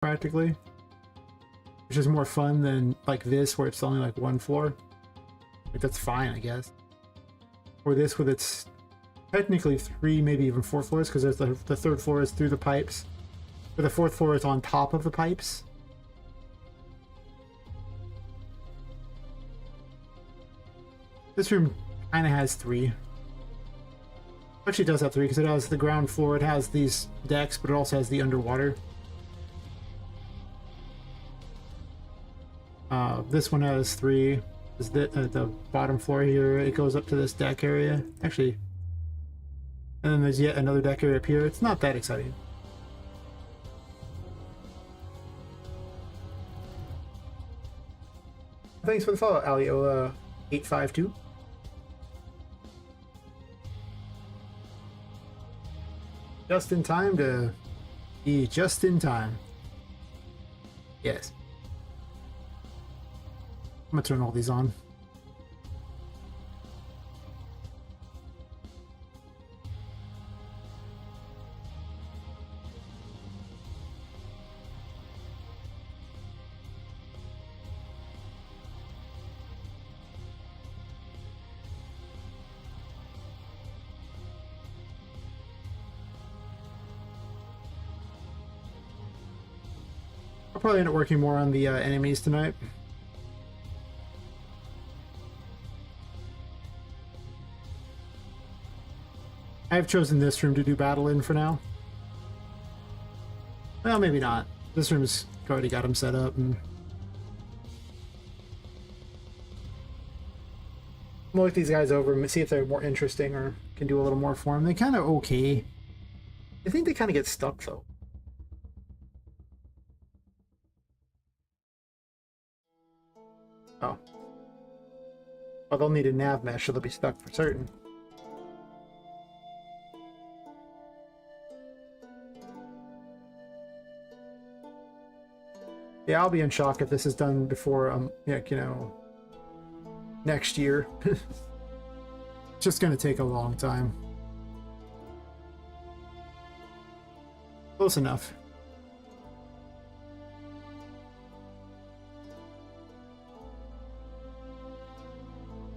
practically, which is more fun than like this where it's only like one floor. Like that's fine, I guess. Or this with its technically 3, maybe even 4 floors, because there's the third floor is through the pipes, but the fourth floor is on top of the pipes. This room kind of has 3. Actually, it does have 3 because it has the ground floor, it has these decks, but it also has the underwater. This one has 3. Is the bottom floor here? It goes up to this deck area. Actually, and then there's yet another deck area up here. It's not that exciting. Thanks for the follow, Alio852. Just in time to be just in time. Yes. I'm gonna turn all these on. I'll probably end up working more on the enemies tonight. I've chosen this room to do battle in for now. Well, maybe not. This room's already got him set up, and I'm gonna look these guys over and see if they're more interesting or can do a little more for them. They're kind of okay. I think they kind of get stuck though. Oh. Well, they'll need a nav mesh, so they'll be stuck for certain. Yeah, I'll be in shock if this is done before, you know, next year. It's just gonna take a long time. Close enough.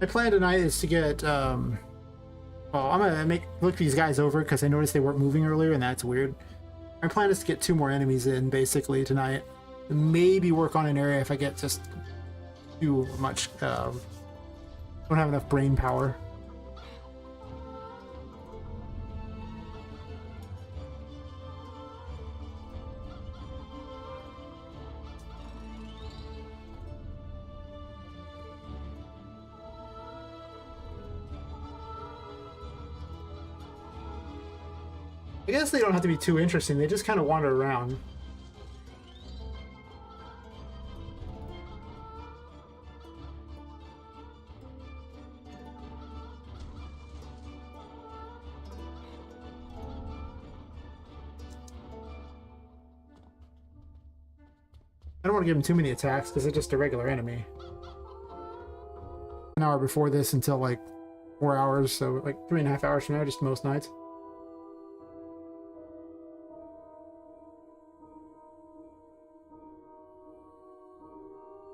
My plan tonight is to get, well, I'm gonna look these guys over because I noticed they weren't moving earlier, and that's weird. My plan is to get 2 more enemies in, basically, tonight. Maybe work on an area if I get just too much, don't have enough brain power. I guess they don't have to be too interesting, they just kind of wander around. I don't want to give him too many attacks because they're just a regular enemy. An hour before this until like 4 hours, so like 3.5 hours from now, just most nights.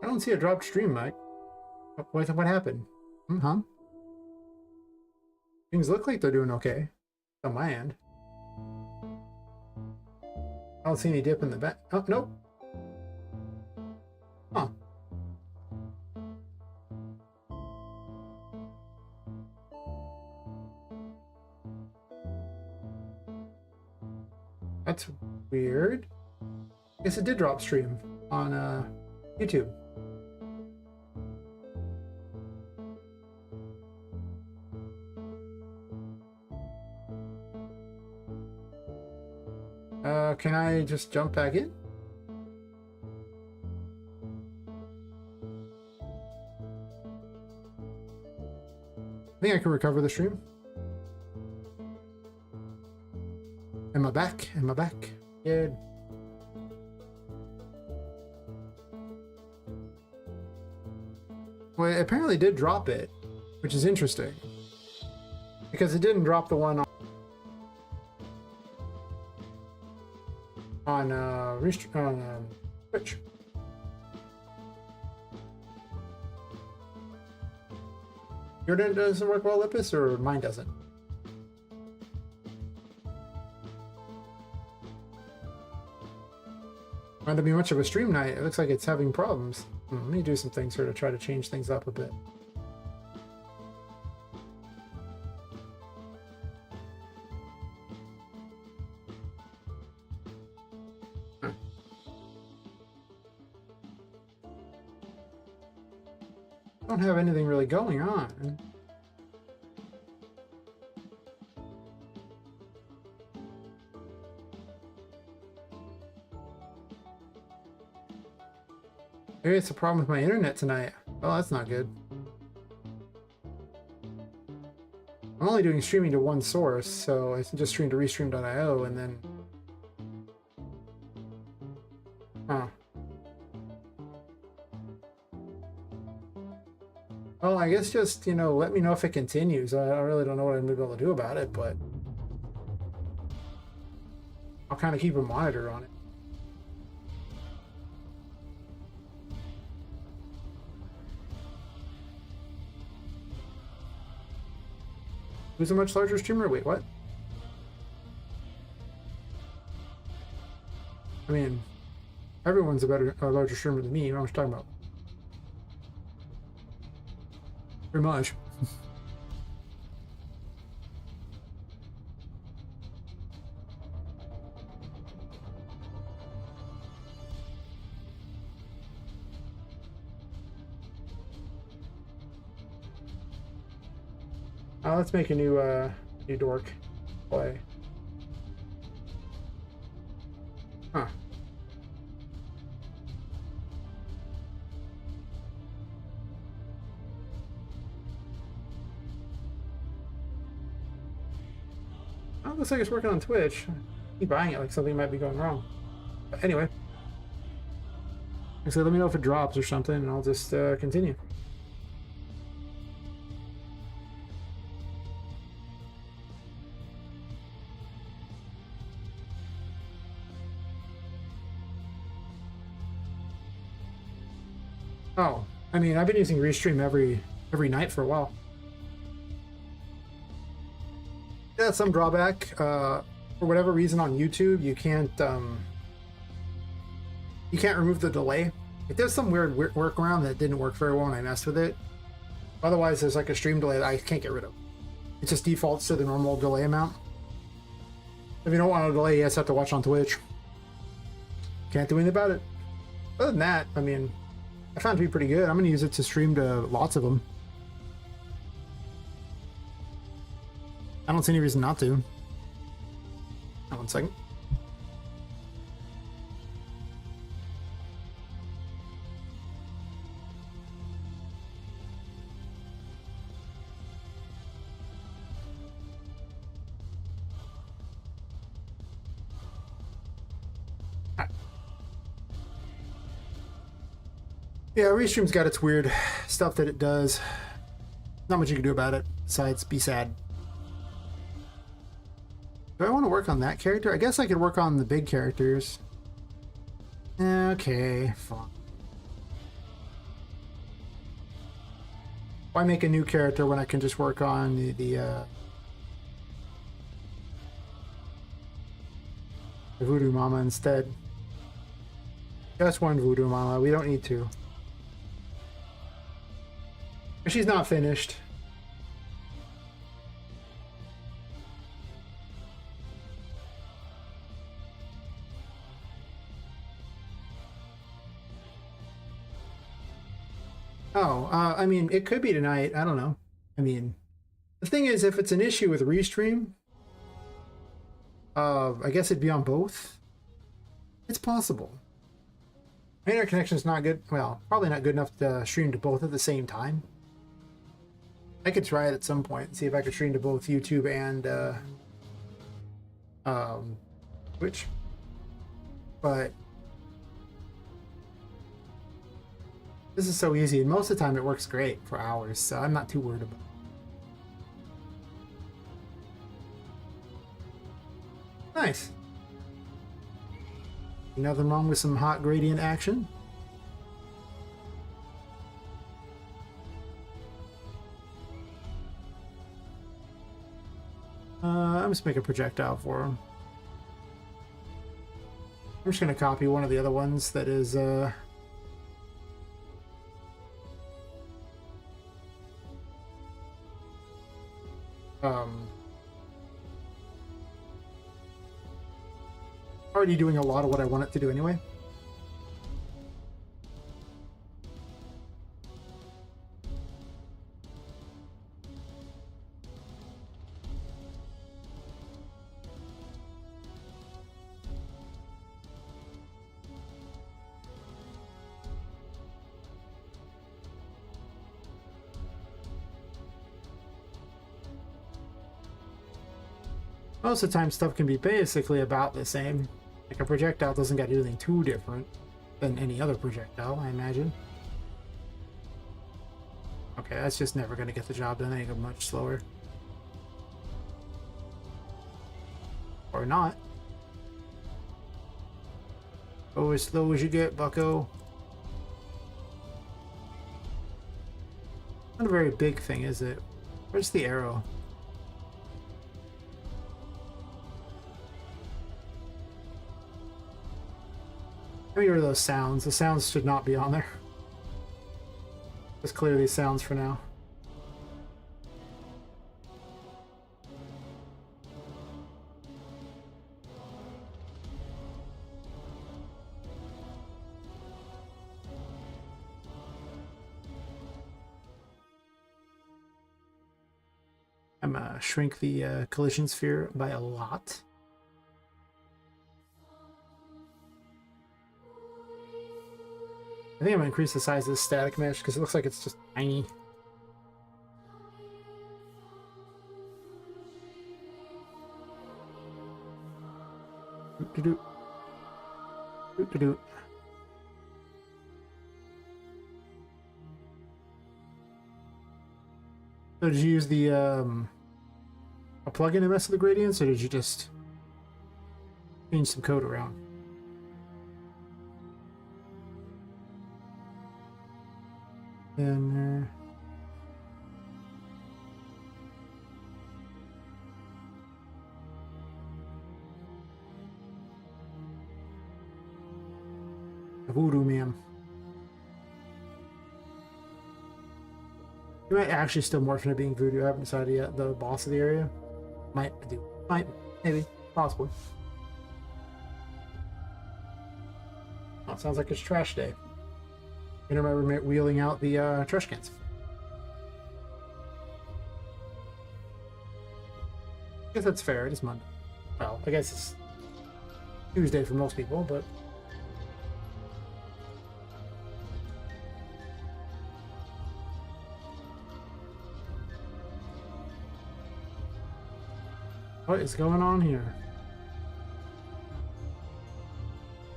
I don't see a dropped stream, Mike. What happened? Huh? Things look like they're doing okay on my end. I don't see any dip in the back. Oh, nope. Huh. That's weird. I guess it did drop stream on YouTube. Can I just jump back in? I think I can recover the stream. Am I back? Am I back? Good. Well, it apparently did drop it, which is interesting. Because it didn't drop the one on Twitch. Your internet doesn't work well, Lippis, or mine doesn't? Not to be much of a stream night. It looks like it's having problems. Let me do some things here to try to change things up a bit. I don't have anything really going on. Maybe it's a problem with my internet tonight. Oh, that's not good. I'm only doing streaming to one source, so I can just stream to restream.io and then... Huh. Well, I guess just, you know, let me know if it continues. I really don't know what I'm going to be able to do about it, but... I'll kind of keep a monitor on it. Who's a much larger streamer? Wait, what? I mean, everyone's a larger streamer than me. You know what I'm talking about? Pretty much. Let's make a new dork play. Huh. Oh, looks like it's working on Twitch. Keep buying it like something might be going wrong. But anyway. So let me know if it drops or something and I'll just continue. Oh, I mean, I've been using Restream every night for a while. Yeah, that's some drawback. For whatever reason on YouTube, you can't remove the delay. It does some weird workaround that didn't work very well when I messed with it. Otherwise, there's like a stream delay that I can't get rid of. It just defaults to the normal delay amount. If you don't want a delay, you just have to watch on Twitch. Can't do anything about it. Other than that, I mean, I found it to be pretty good. I'm going to use it to stream to lots of them. I don't see any reason not to. Oh, 1 second. Yeah, Restream's got its weird stuff that it does. Not much you can do about it, besides be sad. Do I want to work on that character? I guess I could work on the big characters. Okay, fine. Why make a new character when I can just work on the Voodoo Mama instead? Just one Voodoo Mama, we don't need two. She's not finished. Oh, I mean, it could be tonight. I don't know. I mean, the thing is, if it's an issue with Restream, I guess it'd be on both. It's possible. My internet connection's not good. Well, probably not good enough to stream to both at the same time. I could try it at some point and see if I could stream to both YouTube and Twitch. But this is so easy, and most of the time it works great for hours, so I'm not too worried about it. Nice. Nothing wrong with some hot gradient action. I'm just make a projectile for him. I'm just gonna copy one of the other ones that is already doing a lot of what I want it to do anyway. Most of the time stuff can be basically about the same. Like a projectile doesn't got to do anything too different than any other projectile, I imagine. Okay, that's just never going to get the job done. I go much slower. Or not. Go as slow as you get, bucko. Not a very big thing, is it? Where's the arrow? Let me get rid of those sounds. The sounds should not be on there. Just clear these sounds for now. I'm gonna shrink the collision sphere by a lot. I think I'm gonna increase the size of this static mesh because it looks like it's just tiny. Doot-doot. Doot-doot. So did you use the a plugin to mess with the gradients, or did you just change some code around? And Voodoo Man. You might actually still morph into being Voodoo. I haven't decided yet. The boss of the area might do. Might, maybe, possibly. Oh, it sounds like it's trash day. I remember wheeling out the trash cans. I guess that's fair. It is Monday. Well, I guess it's Tuesday for most people, but what is going on here?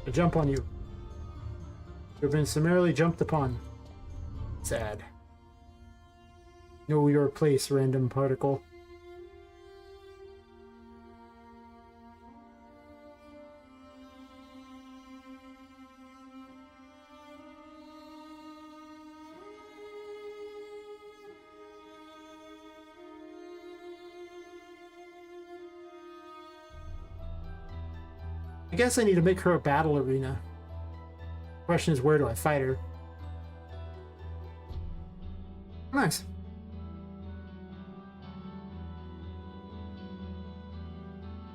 I jump on you. You've been summarily jumped upon. Sad. Know your place, random particle. I guess I need to make her a battle arena. Question is, where do I fight her? Nice.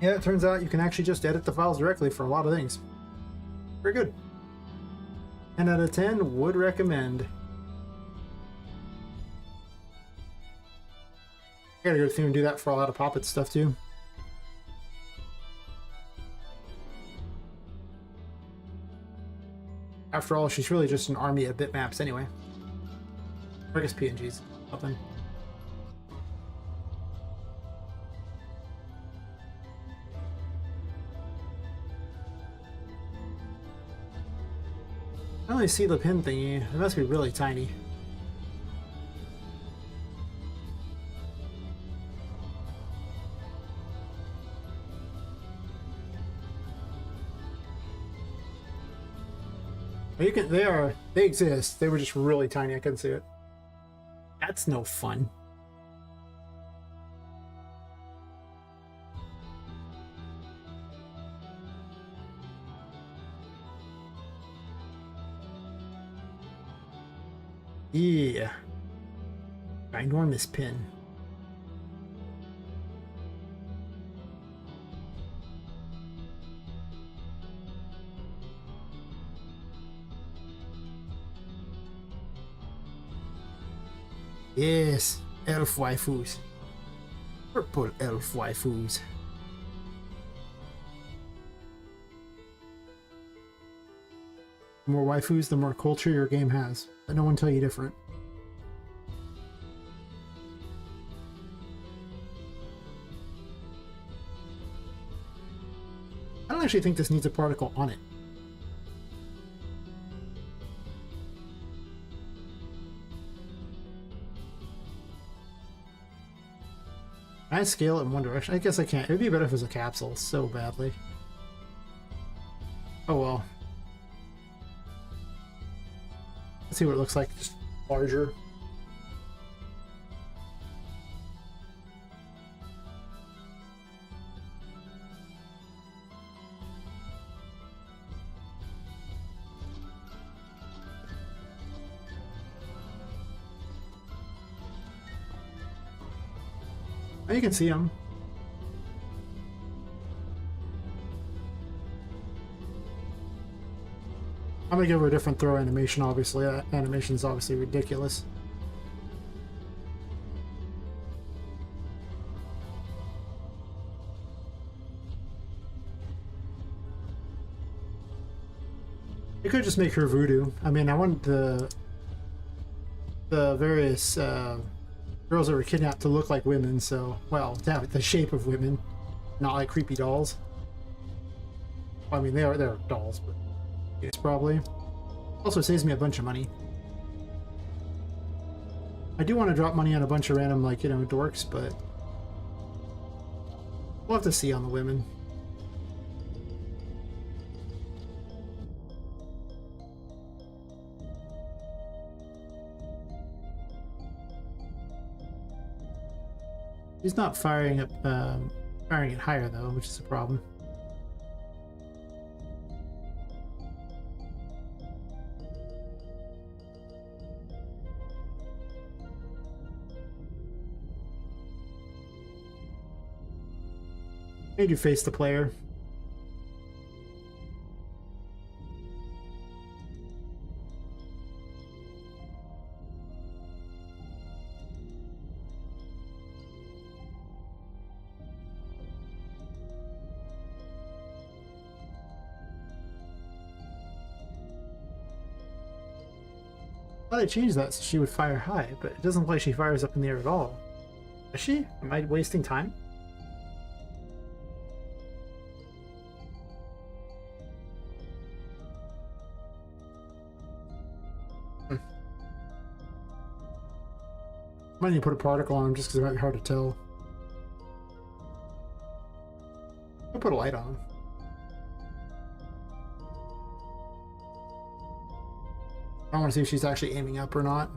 Yeah, it turns out you can actually just edit the files directly for a lot of things. Very good. 10 out of 10, would recommend. I gotta go through and do that for a lot of Poppet stuff too. After all, she's really just an army of bitmaps anyway. Or I guess PNGs. Something. I only see the pin thingy. It must be really tiny. You can. They exist. They were just really tiny. I couldn't see it. That's no fun. Yeah. Ginormous pin. Yes, elf waifus. Purple elf waifus. The more waifus, the more culture your game has. Let no one tell you different. I don't actually think this needs a particle on it. Can I scale it in one direction? I guess I can't. It would be better if it was a capsule so badly. Oh well. Let's see what it looks like, just larger. Oh, you can see them. I'm gonna give her a different throw animation, obviously. That animation is obviously ridiculous. You could just make her voodoo. I mean, I want the various girls that were kidnapped to look like women, so, well, to have the shape of women, not like creepy dolls. I mean, they're dolls, but it's probably. Also saves me a bunch of money. I do want to drop money on a bunch of random, like, you know, dorks, but we'll have to see on the women. He's not firing up, firing it higher though, which is a problem. Made you face the player. Well, they changed that so she would fire high, but it doesn't look like she fires up in the air at all. Is she? Am I wasting time? Might need to put a particle on him just because it might be hard to tell. I'll put a light on him. I want to see if she's actually aiming up or not.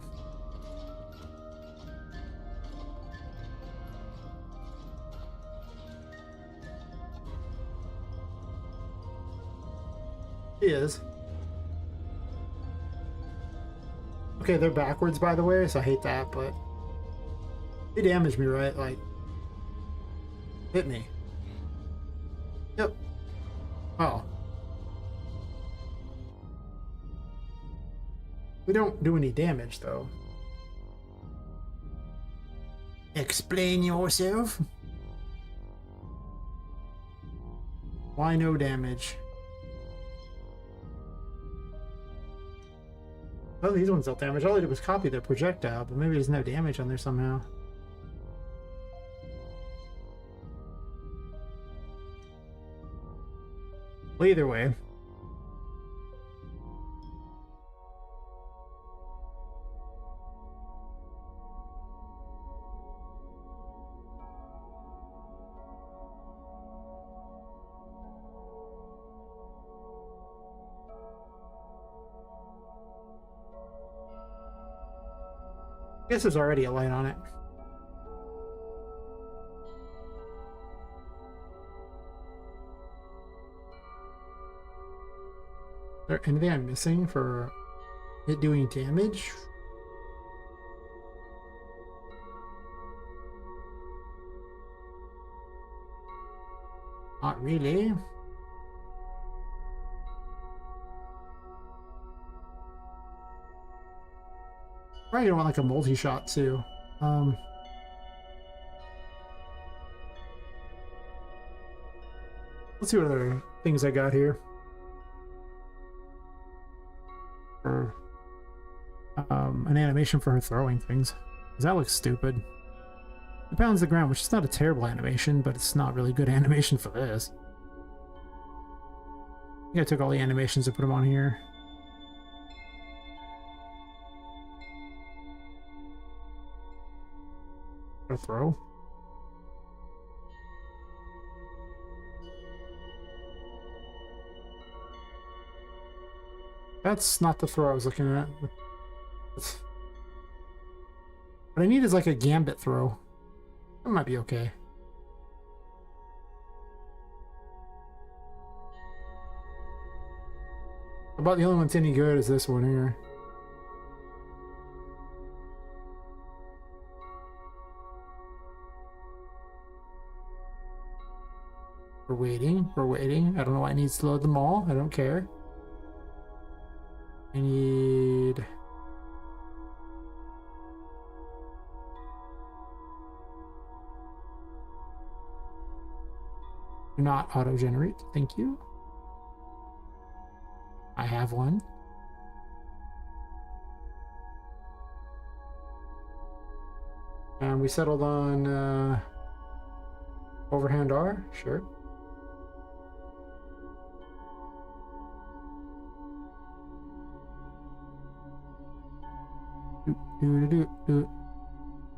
She is. Okay, they're backwards, by the way, so I hate that, but they damaged me, right? Like, hit me. Yep. Oh. We don't do any damage, though. Explain yourself. Why no damage? Oh, these ones dealt damage. All I did was copy their projectile, but maybe there's no damage on there somehow. Well, either way. guess there's already a light on it. Is there anything I'm missing for it doing damage? Not really. Probably gonna want like a multi-shot too. Let's see what other things I got here. Or an animation for her throwing things. Because that looks stupid. It pounds the ground, which is not a terrible animation, but it's not really good animation for this. I think I took all the animations and put them on here. A throw. That's not the throw I was looking at. What I need is like a gambit throw. That might be okay. About the only one that's any good is this one here. We're waiting. We're waiting. I don't know why it needs to load them all. I don't care. I need... Do not auto-generate. Thank you. I have one. And we settled on overhand R. Sure.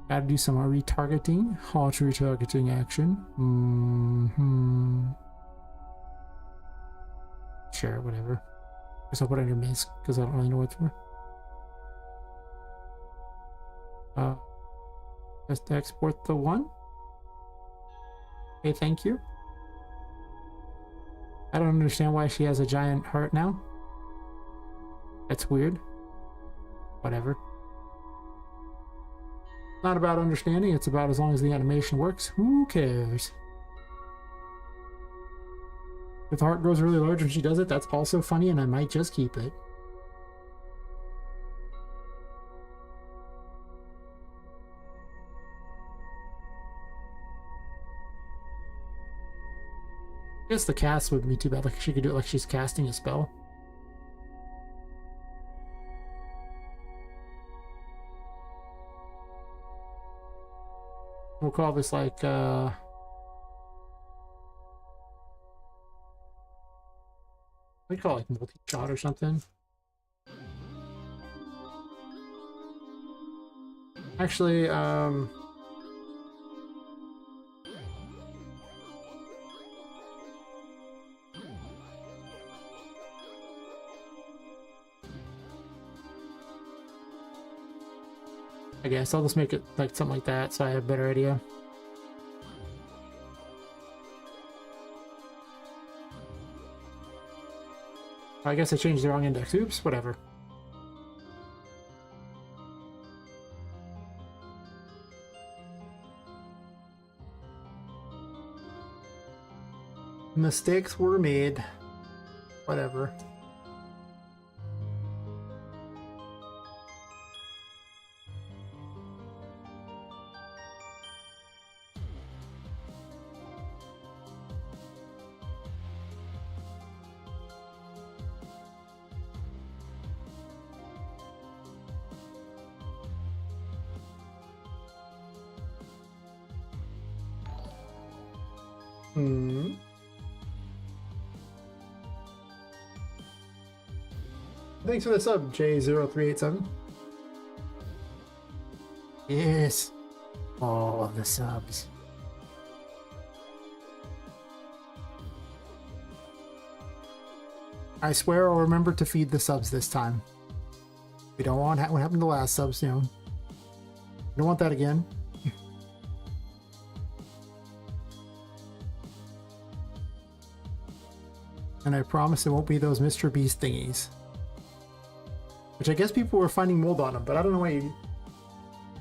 Gotta do some more retargeting. Halt retargeting action. Sure, whatever. Guess I'll put it under Misk because I don't really know what for. Just export the one. Okay, thank you. I don't understand why she has a giant heart now. That's weird. Whatever. Not about understanding, it's about as long as the animation works. Who cares? If the heart grows really large when she does it, that's also funny and I might just keep it. I guess the cast wouldn't be too bad, like she could do it like she's casting a spell. We'll call this like, we call it like multi-shot or something. Actually, I guess I'll just make it like something like that so I have a better idea. I guess I changed the wrong index. Oops, whatever. Mistakes were made. Whatever. Thanks for the sub, J0387. Yes. All of the subs. I swear I'll remember to feed the subs this time. We don't want what happened to the last subs, you know. don't want that again. And I promise it won't be those Mr. Beast thingies. Which I guess people were finding mold on them, but I don't know why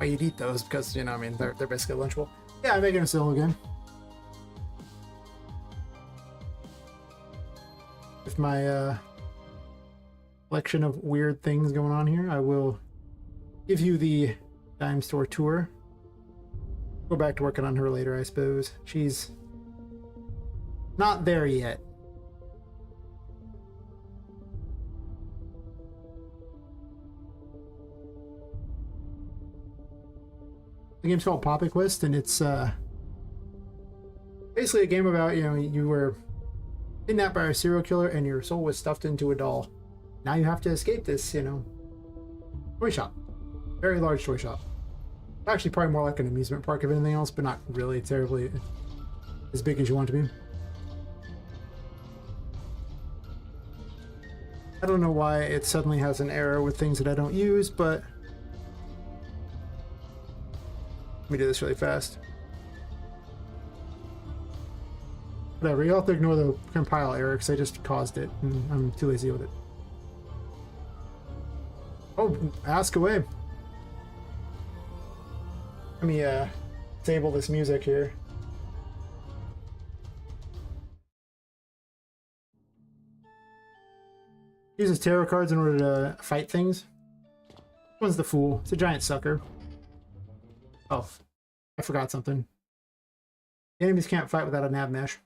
you'd eat those, because, you know, I mean, they're basically lunchable. Yeah, I'm making a sale again. With my collection of weird things going on here, I will give you the dime store tour. Go back to working on her later, I suppose. She's not there yet. The game's called Poppet Quest, and it's basically a game about, you know, you were kidnapped by a serial killer and your soul was stuffed into a doll. Now you have to escape this, you know, toy shop. Very large toy shop. Actually, probably more like an amusement park, if anything else, but not really terribly as big as you want it to be. I don't know why it suddenly has an error with things that I don't use, but let me do this really fast. Whatever, you'll have to ignore the compile error because I just caused it and I'm too lazy with it. Oh, ask away. Let me disable this music here. Uses tarot cards in order to fight things. This one's the fool. It's a giant sucker. Oh, I forgot something. The enemies can't fight without a nav mesh.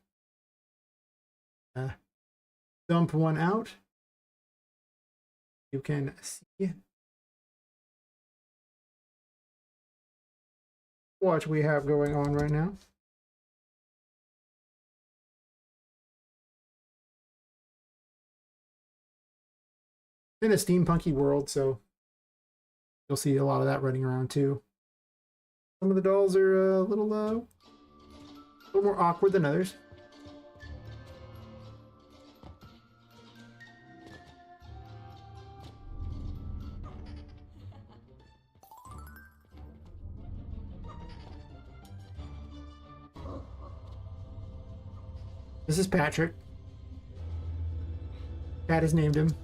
Dump one out. You can see what we have going on right now. In a steampunky world, so you'll see a lot of that running around too. Some of the dolls are a little more awkward than others. This is Patrick. Cat has named him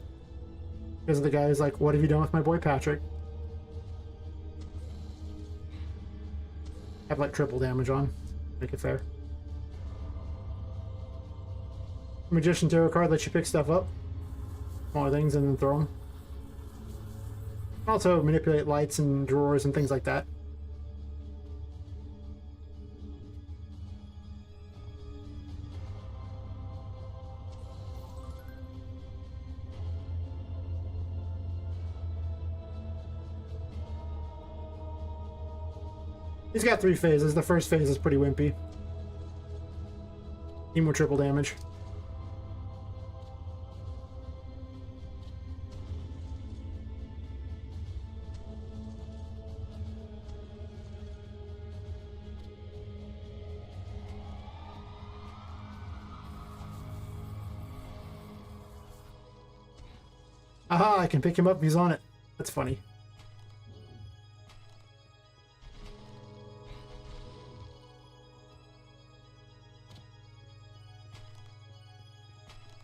because the guy is like, "What have you done with my boy Patrick?" Have like triple damage on. Make it fair. Magician tarot card lets you pick stuff up, smaller things, and then throw them. Also manipulate lights and drawers and things like that. He's got 3 phases. The first phase is pretty wimpy. Need more triple damage. Aha, I can pick him up if he's on it. That's funny.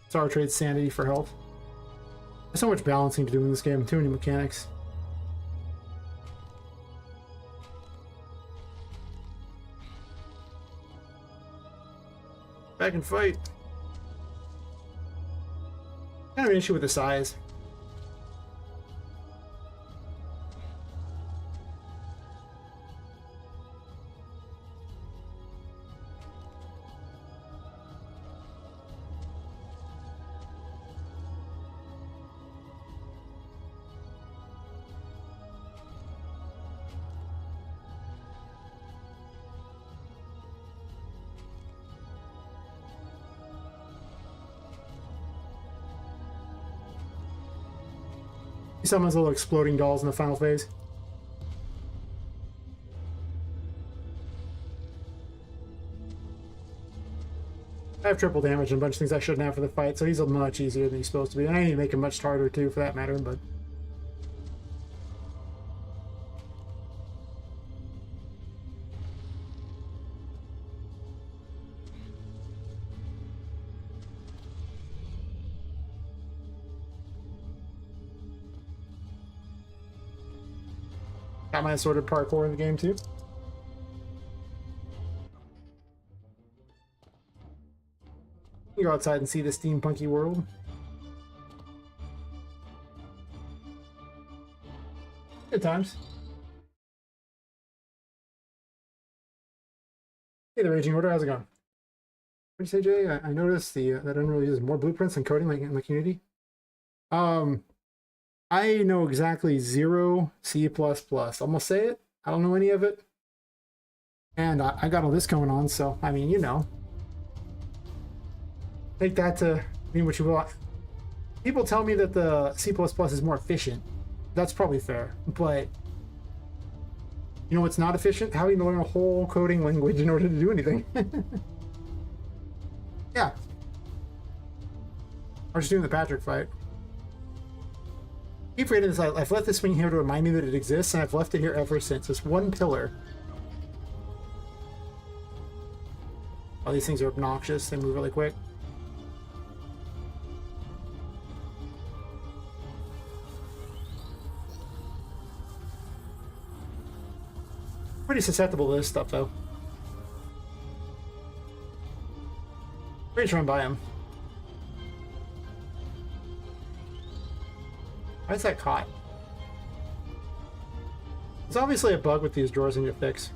Star trade sanity for health. There's so much balancing to do in this game. Too many mechanics. Back and fight. Kind of an issue with the size. He summons little exploding dolls in the final phase. I have triple damage and a bunch of things I shouldn't have for the fight, so he's much easier than he's supposed to be. And I need to make him much harder too, for that matter, but Got my assorted parkour in the game too. You can go outside and see the steampunky world. Good times. Hey, the Raging Order, how's it going? What did you say, Jay? I noticed that Unreal uses more blueprints and coding like in the community. I know exactly 0 C++. I'm gonna say it. I don't know any of it. And I got all this going on, so, I mean, you know. Take that to mean what you want. People tell me that the C++ is more efficient. That's probably fair, but you know what's not efficient? Having to learn a whole coding language in order to do anything. Yeah. I'm just doing the Patrick fight. I keep reading this. I've left this thing here to remind me that it exists, and I've left it here ever since. It's one pillar. Oh, these things are obnoxious. They move really quick. Pretty susceptible to this stuff, though. Pretty trying to buy him. Why is that caught? It's obviously a bug with these drawers I need to fix.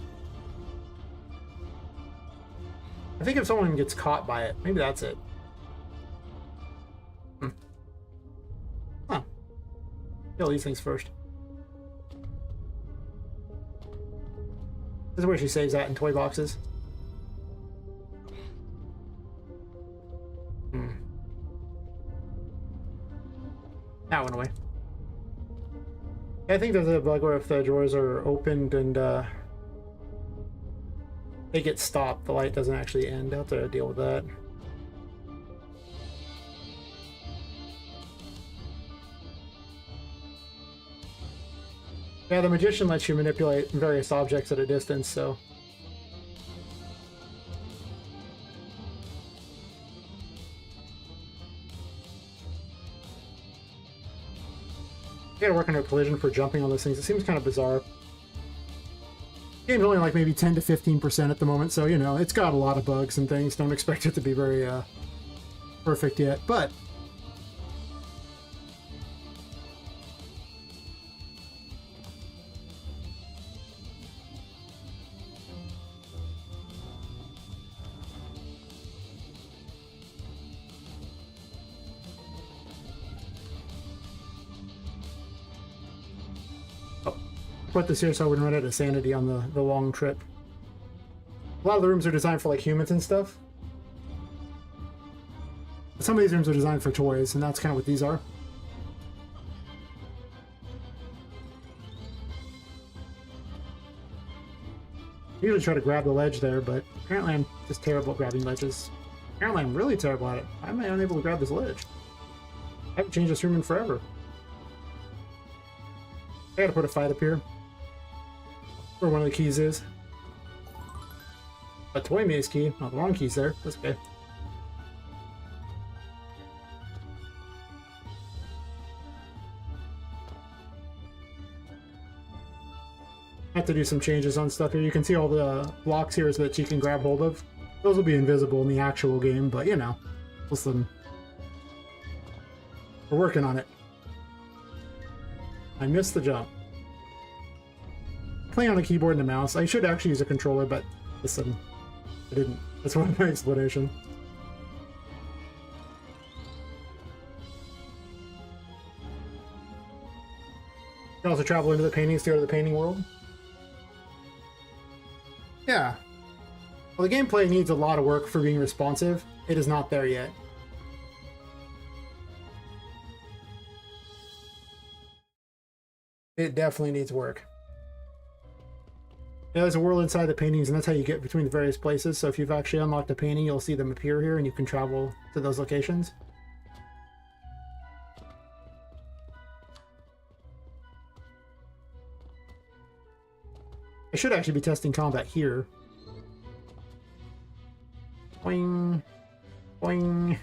I think if someone gets caught by it, maybe that's it. Huh. Kill these things first. This is where she saves that in toy boxes. That went away. I think there's a bug where if the drawers are opened and they get stopped, the light doesn't actually end. I'll have to deal with that. Yeah, the magician lets you manipulate various objects at a distance, so... You gotta work under collision for jumping on those things. It seems kind of bizarre. The game's only like maybe 10 to 15% at the moment, so, you know, it's got a lot of bugs and things. Don't expect it to be very perfect yet, but... put this here so I wouldn't run out of sanity on the long trip. A lot of the rooms are designed for like humans and stuff. Some of these rooms are designed for toys, and that's kind of what these are. I usually try to grab the ledge there, but apparently I'm just terrible at grabbing ledges. Apparently I'm really terrible at it. Why am I unable to grab this ledge? I haven't changed this room in forever. I gotta put a fight up here. Where one of the keys is. A toy maze key. Oh, the wrong key's there. That's okay. I have to do some changes on stuff here. You can see all the blocks here that you can grab hold of. Those will be invisible in the actual game, but you know. Listen. We're working on it. I missed the jump. Playing on a keyboard and a mouse. I should actually use a controller, but listen, I didn't. That's one of my explanation. You can also travel into the paintings to go to the painting world. Yeah. Well, the gameplay needs a lot of work for being responsive. It is not there yet. It definitely needs work. Yeah, there's a world inside the paintings, and that's how you get between the various places. So if you've actually unlocked a painting, you'll see them appear here, and you can travel to those locations. I should actually be testing combat here. Boing. Boing.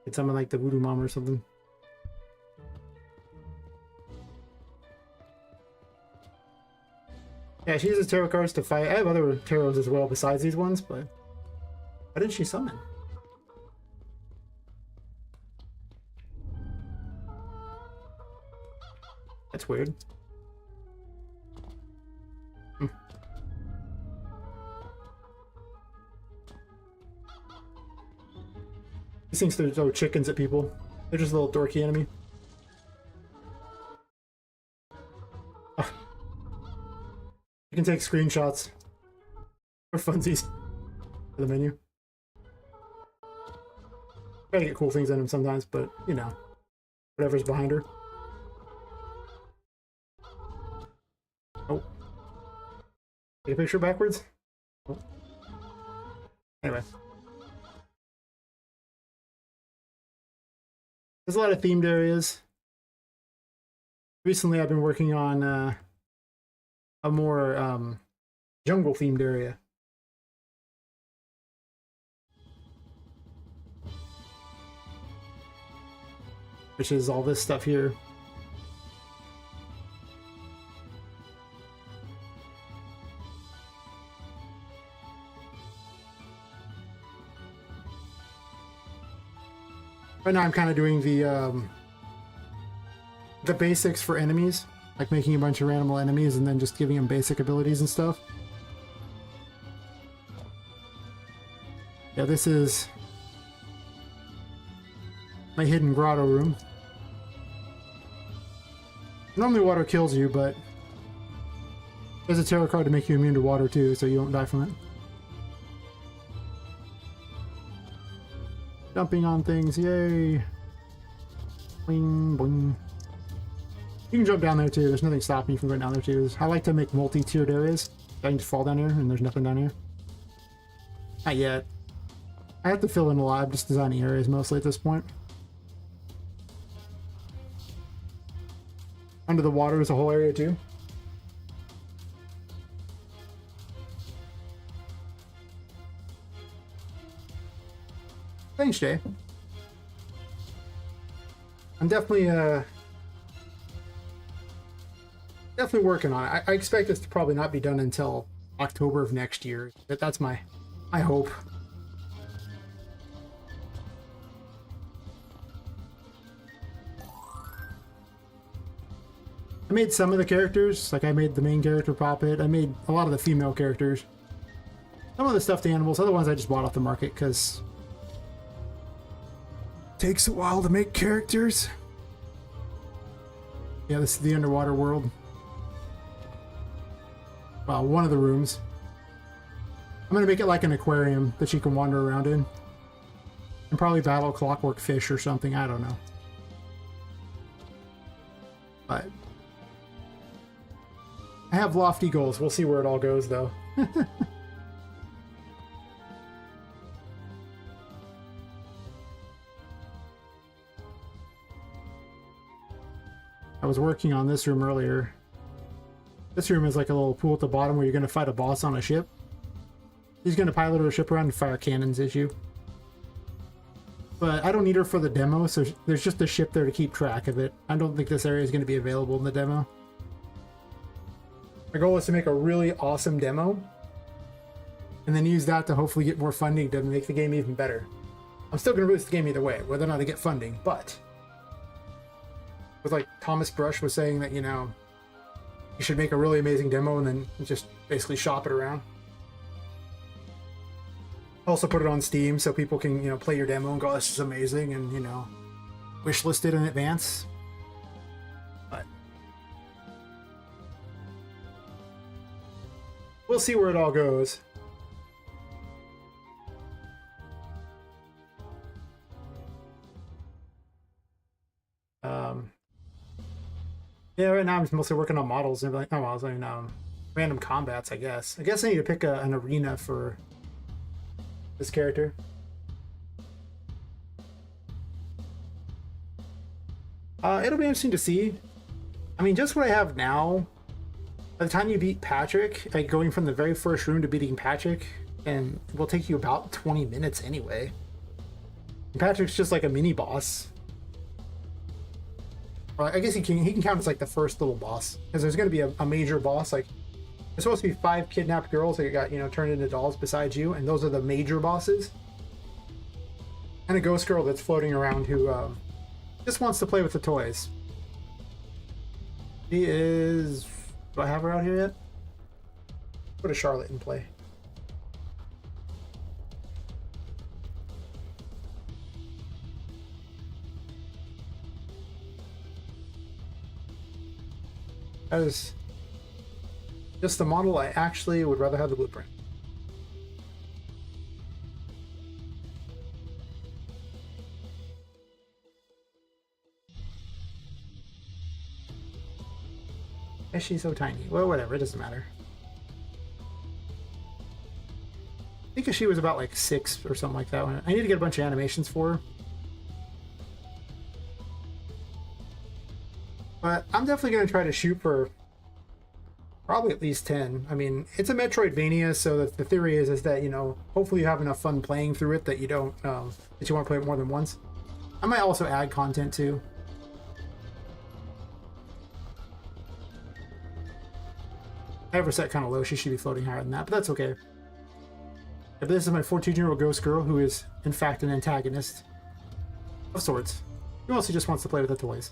Get someone like the Voodoo Mom or something. Yeah, she uses tarot cards to fight. I have other tarots as well besides these ones, but why didn't she summon? That's weird. These things throw chickens at people. They're just a little dorky enemy. Oh. You can take screenshots for funsies for the menu. Try to get cool things in them sometimes, but you know, whatever's behind her. Oh. Take a picture backwards? Oh. Anyway. There's a lot of themed areas. Recently I've been working on a more jungle themed area. Which is all this stuff here. Right now I'm kind of doing the basics for enemies, like making a bunch of random enemies and then just giving them basic abilities and stuff. Yeah, this is my hidden grotto room. Normally water kills you, but there's a tarot card to make you immune to water too, so you won't die from it. Jumping on things, yay! Bling, bling. You can jump down there too, there's nothing stopping you from going down there too. I like to make multi-tiered areas. I can just fall down here and there's nothing down here. Not yet. I have to fill in a lot, I'm just designing areas mostly at this point. Under the water is a whole area too. Thanks, Jay. I'm definitely working on it. I expect this to probably not be done until October of next year. That's my hope. I made some of the characters, like I made the main character Poppet. I made a lot of the female characters. Some of the stuffed animals, other ones I just bought off the market because it takes a while to make characters. Yeah, this is the underwater world. Well, one of the rooms. I'm gonna make it like an aquarium that you can wander around in. And probably battle clockwork fish or something, I don't know. But I have lofty goals. We'll see where it all goes, though. I was working on this room earlier. This room is like a little pool at the bottom where you're going to fight a boss on a ship. He's going to pilot her ship around and fire cannons at you. But I don't need her for the demo, so there's just a ship there to keep track of it. I don't think this area is going to be available in the demo. My goal is to make a really awesome demo and then use that to hopefully get more funding to make the game even better. I'm still going to release the game either way, whether or not I get funding, but with like Thomas Brush was saying that, you know, you should make a really amazing demo and then just basically shop it around. Also put it on Steam so people can, you know, play your demo and go, this is amazing, and, you know, wishlist it in advance. But we'll see where it all goes. Yeah, right now I'm just mostly working on models and like, random combats, I guess. I guess I need to pick an arena for this character. It'll be interesting to see. I mean, just what I have now, by the time you beat Patrick, like going from the very first room to beating Patrick, and it will take you about 20 minutes anyway. Patrick's just like a mini boss. Well, I guess he can count as like the first little boss, because there's going to be a major boss. Like there's supposed to be 5 kidnapped girls that got, you know, turned into dolls besides you, and those are the major bosses. And a ghost girl that's floating around who just wants to play with the toys. She is. Do I have her out here yet? Put a Charlotte in play. That is just the model I actually would rather have the blueprint. Is she so tiny? Well, whatever, it doesn't matter. I think she was about like 6 or something like that. I need to get a bunch of animations for her. But I'm definitely going to try to shoot for probably at least 10. I mean, it's a Metroidvania, so the theory is that, you know, hopefully you have enough fun playing through it that you don't, that you want to play it more than once. I might also add content too. I have her set kind of low. She should be floating higher than that, but that's okay. If this is my 14-year-old ghost girl who is, in fact, an antagonist of sorts, who also just wants to play with the toys.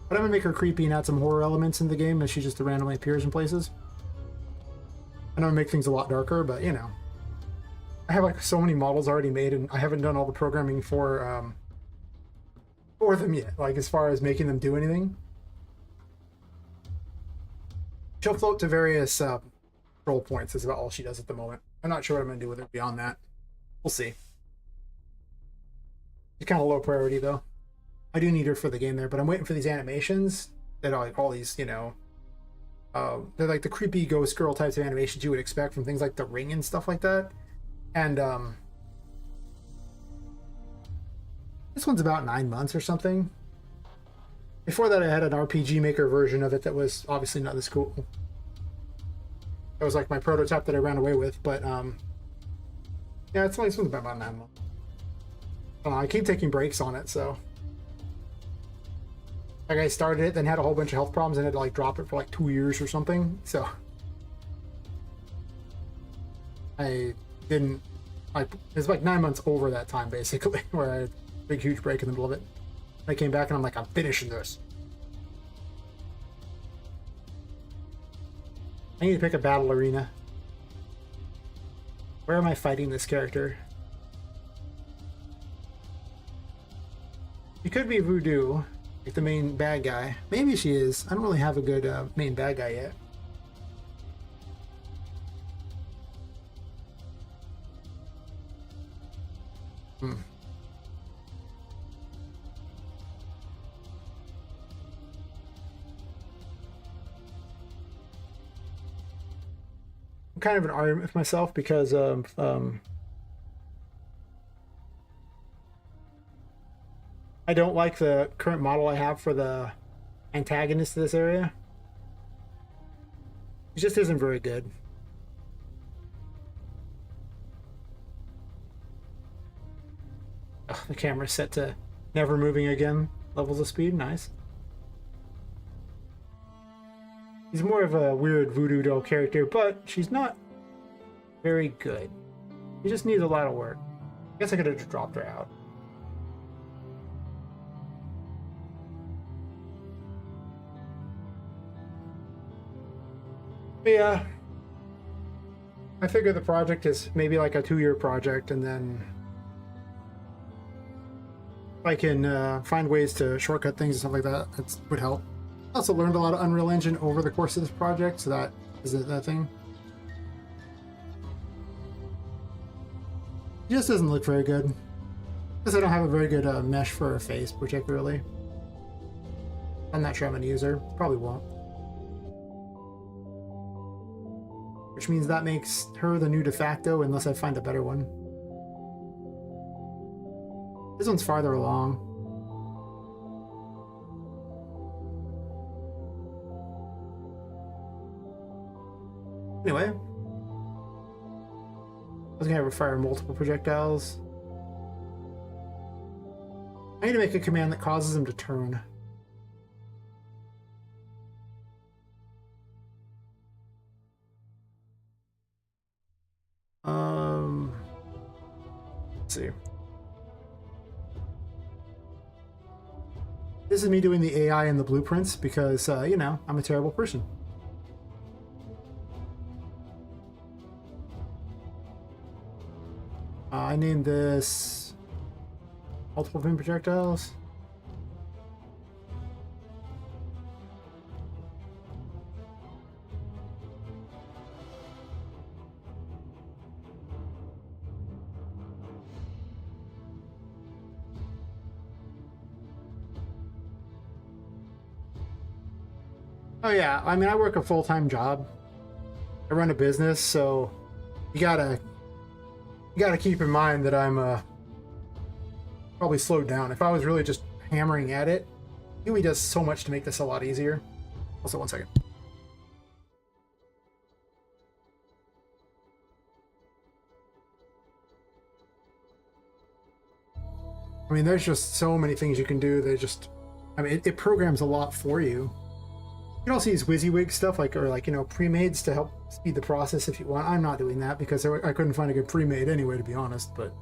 But I'm gonna make her creepy and add some horror elements in the game as she just randomly appears in places. And I'm gonna make things a lot darker, but you know, I have like so many models already made, and I haven't done all the programming for them yet. Like as far as making them do anything. She'll float to various control points. Is about all she does at the moment. I'm not sure what I'm gonna do with her beyond that. We'll see. She's kind of low priority though. I do need her for the game there, but I'm waiting for these animations that are like all these, you know, they're like the creepy ghost girl types of animations you would expect from things like The Ring and stuff like that. And this one's about 9 months or something. Before that, I had an RPG Maker version of it that was obviously not this cool. That was like my prototype that I ran away with, but yeah, this one's about 9 months. I keep taking breaks on it, so. Like I started it, then had a whole bunch of health problems and had to like drop it for like 2 years or something. So I didn't like, it's like 9 months over that time basically, where I had a big huge break in the middle of it. I came back and I'm like, I'm finishing this. I need to pick a battle arena. Where am I fighting this character? She could be Voodoo. Like the main bad guy. Maybe she is. I don't really have a good main bad guy yet. I'm kind of an argument with myself because I don't like the current model I have for the antagonist of this area. It just isn't very good. Ugh, the camera's set to never moving again. Levels of speed, nice. He's more of a weird voodoo doll character, but she's not very good. She just needs a lot of work. I guess I could have just dropped her out. But yeah, I figure the project is maybe like a 2-year project, and then I can find ways to shortcut things and stuff like that. That would help. I also learned a lot of Unreal Engine over the course of this project, so that is that thing. It just doesn't look very good. Because I don't have a very good mesh for her face, particularly. I'm not sure I'm going to use her. Probably won't. Which means that makes her the new de facto unless I find a better one. This one's farther along. Anyway. I was gonna have her fire multiple projectiles. I need to make a command that causes him to turn. Let's see. This is me doing the AI and the blueprints because, you know, I'm a terrible person. I named this multiple beam projectiles. Oh yeah, I mean, I work a full-time job. I run a business, so you gotta keep in mind that I'm probably slowed down. If I was really just hammering at it, Huey does so much to make this a lot easier. Also, one second. I mean, there's just so many things you can do. I mean, it programs a lot for you. You can also use WYSIWYG stuff, you know, pre-mades to help speed the process if you want. I'm not doing that because I couldn't find a good pre-made anyway, to be honest. But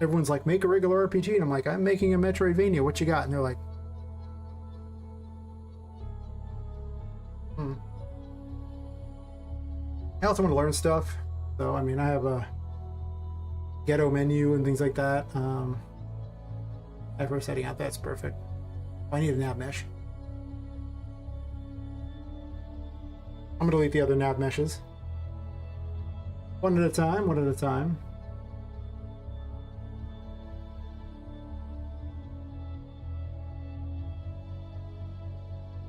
everyone's like, make a regular RPG, and I'm like, I'm making a Metroidvania. What you got? And they're like, I also want to learn stuff. So I mean, I have a ghetto menu and things like that. Ever setting out, that's perfect. I need a nav mesh. I'm gonna delete the other nav meshes. One at a time, one at a time.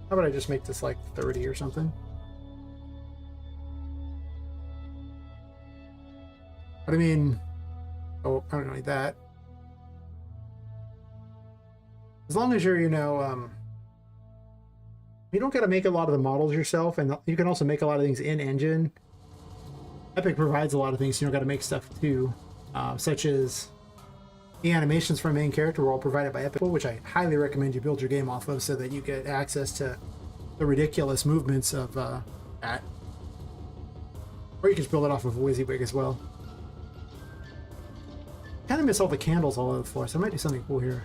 How about I just make this like 30 or something? But I mean, oh, I don't need that. As long as you're, you know, you don't got to make a lot of the models yourself, and you can also make a lot of things in engine. Epic provides a lot of things, so you don't got to make stuff too, such as the animations for a main character were all provided by Epic, which I highly recommend you build your game off of so that you get access to the ridiculous movements of that. Or you can just build it off of WYSIWYG as well. Kind of miss all the candles all over the floor, so I might do something cool here.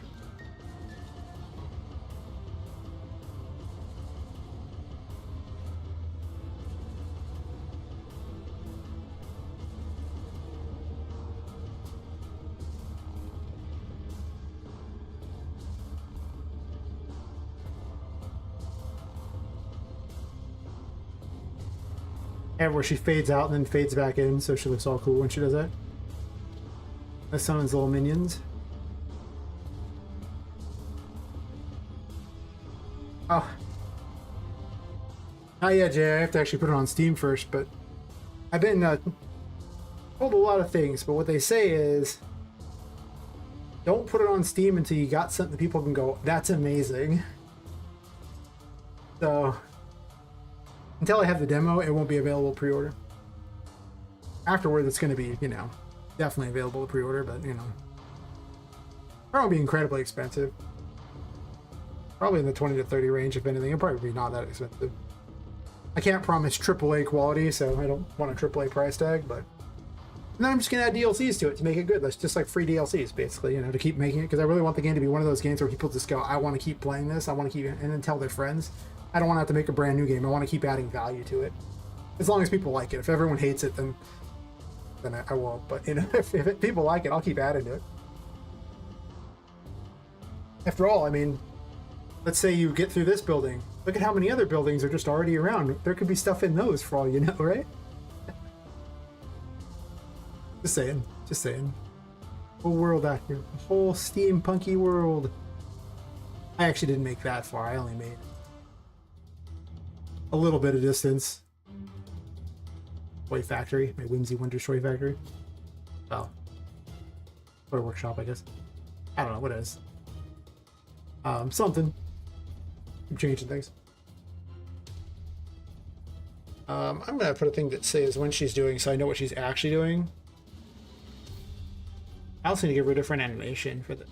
And where she fades out and then fades back in, so she looks all cool when she does that. That summons little minions. Oh. Not yet, Jay. I have to actually put it on Steam first, but I've been told a lot of things, but what they say is don't put it on Steam until you got something that people can go, that's amazing. So until I have the demo, it won't be available pre-order. Afterward, it's going to be, you know, definitely available to pre-order, but, you know, probably be incredibly expensive. Probably in the 20 to 30 range, if anything. It'll probably be not that expensive. I can't promise AAA quality, so I don't want a AAA price tag, but... And then I'm just going to add DLCs to it to make it good. That's just like free DLCs, basically, you know, to keep making it, because I really want the game to be one of those games where people just go, I want to keep playing this, I want to keep it, and then tell their friends. I don't want to have to make a brand new game. I want to keep adding value to it. As long as people like it. If everyone hates it, then I won't. But, you know, if people like it, I'll keep adding to it. After all, I mean, let's say you get through this building. Look at how many other buildings are just already around. There could be stuff in those for all you know, right? Just saying. Just saying. Whole world out here. A whole steampunky world. I actually didn't make that far. I only made a little bit of distance. Toy Factory. My Whimsy Wonder Toy Factory. Well. Toy Workshop, I guess. I don't know. What is? Something. I'm changing things. I'm going to put a thing that says when she's doing, so I know what she's actually doing. I also need to give her a different animation for the...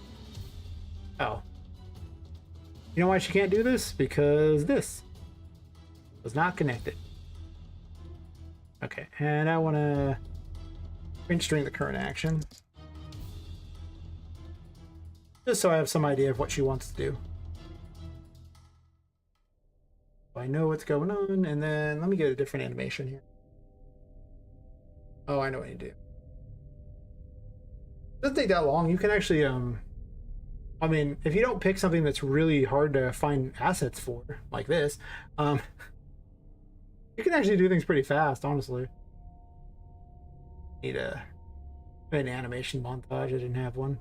Oh. You know why she can't do this? Because this was not connected. Okay, and I want to print string the current action. Just so I have some idea of what she wants to do. I know what's going on, and then let me get a different animation here. Oh, I know what you do. Doesn't take that long. You can actually, I mean, if you don't pick something that's really hard to find assets for, like this, you can actually do things pretty fast, honestly. Need an animation montage. I didn't have one.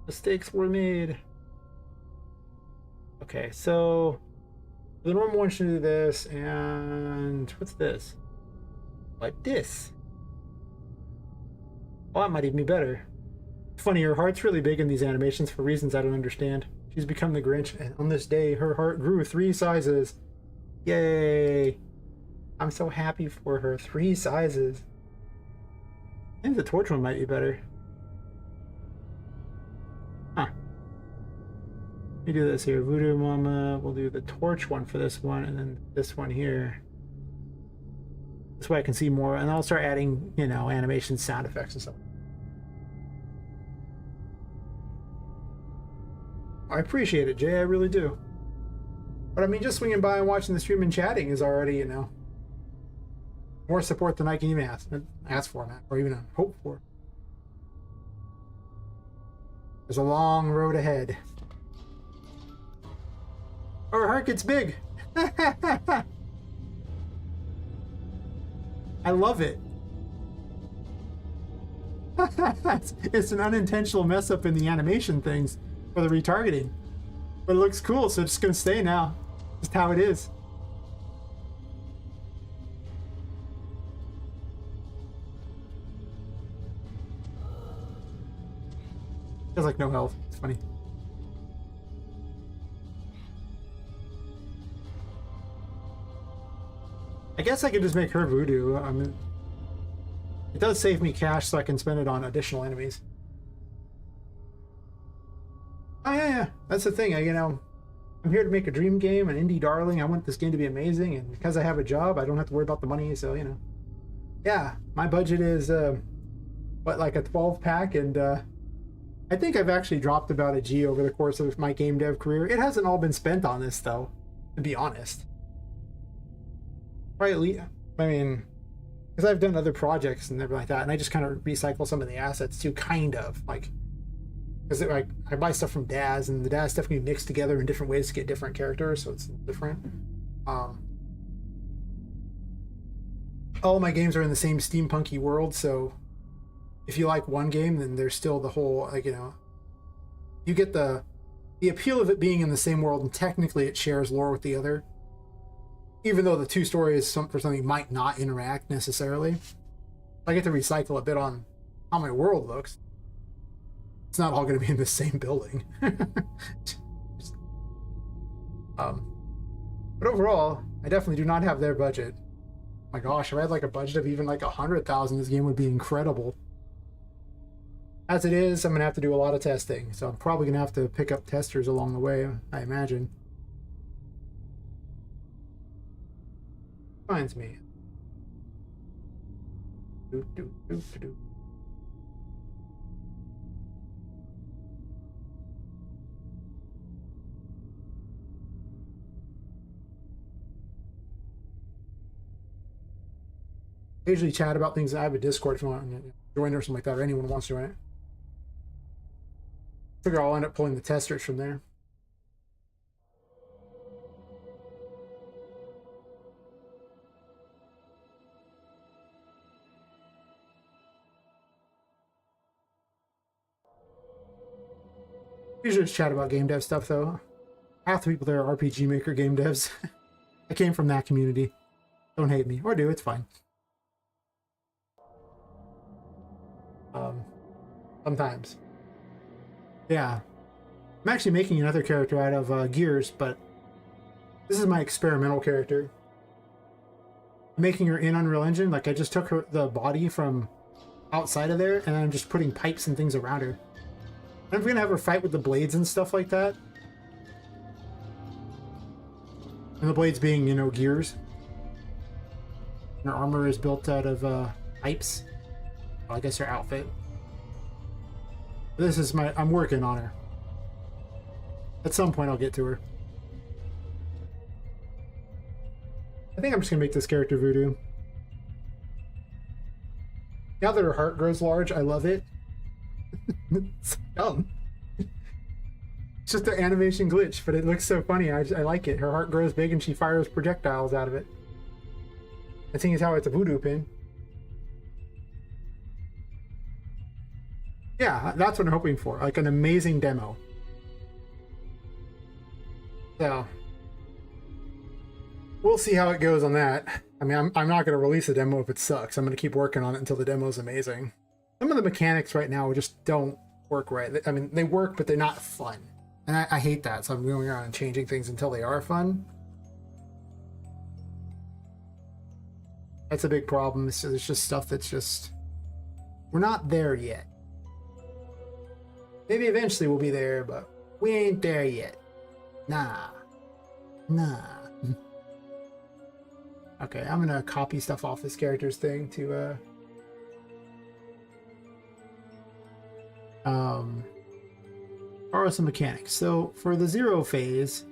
Mistakes were made. Okay, so the normal one should do this, and what's this? Like this. Oh, that might even be better. Funny, her heart's really big in these animations for reasons I don't understand. She's become the Grinch, and on this day, her heart grew 3 sizes. Yay! I'm so happy for her. 3 sizes. I think the torch one might be better. Huh. Let me do this here. Voodoo Mama. We'll do the torch one for this one, and then this one here. This way I can see more, and I'll start adding, you know, animation, sound effects, and stuff. I appreciate it, Jay. I really do. But I mean, just swinging by and watching the stream and chatting is already, you know, more support than I can even ask for, man, or even hope for. There's a long road ahead. Our heart gets big. I love it. It's an unintentional mess up in the animation things for the retargeting. But it looks cool, so it's just gonna stay now. Just how it is. Feels like no health. It's funny. I guess I could just make her voodoo. I mean, it does save me cash so I can spend it on additional enemies. Oh yeah, that's the thing. You know, I'm here to make a dream game, an indie darling. I want this game to be amazing, and because I have a job, I don't have to worry about the money. So you know, yeah, my budget is what, like a 12-pack, and I think I've actually dropped about a G over the course of my game dev career. It hasn't all been spent on this though, to be honest. Right, I mean, because I've done other projects and everything like that, and I just kind of recycle some of the assets too, kind of, like, because like I buy stuff from Daz, and the Daz stuff can be mixed together in different ways to get different characters, so it's different. All my games are in the same steampunky world, so if you like one game, then there's still the whole, like, you know, you get the appeal of it being in the same world, and technically it shares lore with the other. Even though the two stories for something might not interact necessarily. I get to recycle a bit on how my world looks. It's not all going to be in the same building. But overall, I definitely do not have their budget. My gosh, if I had like a budget of even like 100,000, this game would be incredible. As it is, I'm going to have to do a lot of testing, so I'm probably going to have to pick up testers along the way, I imagine. Finds me. I usually chat about things. I have a Discord if you want to join or something like that, or anyone wants to join it. Figure I'll end up pulling the testers from there. Usually just chat about game dev stuff, though. Half the people there are RPG Maker game devs. I came from that community. Don't hate me. Or do, it's fine. Sometimes. Yeah. I'm actually making another character out of Gears, but this is my experimental character. I'm making her in Unreal Engine. Like, I just took the body from outside of there, and I'm just putting pipes and things around her. I'm gonna have her fight with the blades and stuff like that. And the blades being, you know, gears. And her armor is built out of pipes. Well, I guess her outfit. This is I'm working on her. At some point I'll get to her. I think I'm just gonna make this character Voodoo. Now that her heart grows large, I love it. It's dumb. It's just an animation glitch, but it looks so funny. I like it. Her heart grows big and she fires projectiles out of it. I think is how it's a voodoo pin. Yeah, that's what I'm hoping for. Like an amazing demo. So we'll see how it goes on that. I mean, I'm not going to release a demo if it sucks. I'm going to keep working on it until the demo's amazing. Some of the mechanics right now just don't work right. I mean, they work, but they're not fun. And I hate that, so I'm going around and changing things until they are fun. That's a big problem. There's just stuff that's just... We're not there yet. Maybe eventually we'll be there, but we ain't there yet. Nah. Okay, I'm gonna copy stuff off this character's thing to borrow some mechanics. So for the 0 phase,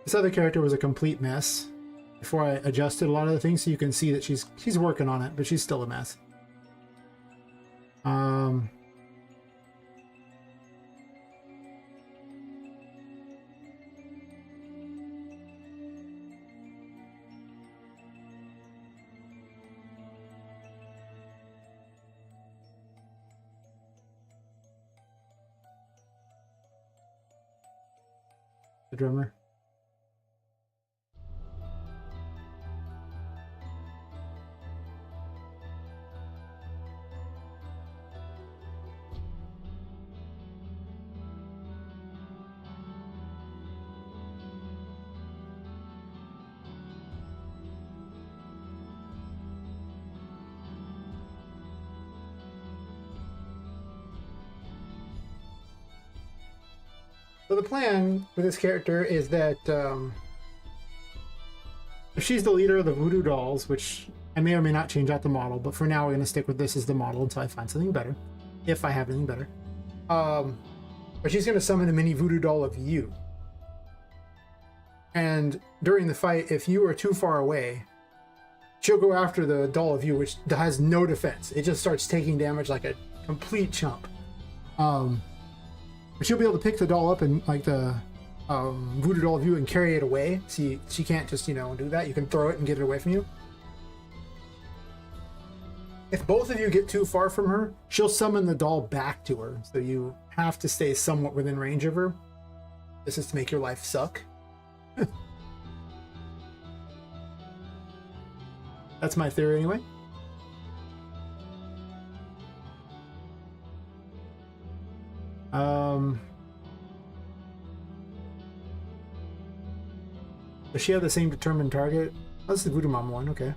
this other character was a complete mess before I adjusted a lot of the things, so you can see that she's working on it, but she's still a mess. The drummer. So the plan with this character is that if she's the leader of the voodoo dolls, which I may or may not change out the model, but for now we're going to stick with this as the model until I find something better, if I have anything better. But she's going to summon a mini voodoo doll of you. And during the fight, if you are too far away, she'll go after the doll of you, which has no defense. It just starts taking damage like a complete chump. But she'll be able to pick the doll up and like the voodoo doll of you and carry it away. See, she can't just, you know, do that. You can throw it and get it away from you. If both of you get too far from her, she'll summon the doll back to her. So you have to stay somewhat within range of her. This is to make your life suck. That's my theory anyway. Does she have the same determined target? Oh, that's the Voodoo Mom one, okay.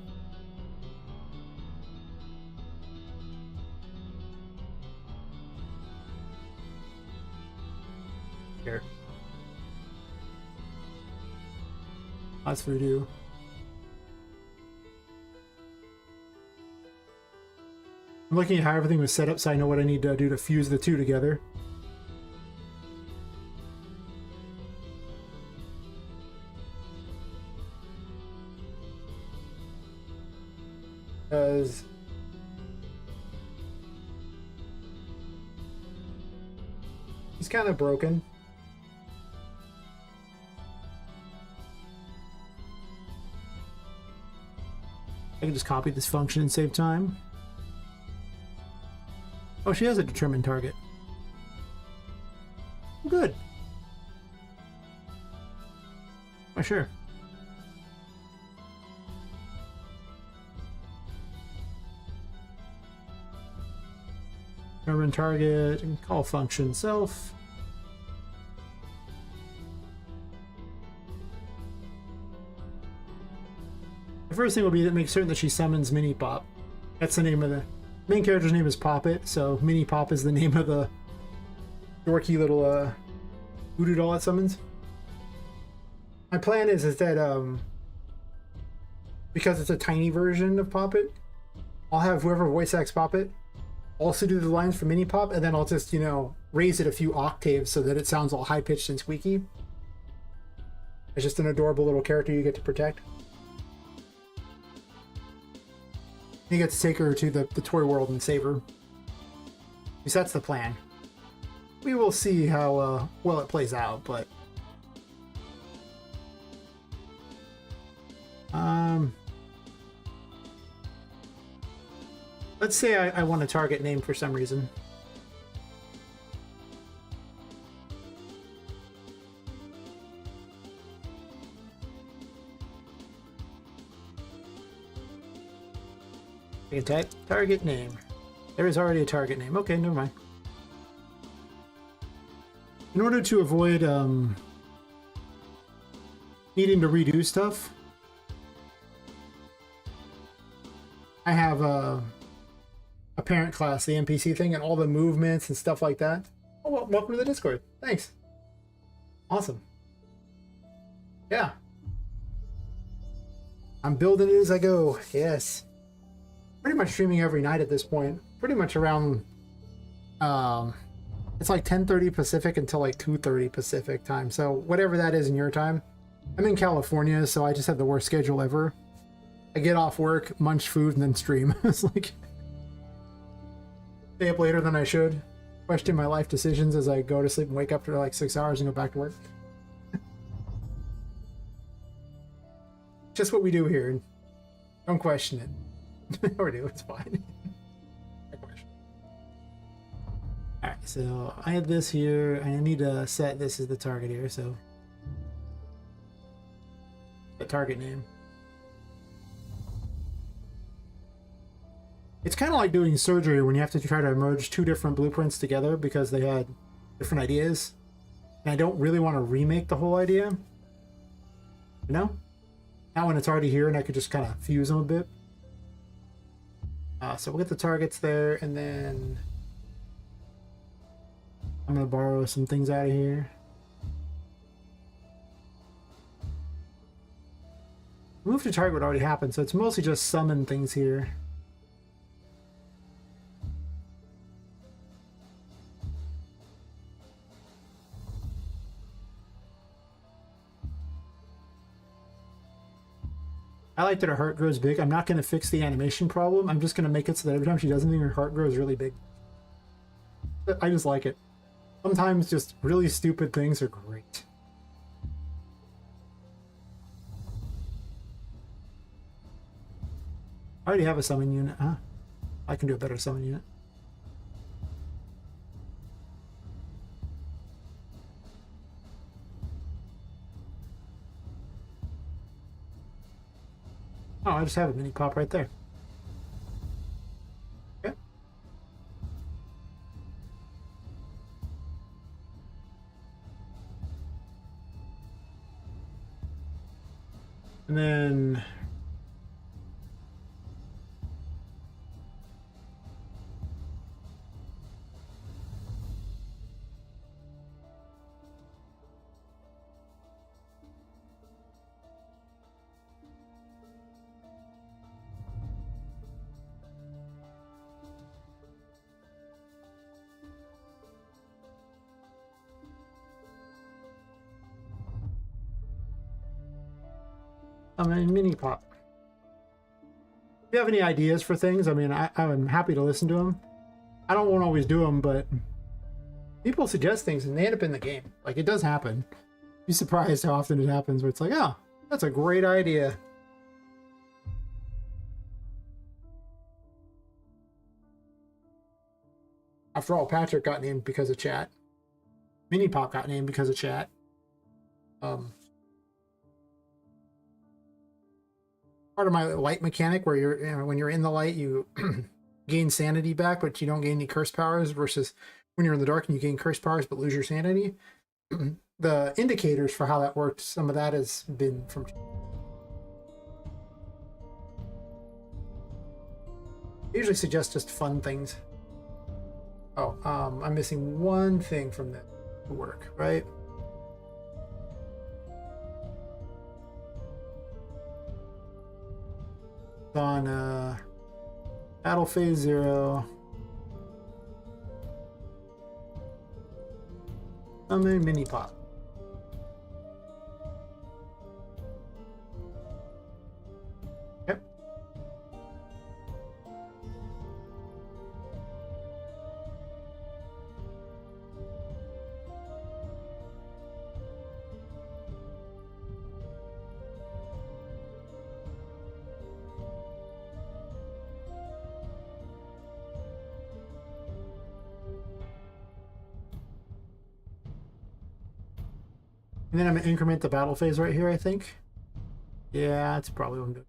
Here. That's Voodoo. I'm looking at how everything was set up so I know what I need to do to fuse the two together. Because he's kind of broken. I can just copy this function and save time. Oh, she has a determined target. Good. Oh, sure. Determine target and call function self. The first thing will be to make certain that she summons Mini Pop. That's the name of the main character's name is Poppet, so Mini Pop is the name of the dorky little voodoo doll it summons. My plan is that because it's a tiny version of Poppet, I'll have whoever voice acts Poppet also do the lines for Mini Pop, and then I'll just, you know, raise it a few octaves so that it sounds all high pitched and squeaky. It's just an adorable little character you get to protect. You get to take her to the toy world and save her. At least that's the plan. We will see how well it plays out, but let's say I want a target name for some reason. I can type target name. There is already a target name. Okay, never mind. In order to avoid needing to redo stuff, I have a parent class, the NPC thing, and all the movements and stuff like that. Oh, well, welcome to the Discord. Thanks. Awesome. Yeah. I'm building it as I go. Yes. Pretty much streaming every night at this point. Pretty much around, it's like 10:30 Pacific until like 2:30 Pacific time. So whatever that is in your time. I'm in California, so I just have the worst schedule ever. I get off work, munch food, and then stream. It's like, stay up later than I should. Question my life decisions as I go to sleep and wake up for like 6 hours and go back to work. Just what we do here. Don't question it. Or do, it's fine. Alright, so I have this here. I need to set this as the target here, so the target name. It's kind of like doing surgery when you have to try to merge two different blueprints together because they had different ideas. And I don't really want to remake the whole idea. You know? Now when it's already here and I could just kind of fuse them a bit. So we'll get the targets there, and then I'm going to borrow some things out of here. Move to target would already happen, so it's mostly just summon things here. I like that her heart grows big. I'm not going to fix the animation problem. I'm just going to make it so that every time she does anything, her heart grows really big. I just like it. Sometimes just really stupid things are great. I already have a summon unit, huh? I can do a better summon unit. Oh, I just have a mini pop right there. Okay. And then mini pop. If you have any ideas for things, I mean, I'm happy to listen to them. I don't want to always do them, but people suggest things and they end up in the game. Like, it does happen. Be surprised how often it happens where it's like, oh, that's a great idea. After all, Patrick got named because of chat. Mini Pop got named because of chat. Part of my light mechanic where you're, you know, when you're in the light, you gain sanity back, but you don't gain any curse powers, versus when you're in the dark and you gain curse powers but lose your sanity. The indicators for how that worked, some of that has been from... I usually suggest just fun things. Oh, I'm missing one thing from that to work, right? On battle phase 0. Summon mini pop. Yep. And then I'm gonna increment the battle phase right here, I think. Yeah, that's probably what I'm doing.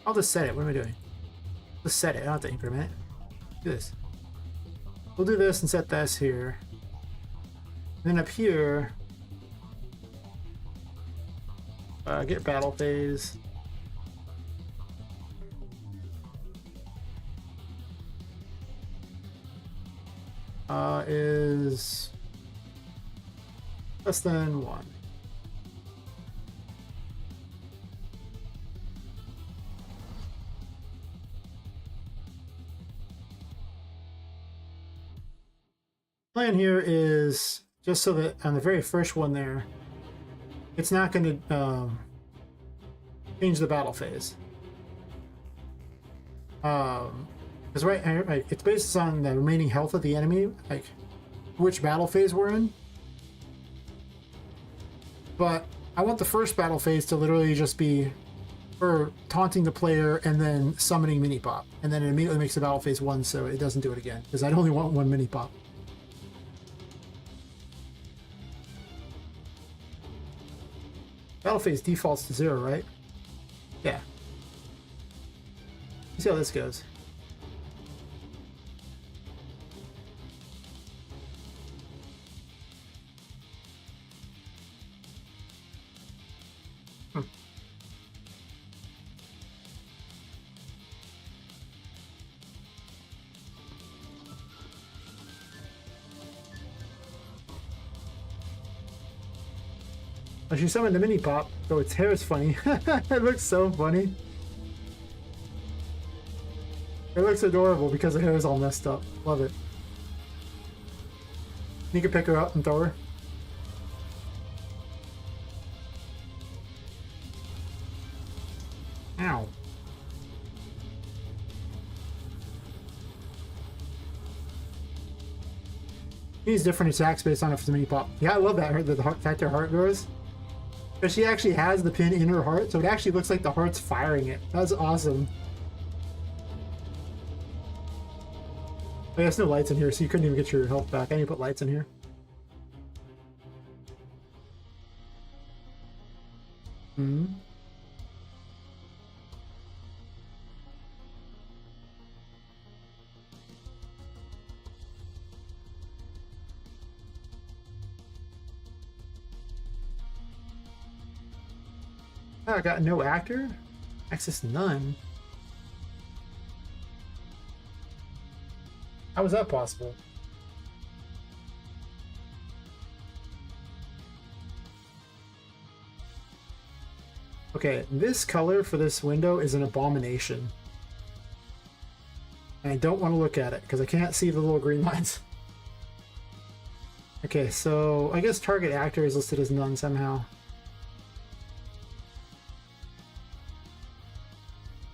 I'll just set it. What am I doing? Just set it. I don't have to increment it. Do this. We'll do this and set this here. And then up here, get battle phase. Is less than 1. Plan here is just so that on the very first one there, it's not going to change the battle phase. Because right, it's based on the remaining health of the enemy, like which battle phase we're in. But I want the first battle phase to literally just be for taunting the player and then summoning mini pop, and then it immediately makes the battle phase 1, so it doesn't do it again. Because I only want 1 mini pop. Battle phase defaults to 0, right? Yeah. Let's see how this goes. Oh, she summoned a mini pop, so its hair is funny. It looks so funny. It looks adorable because the hair is all messed up. Love it. You can pick her up and throw her. Ow. These different attacks based on if it's a mini pop. Yeah, I love that. The fact her heart grows. But she actually has the pin in her heart, so it actually looks like the heart's firing it. That's awesome. Oh, there's no lights in here, so you couldn't even get your health back. I need to put lights in here. Hmm. Oh, I got no actor? Access none. How was that possible? Okay, this color for this window is an abomination. And I don't want to look at it because I can't see the little green lines. Okay, so I guess target actor is listed as none somehow.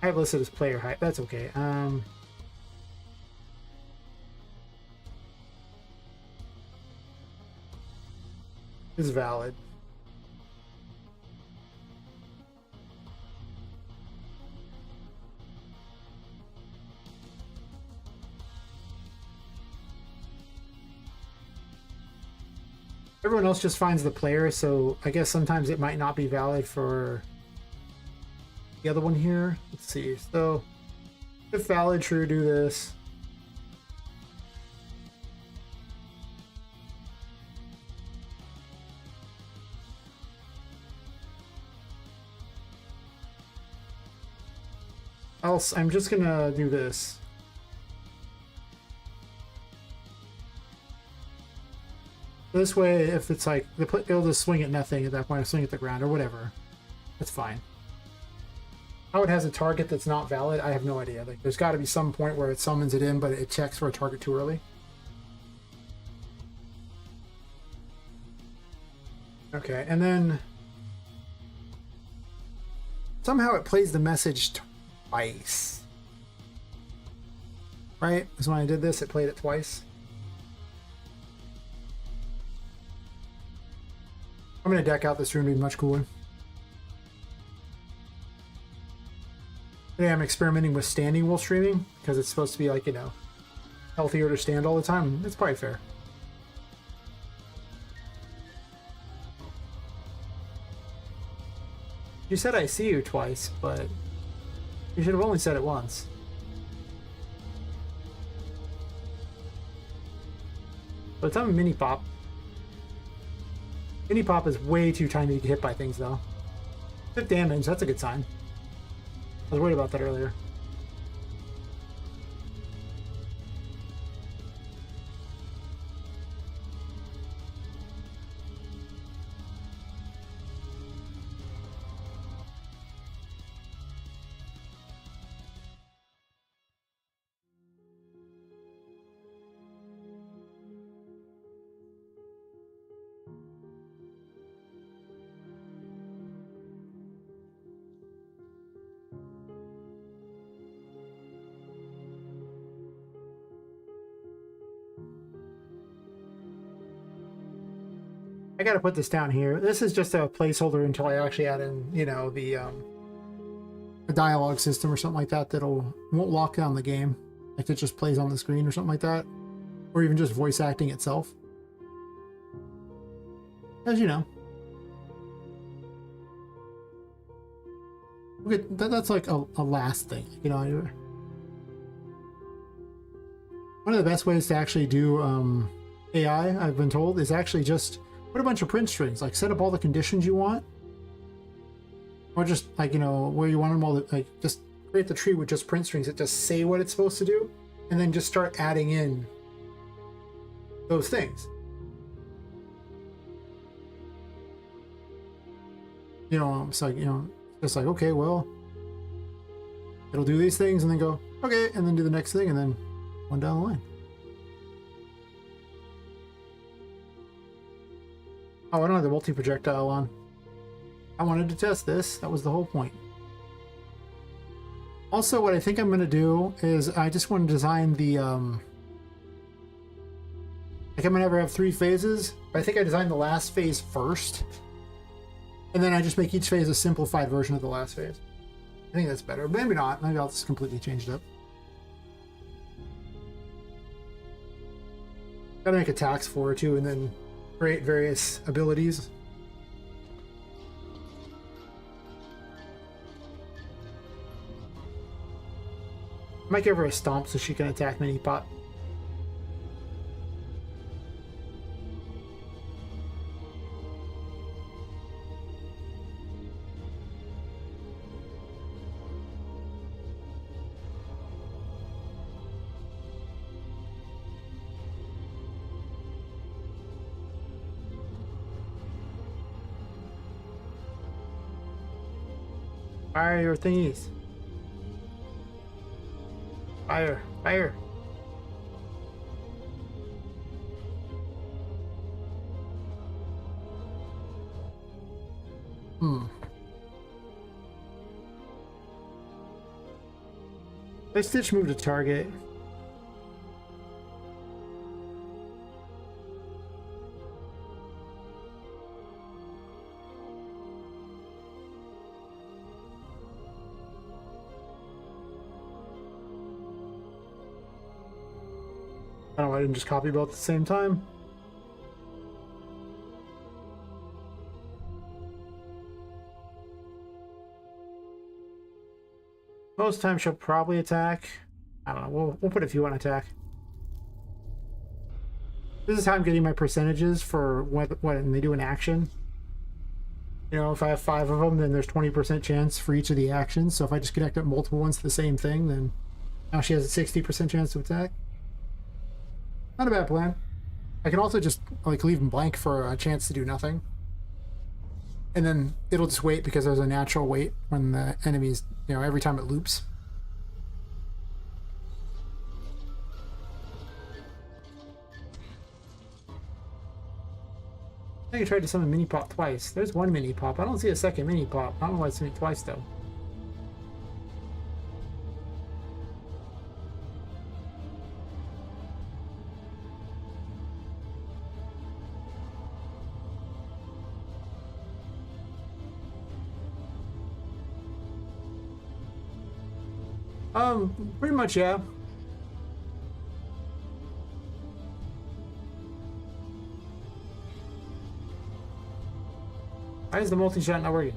I have listed as player height. That's okay. Is valid. Everyone else just finds the player, so I guess sometimes it might not be valid for the other one here. Let's see. So if valid, true, do this. else, I'm just gonna do this. This way, if it's like, it'll just swing at nothing at that point, or swing at the ground, or whatever. That's fine. How it has a target that's not valid, I have no idea. Like, there's got to be some point where it summons it in, but it checks for a target too early. Okay, and then somehow it plays the message twice. Right? Because when I did this, it played it twice. I'm going to deck out this room to be much cooler. Today I'm experimenting with standing while streaming, because it's supposed to be like, you know, healthier to stand all the time. It's probably fair. You said I see you twice, but you should have only said it once. But I'm a mini pop. Mini pop is way too tiny to get hit by things, though. 5 damage, that's a good sign. I was worried about that earlier. I gotta put this down here. This is just a placeholder until I actually add in, you know, the a dialogue system or something like that won't lock down the game. Like it just plays on the screen or something like that. Or even just voice acting itself. As you know. Okay, that's like a last thing, you know. One of the best ways to actually do AI, I've been told, is actually just put a bunch of print strings, like set up all the conditions you want, or just like, you know, where you want them all, like just create the tree with just print strings that just say what it's supposed to do, and then just start adding in those things. You know, it's like, you know, just like, okay, well, it'll do these things, and then go, okay, and then do the next thing, and then one down the line. Oh, I don't have the multi-projectile on. I wanted to test this. That was the whole point. Also, what I think I'm going to do is I just want to design the... like, I'm going to never have 3 phases. But I think I designed the last phase first. And then I just make each phase a simplified version of the last phase. I think that's better. Maybe not. Maybe I'll just completely change it up. Gotta make attacks for it, too, and then create various abilities. Might give her a stomp so she can attack mini pot. Fire your thingies. Fire, fire. They Stitch move to target. I don't know, I didn't just copy both at the same time. Most times she'll probably attack. I don't know, we'll put a few on attack. This is how I'm getting my percentages for when they do an action. You know, if I have 5 of them, then there's 20% chance for each of the actions. So if I just connect up multiple ones to the same thing, then now she has a 60% chance to attack. Not a bad plan. I can also just like leave them blank for a chance to do nothing. And then it'll just wait because there's a natural wait when the enemies, you know, every time it loops. I think I tried to summon Mini Pop twice. There's one Mini Pop. I don't see a second Mini Pop. I don't know why it's doing it twice though. Pretty much, yeah. Why is the multi-shot not working?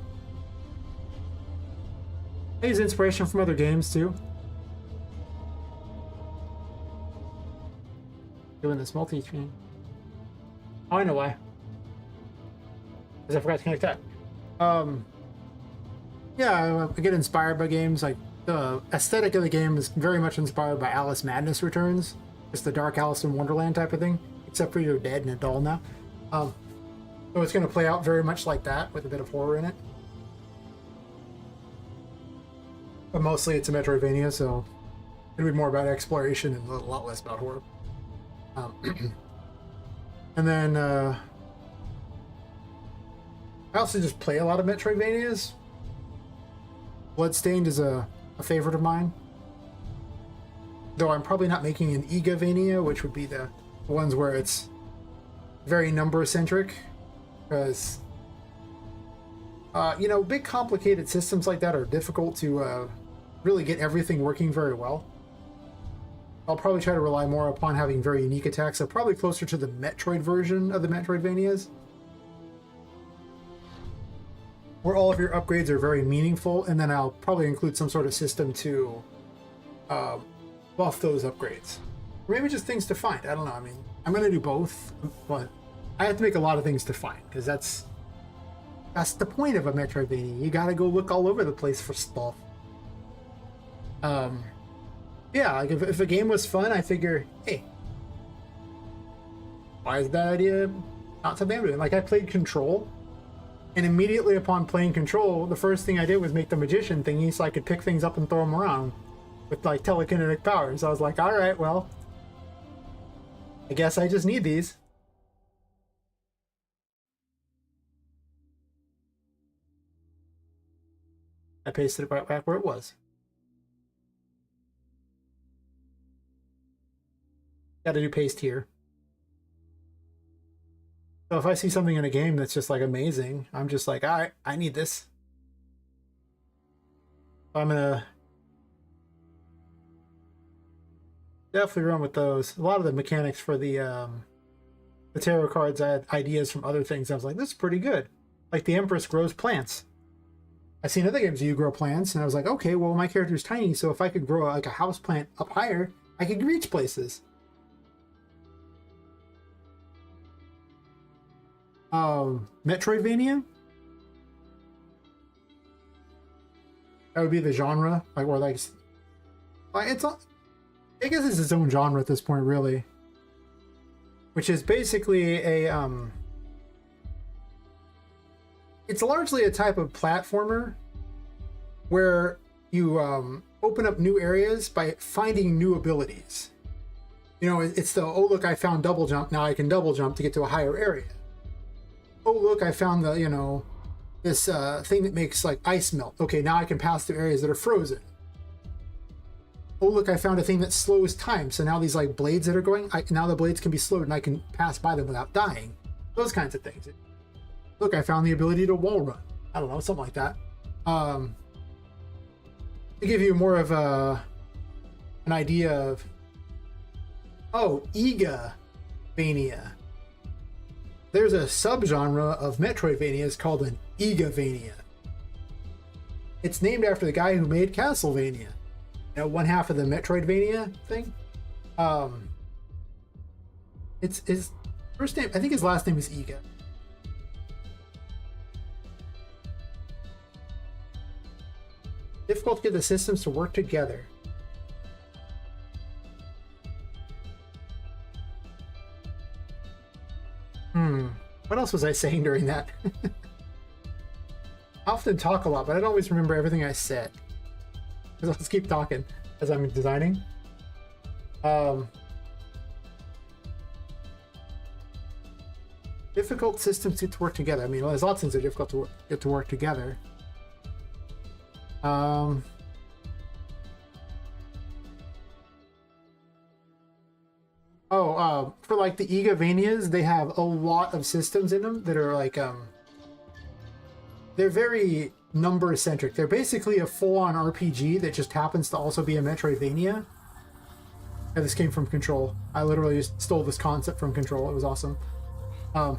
I use inspiration from other games too. Doing this multi-screen. Oh, I know why. Because I forgot to connect that. Yeah, I get inspired by games. Like the aesthetic of the game is very much inspired by Alice Madness Returns. It's the dark Alice in Wonderland type of thing, except for you're dead and a doll now. So it's going to play out very much like that with a bit of horror in it. But mostly it's a Metroidvania, so it'll be more about exploration and a lot less about horror. And then I also just play a lot of Metroidvanias. Bloodstained is a favorite of mine. Though I'm probably not making an Igavania, which would be the ones where it's very number-centric. Because, you know, big complicated systems like that are difficult to really get everything working very well. I'll probably try to rely more upon having very unique attacks, so probably closer to the Metroid version of the Metroidvanias, where all of your upgrades are very meaningful, and then I'll probably include some sort of system to buff those upgrades. Or maybe just things to find. I don't know. I mean, I'm going to do both, but I have to make a lot of things to find, because that's the point of a Metroidvania. You gotta go look all over the place for stuff. Yeah, like if a game was fun, I figure, hey, why is that idea not something I'm doing? Like, I played Control, and immediately upon playing Control, the first thing I did was make the magician thingy so I could pick things up and throw them around with, like, telekinetic powers. I was like, alright, well, I guess I just need these. I pasted it right back where it was. Gotta do paste here. So if I see something in a game that's just like amazing, I'm just like, alright, I need this. So I'm gonna definitely run with those. A lot of the mechanics for the tarot cards, I had ideas from other things. I was like, this is pretty good. Like the Empress grows plants. I've seen other games where you grow plants, and I was like, okay, well, my character's tiny, so if I could grow like a house plant up higher, I could reach places. Metroidvania? That would be the genre, like, or like it's not, I guess it's its own genre at this point, really. Which is basically a, it's largely a type of platformer where you open up new areas by finding new abilities. You know, it's the, oh look, I found double jump, now I can double jump to get to a higher area. Oh look, I found the, you know, this thing that makes like ice melt. Okay, now I can pass through areas that are frozen. Oh look, I found a thing that slows time. So now these like blades that are going, now the blades can be slowed and I can pass by them without dying. Those kinds of things. Look, I found the ability to wall run. I don't know, something like that. To give you more of an idea of, oh, Igavania. There's a subgenre of Metroidvanias called an Igavania. It's named after the guy who made Castlevania. You know, one half of the Metroidvania thing. It's his first name, I think his last name is Iga. Difficult to get the systems to work together. What else was I saying during that? I often talk a lot, but I don't always remember everything I said. Let's keep talking as I'm designing. Difficult systems to work together. I mean, well, there's lots of things that are difficult to get to work together. For like the Metroidvanias, they have a lot of systems in them that are like they're very number centric. They're basically a full-on RPG that just happens to also be a Metroidvania. Yeah, this came from Control. I literally just stole this concept from Control. It was awesome. Your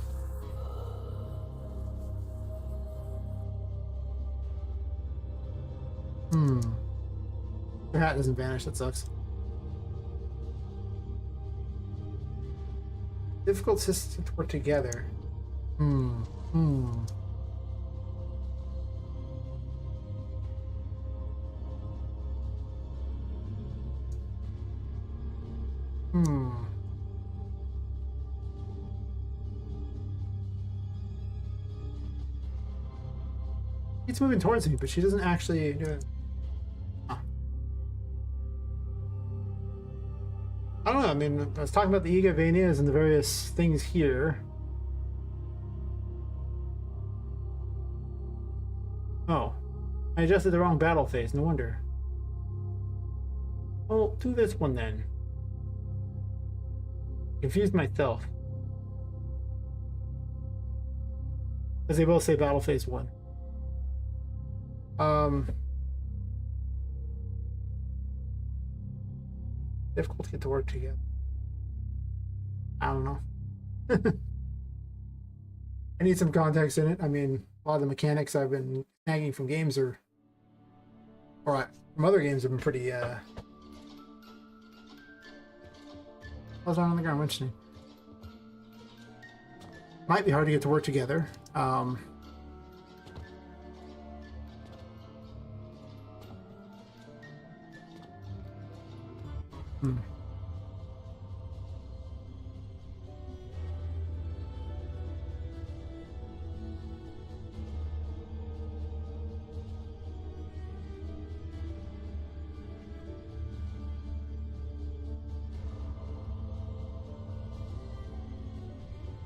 hat doesn't vanish. That sucks. Difficult systems to work together. Hmm. It's moving towards me, but she doesn't actually do it. I don't know. I mean, I was talking about the Metroidvanias and the various things here. Oh, I adjusted the wrong battle phase. No wonder. Well, do this one then. Confused myself. Because they both say battle phase 1. Difficult to get to work together. I don't know. I need some context in it. I mean, a lot of the mechanics I've been snagging from games from other games have been pretty, what's on the ground? Mentioning. Might be hard to get to work together.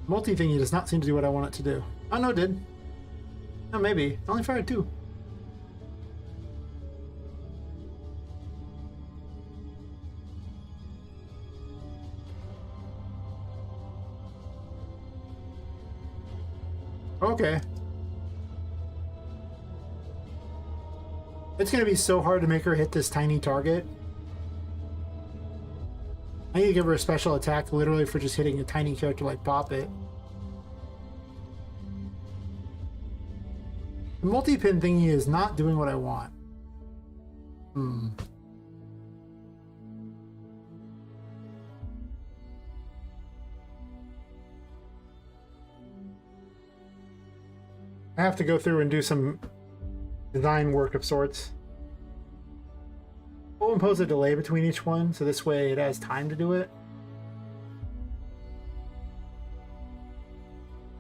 Multi thingy does not seem to do what I want it to do. Oh no, it did. Oh, maybe. I only fired 2. Okay. It's gonna be so hard to make her hit this tiny target. I need to give her a special attack literally for just hitting a tiny character like Poppet. The multi-pin thingy is not doing what I want. I have to go through and do some design work of sorts. We'll impose a delay between each one, so this way it has time to do it.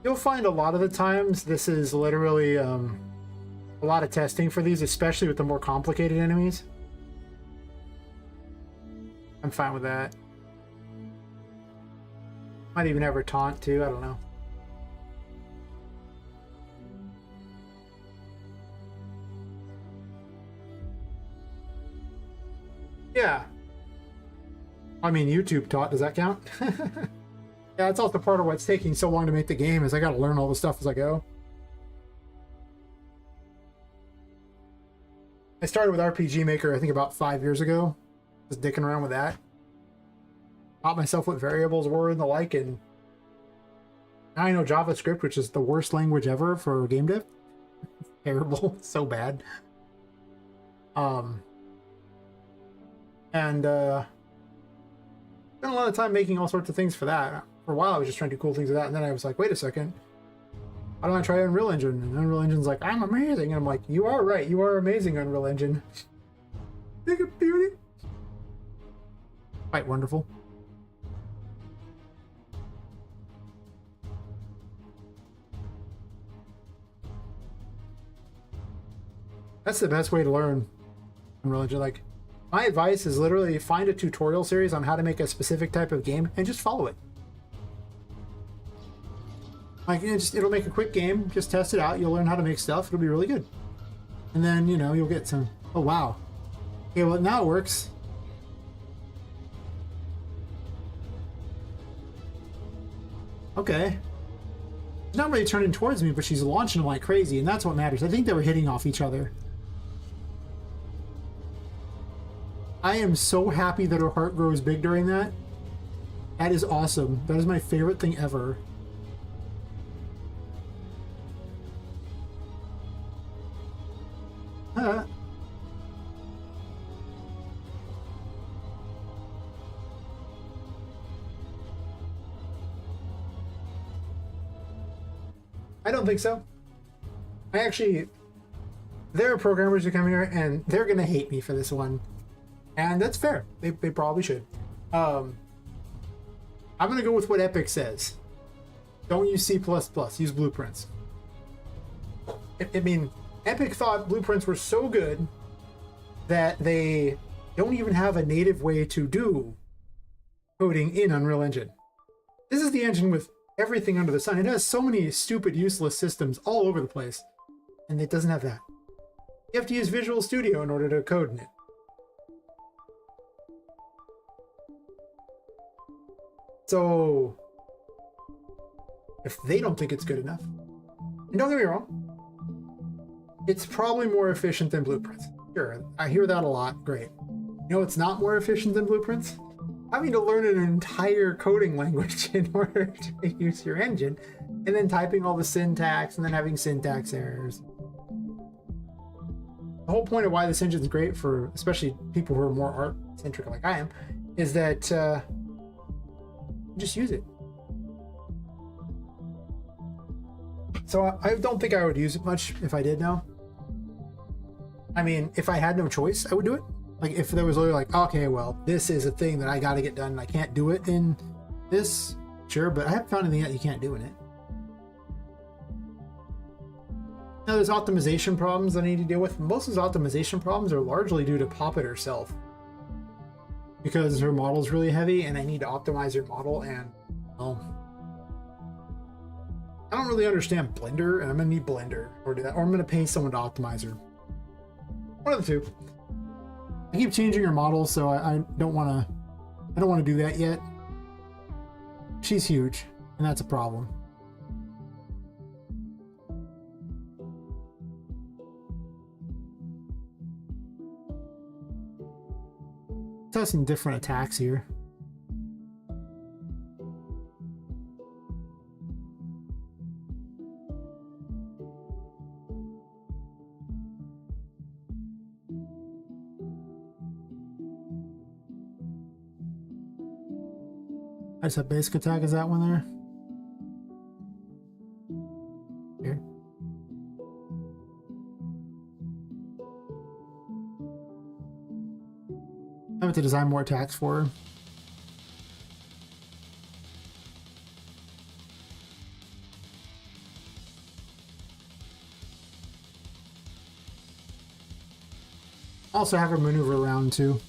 You'll find a lot of the times this is literally a lot of testing for these, especially with the more complicated enemies. I'm fine with that. Might even have her taunt too, I don't know. Yeah. I mean, YouTube taught, does that count? Yeah, that's also part of what's taking so long to make the game, is I gotta learn all the stuff as I go. I started with RPG Maker, I think about 5 years ago. Just dicking around with that. Taught myself what variables were and the like, and now I know JavaScript, which is the worst language ever for game dev. Terrible, so bad. And spent a lot of time making all sorts of things for that. For a while I was just trying to do cool things with that, and then I was like, wait a second, Why don't I try Unreal Engine? And Unreal Engine's like, I'm amazing. And I'm like, you are right. You are amazing, Unreal Engine. Big beauty. Quite wonderful. That's the best way to learn Unreal Engine. Like, my advice is literally find a tutorial series on how to make a specific type of game and just follow it. Like, it'll make a quick game. Just test it out. You'll learn how to make stuff. It'll be really good. And then, you know, you'll get some... Oh, wow. Okay, well, now it works. Okay. She's not really turning towards me, but she's launching them like crazy, and that's what matters. I think they were hitting off each other. I am so happy that her heart grows big during that. That is awesome. That is my favorite thing ever. I don't think so. There are programmers who come here and they're gonna hate me for this one, and that's fair. They probably should. I'm gonna go with what Epic says. Don't use C++. Use blueprints. I mean, Epic thought blueprints were so good that they don't even have a native way to do coding in Unreal Engine. This is the engine with everything under the sun. It has so many stupid, useless systems all over the place, and it doesn't have that. You have to use Visual Studio in order to code in it. So, if they don't think it's good enough, and don't get me wrong, it's probably more efficient than blueprints. Sure, I hear that a lot. Great. You know it's not more efficient than blueprints? Having to learn an entire coding language in order to use your engine, and then typing all the syntax, and then having syntax errors. The whole point of why this engine is great for especially people who are more art-centric like I am, is that just use it. So I don't think I would use it much if I did now. I mean, if I had no choice, I would do it. Like, if there was literally like, okay, well, this is a thing that I got to get done, and I can't do it in this, sure, but I haven't found anything that you can't do in it. Now, there's optimization problems that I need to deal with. Most of those optimization problems are largely due to Poppet herself, because her model is really heavy, and I need to optimize her model, and, well, I don't really understand Blender, and I'm gonna need Blender or do that, or I'm gonna pay someone to optimize her. One of the two. I keep changing her model, so I don't want to do that yet. She's huge, and that's a problem. Let's have some different attacks here. That's a basic attack, is that one there? Here. I have to design more attacks for her. Also have her maneuver around too.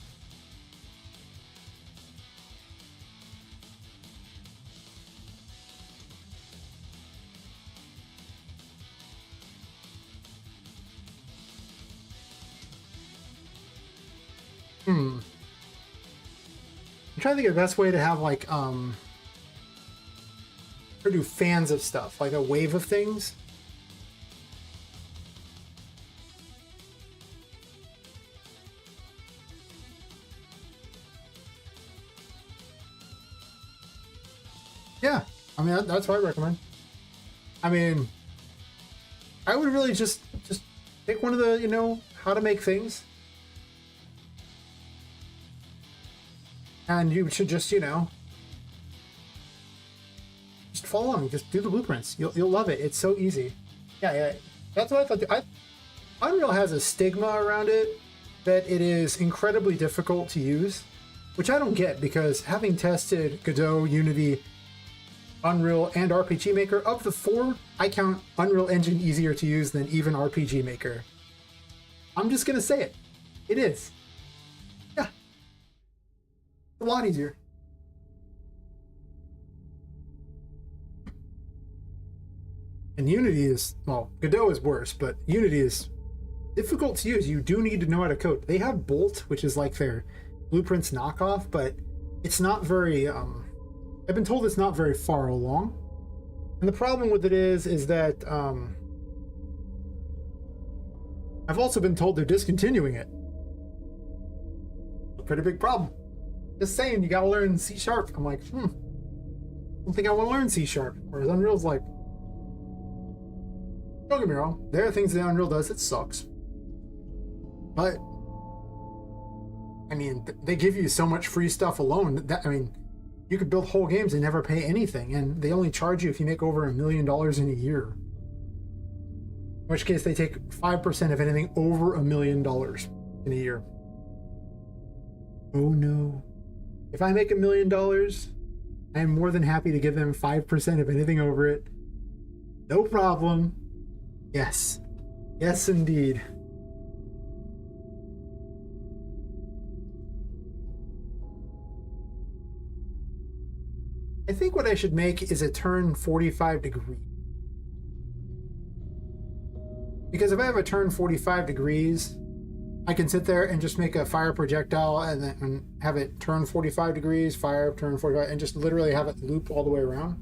I'm trying to think of the best way to have like or do fans of stuff, like a wave of things. Yeah, I mean that's what I recommend. I mean, I would really just pick one of the, you know, how to make things. And you should just, you know, just follow me. Just do the blueprints. You'll love it. It's so easy. Yeah. That's what I thought. Unreal has a stigma around it that it is incredibly difficult to use, which I don't get because having tested Godot, Unity, Unreal, and RPG Maker, of the four, I count Unreal Engine easier to use than even RPG Maker. I'm just gonna say it. It is. Yeah. A lot easier. And Unity is, well, Godot is worse, but Unity is difficult to use. You do need to know how to code. They have Bolt, which is like their Blueprints knockoff, but it's not very, I've been told it's not very far along. And the problem with it is that, I've also been told they're discontinuing it. A pretty big problem. Just saying, you gotta learn C#. I'm like, I don't think I want to learn C#. Whereas Unreal's like, don't get me wrong, there are things that Unreal does that sucks. But, I mean, they give you so much free stuff alone. That, I mean, you could build whole games and never pay anything, and they only charge you if you make over $1 million in a year. In which case, they take 5% of anything over $1 million in a year. Oh no. If I make $1 million, I am more than happy to give them 5% of anything over it. No problem. Yes. Yes, indeed. I think what I should make is a turn 45 degree. Because if I have a turn 45 degrees, I can sit there and just make a fire projectile and then have it turn 45 degrees, fire, turn 45, and just literally have it loop all the way around.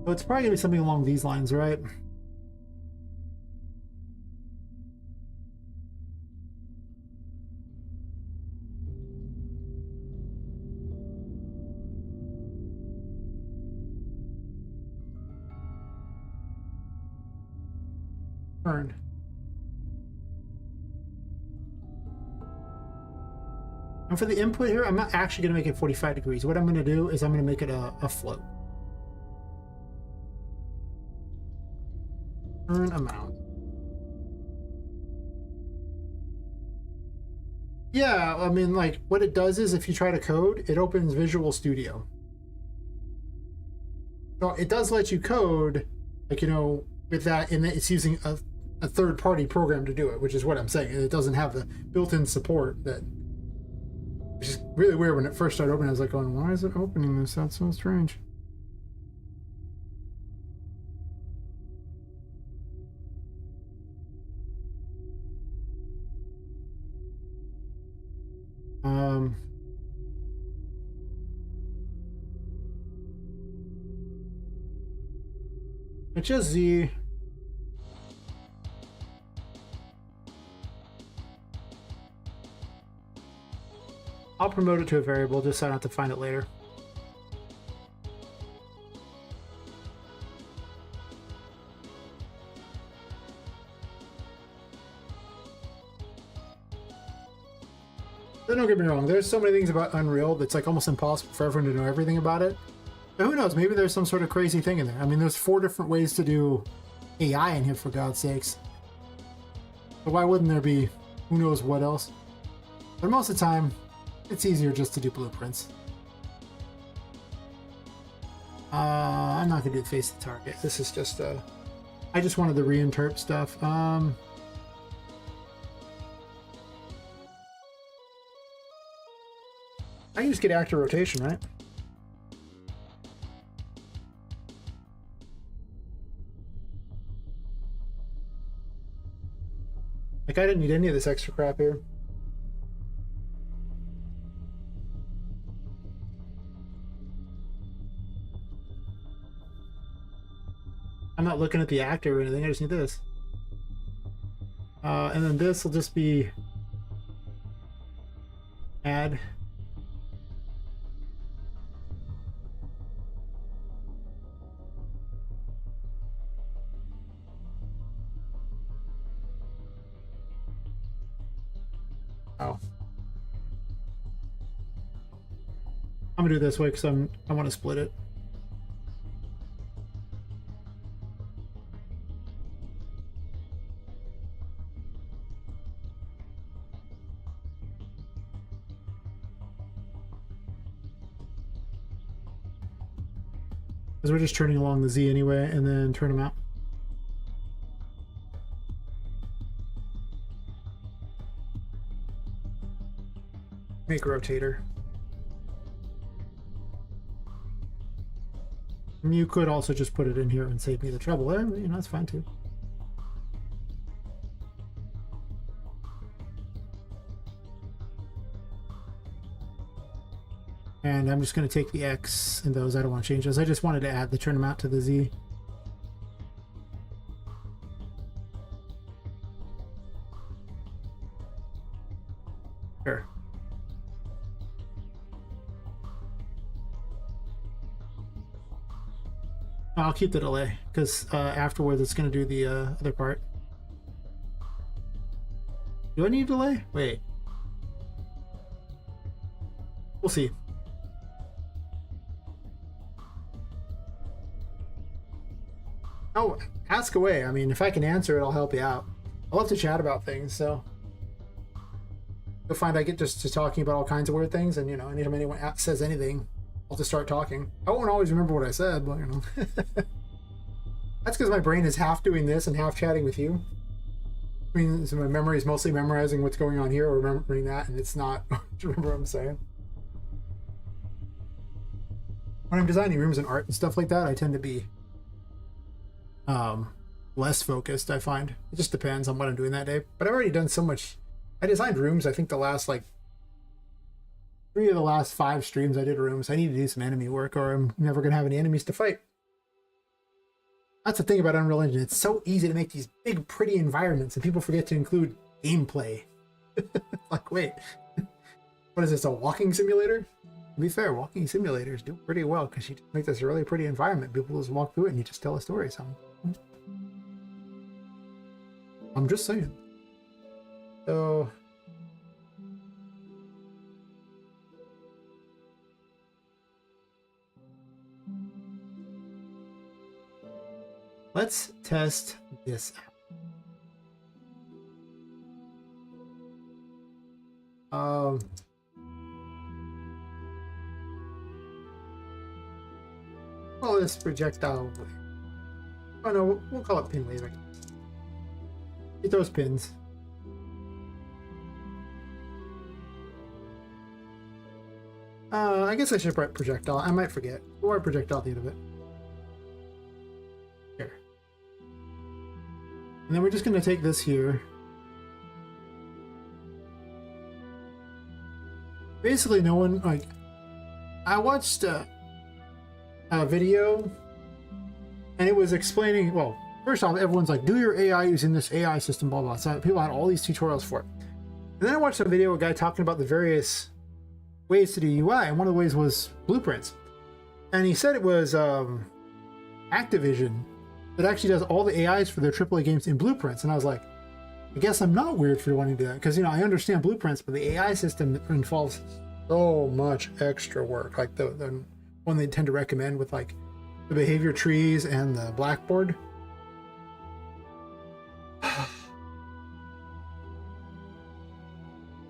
So it's probably gonna be something along these lines, right? Turn. And for the input here, I'm not actually gonna make it 45 degrees. What I'm gonna do is I'm gonna make it a float. Turn amount. Yeah, I mean, like, what it does is if you try to code, it opens Visual Studio. So it does let you code, like, you know, with that, and it's using a third-party program to do it, which is what I'm saying. It doesn't have the built-in support that, which is really weird. When it first started opening, I was like, going, why is it opening this? That's so strange. It's just Z. I'll promote it to a variable just so I don't have to find it later. But don't get me wrong, there's so many things about Unreal that's like almost impossible for everyone to know everything about it. But who knows, maybe there's some sort of crazy thing in there. I mean, there's 4 different ways to do AI in here, for God's sakes. But why wouldn't there be who knows what else? But most of the time, it's easier just to do blueprints. I'm not gonna do face the target. This is just I just wanted the reinterp stuff. I can just get actor rotation, right? Like, I didn't need any of this extra crap here. I'm not looking at the actor or anything, I just need this. And then this will just be add. Oh. I'm gonna do it this way because I want to split it. Because we're just turning along the Z anyway, and then turn them out. Make a rotator. And you could also just put it in here and save me the trouble. You know, that's fine too. And I'm just going to take the X and those. I don't want to change those. I just wanted to add the turn them out to the Z. Sure. I'll keep the delay because afterwards it's going to do the other part. Do I need delay? Wait. We'll see. Oh, ask away. I mean, if I can answer it, I'll help you out. I love to chat about things, so you'll find I get just to talking about all kinds of weird things, and you know, anytime anyone says anything, I'll just start talking. I won't always remember what I said, but you know. That's because my brain is half doing this and half chatting with you. I mean, so my memory is mostly memorizing what's going on here or remembering that, and it's not to remember what I'm saying. When I'm designing rooms and art and stuff like that, I tend to be less focused. I find it just depends on what I'm doing that day, but I've already done so much. I designed rooms. I think the last like 3 of the last 5 streams I did rooms. I need to do some enemy work or I'm never gonna have any enemies to fight. That's the thing about Unreal Engine. It's so easy to make these big pretty environments and people forget to include gameplay. Like, wait, what is this, a walking simulator? To be fair, walking simulators do pretty well because you make this really pretty environment. People just walk through it and you just tell a story. So I'm just saying. So let's test this out. Call this projectile wave. Oh no, we'll call it pin wave. Get those pins. I guess I should write projectile. I might forget. We'll write projectile at the end of it. Here. And then we're just going to take this here. Basically, no one, like, I watched a video and it was explaining, well, first off, everyone's like, do your AI using this AI system, blah, blah. So people had all these tutorials for it. And then I watched a video of a guy talking about the various ways to do UI, and one of the ways was blueprints. And he said it was Activision that actually does all the AIs for their AAA games in blueprints. And I was like, I guess I'm not weird for wanting to do that, because, you know, I understand blueprints, but the AI system involves so much extra work. Like the one they tend to recommend with like the behavior trees and the blackboard. You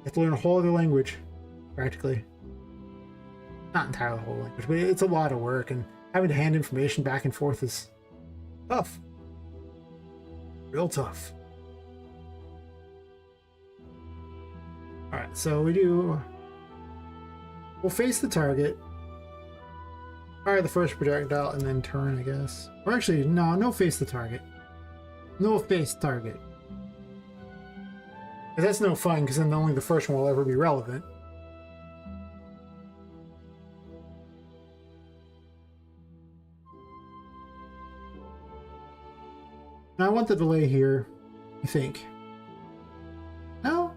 have to learn a whole other language, practically. Not entirely a whole language, but it's a lot of work, and having to hand information back and forth is tough. Real tough. Alright, so we'll face the target, fire the first projectile, and then turn, I guess. Or actually, no face the target. No face target. Because that's no fun, because then only the first one will ever be relevant. Now I want the delay here, I think. No?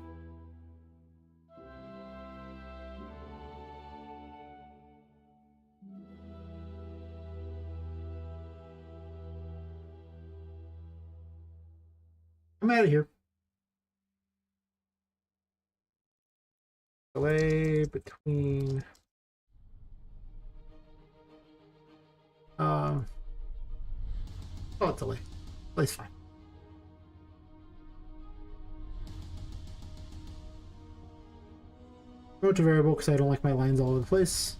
I'm out of here. delay between oh, delay. Delay's fine. Go to variable because I don't like my lines all over the place.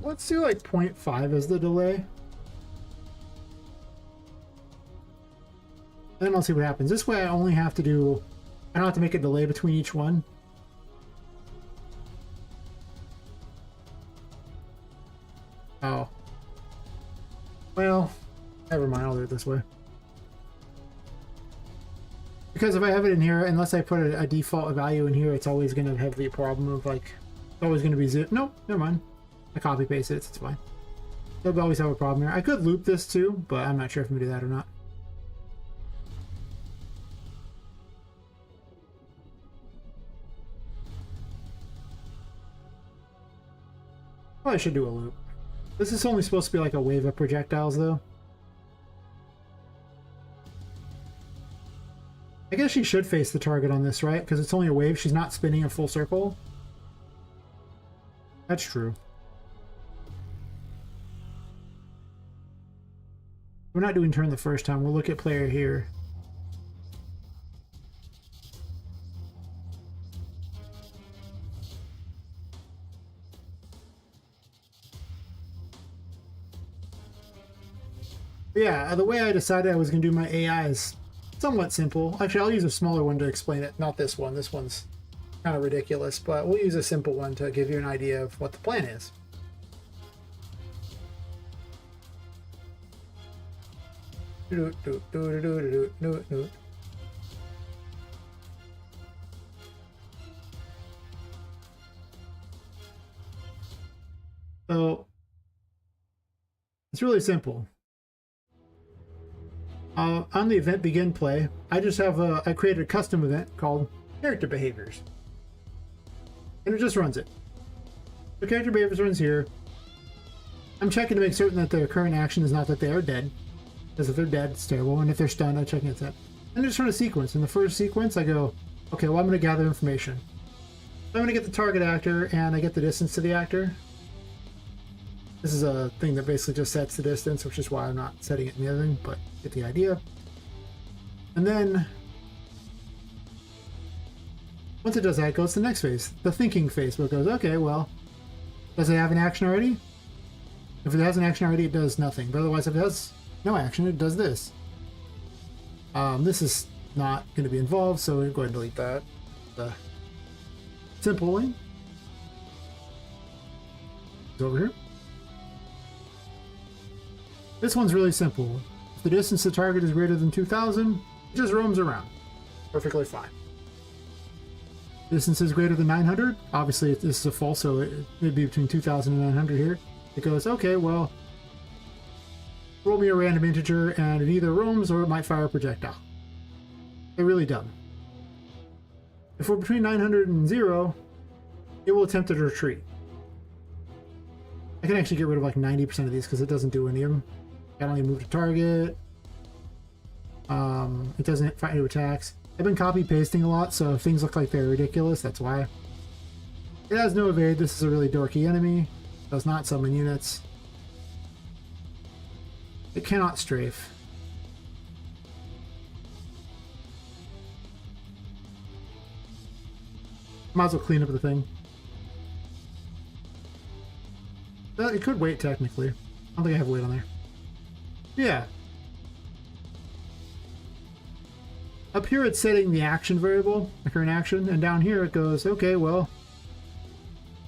Let's do like 0.5 as the delay. Then I'll see what happens. This way I only have to do, I don't have to make a delay between each one. Oh. Well, never mind, I'll do it this way. Because if I have it in here, unless I put a default value in here, it's always going to have the problem of like, it's always going to be zero. Nope, never mind. I copy paste it, it's fine. They'll always have a problem here. I could loop this too, but I'm not sure if I'm going to do that or not. Probably should do a loop. This is only supposed to be like a wave of projectiles though. I guess she should face the target on this, right? Because it's only a wave, she's not spinning a full circle. That's true. We're not doing turn the first time, we'll look at player here. Yeah, the way I decided I was going to do my AI is somewhat simple. Actually, I'll use a smaller one to explain it, not this one. This one's kind of ridiculous, but we'll use a simple one to give you an idea of what the plan is. So, it's really simple. On the event begin play, I just have I created a custom event called character behaviors, and it just runs it. The character behaviors runs here. I'm checking to make certain that their current action is not that they are dead, because if they're dead, it's terrible, and if they're stunned, I'm checking it's that. And I just run a sequence. In the first sequence, I go, okay, well, I'm going to gather information. So I'm going to get the target actor, and I get the distance to the actor. This is a thing that basically just sets the distance, which is why I'm not setting it in the other thing, but get the idea. And then, once it does that, it goes to the next phase, the thinking phase, where it goes, okay, well, does it have an action already? If it has an action already, it does nothing. But otherwise, if it has no action, it does this. This is not going to be involved, so we'll go ahead and delete that. The simple way is over here. This one's really simple. If the distance to the target is greater than 2,000, it just roams around. Perfectly fine. Distance is greater than 900. Obviously, this is a false, so it'd be between 2,000 and 900 here. It goes, okay, well, roll me a random integer, and it either roams or it might fire a projectile. They're really dumb. If we're between 900 and 0, it will attempt to retreat. I can actually get rid of like 90% of these because it doesn't do any of them. I only move to target. It doesn't fight into attacks. I've been copy pasting a lot, so if things look like they're ridiculous, that's why. It has no evade. This is a really dorky enemy. Does not summon units. It cannot strafe. Might as well clean up the thing. It could wait technically. I don't think I have weight on there. Yeah. Up here it's setting the action variable, the current action, and down here it goes, okay, well,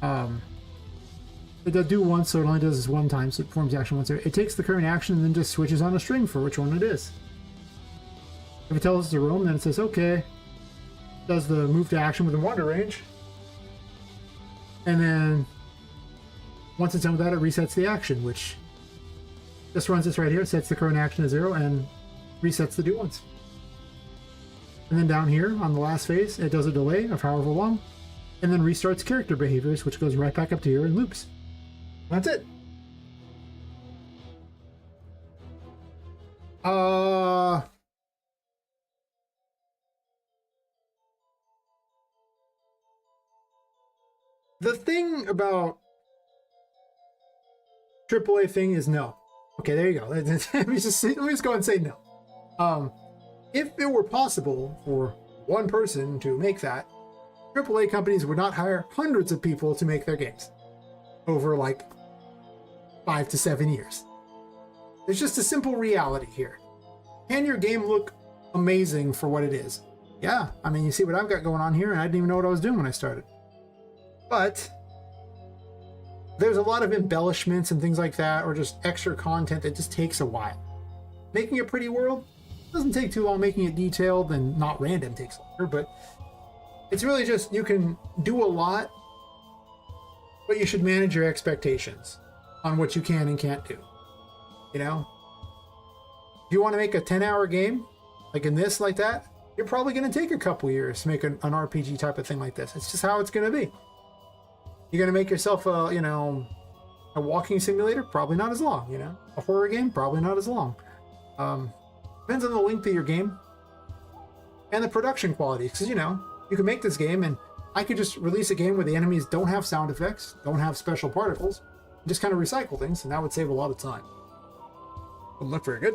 it does do once, so it only does this one time, so it performs the action once. It takes the current action and then just switches on a string for which one it is. If it tells us to roam, then it says, okay, does the move to action within wander range, and then once it's done with that, it resets the action, which Just runs this right here, sets the current action to 0, and resets the do ones. And then down here on the last phase, it does a delay of however long, and then restarts character behaviors, which goes right back up to here and loops. That's it. The thing about AAA thing is no. Okay, there you go. Let me just go and say no. If it were possible for one person to make that, AAA companies would not hire hundreds of people to make their games over like 5 to 7 years. There's just a simple reality here. Can your game look amazing for what it is? Yeah, I mean, you see what I've got going on here, and I didn't even know what I was doing when I started. But there's a lot of embellishments and things like that, or just extra content that just takes a while. Making a pretty world doesn't take too long. Making it detailed and not random takes longer, but it's really just, you can do a lot, but you should manage your expectations on what you can and can't do. You know? If you want to make a 10-hour game, like in this, like that, you're probably going to take a couple years to make an RPG type of thing like this. It's just how it's going to be. You're going to make yourself a, you know, a walking simulator? Probably not as long, you know? A horror game? Probably not as long. Depends on the length of your game and the production quality, because, you know, you can make this game and I could just release a game where the enemies don't have sound effects, don't have special particles, and just kind of recycle things, and that would save a lot of time. Wouldn't look very good.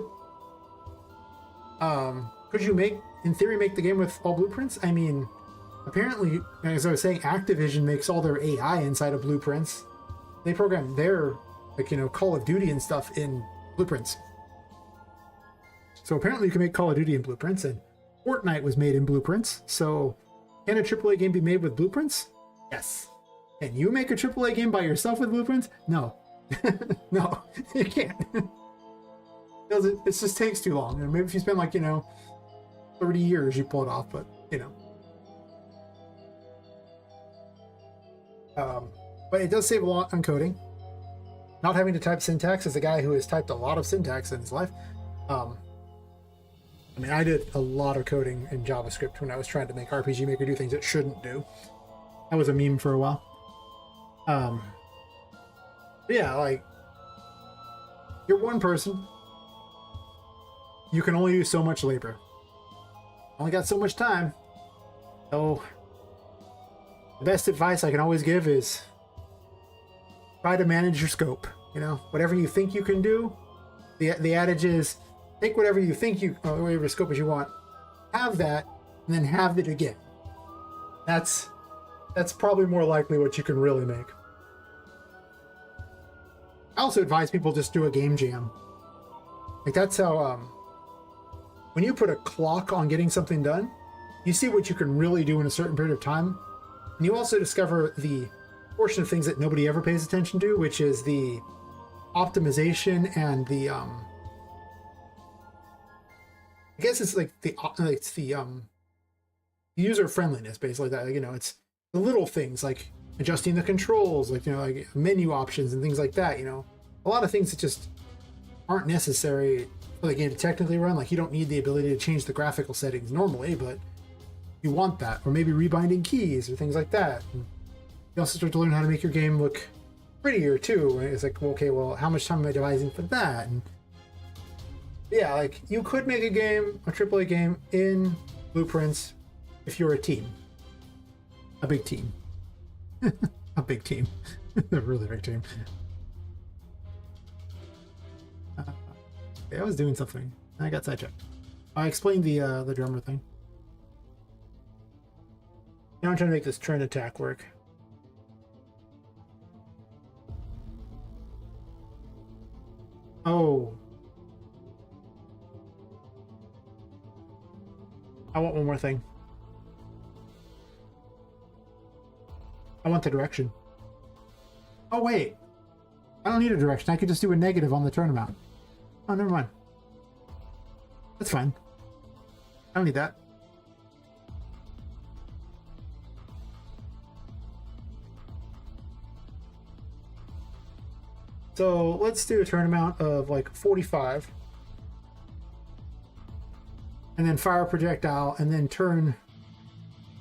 Could you in theory, make the game with all blueprints? I mean, apparently, as I was saying, Activision makes all their AI inside of blueprints. They program their, like, you know, Call of Duty and stuff in blueprints. So apparently you can make Call of Duty in blueprints, and Fortnite was made in blueprints. So can a AAA game be made with blueprints? Yes. Can you make a AAA game by yourself with blueprints? No. No, you can't. It just takes too long. And maybe if you spend, like, you know, 30 years, you pull it off, but, you know. But it does save a lot on coding. Not having to type syntax, as a guy who has typed a lot of syntax in his life. I mean, I did a lot of coding in JavaScript when I was trying to make RPG Maker do things it shouldn't do. That was a meme for a while. But yeah, like, you're one person. You can only use so much labor. Only got so much time. So the best advice I can always give is try to manage your scope. You know, whatever you think you can do. The adage is, take whatever you think whatever scope as you want, have that, and then have it again. That's probably more likely what you can really make. I also advise people just do a game jam. Like, that's how, when you put a clock on getting something done, you see what you can really do in a certain period of time. And you also discover the portion of things that nobody ever pays attention to, which is the optimization and the, I guess it's like the user friendliness, basically, that, you know, it's the little things like adjusting the controls, like, you know, like menu options and things like that. You know, a lot of things that just aren't necessary for the game to technically run. Like, you don't need the ability to change the graphical settings normally, but you want that. Or maybe rebinding keys or things like that. And you also start to learn how to make your game look prettier too. And it's like, well, okay, well, how much time am I devising for that? And yeah, like, you could make a game, a AAA game, in blueprints if you're a team. A big team. A big team. A really big team. I was doing something. I got sidetracked. I explained the drummer thing. Now I'm trying to make this turn attack work. Oh. I want one more thing. I want the direction. Oh, wait. I don't need a direction. I could just do a negative on the turn amount. Oh, never mind. That's fine. I don't need that. So let's do a turn amount of like 45. And then fire a projectile, and then turn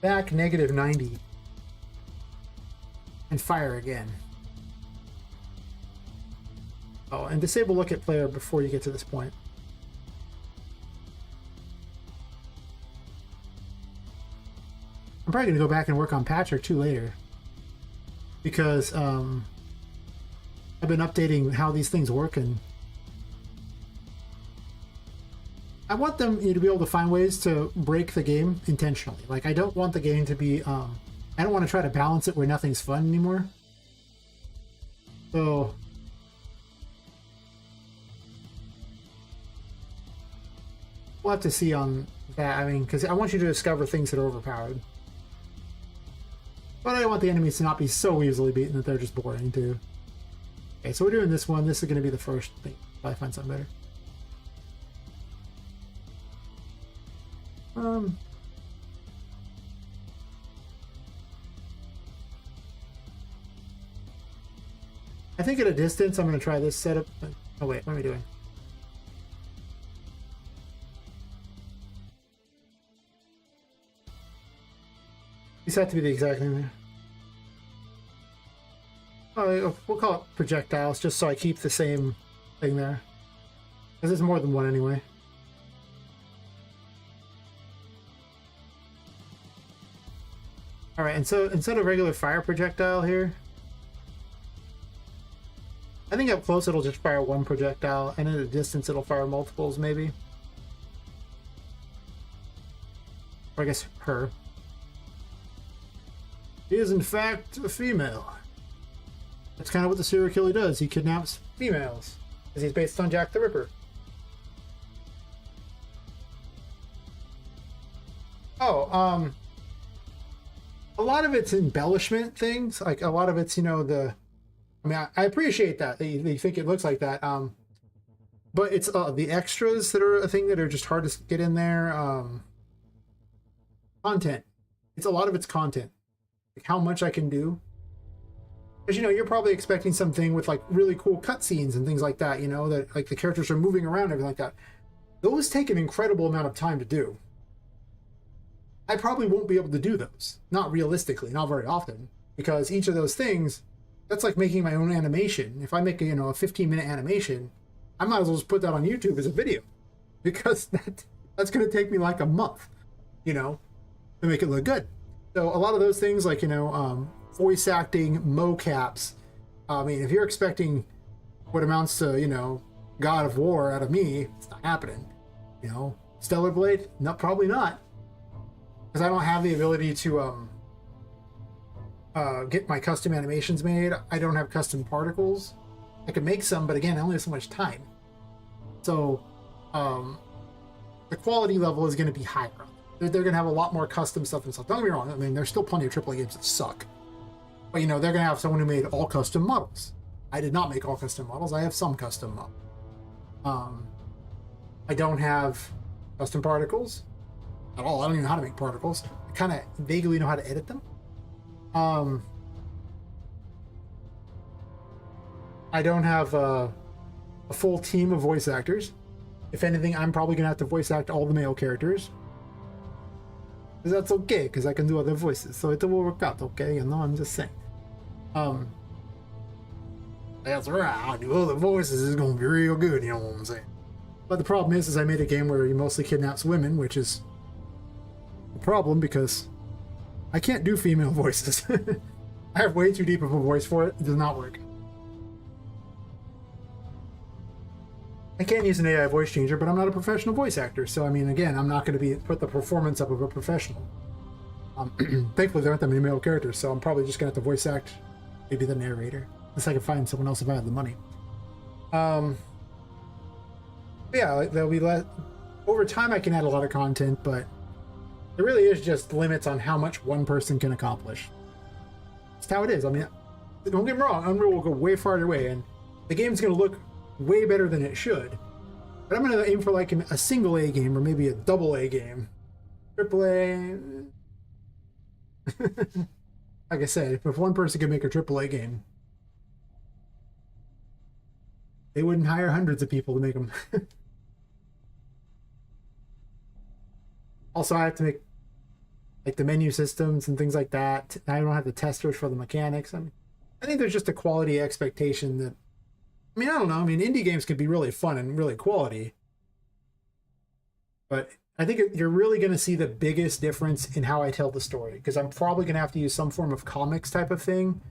back -90. And fire again. Oh, and disable look at player before you get to this point. I'm probably going to go back and work on patch or two later. Because I've been updating how these things work, and I want them to be able to find ways to break the game intentionally. Like, I don't want the game to be, I don't want to try to balance it where nothing's fun anymore. So, we'll have to see on that. I mean, because I want you to discover things that are overpowered. But I don't want the enemies to not be so easily beaten that they're just boring, too. Okay, so we're doing this one. This is going to be the first thing. Probably find something better. I think at a distance, I'm going to try this setup. Oh, wait, what am I doing? These have to be the exact thing there. Oh, we'll call it projectiles, just so I keep the same thing there. Because there's more than one anyway. Alright, and so instead of regular fire projectile here, I think up close it'll just fire one projectile, and at a distance it'll fire multiples, maybe. Or I guess her. He is in fact a female. That's kind of what the serial killer does. He kidnaps females. Because he's based on Jack the Ripper. Oh, a lot of it's embellishment things. Like, a lot of it's, you know, I mean, I appreciate that you think it looks like that. But it's the extras that are a thing that are just hard to get in there. Content. It's a lot of it's content. Like how much I can do. Because, you know, you're probably expecting something with, like, really cool cutscenes and things like that, you know, that, like, the characters are moving around and everything like that. Those take an incredible amount of time to do. I probably won't be able to do those. Not realistically, not very often. Because each of those things, that's like making my own animation. If I make, you know, a 15-minute animation, I might as well just put that on YouTube as a video. Because that's going to take me like a month, you know, to make it look good. So a lot of those things, like, you know, voice acting, mocaps. I mean, if you're expecting what amounts to, you know, God of War out of me, it's not happening. You know, Stellar Blade? No, probably not. Because I don't have the ability to get my custom animations made. I don't have custom particles. I can make some, but again, I only have so much time. So the quality level is going to be higher. They're going to have a lot more custom stuff and stuff. Don't get me wrong. I mean, there's still plenty of AAA games that suck. But, you know, they're going to have someone who made all custom models. I did not make all custom models. I have some custom models. I don't have custom particles at all. I don't even know how to make particles. I kind of vaguely know how to edit them. I don't have a full team of voice actors. If anything, I'm probably going to have to voice act all the male characters. Because that's okay, because I can do other voices. So it will work out, okay? You know, I'm just saying. That's right, I'll do other voices. It's going to be real good, you know what I'm saying? But the problem is I made a game where he mostly kidnaps women, which is a problem because I can't do female voices. I have way too deep of a voice for it. It does not work. I can use an AI voice changer, but I'm not a professional voice actor. So, I mean, again, I'm not going to put the performance up of a professional. Thankfully, there aren't that many male characters, so I'm probably just going to have to voice act maybe the narrator. Unless I can find someone else if I have the money. Yeah, there'll be over time I can add a lot of content, but there really is just limits on how much one person can accomplish. That's how it is. I mean, don't get me wrong, Unreal will go way farther away, and the game's going to look way better than it should. But I'm going to aim for like a single A game or maybe a double A game. Triple A. Like I said, if one person can make a triple A game. They wouldn't hire hundreds of people to make them. Also, I have to make like the menu systems and things like that. I don't have the testers for the mechanics. I think there's just a quality expectation that, I mean, I don't know. I mean, indie games could be really fun and really quality, but I think you're really going to see the biggest difference in how I tell the story, because I'm probably going to have to use some form of comics type of thing,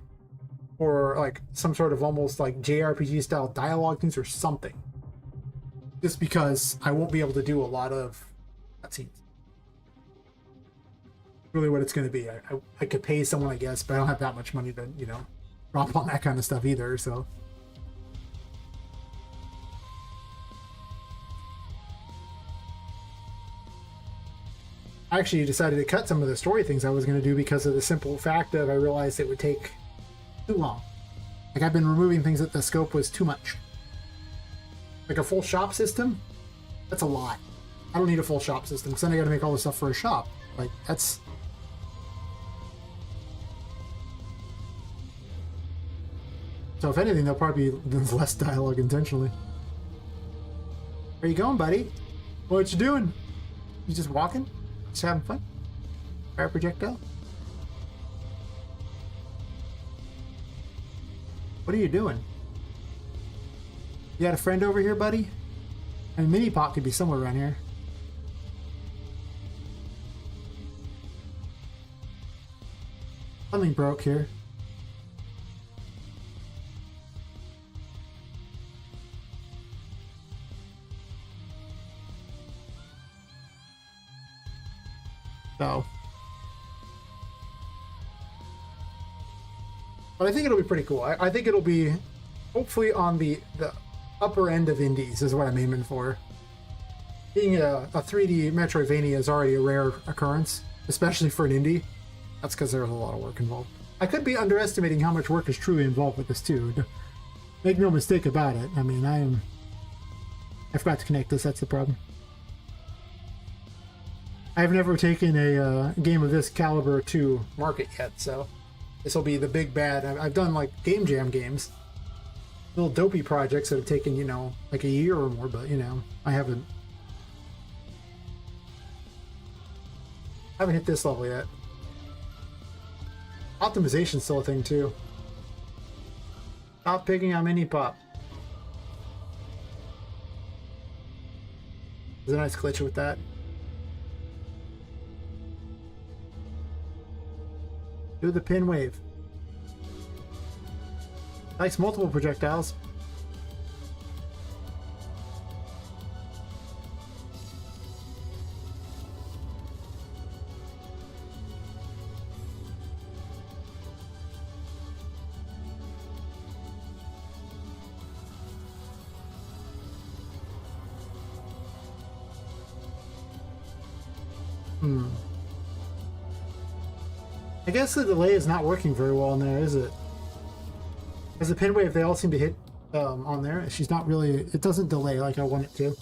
or like some sort of almost like JRPG style dialogue things or something, just because I won't be able to do a lot of cutscenes. Really what it's going to be. I could pay someone, I guess, but I don't have that much money to, you know, drop on that kind of stuff either, so. I actually decided to cut some of the story things I was going to do because of the simple fact of I realized it would take too long. Like, I've been removing things that the scope was too much. Like a full shop system, that's a lot. I don't need a full shop system because then I got to make all the stuff for a shop. Like, that's... So if anything, there'll probably be less dialogue intentionally. Where you going, buddy? What you doing? You just walking? Just having fun? Fire projectile? What are you doing? You got a friend over here, buddy? And Mini Pot could be somewhere around here. Something broke here. So, but I think it'll be pretty cool. I think it'll be hopefully on the upper end of indies is what I'm aiming for. Being a 3D Metroidvania is already a rare occurrence, especially for an indie. That's because there's a lot of work involved. I could be underestimating how much work is truly involved with this too. Make no mistake about it. I mean, I forgot to connect this. That's the problem. I've never taken a game of this caliber to market yet, so this will be the big bad. I've done like game jam games, little dopey projects that have taken, you know, like a year or more, but you know, I haven't hit this level yet. Optimization's still a thing too. Stop picking on Mini Pop. There's a nice glitch with that. Do the pin wave. Nice multiple projectiles. I guess the delay is not working very well in there, is it? As a pin wave, they all seem to hit on there. She's not really... It doesn't delay like I want it to.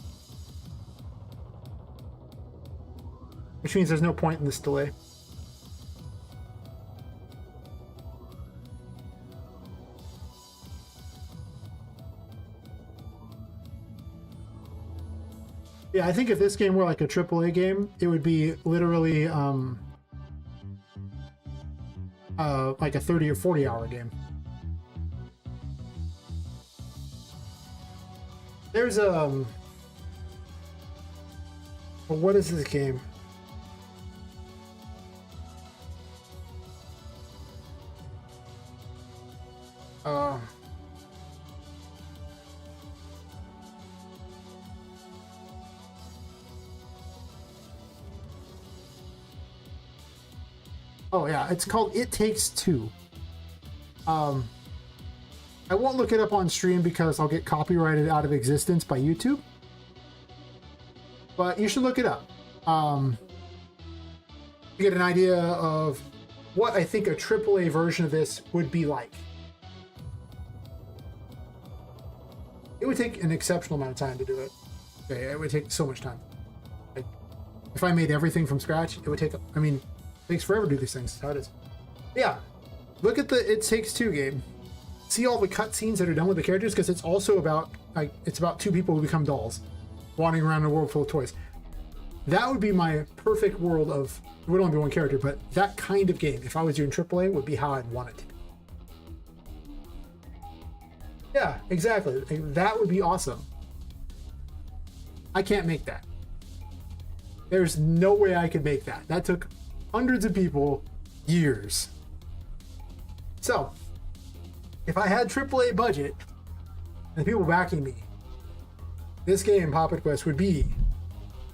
Which means there's no point in this delay. Yeah, I think if this game were like a AAA game, it would be literally... like a 30 or 40 hour game. There's well, what is this game? Oh yeah, it's called It Takes Two. I won't look it up on stream because I'll get copyrighted out of existence by YouTube. But you should look it up. You get an idea of what I think a AAA version of this would be like. It would take an exceptional amount of time to do it. Okay, it would take so much time. Like, if I made everything from scratch, it would take, I mean, it takes forever to do these things. That's how it is. Yeah, look at the It Takes Two game. see all the cutscenes that are done with the characters, because it's also about like it's about two people who become dolls, wandering around in a world full of toys. That would be my perfect world of. It would only be one character, but that kind of game, if I was doing AAA, would be how I'd want it to be. Yeah, exactly. That would be awesome. I can't make that. There's no way I could make that. That took hundreds of people years. So, if I had AAA budget and people backing me, this game, Poppet Quest, would be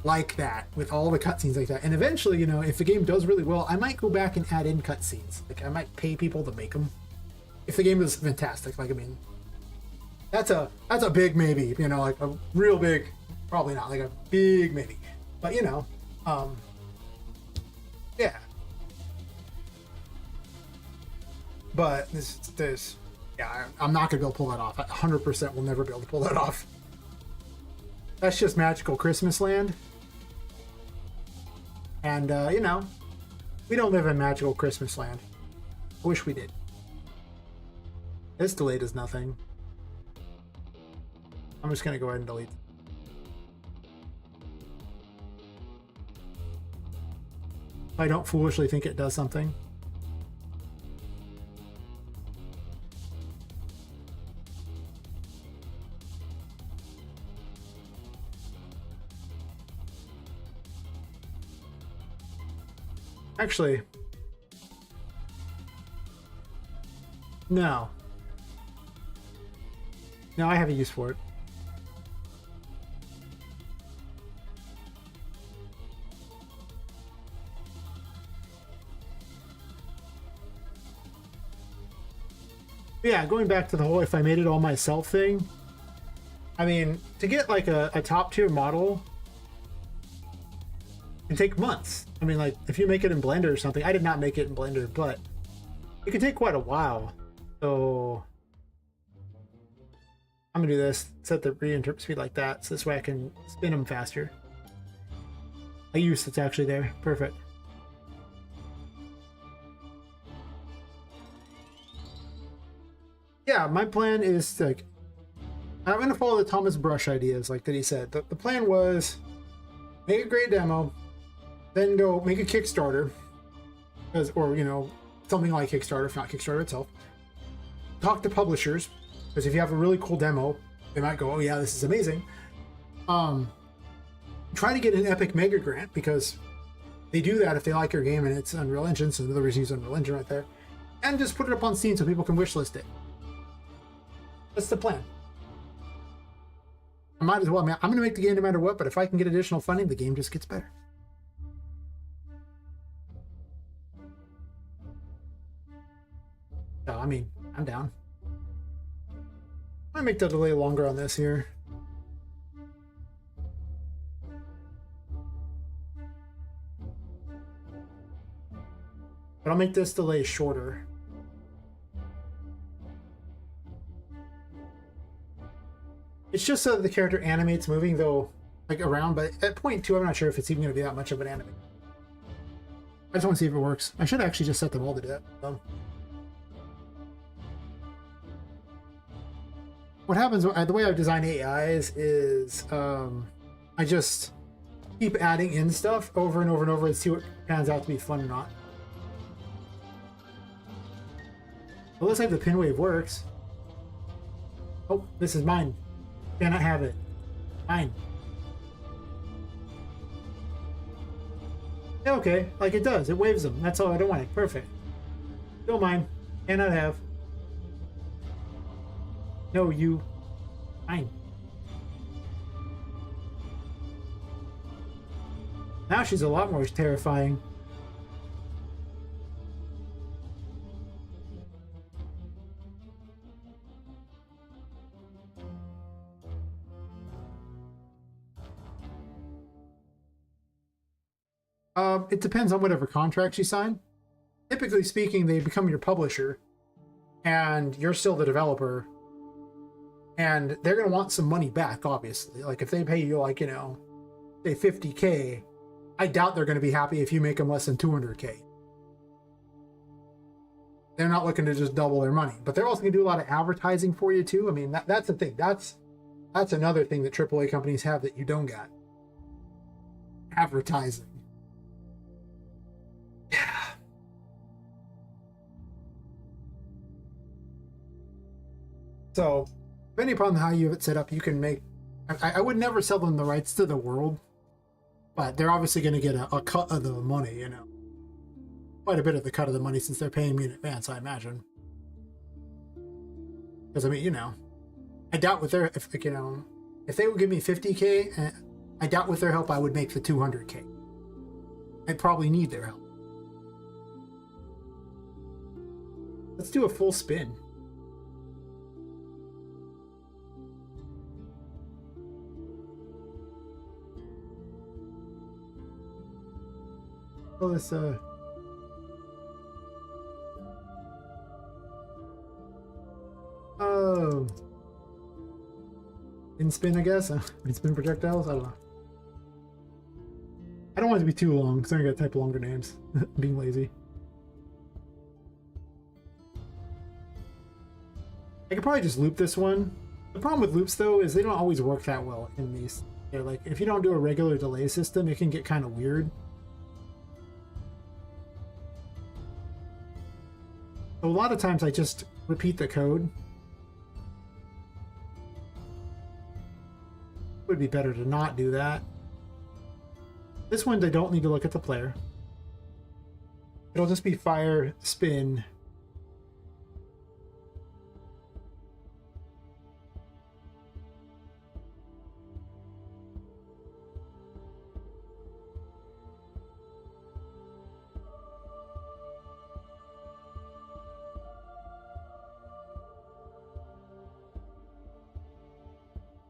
like that, with all the cutscenes like that. And eventually, you know, if the game does really well, I might go back and add in cutscenes. Like, I might pay people to make them. If the game is fantastic, like, I mean, that's a big maybe, you know, like a real big, probably not, like a big maybe. But, you know, yeah. But this, yeah, I'm not going to be able to pull that off. I 100% will never be able to pull that off. That's just magical Christmas land. And, you know, we don't live in magical Christmas land. I wish we did. This delay does nothing. I'm just going to go ahead and delete. I don't foolishly think it does something. Actually, no. No, I have a use for it. Yeah, going back to the whole if I made it all myself thing, I mean, to get like a top tier model can take months. I mean, like, if you make it in Blender or something, I did not make it in Blender, but it can take quite a while. So I'm gonna do this, set the reinterpret speed like that, so this way I can spin them faster. A use that's actually there. Perfect. Yeah, my plan is to, like, I'm gonna follow the Thomas Brush ideas, like that he said. The plan was make a great demo, then go make a Kickstarter, or, you know, something like Kickstarter, if not Kickstarter itself. Talk to publishers, because if you have a really cool demo, they might go, oh yeah, this is amazing. Try to get an Epic Mega Grant, because they do that if they like your game and it's Unreal Engine, so another reason to use Unreal Engine right there. And just put it up on Steam so people can wishlist it. That's the plan. I might as well. I mean, I'm going to make the game no matter what, but if I can get additional funding, the game just gets better. So, I mean, I'm down. I might make the delay longer on this here. But I'll make this delay shorter. It's just so that the character animates moving, though, like around, but at point 2, I'm not sure if it's even going to be that much of an anime. I just want to see if it works. I should actually just set them all to do that. What happens, the way I design AIs is I just keep adding in stuff over and over and over and see what pans out to be fun or not. It looks like the pinwave works. Oh, this is mine. Cannot have it. Mine. Yeah, okay, like it does. It waves them. That's all I don't want it. Perfect. Still mine. Cannot have. No, you. Mine. Now she's a lot more terrifying. It depends on whatever contracts you sign. Typically speaking, they become your publisher, and you're still the developer, and they're going to want some money back, obviously. Like, if they pay you, like, you know, say $50K, I doubt they're going to be happy if you make them less than $200K. they're not looking to just double their money, but they're also going to do a lot of advertising for you too. I mean, that's the thing. That's another thing that AAA companies have that you don't got. Advertising. Yeah. So, depending upon how you have it set up, you can make. I would never sell them the rights to the world, but they're obviously going to get a cut of the money, you know. Quite a bit of the cut of the money since they're paying me in advance, I imagine. Because, I mean, you know, I doubt with their, if they would give me 50K, I doubt with their help I would make the 200K. I'd probably need their help. Let's do a full spin. Oh, this, oh. In spin, I guess. In spin projectiles? I don't know. I don't want it to be too long, because I'm going to type longer names. Being lazy. I could probably just loop this one. The problem with loops, though, is they don't always work that well in these. They're like, if you don't do a regular delay system, it can get kind of weird. So a lot of times I just repeat the code. Would be better to not do that. This one, they don't need to look at the player. It'll just be fire, spin.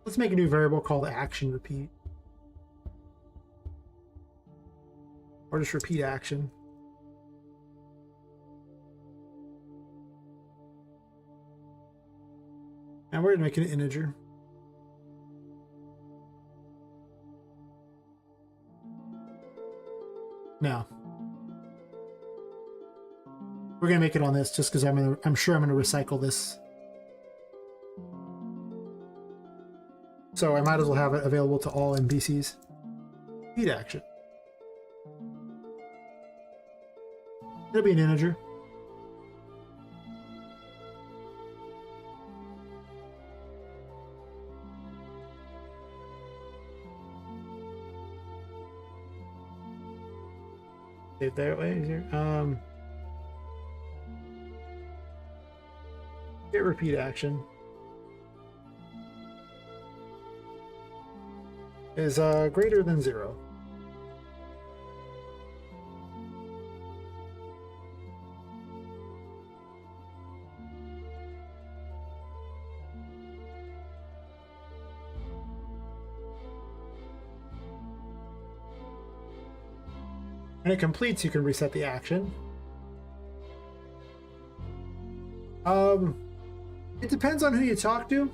Let's make a new variable called action repeat. Or just repeat action. And we're going to make it an integer. Now, we're going to make it on this just because I'm sure I'm going to recycle this. So I might as well have it available to all NPCs. Repeat action. It'll be an integer. Save that way easier. Get repeat action. Is greater than 0. When it completes, you can reset the action. It depends on who you talk to.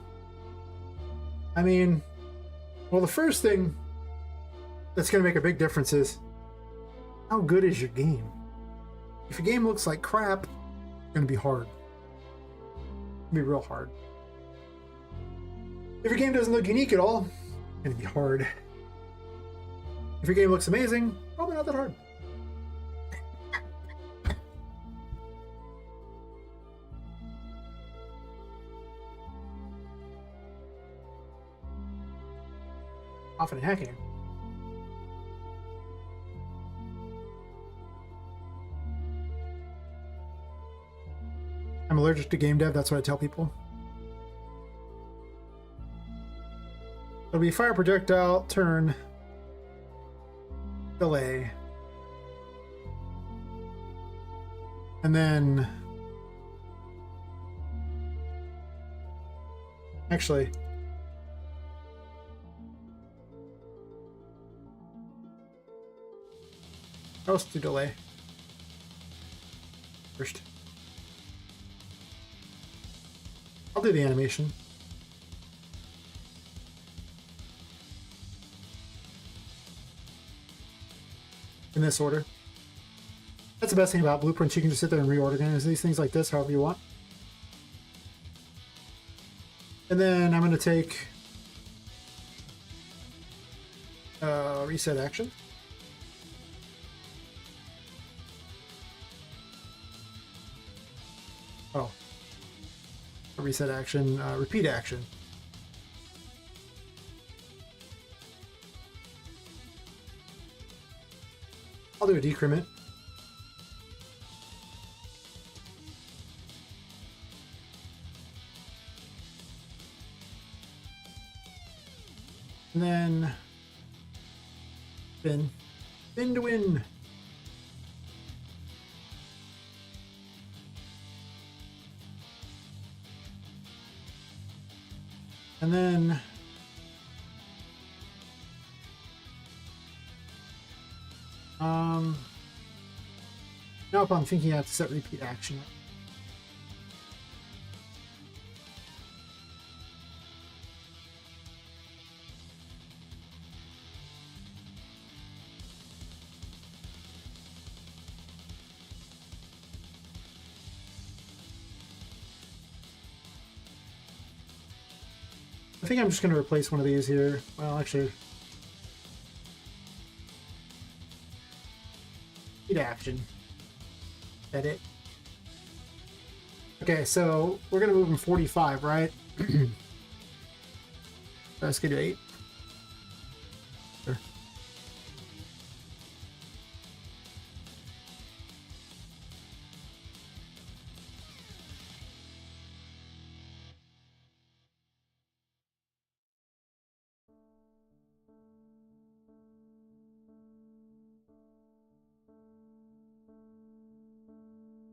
I mean, well, the first thing that's going to make a big difference is how good is your game? If your game looks like crap, it's going to be hard. It's going to be real hard. If your game doesn't look unique at all, it's going to be hard. If your game looks amazing, probably not that hard. Often hacking. I'm allergic to game dev, that's what I tell people. It'll be fire projectile, turn, delay. And then... Actually... Let's do delay first. I'll do the animation. In this order. That's the best thing about blueprints. You can just sit there and reorganize these things like this, however you want. And then I'm going to take reset action. Oh, a reset action, repeat action. I'll do a decrement. And then spin. Spin to win. And then now if I'm thinking I have to set repeat action. I think I'm just going to replace one of these here. Well, actually, repeat action. Edit. Okay, so we're going to move him 45, right? Let's get to 8. Sure.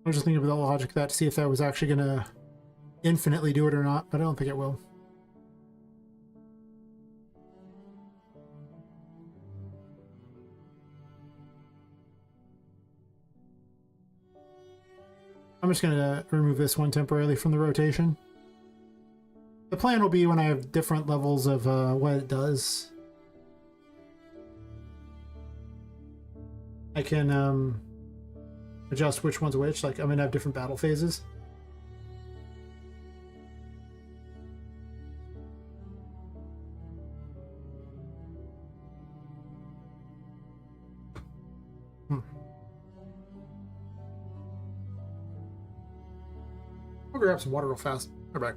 I was just thinking about the logic of that to see if that was actually going to infinitely do it or not, but I don't think it will. I'm just going to remove this one temporarily from the rotation. The plan will be when I have different levels of what it does. I can adjust which one's which. Like, I'm going to have different battle phases. I'll grab some water real fast. Right back.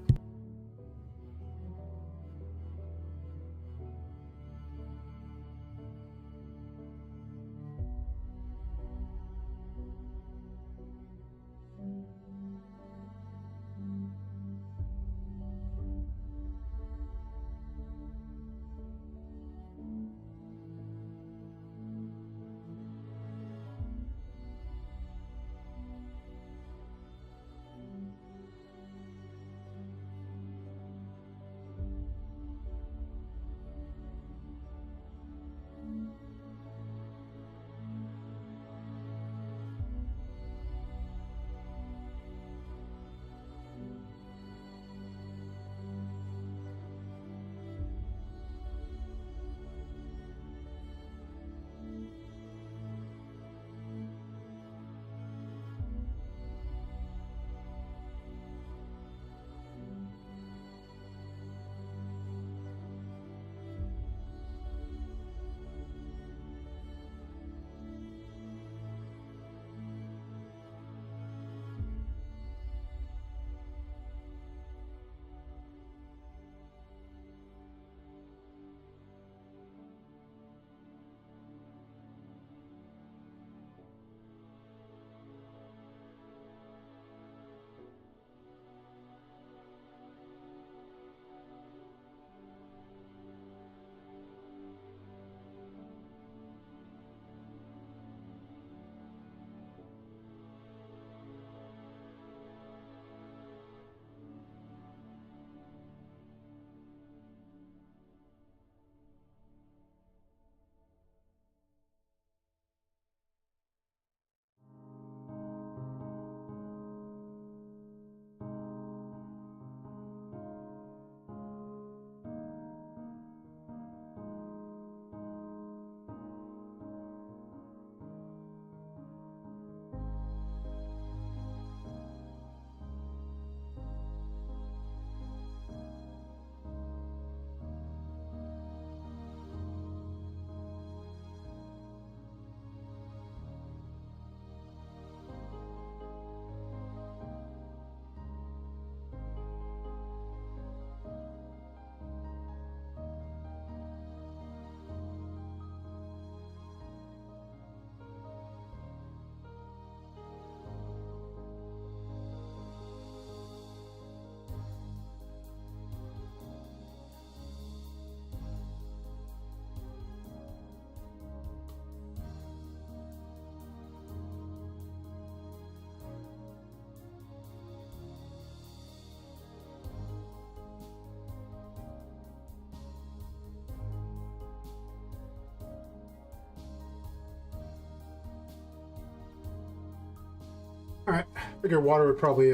Figure water would probably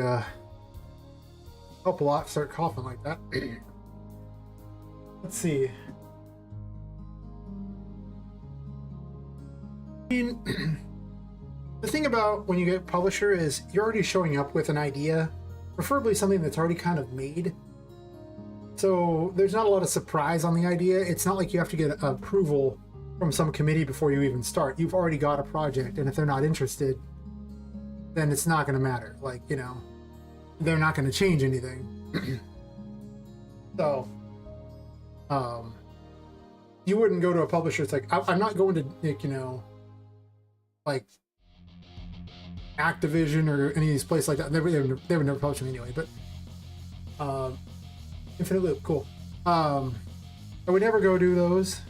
help a lot. Start coughing like that. Let's see. I mean, the thing about when you get publisher is you're already showing up with an idea, preferably something that's already kind of made. So there's not a lot of surprise on the idea. It's not like you have to get approval from some committee before you even start. You've already got a project, and if they're not interested, then it's not going to matter. Like, you know, they're not going to change anything. So, you wouldn't go to a publisher. It's like, I'm not going to, like, you know, like Activision or any of these places like that. They would never publish them anyway. But Infinite Loop, cool. I would never go do those,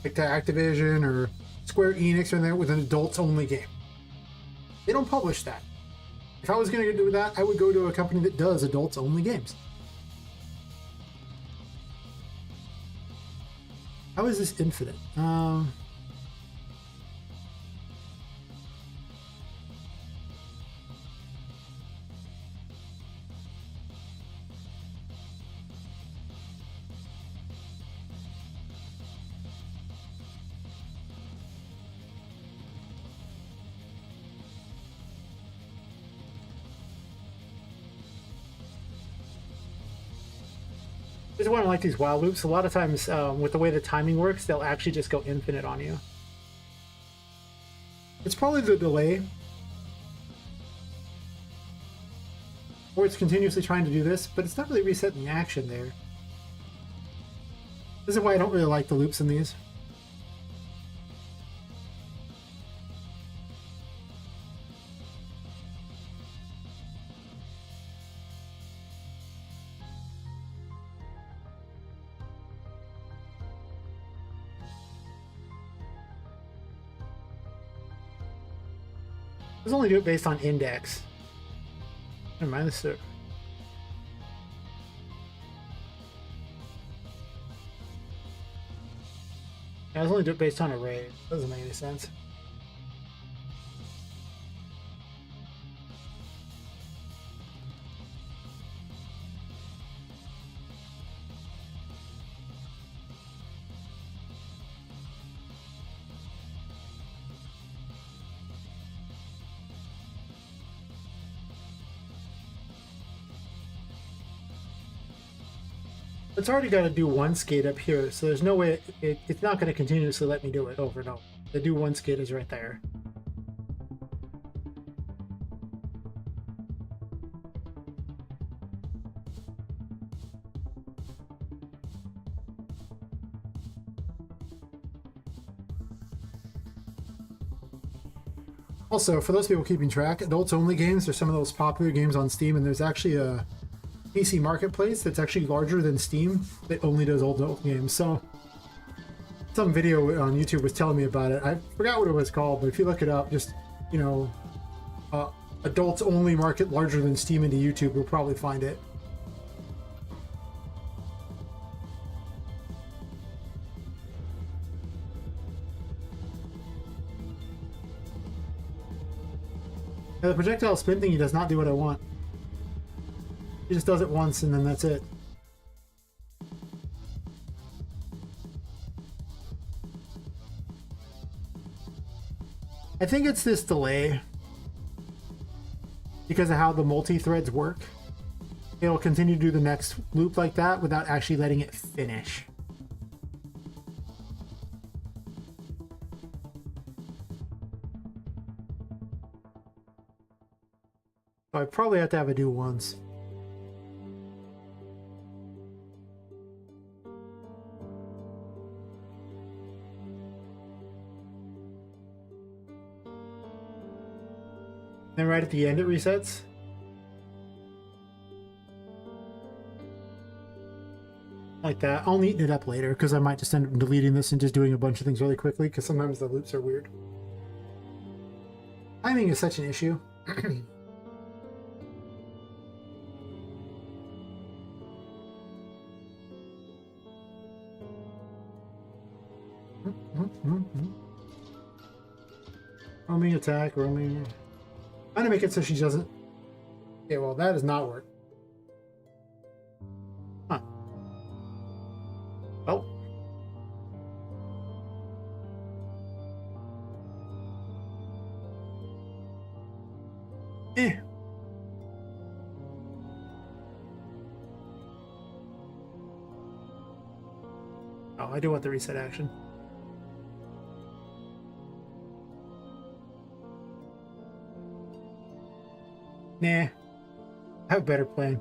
like to Activision or Square Enix or anything with an adults-only game. They don't publish that. If I was going to do that, I would go to a company that does adults-only games. How is this infinite? This is why I like these while loops. A lot of times, with the way the timing works, they'll actually just go infinite on you. It's probably the delay. Or it's continuously trying to do this, but it's not really resetting the action there. This is why I don't really like the loops in these. Let's only do it based on index. Never mind this. Yeah, let's only do it based on array. Doesn't make any sense. It's already got to do one skate up here, so there's no way it's not going to continuously let me do it over and over. The do one skate is right there. Also, for those people keeping track, adults only games are some of those popular games on Steam, and there's actually a PC marketplace that's actually larger than Steam that only does adult games. So some video on YouTube was telling me about it. I forgot what it was called, but if you look it up, just, you know, adults only market larger than Steam into YouTube, you'll probably find it. Now, the projectile spin thingy does not do what I want. He just does it once and then that's it. I think it's this delay because of how the multi-threads work. It'll continue to do the next loop like that without actually letting it finish. So I probably have to have it do once. Then right at the end it resets. Like that. I'll neaten it up later because I might just end up deleting this and just doing a bunch of things really quickly because sometimes the loops are weird. Timing is such an issue. Roaming attack, roaming. trying to make it so she doesn't. Okay, well, that does not work. Huh. Oh. Eh. Oh, I do want the reset action. Nah. I have a better plan.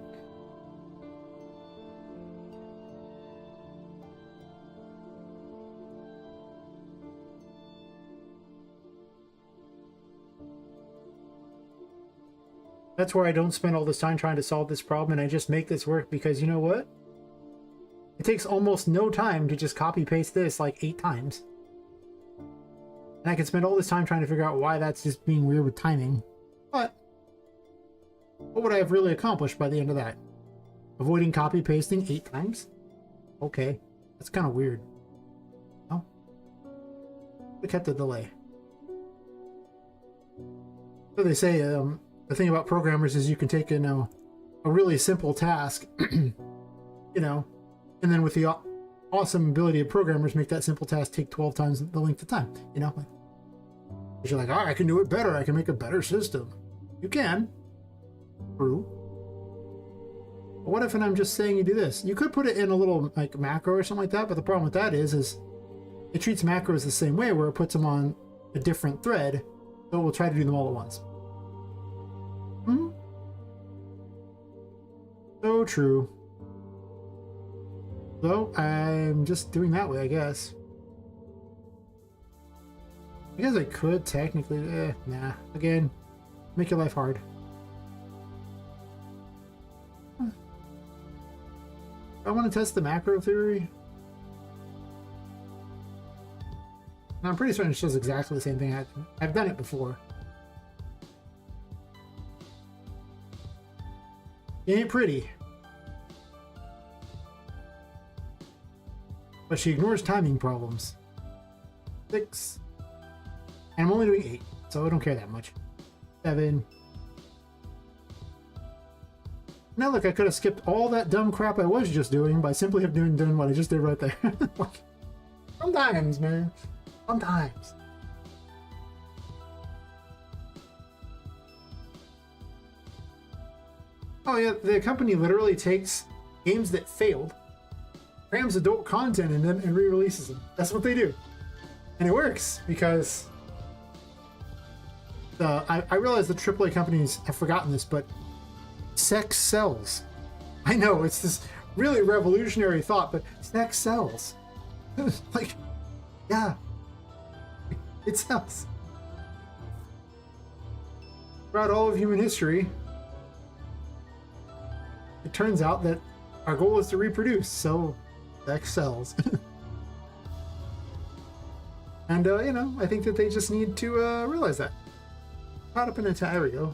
That's where I don't spend all this time trying to solve this problem and I just make this work because you know what? It takes almost no time to just copy paste this like 8 times. And I can spend all this time trying to figure out why that's just being weird with timing. But what would I have really accomplished by the end of that? Avoiding copy pasting 8 times? Okay, that's kind of weird. Oh, we kept the delay. So they say the thing about programmers is you can take a really simple task, you know, and then with the awesome ability of programmers, make that simple task take 12 times the length of time, you know? Because you're like, oh, I can do it better. I can make a better system. You can. True. But what if I'm just saying you do this? You could put it in a little like macro or something like that, but the problem with that is it treats macros the same way where it puts them on a different thread, so it will try to do them all at once. Hmm? So true. So I'm just doing that way, I guess. I guess I could technically, nah. Again, make your life hard. I want to test the macro theory. And I'm pretty certain it does exactly the same thing. I've done it before. It ain't pretty. But she ignores timing problems. 6. And I'm only doing 8, so I don't care that much. 7. Now look, I could have skipped all that dumb crap I was just doing by simply have doing what I just did right there. Like, sometimes, man. Sometimes. Oh yeah, the company literally takes games that failed, crams adult content in them, and re-releases them. That's what they do. And it works, because I realize the AAA companies have forgotten this, but sex sells. I know, it's this really revolutionary thought, but sex sells. Like, yeah. It sells. Throughout all of human history, it turns out that our goal is to reproduce, so sex sells. And, you know, I think that they just need to realize that. Caught up in a there we go.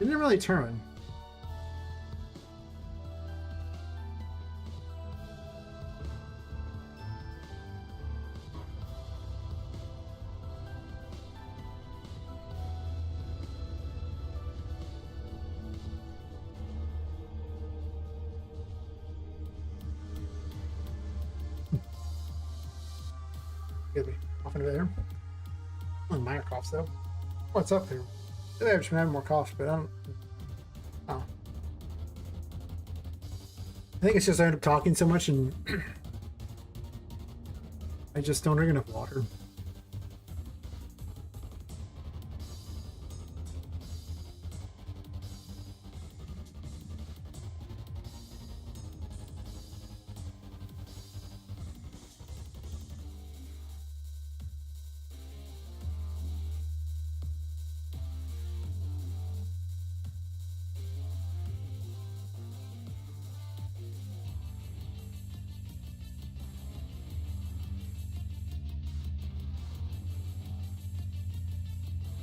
It didn't really turn. Excuse me. Off into there. Minor coughs though. What's up here? Today I've just been having more coughs, but I don't. Oh. I think it's just I end up talking so much and I just don't drink enough water.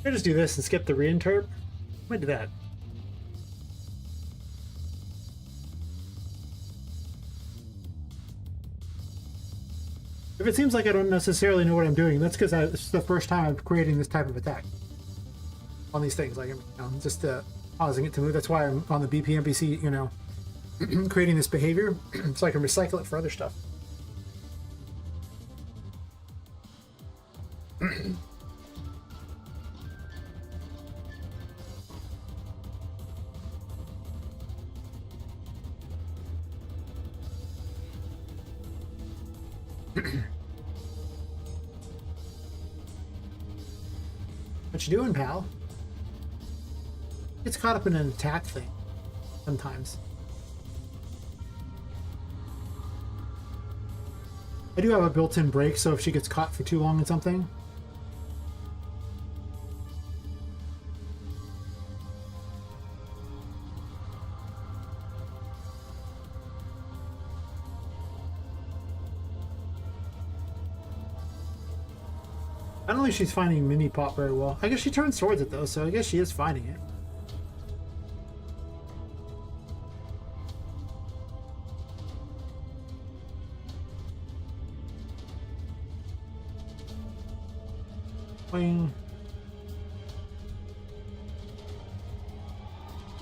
I just do this and skip the reinterp. I might do that. If it seems like I don't necessarily know what I'm doing, that's because this is the first time I'm creating this type of attack on these things. Like, I'm just pausing it to move. That's why I'm on the BP NPC, you know, creating this behavior so I can recycle it for other stuff. What you doing, pal? Gets caught up in an attack thing sometimes. I do have a built-in break, so if she gets caught for too long in something. I don't think she's finding mini pop very well. I guess she turns towards it though, so I guess she is finding it. Boing.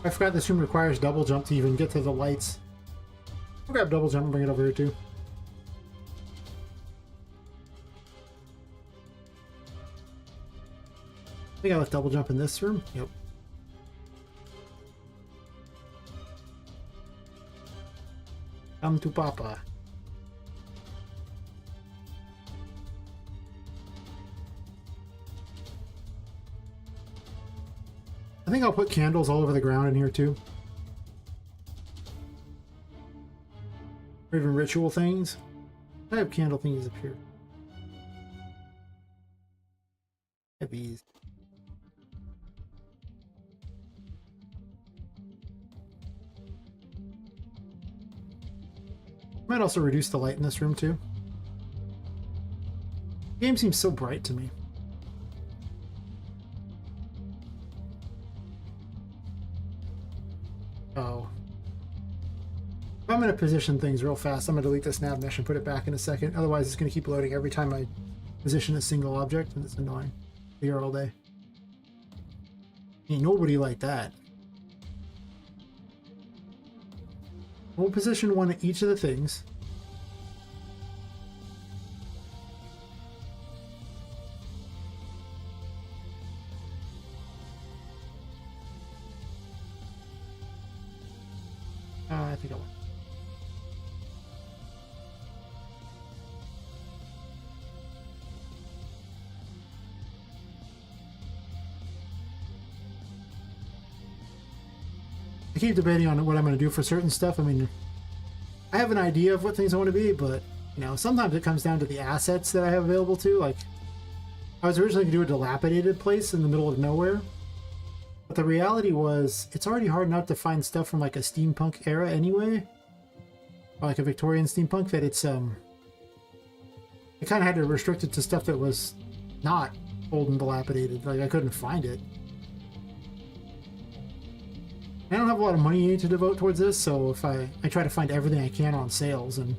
I forgot this room requires double jump to even get to the lights. I'll grab double jump and bring it over here too. I think I left double jump in this room. Yep. Come to Papa. I think I'll put candles all over the ground in here too. Or even ritual things. I have candle thingies up here. I have these. Might also reduce the light in this room too. The game seems so bright to me. Oh. If I'm going to position things real fast, I'm going to delete this nav mesh and put it back in a second. Otherwise, it's going to keep loading every time I position a single object, and it's annoying. Be here all day. Ain't nobody like that. We'll position one at each of the things. I think I will. I keep debating on what I'm going to do for certain stuff. I mean, I have an idea of what things I want to be, but, you know, sometimes it comes down to the assets that I have available too. Like, I was originally going to do a dilapidated place in the middle of nowhere, but the reality was it's already hard enough to find stuff from like a steampunk era anyway, or like a Victorian steampunk, that it's I kind of had to restrict it to stuff that was not old and dilapidated. Like, I couldn't find it. I don't have a lot of money to devote towards this, so if I try to find everything I can on sales and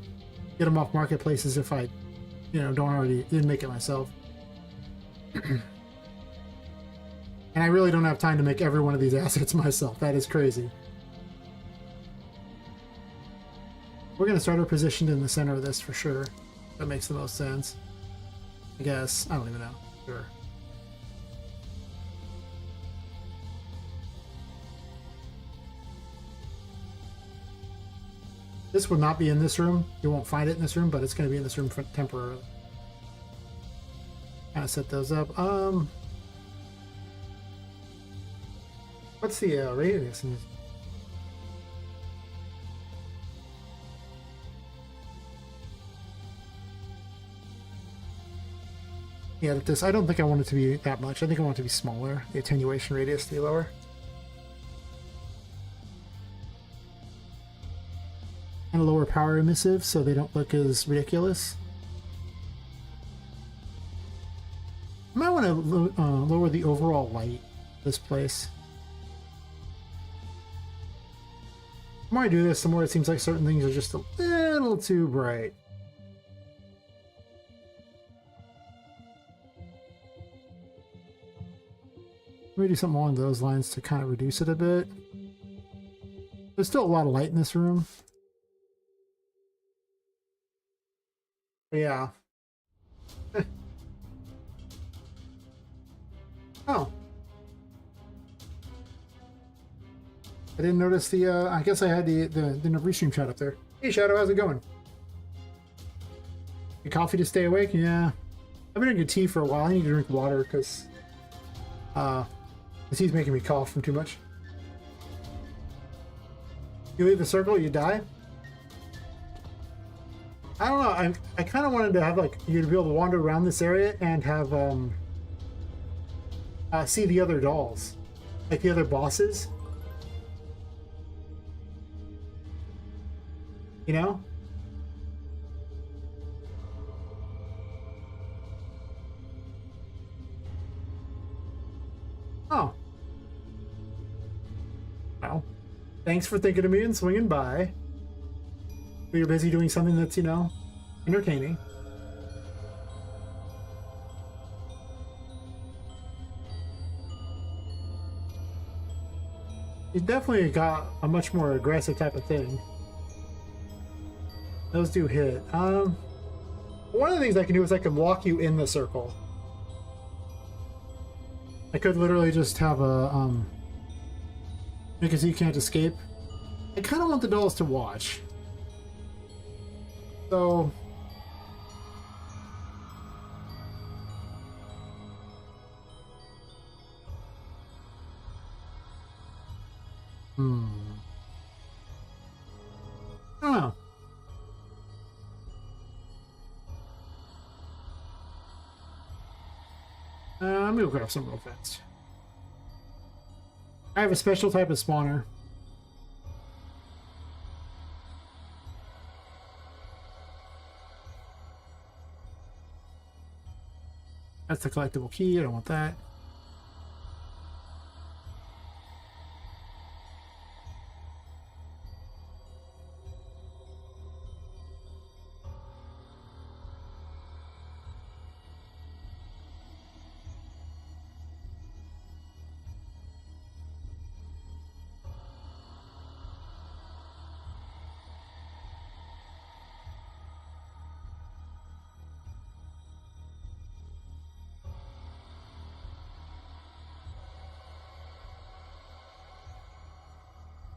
get them off marketplaces if I, you know, didn't make it myself. And I really don't have time to make every one of these assets myself. That is crazy. We're going to start her positioned in the center of this for sure. That makes the most sense. I guess. I don't even know. Sure. This will not be in this room. You won't find it in this room, but it's going to be in this room temporarily. Kind of set those up. What's the radius in this? Yeah, this, I don't think I want it to be that much. I think I want it to be smaller. The attenuation radius to be lower. And a lower power emissive so they don't look as ridiculous. I might want to lower the overall light of this place. The more I do this, the more it seems like certain things are just a little too bright. Let me do something along those lines to kind of reduce it a bit. There's still a lot of light in this room. But yeah. Oh. I didn't notice the, I guess I had the restream chat up there. Hey Shadow, how's it going? Your coffee to stay awake? Yeah. I've been drinking tea for a while. I need to drink water because the tea's making me cough from too much. You leave the circle, you die? I don't know. I kind of wanted to have like you to be able to wander around this area and have see the other dolls, like the other bosses. You know? Oh. Well, thanks for thinking of me and swinging by. But you're busy doing something that's, you know, entertaining. You definitely got a much more aggressive type of thing. Those do hit. One of the things I can do is I can walk you in the circle. I could literally just have a because you can't escape. I kind of want the dolls to watch. So I don't know. Let me look up some real fast. I have a special type of spawner. That's the collectible key. I don't want that.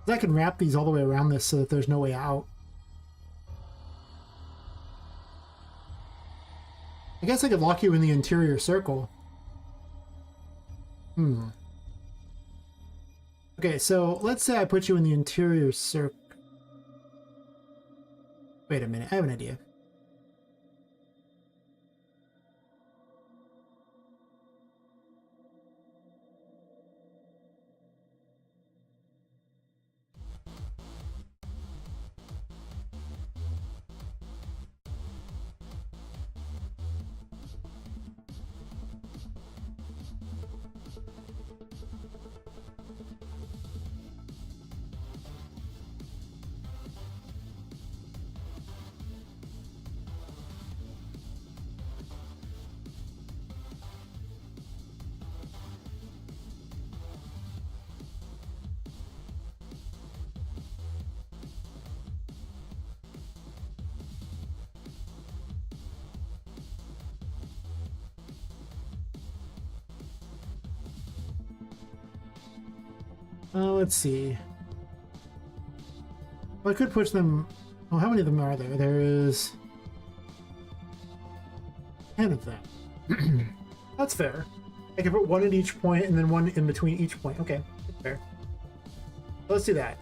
I can wrap these all the way around this so that there's no way out. I guess I could lock you in the interior circle. Okay, so let's say I put you in the interior circle. Wait a minute, I have an idea. Let's see. Well, I could push them. Oh, how many of them are there? There is 10 of them. That's fair. I can put one at each point and then one in between each point. Okay, that's fair. Let's do that.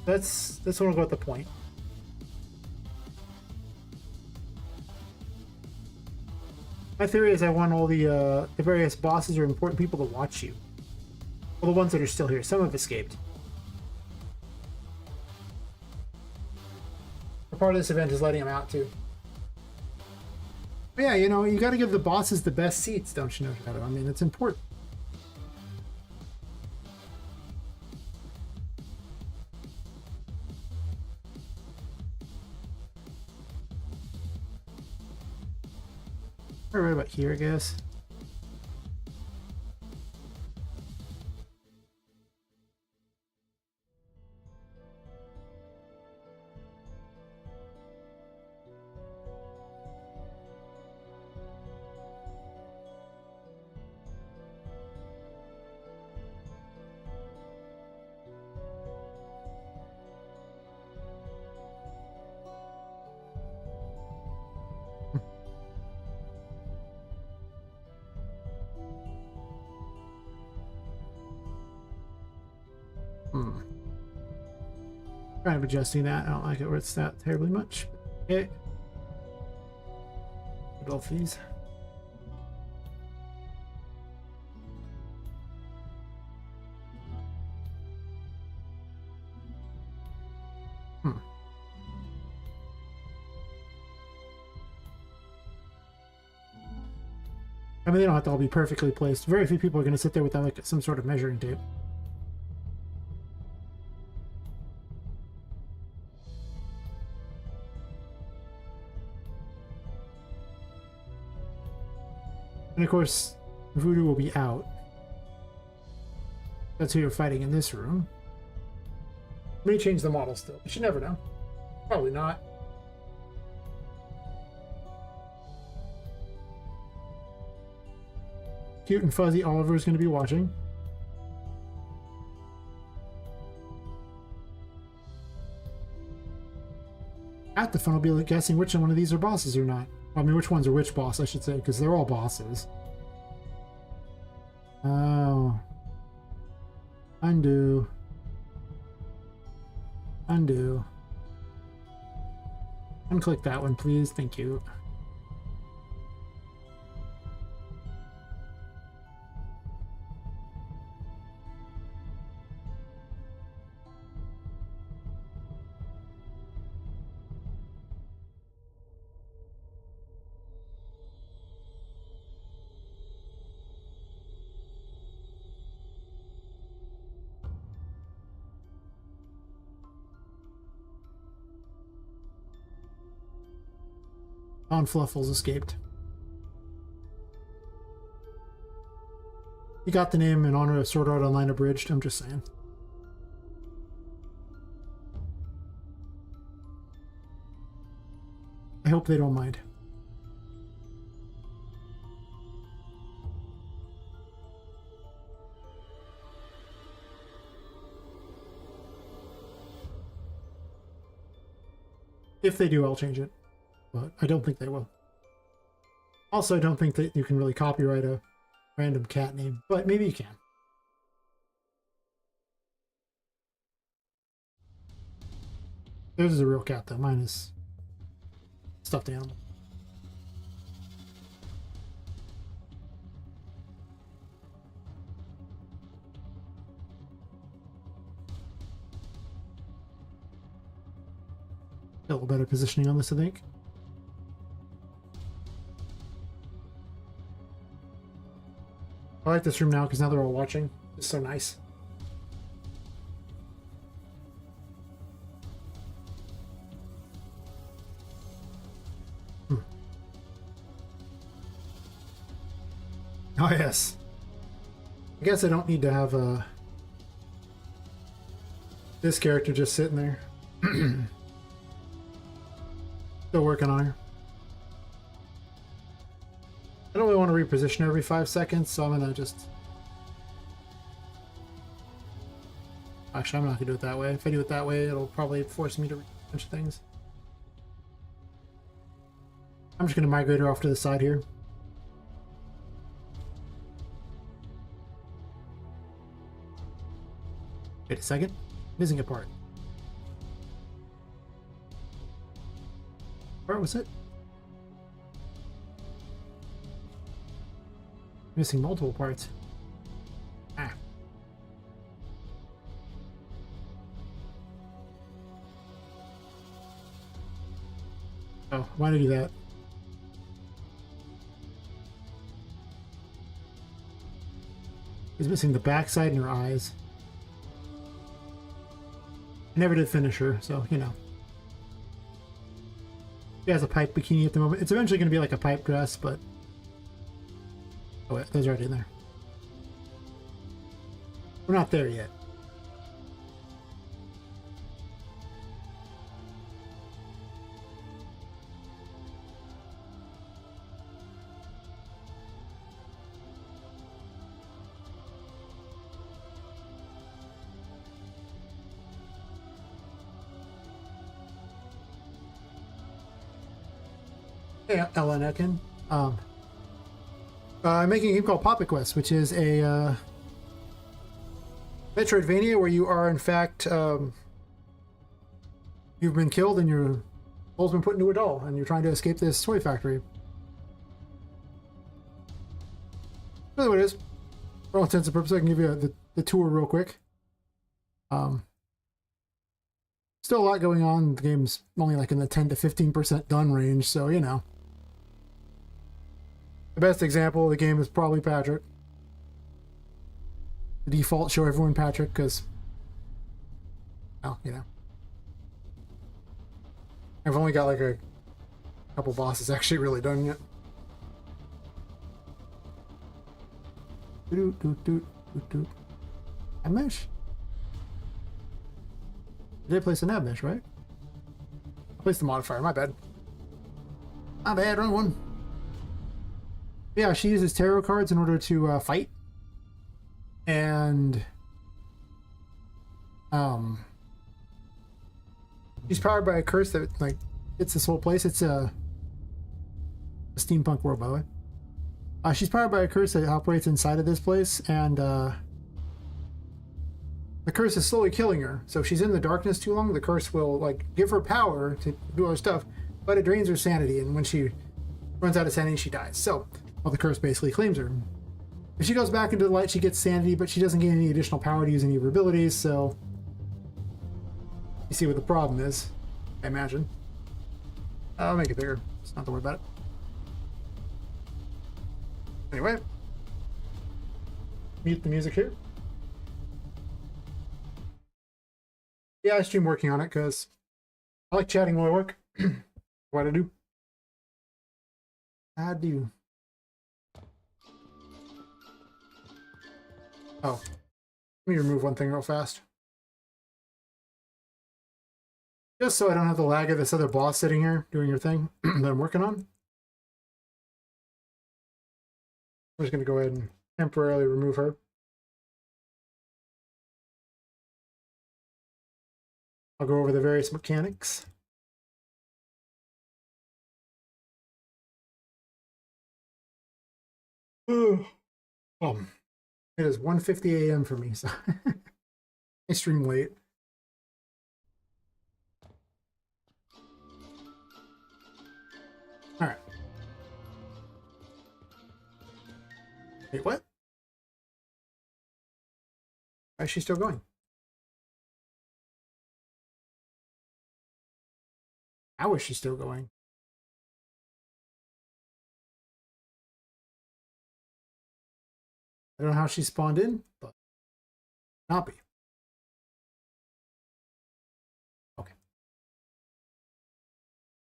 This one will go at the point. My theory is I want all the various bosses or important people to watch you. Well, the ones that are still here. Some have escaped. Part of this event is letting them out too. But yeah, you know, you got to give the bosses the best seats, don't you know, Shadow? I mean, it's important. Right about here, I guess. Hmm. Kind of adjusting that. I don't like it where it's that terribly much. Okay. Both these. Hmm. I mean, they don't have to all be perfectly placed. Very few people are going to sit there without like some sort of measuring tape. And of course, Voodoo will be out. That's who you're fighting in this room. May change the model still. You should never know. Probably not. Cute and fuzzy Oliver is going to be watching. At the fun, I'll be guessing which one of these are bosses or not. I mean, which ones are which boss, I should say, because they're all bosses. Oh. Undo. Undo. Unclick that one, please. Thank you. Von Fluffles escaped. He got the name in honor of Sword Art Online Abridged, I'm just saying. I hope they don't mind. If they do, I'll change it. But I don't think they will. Also, I don't think that you can really copyright a random cat name, but maybe you can. Theirs is a real cat, though. Mine is stuffed animal. A little better positioning on this, I think. I like this room now because now they're all watching. It's so nice. Oh yes. I guess I don't need to have this character just sitting there. Still working on her. I don't really want to reposition her every 5 seconds, so I'm gonna just... Actually, I'm not gonna do it that way. If I do it that way, it'll probably force me to read a bunch of things. I'm just gonna migrate her off to the side here. Wait a second. Missing a part. Where was it? Missing multiple parts. Ah. Oh, why did I do that? He's missing the backside and her eyes. I never did finish her, so, you know. She has a pipe bikini at the moment. It's eventually going to be like a pipe dress, but... Oh, wait, those are right in there. We're not there yet. Hey, Ellen Ekin. I'm making a game called Poppet Quest, which is a Metroidvania, where you are in fact you've been killed and your soul's been put into a doll, and you're trying to escape this toy factory. Really, what it is. For all intents and purposes, I can give you the tour real quick. Still a lot going on. The game's only like in the 10 to 15% done range, so you know. The best example of the game is probably Patrick. The default show everyone Patrick, because, well, you know. I've only got like a couple bosses actually really done yet. Ab mesh? I did place an ab mesh, right? I placed the modifier, my bad. My bad, wrong one. Yeah, she uses tarot cards in order to fight. And she's powered by a curse that like hits this whole place. It's a steampunk world, by the way. She's powered by a curse that operates inside of this place, and the curse is slowly killing her. So if she's in the darkness too long, the curse will like give her power to do other stuff, but it drains her sanity, and when she runs out of sanity, she dies. So, well, the curse basically claims her. If she goes back into the light, she gets sanity, but she doesn't gain any additional power to use any of her abilities, so you see what the problem is, I imagine. I'll make it bigger. It's not to worry about it. Anyway, mute the music here. Yeah, I stream working on it because I like chatting while I work. What I do? I do. Oh, let me remove one thing real fast. Just so I don't have the lag of this other boss sitting here doing your thing that I'm working on. I'm just going to go ahead and temporarily remove her. I'll go over the various mechanics. Oh, it is 1:50 a.m. for me, so I stream late. All right. Wait, what? Why is she still going? How is she still going? I don't know how she spawned in, but not be. Okay.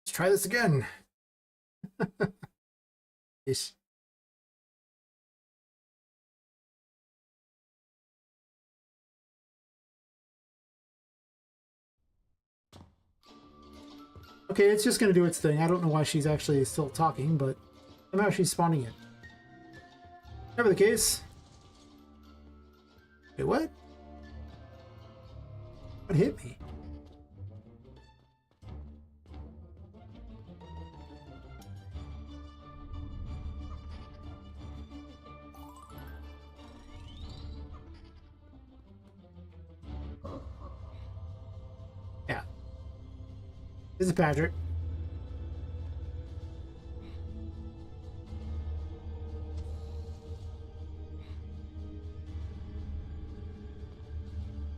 Let's try this again. Yes. Okay, it's just going to do its thing. I don't know why she's actually still talking, but somehow she's spawning in. Whatever the case. Wait, what? What hit me? Yeah. This is Patrick.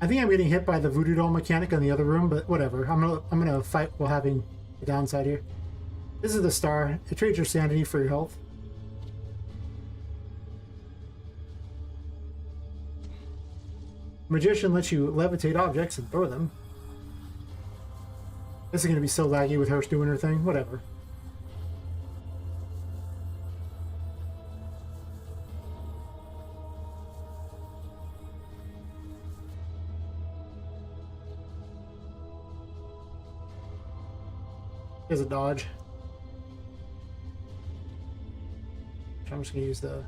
I think I'm getting hit by the voodoo doll mechanic in the other room, but whatever. I'm gonna fight while having the downside here. This is the star. It trades your sanity for your health. Magician lets you levitate objects and throw them. This is gonna be so laggy with her doing her thing. Whatever. Here's a dodge. I'm just gonna use the...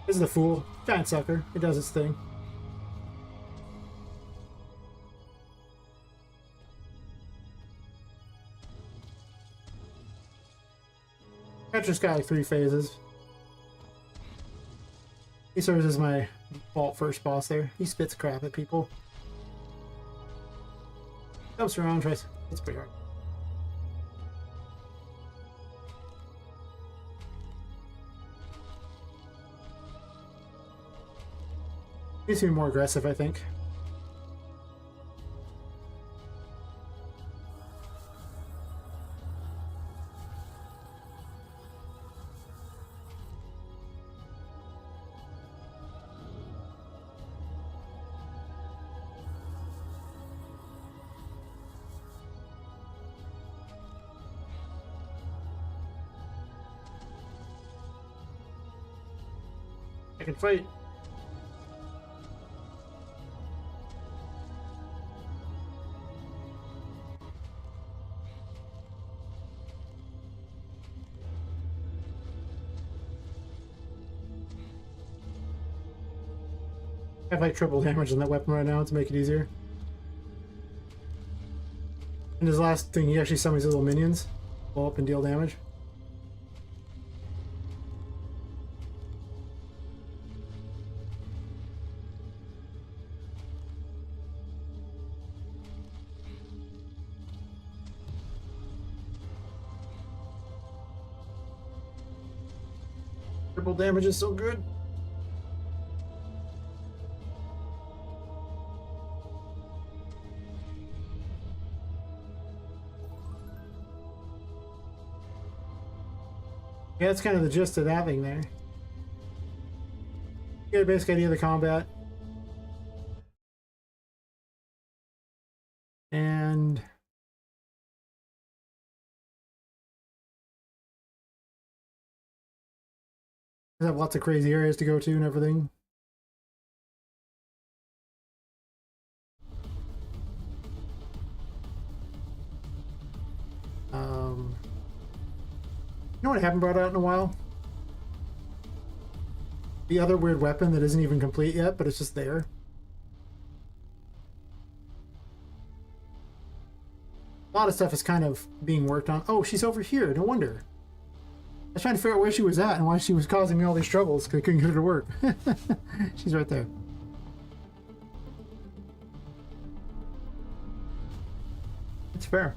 This is the fool. Giant sucker. It does its thing. Petra's got like 3 phases. He serves as my default first boss there. He spits crap at people. Jumps around, tries. It's pretty hard. Needs to be more aggressive, I think. I can fight. I have like triple damage on that weapon right now to make it easier. And his last thing, he actually summons his little minions, blow up and deal damage. Triple damage is so good. Yeah, that's kind of the gist of that thing there. You get a basic idea of the combat. And I have lots of crazy areas to go to and everything. You know what I haven't brought out in a while? The other weird weapon that isn't even complete yet, but it's just there. A lot of stuff is kind of being worked on. Oh, she's over here. No wonder. I was trying to figure out where she was at and why she was causing me all these troubles because I couldn't get her to work. She's right there. It's fair.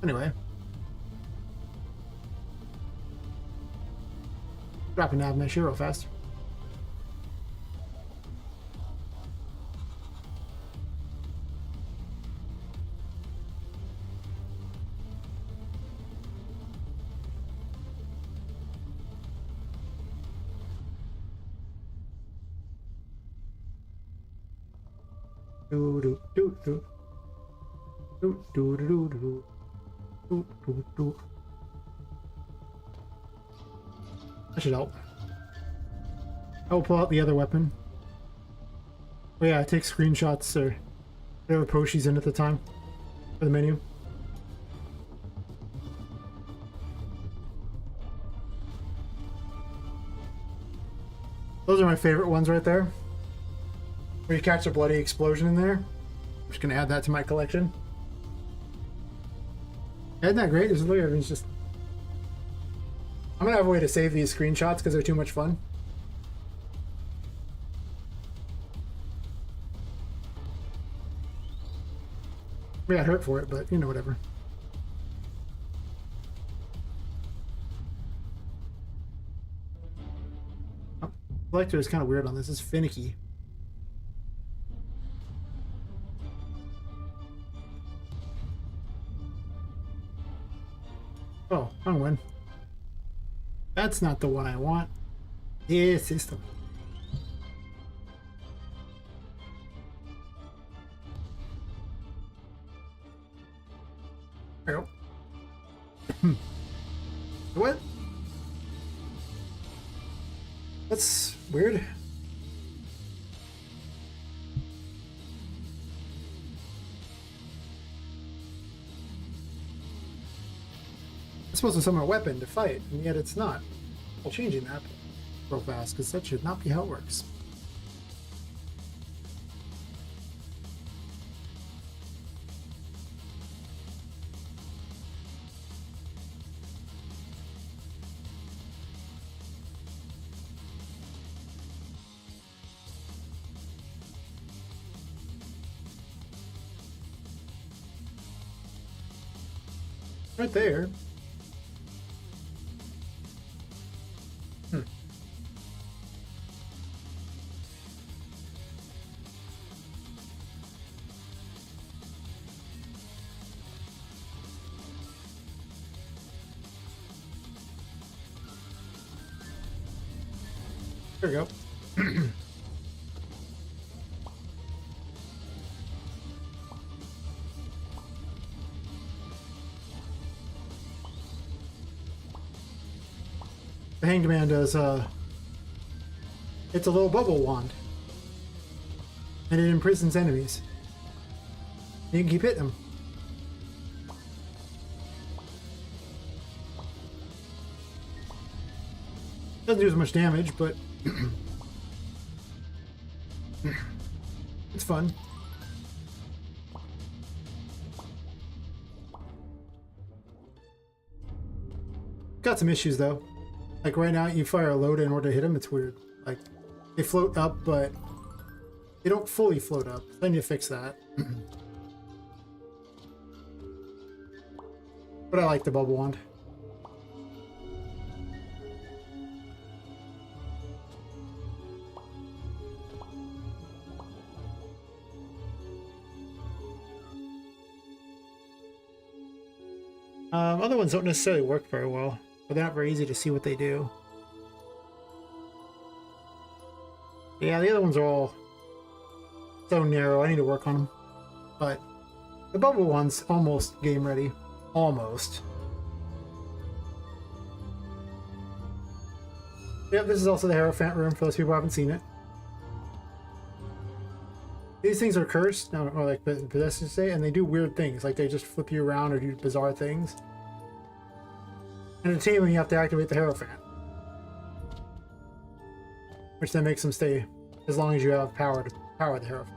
Anyway. Dropping down my shit real fast. Do do do do do do do do do. That should help. I will pull out the other weapon. Oh yeah, take screenshots or whatever pose she's in at the time for the menu. Those are my favorite ones right there. Where you catch a bloody explosion in there. I'm just gonna add that to my collection. Isn't that great? Just look at it. It's just. I'm gonna have a way to save these screenshots because they're too much fun. I got hurt for it, but you know, whatever. Oh, Selector is kind of weird on this. It's finicky. Oh, wrong one. That's not the one I want. Yeah, system. There you go. What? That's weird. It's supposed to summon a weapon to fight, and yet it's not. Well, changing that real fast, because that should not be how it works. Right there. Hmm. There we go. The Hanged Man does, it's a little bubble wand. And it imprisons enemies. You can keep hitting them. Doesn't do as much damage, but it's fun. Got some issues though. Like right now, you fire a load in order to hit them. It's weird. Like they float up, but they don't fully float up. So I need to fix that. But I like the bubble wand. Other ones don't necessarily work very well, but they're not very easy to see what they do. Yeah, the other ones are all so narrow. I need to work on them. But the bubble one's almost game ready. Almost. Yep, this is also the Hierophant room for those people who haven't seen it. These things are cursed, or like possessed to say, and they do weird things. Like they just flip you around or do bizarre things. And to tame them, you have to activate the Hierophant. Which then makes them stay as long as you have power to power the Hierophant.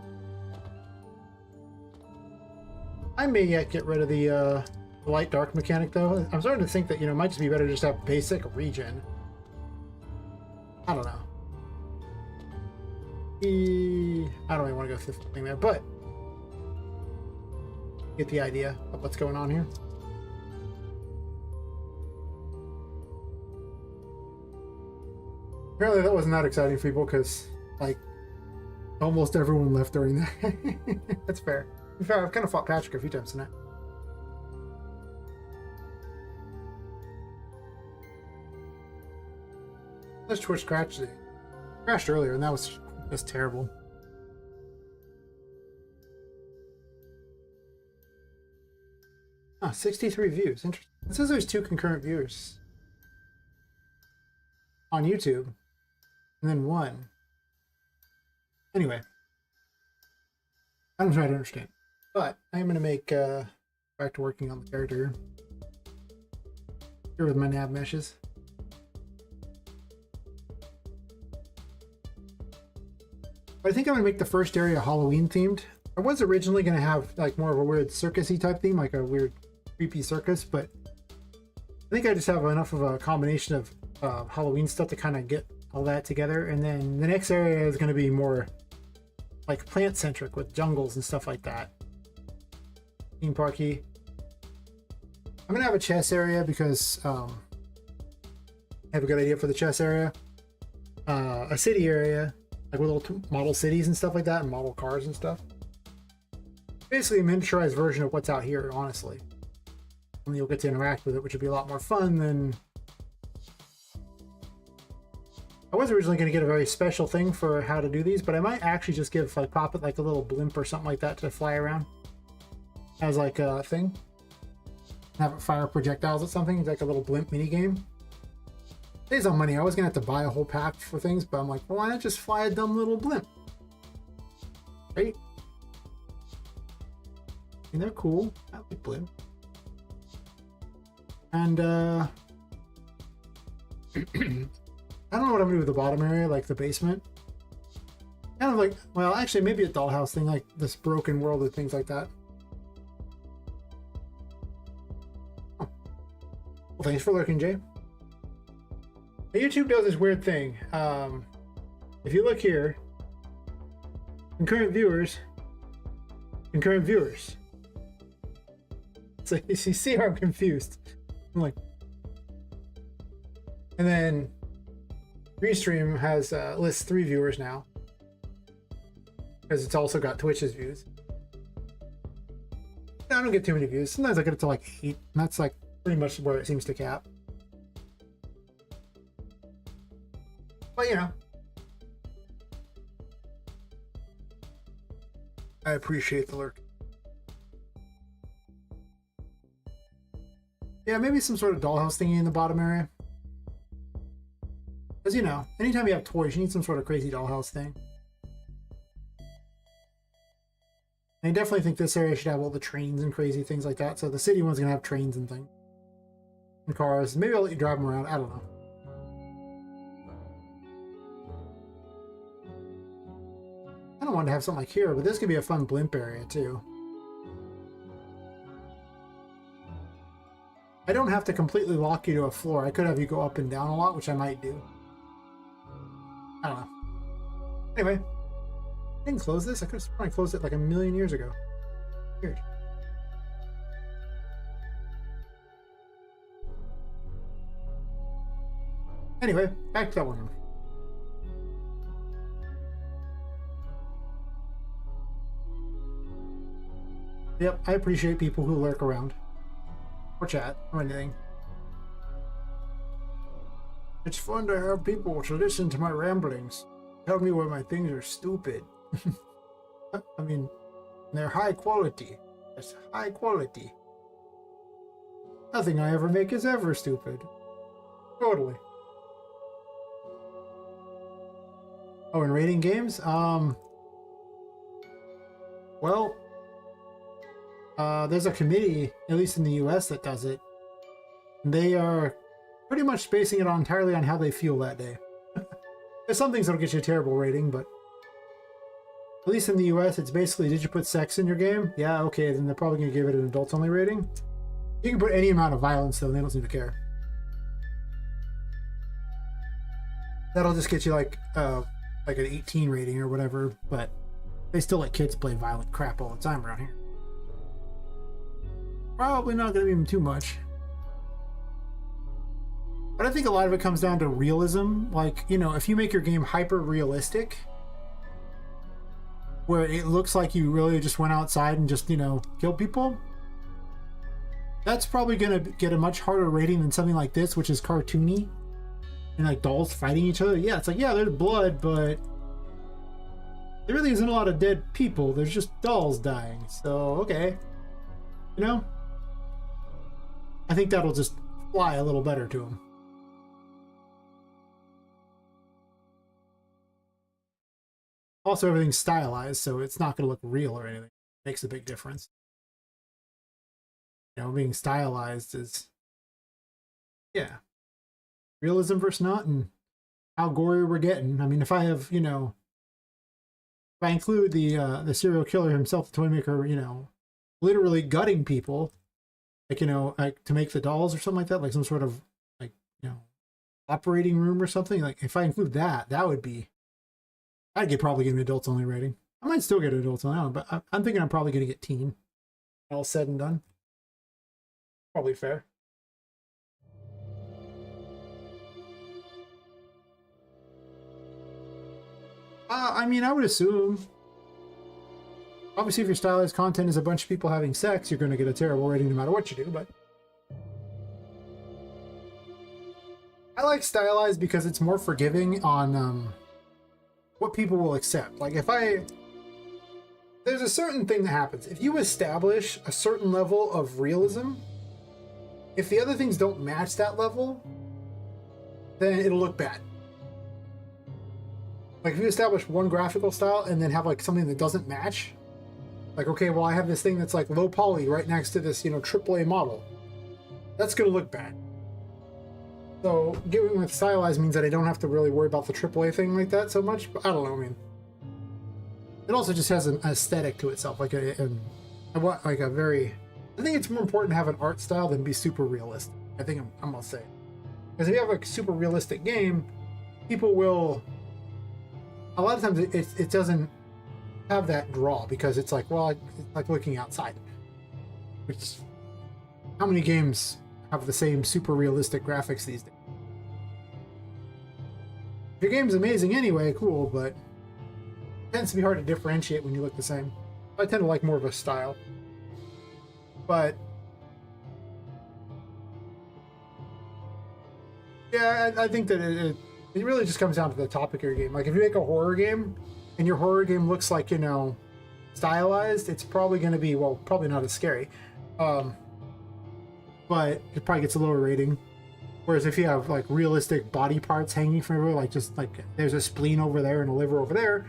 I may yet get rid of the light-dark mechanic though. I'm starting to think that, it might just be better just to have basic regen. I don't know. I don't even want to go through the thing there, but get the idea of what's going on here. Apparently that wasn't that exciting for people because, like, almost everyone left during that. That's fair. In fact, I've kind of fought Patrick a few times tonight. This Twitch crashed earlier, and that was just terrible. Ah, 63 views. Interesting. It says there's 2 concurrent viewers on YouTube, and then 1. Anyway, I'm trying to understand, but I'm going to make back to working on the character here with my nav meshes. I think I'm going to make the first area Halloween themed. I was originally going to have like more of a weird circusy type theme, like a weird creepy circus, but I think I just have enough of a combination of Halloween stuff to kind of get all that together. And then the next area is going to be more like plant centric with jungles and stuff like that. Theme parky. I'm going to have a chess area because I have a good idea for the chess area. A city area. Like with little model cities and stuff like that, and model cars and stuff. Basically a miniaturized version of what's out here, honestly. And you'll get to interact with it, which would be a lot more fun than... I was originally going to get a very special thing for how to do these, but I might actually just give like Poppet like a little blimp or something like that to fly around. As like a thing. Have it fire projectiles at something, it's like a little blimp mini game. Saves on money. I was gonna have to buy a whole pack for things, but I'm like, well, why not just fly a dumb little blimp? Right? And they're cool. I like blimp. And I don't know what I'm gonna do with the bottom area, like the basement. Kind of like, well, actually, maybe a dollhouse thing, like this broken world or things like that. Oh. Well, thanks for lurking, Jay. YouTube does this weird thing. If you look here, concurrent viewers. So you see how I'm confused. I'm like, and then Restream has lists 3 viewers now because it's also got Twitch's views. I don't get too many views. Sometimes I get it to like 8, and that's like pretty much where it seems to cap. But you know, I appreciate the lurk. Yeah, maybe some sort of dollhouse thingy in the bottom area. Because, you know, anytime you have toys, you need some sort of crazy dollhouse thing. And I definitely think this area should have all the trains and crazy things like that. So the city one's going to have trains and things. And cars. Maybe I'll let you drive them around. I don't know. I don't want to have something like here, but this could be a fun blimp area too. I don't have to completely lock you to a floor. I could have you go up and down a lot, which I might do. I don't know. Anyway, I didn't close this. I could have sworn I closed it like a million years ago. Weird. Anyway, back to that one. Yep, I appreciate people who lurk around. Or chat, or anything. It's fun to have people to listen to my ramblings. Tell me when my things are stupid. I mean, they're high quality. It's high quality. Nothing I ever make is ever stupid. Totally. Oh, and rating games? Well, there's a committee, at least in the US, that does it. They are pretty much basing it entirely on how they feel that day. There's some things that'll get you a terrible rating, but at least in the US, it's basically, did you put sex in your game? Yeah, okay, then they're probably going to give it an adults-only rating. You can put any amount of violence, though, and they don't seem to care. That'll just get you like an 18 rating or whatever, but they still let kids play violent crap all the time around here. Probably not going to be too much. But I think a lot of it comes down to realism. Like, you know, if you make your game hyper realistic, where it looks like you really just went outside and just, you know, killed people, that's probably going to get a much harder rating than something like this, which is cartoony and like dolls fighting each other. Yeah, it's like, yeah, there's blood, but there really isn't a lot of dead people. There's just dolls dying. So, okay. You know? I think that'll just fly a little better to them. Also, everything's stylized, so it's not going to look real or anything. It makes a big difference. You know, being stylized is, yeah, realism versus not, and how gory we're getting. I mean, if I have, you know, if I include the serial killer himself, the toy maker, you know, literally gutting people, like, you know, like to make the dolls or something like that, like some sort of, like, you know, operating room or something. Like, if I include that, that would be, I'd probably give an adults only rating. I might still get an adults only, but I'm thinking I'm probably going to get teen. All said and done. Probably fair. I mean, I would assume. Obviously, if your stylized content is a bunch of people having sex, you're going to get a terrible rating no matter what you do, but I like stylized because it's more forgiving on what people will accept. Like, there's a certain thing that happens. If you establish a certain level of realism, if the other things don't match that level, then it'll look bad. Like, if you establish one graphical style and then have, like, something that doesn't match, like, okay, well, I have this thing that's, like, low poly right next to this, you know, AAA model. That's going to look bad. So, getting with stylized means that I don't have to really worry about the AAA thing like that so much, but I don't know, I mean. It also just has an aesthetic to itself, like I think it's more important to have an art style than be super realistic. I think I'm gonna say. Because if you have a super realistic game, people will, a lot of times it doesn't have that draw because it's like, well, it's like looking outside. Which How many games have the same super realistic graphics these days? If your game's amazing anyway, cool, but it tends to be hard to differentiate when you look the same. I tend to like more of a style. But yeah, I think that it really just comes down to the topic of your game. Like if you make a horror game and your horror game looks like, you know, stylized, it's probably going to be, well, probably not as scary. But it probably gets a lower rating. Whereas if you have like realistic body parts hanging from everywhere, like just like there's a spleen over there and a liver over there,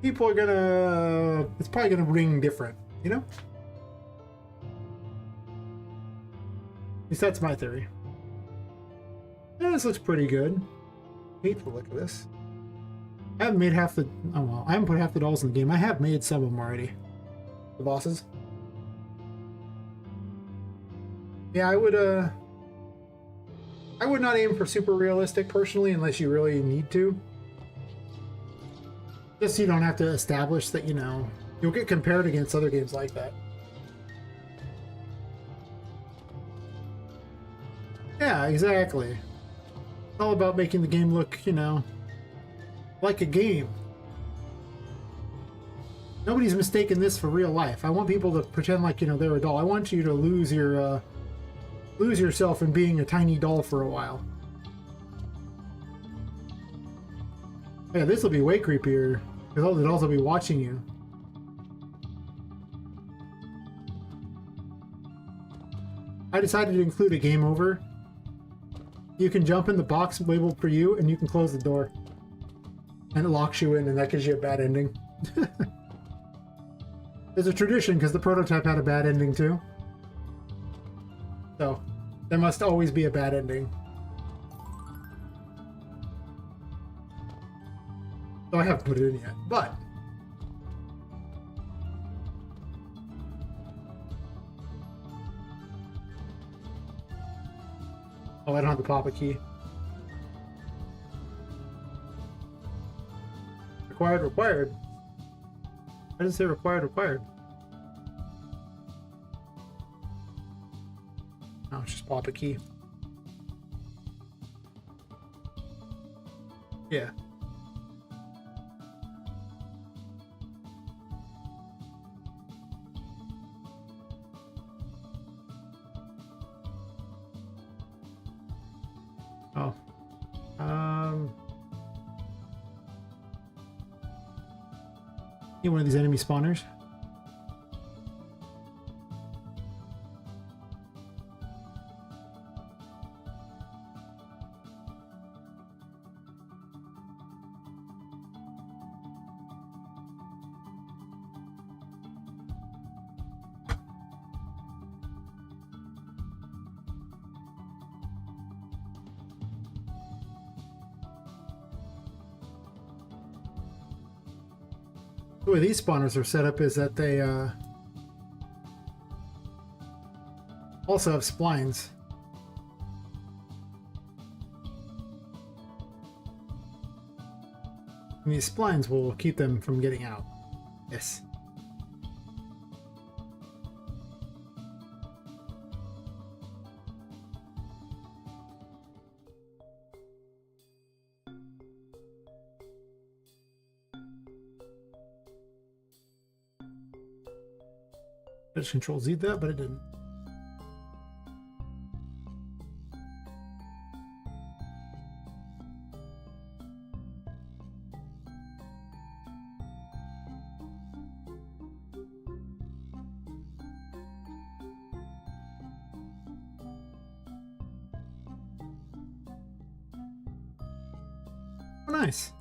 people are gonna, it's probably gonna ring different, you know? At least that's my theory. Yeah, this looks pretty good. Hate the look of this. I haven't made half the, oh well, I haven't put half the dolls in the game. I have made some of them already. The bosses. Yeah, I would not aim for super realistic personally unless you really need to. Just so you don't have to establish that, you know, you'll get compared against other games like that. Yeah, exactly. It's all about making the game look, you know, like a game. Nobody's mistaken this for real life. I want people to pretend like, you know, they're a doll. I want you to lose yourself in being a tiny doll for a while. Yeah, this will be way creepier because all the dolls will be watching you. I decided to include a game over. You can jump in the box labeled for you and you can close the door. And it locks you in and that gives you a bad ending. There's a tradition because the prototype had a bad ending too. So, there must always be a bad ending. So I haven't put it in yet, but... Oh, I don't have the Poppet key. Required, required. I didn't say required, required. No, it's just Poppet key. Yeah. Oh. Get one of these enemy spawners. The way these spawners are set up is that they also have splines. And these splines will keep them from getting out. Yes. I just Control Z that, but it didn't. Oh, nice.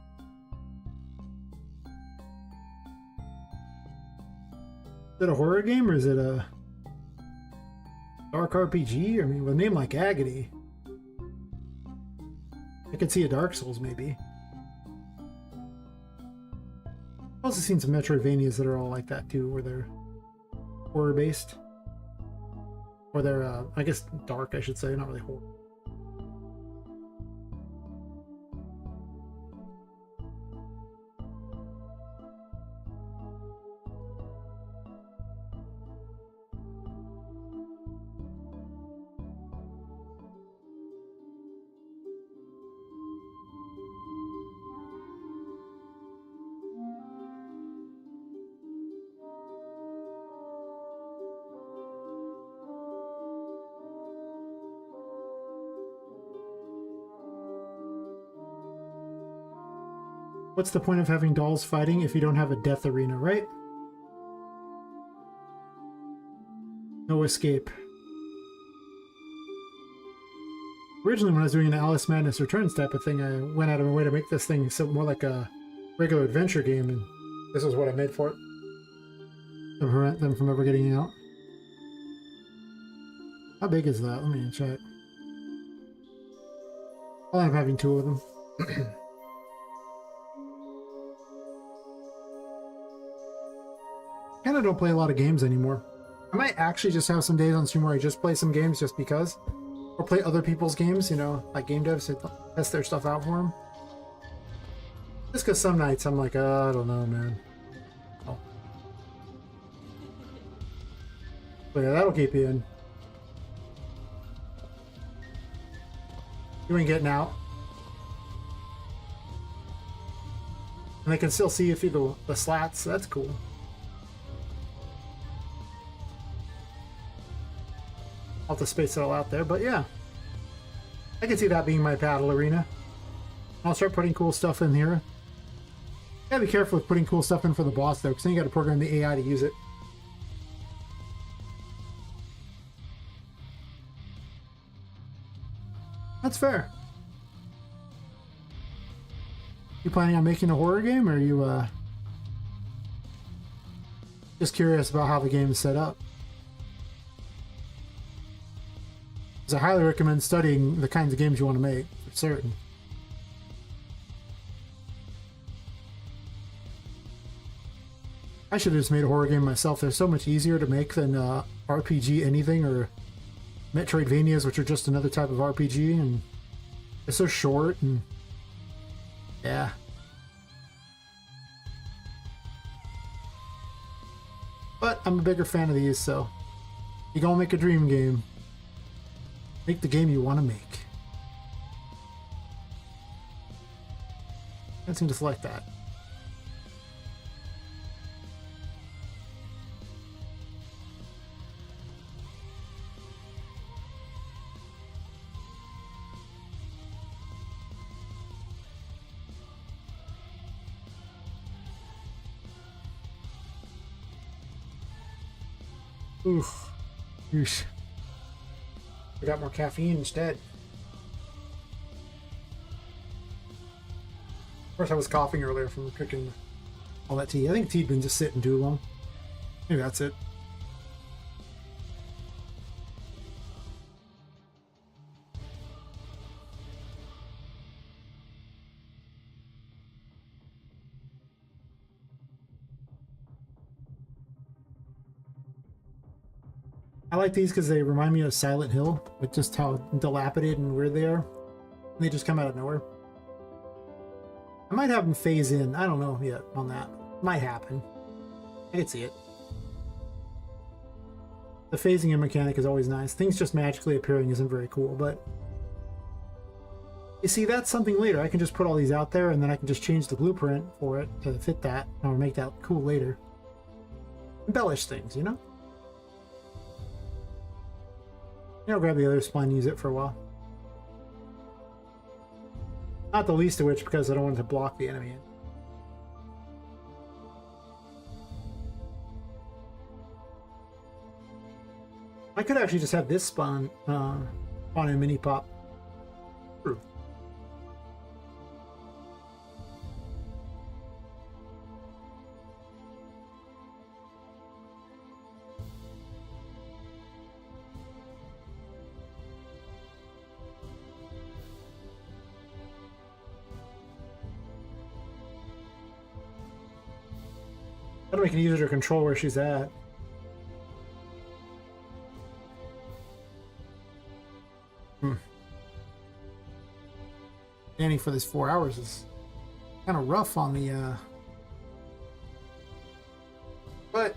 Is it a horror game or is it a dark RPG? I mean, with a name like Agony, I could see a Dark Souls maybe. I've also seen some Metroidvanias that are all like that too, where they're horror based. Or they're, I guess, dark, I should say, not really horror. What's the point of having dolls fighting if you don't have a death arena, right? No escape. Originally, when I was doing an Alice Madness Returns type of thing, I went out of my way to make this thing so more like a regular adventure game, and this is what I made for it. To prevent them from ever getting out. How big is that? Let me check. I'll end up having 2 of them. I kinda don't play a lot of games anymore. I might actually just have some days on stream where I just play some games just because. Or play other people's games, you know, like game devs to test their stuff out for them. Just because some nights I'm like, I don't know, man. Oh. But yeah, that'll keep you in. You ain't getting out. And they can still see you through the slats, so that's cool. I'll have to space it all out there, but yeah. I can see that being my paddle arena. I'll start putting cool stuff in here. Gotta be careful with putting cool stuff in for the boss though, because then you gotta program the AI to use it. That's fair. You planning on making a horror game, or are you just curious about how the game is set up? I highly recommend studying the kinds of games you want to make, for certain. I should have just made a horror game myself. They're so much easier to make than RPG anything or Metroidvanias, which are just another type of RPG, and they're so short and yeah. But I'm a bigger fan of these, so you gonna make a dream game. Make the game you want to make. I seem to select that. Oof. Yeesh. I got more caffeine instead. Of course, I was coughing earlier from drinking all that tea. I think tea'd been just sitting too long. Maybe that's it. I like these because they remind me of Silent Hill, with just how dilapidated and weird they are. And they just come out of nowhere. I might have them phase in. I don't know yet on that. Might happen. I can see it. The phasing in mechanic is always nice. Things just magically appearing isn't very cool, but you see, that's something later. I can just put all these out there and then I can just change the blueprint for it to fit that or make that cool later. Embellish things, you know? I'll grab the other spline and use it for a while. Not the least of which because I don't want it to block the enemy in. I could actually just have this spawn on a mini pop. True. How do we can use her to control where she's at? Standing for this 4 hours is kind of rough on the but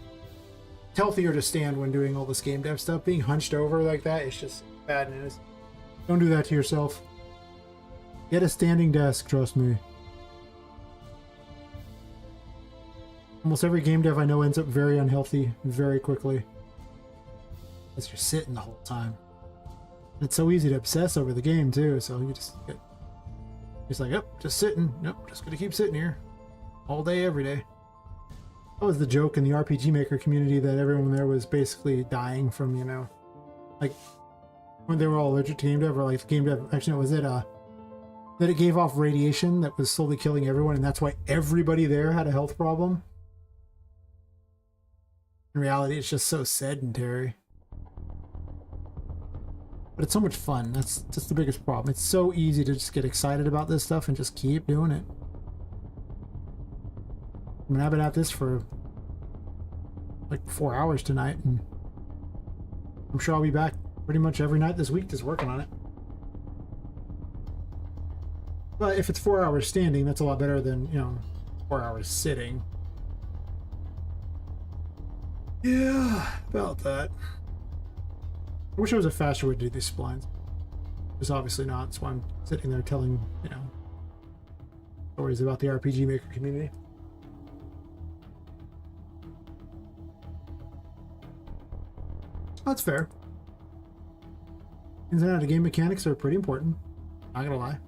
it's healthier to stand when doing all this game dev stuff. Being hunched over like that is just bad news. Don't do that to yourself. Get a standing desk, trust me. Almost every game dev I know ends up very unhealthy very quickly. Because you're sitting the whole time. And it's so easy to obsess over the game too, so you just get... It's like, oh, just sitting. Nope, just gonna keep sitting here. all day, every day. That was the joke in the RPG Maker community, that everyone there was basically dying from, you know, like when they were all allergic to game dev, or like game dev, actually, no, was it that it gave off radiation that was slowly killing everyone, and that's why everybody there had a health problem. In reality, it's just so sedentary. But it's so much fun. That's just the biggest problem. It's so easy to just get excited about this stuff and just keep doing it. I mean, I've been at this for like 4 hours tonight, and I'm sure I'll be back pretty much every night this week just working on it. But if it's 4 hours standing, that's a lot better than, you know, 4 hours sitting. Yeah, about that. I wish there was a faster way to do these splines. There's obviously not, that's why I'm sitting there telling, you know, stories about the RPG Maker community. That's fair. Ins and out of game mechanics are pretty important. Not gonna lie.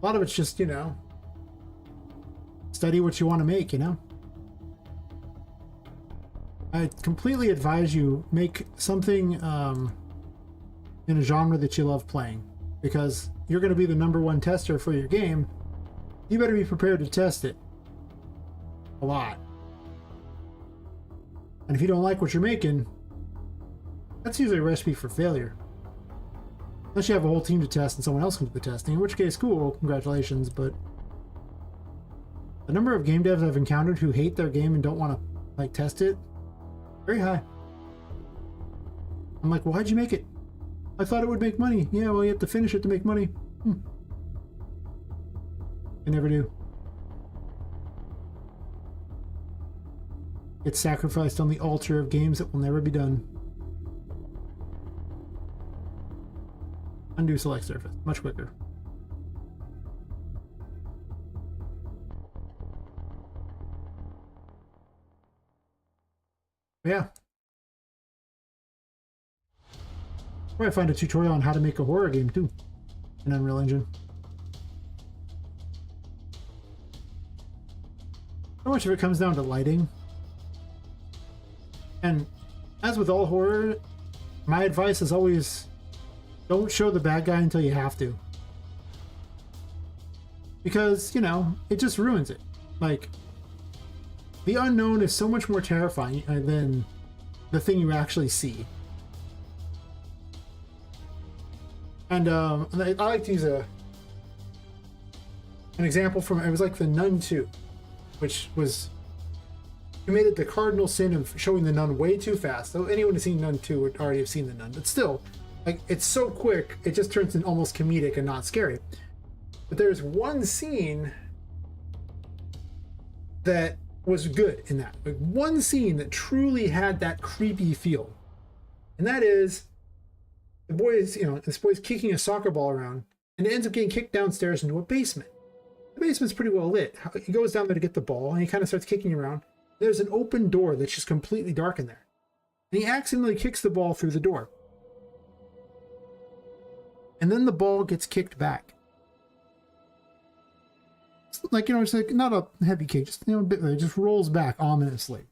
A lot of it's just, you know, study what you want to make, you know? I completely advise you make something in a genre that you love playing, because you're going to be the #1 tester for your game. You better be prepared to test it a lot. And if you don't like what you're making, that's usually a recipe for failure. Unless you have a whole team to test and someone else can do the testing, in which case, cool, congratulations. But the number of game devs I've encountered who hate their game and don't want to like test it, very high. I'm like, well, why'd you make it? I thought it would make money. Yeah, well, you have to finish it to make money. I never do. It's sacrificed on the altar of games that will never be done. Undo select surface. Much quicker. Yeah. Or I find a tutorial on how to make a horror game too in Unreal Engine. So much of it comes down to lighting. And as with all horror, my advice is always don't show the bad guy until you have to. Because, you know, it just ruins it. Like, the unknown is so much more terrifying than the thing you actually see. And I like to use an example from, it was like the Nun 2, which was committed the cardinal sin of showing the Nun way too fast. So anyone who's seen Nun 2 would already have seen the Nun, but still, like, it's so quick, it just turns in almost comedic and not scary. But there's one scene that was good in that. Like, one scene that truly had that creepy feel. And that is, the boy is, you know, this boy's kicking a soccer ball around, and it ends up getting kicked downstairs into a basement. The basement's pretty well lit. He goes down there to get the ball, and he kind of starts kicking around. There's an open door that's just completely dark in there. And he accidentally kicks the ball through the door. And then the ball gets kicked back. It's like, you know, it's like not a heavy kick, just, you know, it just rolls back ominously.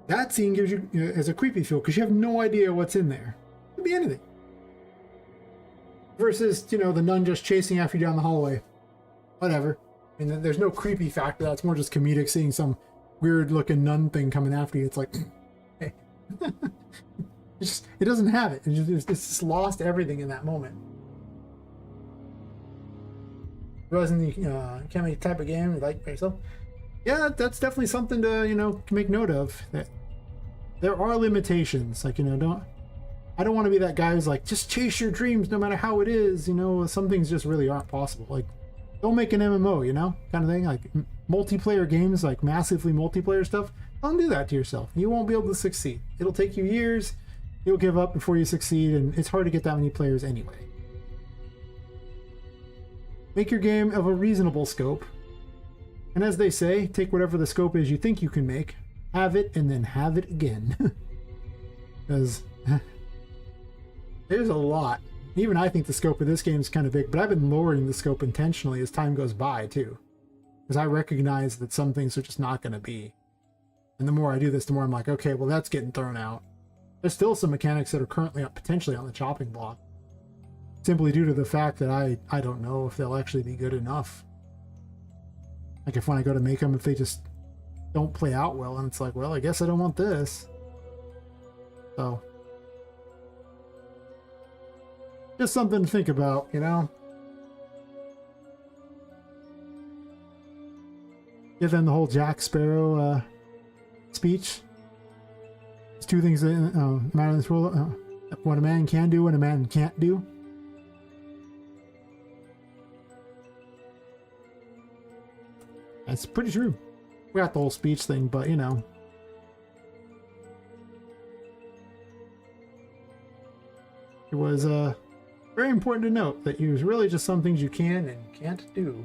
That scene gives you, you know, as a creepy feel, because you have no idea what's in there. It could be anything. Versus, you know, the nun just chasing after you down the hallway. Whatever. I mean, there's no creepy factor. That's more just comedic, seeing some weird looking nun thing coming after you. It's like, hey. It doesn't have it. It's just lost everything in that moment. Wasn't, you know, can't make a type of game you like by yourself. Yeah, that's definitely something to, you know, make note of. That there are limitations. Like, you know, I don't want to be that guy who's like, just chase your dreams no matter how it is. You know, some things just really aren't possible. Like, don't make an MMO, you know, kind of thing. Like multiplayer games, like massively multiplayer stuff. Don't do that to yourself. You won't be able to succeed. It'll take you years. You'll give up before you succeed, and it's hard to get that many players anyway. Make your game of a reasonable scope. And as they say, take whatever the scope is you think you can make, have it, and then have it again. Because there's a lot Even I think the scope of this game is kind of big, but I've been lowering the scope intentionally as time goes by too, because I recognize that some things are just not going to be. And the more I do this, the more I'm like, okay, well, that's getting thrown out. There's still some mechanics that are currently potentially on the chopping block, simply due to the fact that I don't know if they'll actually be good enough. Like if when I go to make them, if they just don't play out well, and it's like, well, I guess I don't want this. So just something to think about, you know? Give them the whole Jack Sparrow speech. There's two things that matter in this world. What a man can do and a man can't do. That's pretty true. We got the whole speech thing, but you know. It was very important to note that there's really just some things you can and can't do.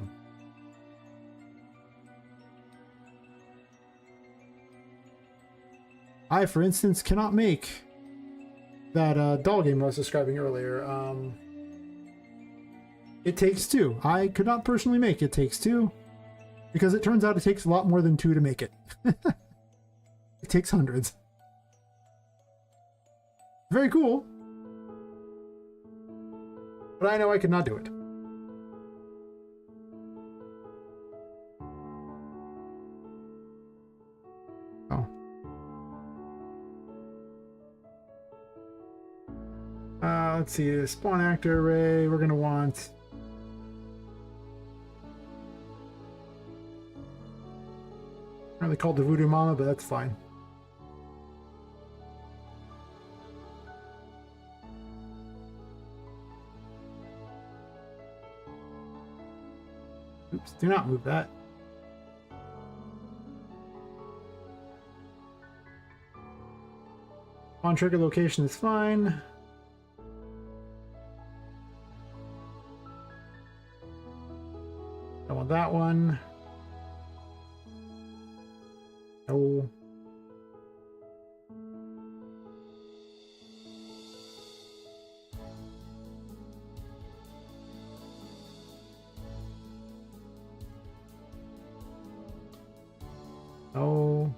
I, for instance, cannot make that doll game I was describing earlier. It Takes Two. I could not personally make It Takes Two because it turns out it takes a lot more than two to make it. It takes hundreds. Very cool. But I know I could not do it. Oh. Let's see, a spawn actor array. We're gonna want apparently called the Voodoo Mama, but that's fine. Oops, do not move that. On trigger location is fine. I want that one. No. No.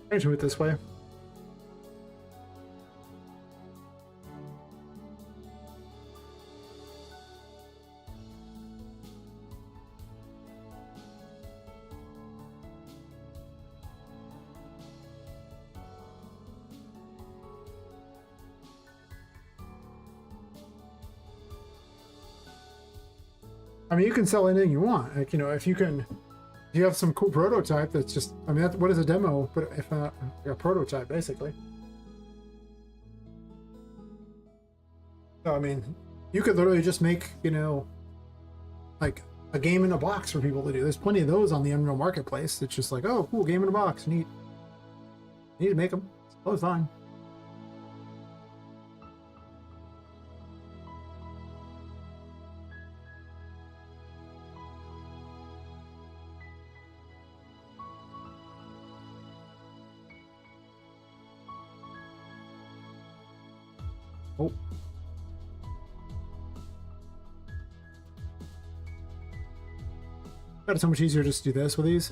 Try to move it this way. I mean, you can sell anything you want. Like, you know, if you have some cool prototype that's just, I mean, what is a demo? But if not a prototype, basically. So, I mean, you could literally just make, you know, like a game in a box for people to do. There's plenty of those on the Unreal Marketplace. It's just like, oh, cool, game in a box, neat. You need to make them. It's fine. Oh. God, it's so much easier just to do this with these.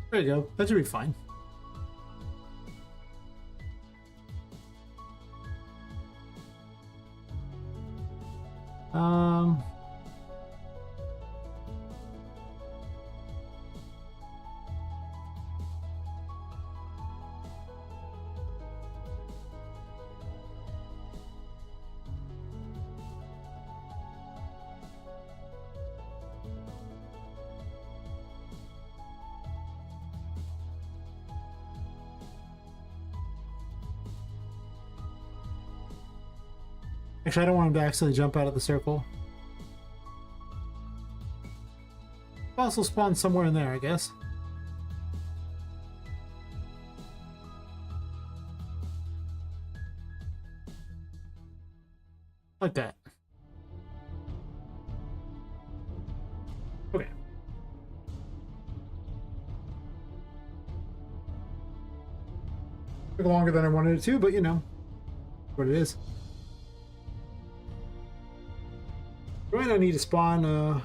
There you go. That should be fine. Actually, I don't want him to accidentally jump out of the circle. Also spawn somewhere in there, I guess. Like that. Okay. Took longer than I wanted it to, but you know what it is. Right, I need to spawn.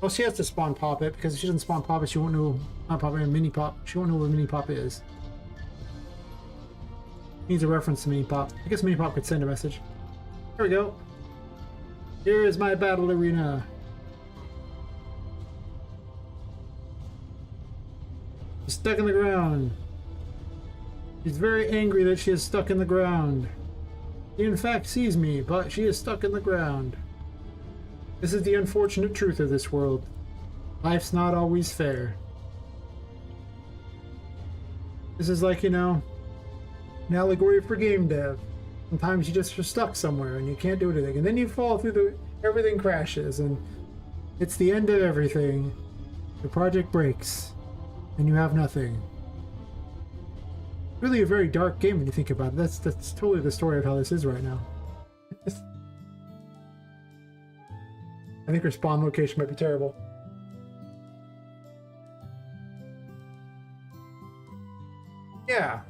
Oh, she has to spawn Poppet, because if she doesn't spawn Poppet, she won't know. Not Poppet, Mini Pop. She won't know where Mini Pop is. Needs a reference to Mini Pop. I guess Mini Pop could send a message. There we go. Here is my battle arena. She's stuck in the ground. She's very angry that she is stuck in the ground. She in fact sees me, but she is stuck in the ground. This is the unfortunate truth of this world. Life's not always fair. This is like, you know, an allegory for game dev. Sometimes you just are stuck somewhere and you can't do anything. And then you fall through everything crashes and it's the end of everything. The project breaks and you have nothing. Really a very dark game when you think about it. That's totally the story of how this is right now. I think her spawn location might be terrible. Yeah.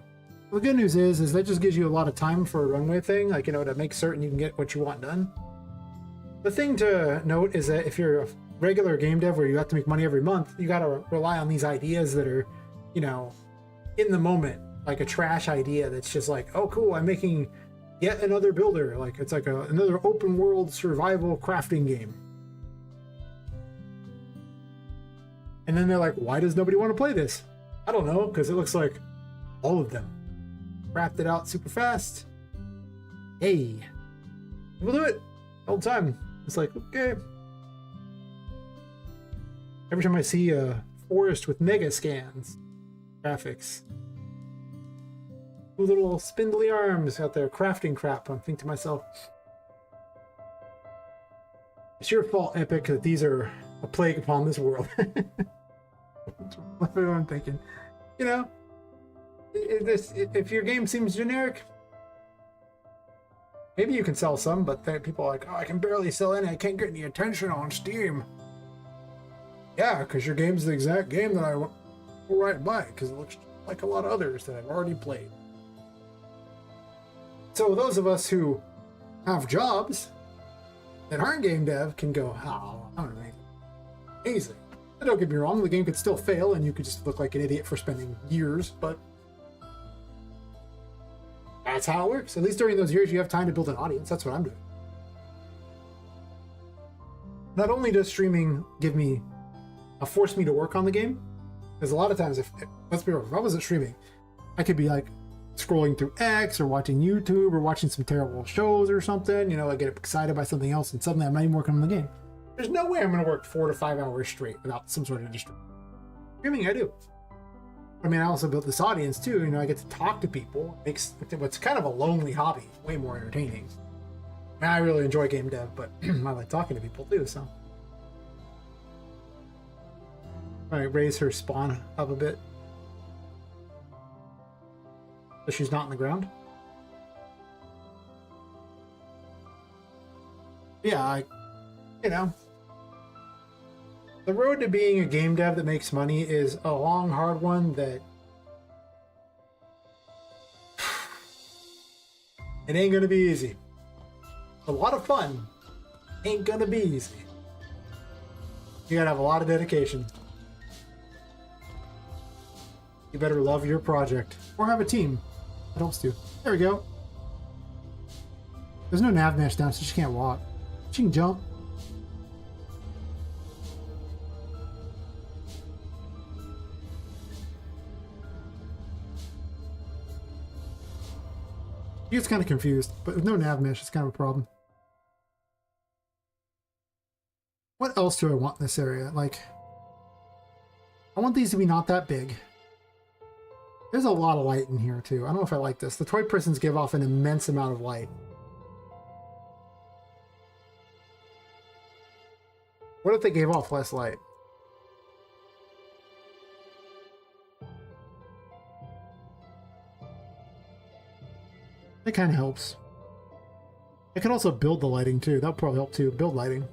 The good news is that just gives you a lot of time for a runway thing, like, you know, to make certain you can get what you want done. The thing to note is that if you're a regular game dev where you have to make money every month, you gotta rely on these ideas that are, you know, in the moment, like a trash idea that's just like, oh cool, I'm making yet another builder. Like it's like another open world survival crafting game. And then they're like, why does nobody want to play this? I don't know, because it looks like all of them wrapped it out super fast. Hey, we'll do it all the time. It's like, okay. Every time I see a forest with mega scans, graphics, little spindly arms out there crafting crap, I'm thinking to myself, it's your fault, Epic, that these are a plague upon this world. That's what I'm thinking. You know, if your game seems generic, maybe you can sell some, but people are like, oh, I can barely sell any, I can't get any attention on Steam. Yeah, because your game's the exact game that I will right by, because it looks like a lot of others that I've already played. So those of us who have jobs that aren't game dev can go, oh, I don't know, amazing. And don't get me wrong, the game could still fail and you could just look like an idiot for spending years, but that's how it works. At least during those years you have time to build an audience. That's what I'm doing. Not only does streaming force me to work on the game, because a lot of times, let's be real, if I wasn't streaming, I could be like scrolling through X or watching YouTube or watching some terrible shows or something, you know, I get excited by something else and suddenly I'm not even working on the game. There's no way I'm going to work 4 to 5 hours straight without some sort of distraction. Streaming, I do. I mean, I also built this audience too, you know, I get to talk to people. It makes what's kind of a lonely hobby way more entertaining. I mean, I really enjoy game dev, but I like talking to people too, so. All right, raise her spawn up a bit. So she's not in the ground. Yeah, you know, the road to being a game dev that makes money is a long, hard one that it ain't gonna be easy. A lot of fun, ain't gonna be easy. You gotta have a lot of dedication. You better love your project or have a team. That helps too. There we go. There's no nav mesh down, so she can't walk. She can jump. She gets kind of confused, but with no nav mesh, it's kind of a problem. What else do I want in this area? Like, I want these to be not that big. There's a lot of light in here too. I don't know if I like this. The toy prisons give off an immense amount of light. What if they gave off less light? That kind of helps. I could also build the lighting too. That would probably help too. Build lighting.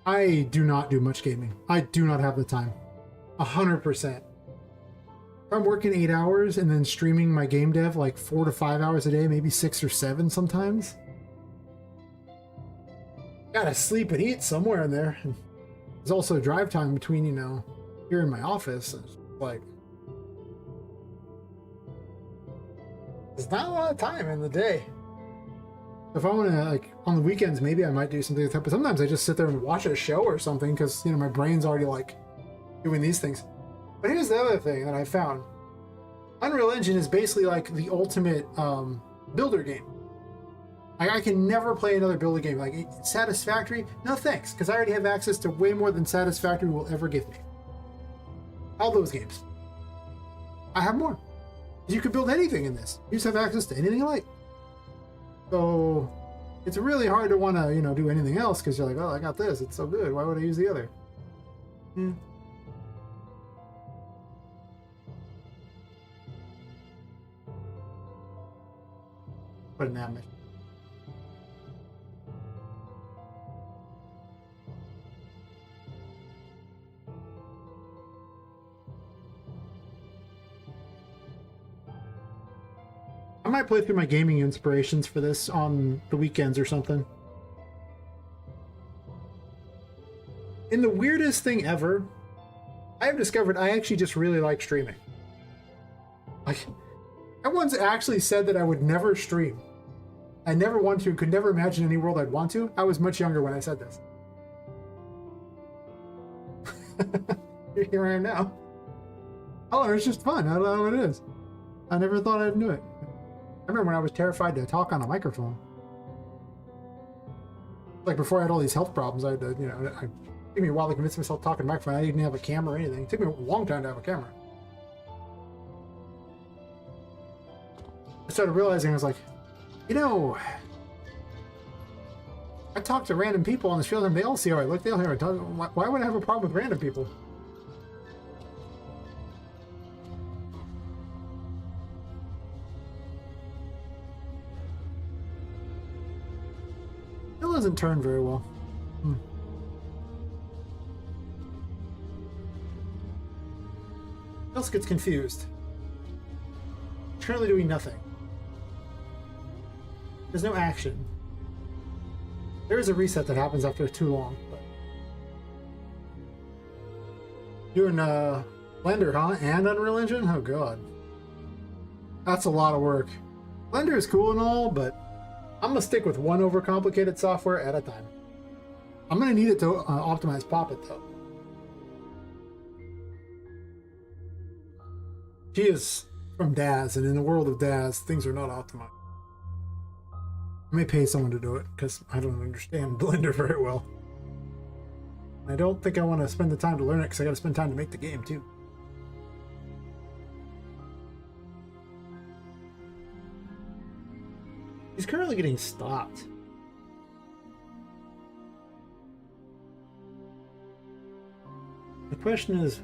I do not do much gaming. I do not have the time. 100%. If I'm working 8 hours and then streaming my game dev like 4 to 5 hours a day, maybe 6 or 7 sometimes. Gotta sleep and eat somewhere in there. And there's also drive time between, you know, here in my office. It's like, there's not a lot of time in the day. If I want to, like, on the weekends, maybe I might do something like that. But sometimes I just sit there and watch a show or something because, you know, my brain's already, like, doing these things. But here's the other thing that I found. Unreal Engine is basically, like, the ultimate builder game. I can never play another builder game. Like, Satisfactory? No thanks, because I already have access to way more than Satisfactory will ever give me. All those games. I have more. You could build anything in this. You just have access to anything you like. So it's really hard to want to, you know, do anything else because you're like, oh, I got this. It's so good. Why would I use the other? What an admission. I might play through my gaming inspirations for this on the weekends or something. In the weirdest thing ever, I have discovered I actually just really like streaming. Like, I once actually said that I would never stream. I never want to, could never imagine any world I'd want to. I was much younger when I said this. Here I am now. Oh, it's just fun. I don't know what it is. I never thought I'd do it. I remember when I was terrified to talk on a microphone. Like before I had all these health problems, I had to, you know, it took me a while to convince myself to talk on a microphone. I didn't even have a camera or anything. It took me a long time to have a camera. I started realizing, I was like, you know, I talk to random people on this field and they all see how I look. They all hear me talk. Why would I have a problem with random people? It doesn't turn very well. Else gets confused. Currently doing nothing. There's no action. There is a reset that happens after too long. But... Doing Blender, huh? And Unreal Engine? Oh god. That's a lot of work. Blender is cool and all, but I'm gonna stick with one overcomplicated software at a time. I'm gonna need it to optimize Poppet though. She is from DAZ, and in the world of DAZ, things are not optimized. I may pay someone to do it because I don't understand Blender very well. I don't think I want to spend the time to learn it because I got to spend time to make the game too. He's currently getting stopped. The question is,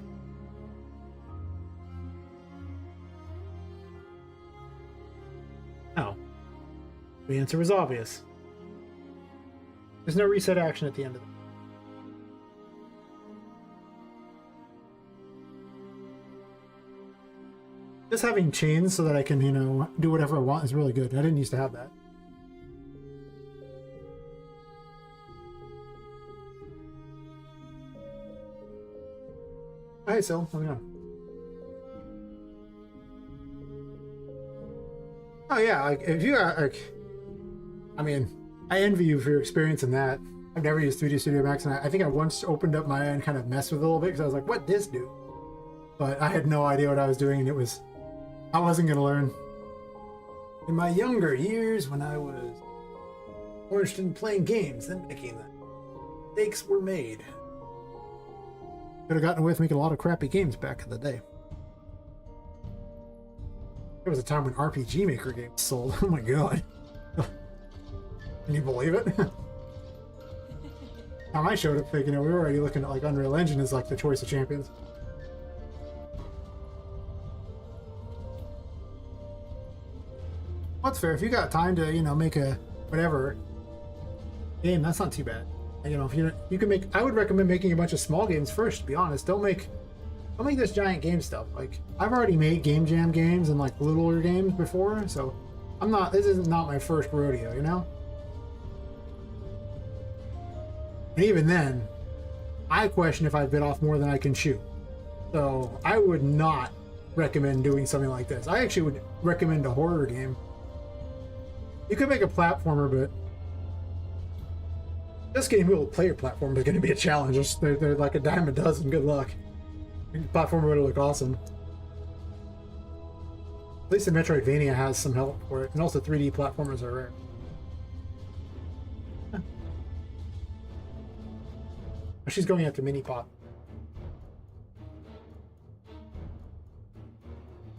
how? The answer was obvious. There's no reset action at the end of it. Just having chains so that I can, you know, do whatever I want is really good. I didn't used to have that. Hey, Sil, how's it going? Oh yeah, like if you like, I mean, I envy you for your experience in that. I've never used 3D Studio Max, and I think I once opened up mine and kind of messed with it a little bit because I was like, "What this do?" But I had no idea what I was doing, and I wasn't gonna learn. In my younger years, when I was more interested in playing games than making them, mistakes were made. Could have gotten away with making a lot of crappy games back in the day. There was a time when RPG Maker games sold. Oh my god. Can you believe it? Time I showed up thinking, we were already looking at like Unreal Engine as like the choice of champions. That's fair. If you got time to, make a whatever game, that's not too bad. If you can make, I would recommend making a bunch of small games first. To be honest, don't make this giant game stuff. Like I've already made game jam games and like littler games before, so this is not my first rodeo, And even then, I question if I bit off more than I can chew. So I would not recommend doing something like this. I actually would recommend a horror game. You could make a platformer, but just getting people to play your platform is going to be a challenge. They're like a dime a dozen. Good luck. Platformer would look awesome. At least the Metroidvania has some help for it, and also 3D platformers are rare. Huh. Oh, she's going after Mini Pop.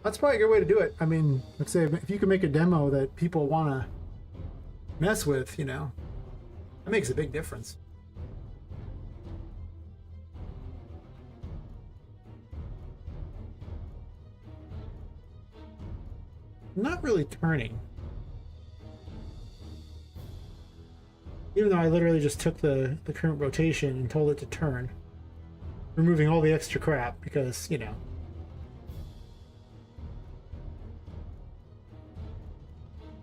That's probably a good way to do it. I mean, let's say if you can make a demo that people want to mess with, that makes a big difference. Not really turning. Even though I literally just took the current rotation and told it to turn. Removing all the extra crap because, it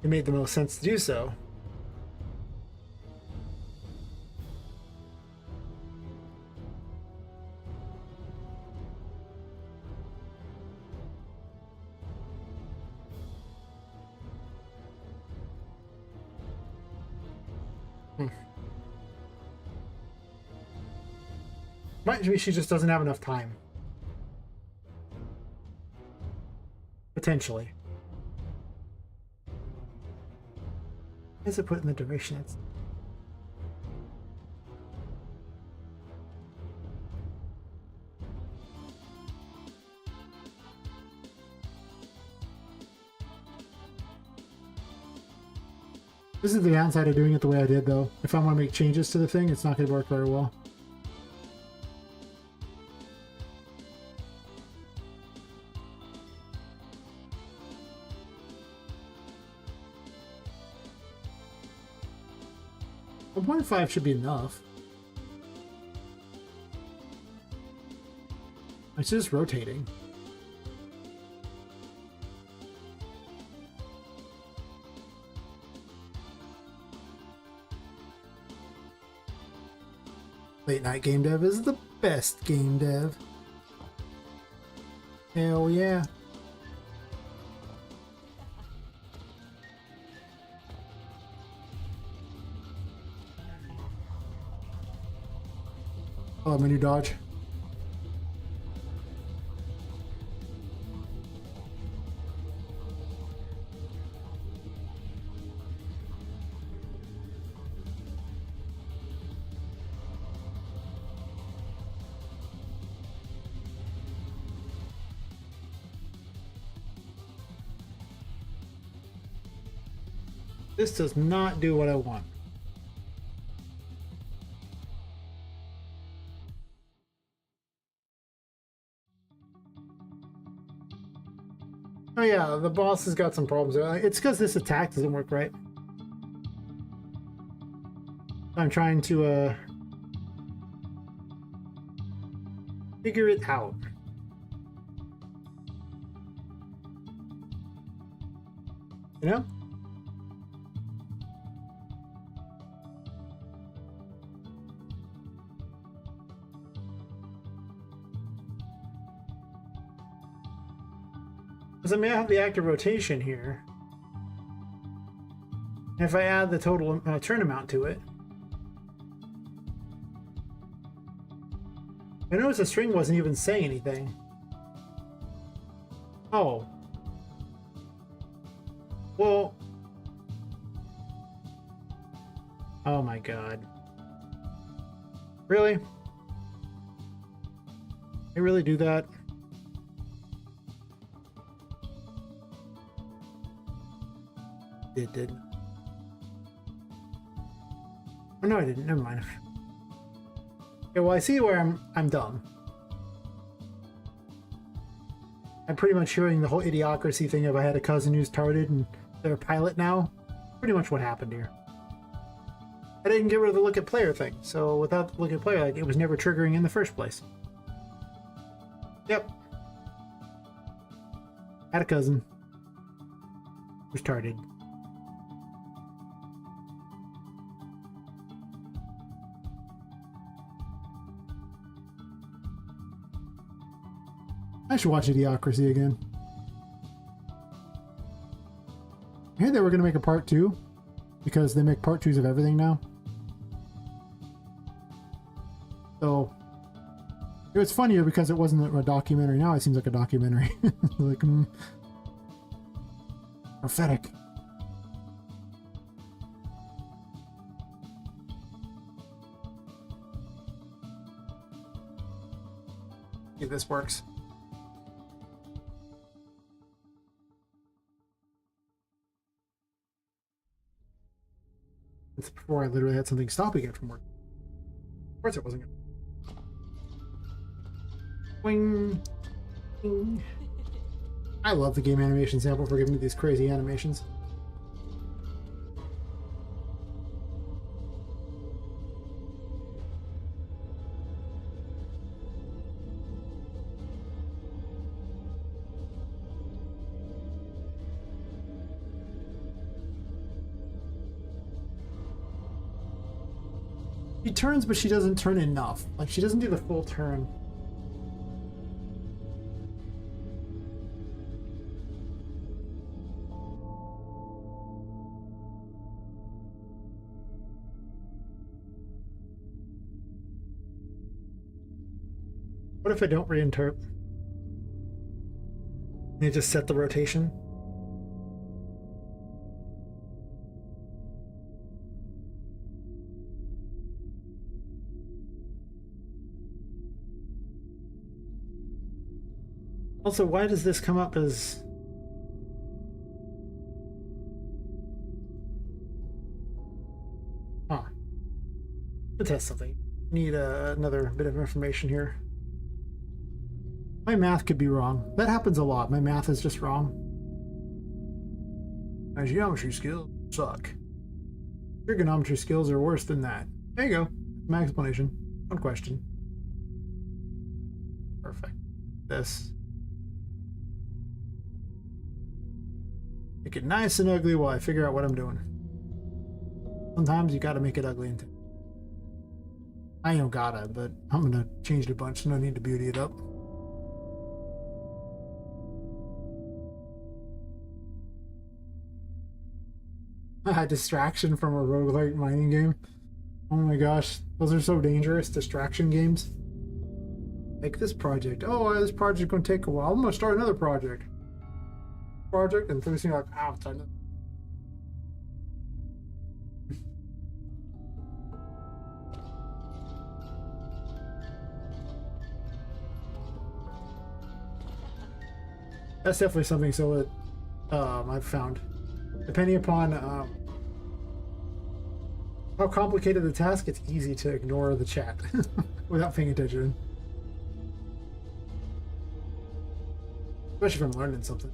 made the most sense to do so. Might be she just doesn't have enough time. Potentially. Why is it put in the duration? This is the downside of doing it the way I did, though. If I want to make changes to the thing, it's not going to work very well. A 1.5 should be enough. It's just rotating. Late night game dev is the best game dev. Hell yeah. Oh, my new dodge. This does not do what I want. Oh yeah, the boss has got some problems. It's because this attack doesn't work right. I'm trying to figure it out. You know? Because I mean, I have the active rotation here. And if I add the total turn amount to it, I noticed the string wasn't even saying anything. Oh. Well. Oh my god. Really? They really do that? It did. Oh no, I didn't. Never mind. Yeah, well, I see where I'm dumb. I'm pretty much hearing the whole idiocracy thing of I had a cousin who's retarded and they're a pilot now. Pretty much what happened here. I didn't get rid of the look at player thing, so without the look at player, like, it was never triggering in the first place. Yep. Had a cousin who's retarded. I should watch Idiocracy again. I heard they were going to make a part 2 because they make part 2s of everything now. So it was funnier because it wasn't a documentary. Now it seems like a documentary. Like, prophetic. If this works. It's before I literally had something stopping it from working. Of course it wasn't good. Wing. Wing. I love the game animation sample for giving me these crazy animations. She turns, but she doesn't turn enough. Like, she doesn't do the full turn. What if I don't reinterpret? You just set the rotation? Also, why does this come up as... Huh. Let's test something. Need another bit of information here. My math could be wrong. That happens a lot. My math is just wrong. My geometry skills suck. Trigonometry skills are worse than that. There you go. My explanation. One question. Perfect. This. Make it nice and ugly while I figure out what I'm doing. Sometimes you gotta make it ugly. I don't gotta, but I'm gonna change it a bunch. No need to beauty it up. Distraction from a roguelike mining game. Oh my gosh, those are so dangerous. Distraction games. Like this project. Oh, this project's gonna take a while. I'm gonna start another project. And things like, ah, it's time. That's definitely something so that I've found. Depending upon how complicated the task, it's easy to ignore the chat without paying attention. Especially if I'm learning something.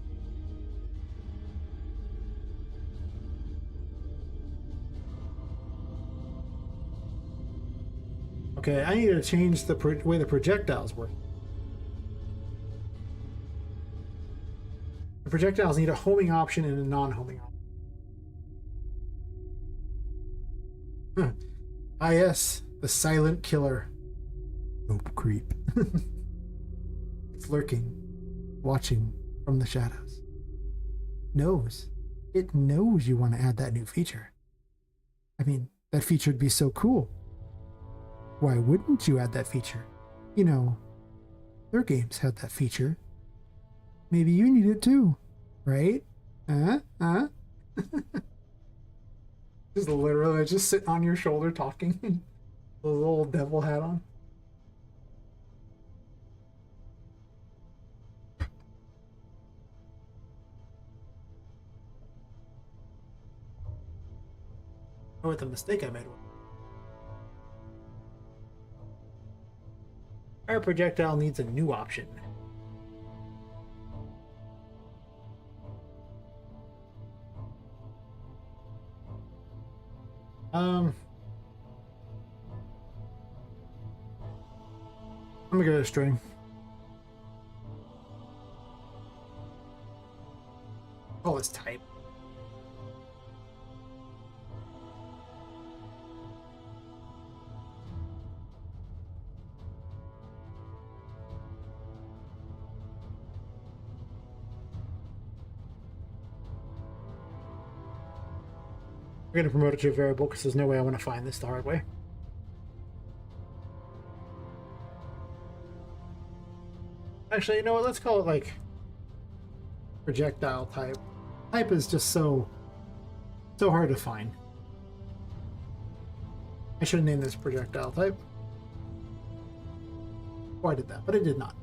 Okay, I need to change the way the projectiles work. The projectiles need a homing option and a non-homing option. Ah yes, the silent killer. Rope creep. It's lurking, watching from the shadows. It knows you want to add that new feature. I mean, that feature would be so cool. Why wouldn't you add that feature? You know, their games had that feature. Maybe you need it too, right? Just literally just sitting on your shoulder talking. With a little devil hat on. Oh, what the mistake I made was. Fire projectile needs a new option. I'm gonna go to string. Call this type. We're going to promote it to a variable because there's no way I want to find this the hard way. Actually, you know what? Let's call it like projectile type. Type is just so hard to find. I should have named this projectile type. Oh, I did that, but I did not.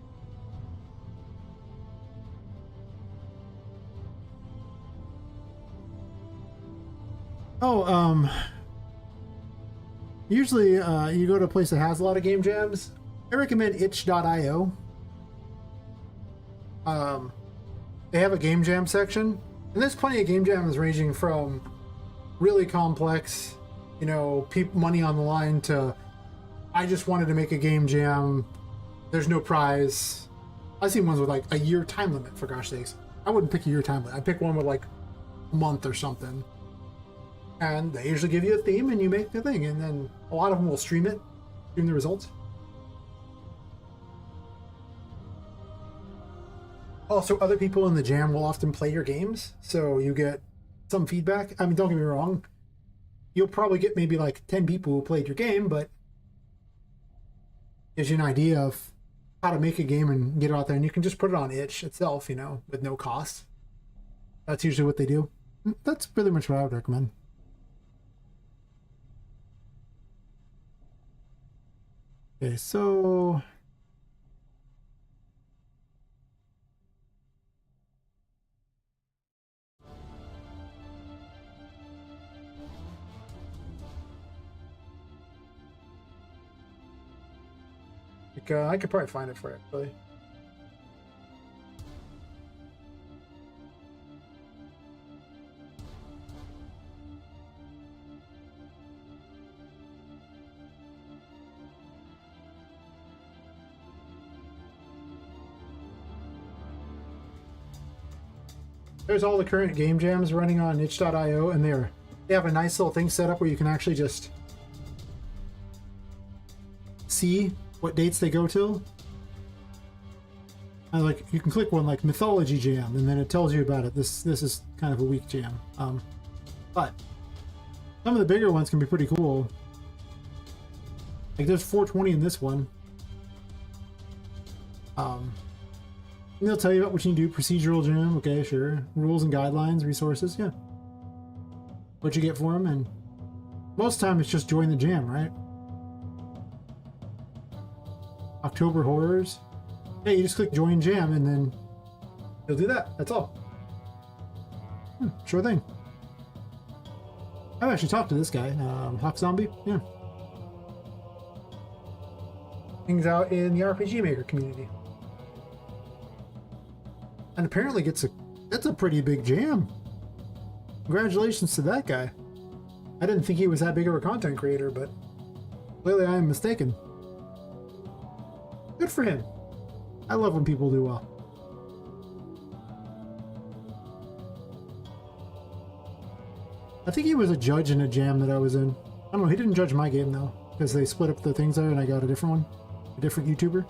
Oh, usually you go to a place that has a lot of game jams. I recommend itch.io. They have a game jam section, and there's plenty of game jams ranging from really complex, you know, money on the line, to I just wanted to make a game jam, there's no prize. I've seen ones with like a year time limit, for gosh sakes. I wouldn't pick a year time limit. I'd pick one with like a month or something. And they usually give you a theme and you make the thing, and then a lot of them will stream the results. Also, other people in the jam will often play your games, so you get some feedback. I mean, don't get me wrong, you'll probably get maybe like 10 people who played your game, but gives you an idea of how to make a game and get it out there, and you can just put it on itch itself, you know, with no cost. That's usually what they do. That's pretty much what I would recommend. Okay, so I could probably find it for it, really. There's all the current game jams running on itch.io, and they have a nice little thing set up where you can actually just see what dates they go to. And like you can click one like Mythology Jam, and then it tells you about it. This is kind of a weak jam, but some of the bigger ones can be pretty cool. Like there's 420 in this one. And they'll tell you about what you can do. Procedural jam, okay, sure. Rules and guidelines, resources, yeah. What you get for them, and most of the time it's just join the jam, right? October Horrors. Hey, you just click join jam and then you'll do that. That's all. Sure thing. I've actually talked to this guy, Hawk Zombie, yeah. Hangs out in the RPG Maker community. And apparently that's a pretty big jam. Congratulations to that guy. I didn't think he was that big of a content creator, but clearly I am mistaken. Good for him. I love when people do well. I think he was a judge in a jam that I was in. I don't know, he didn't judge my game though, because they split up the things there and I got a different one. A different YouTuber.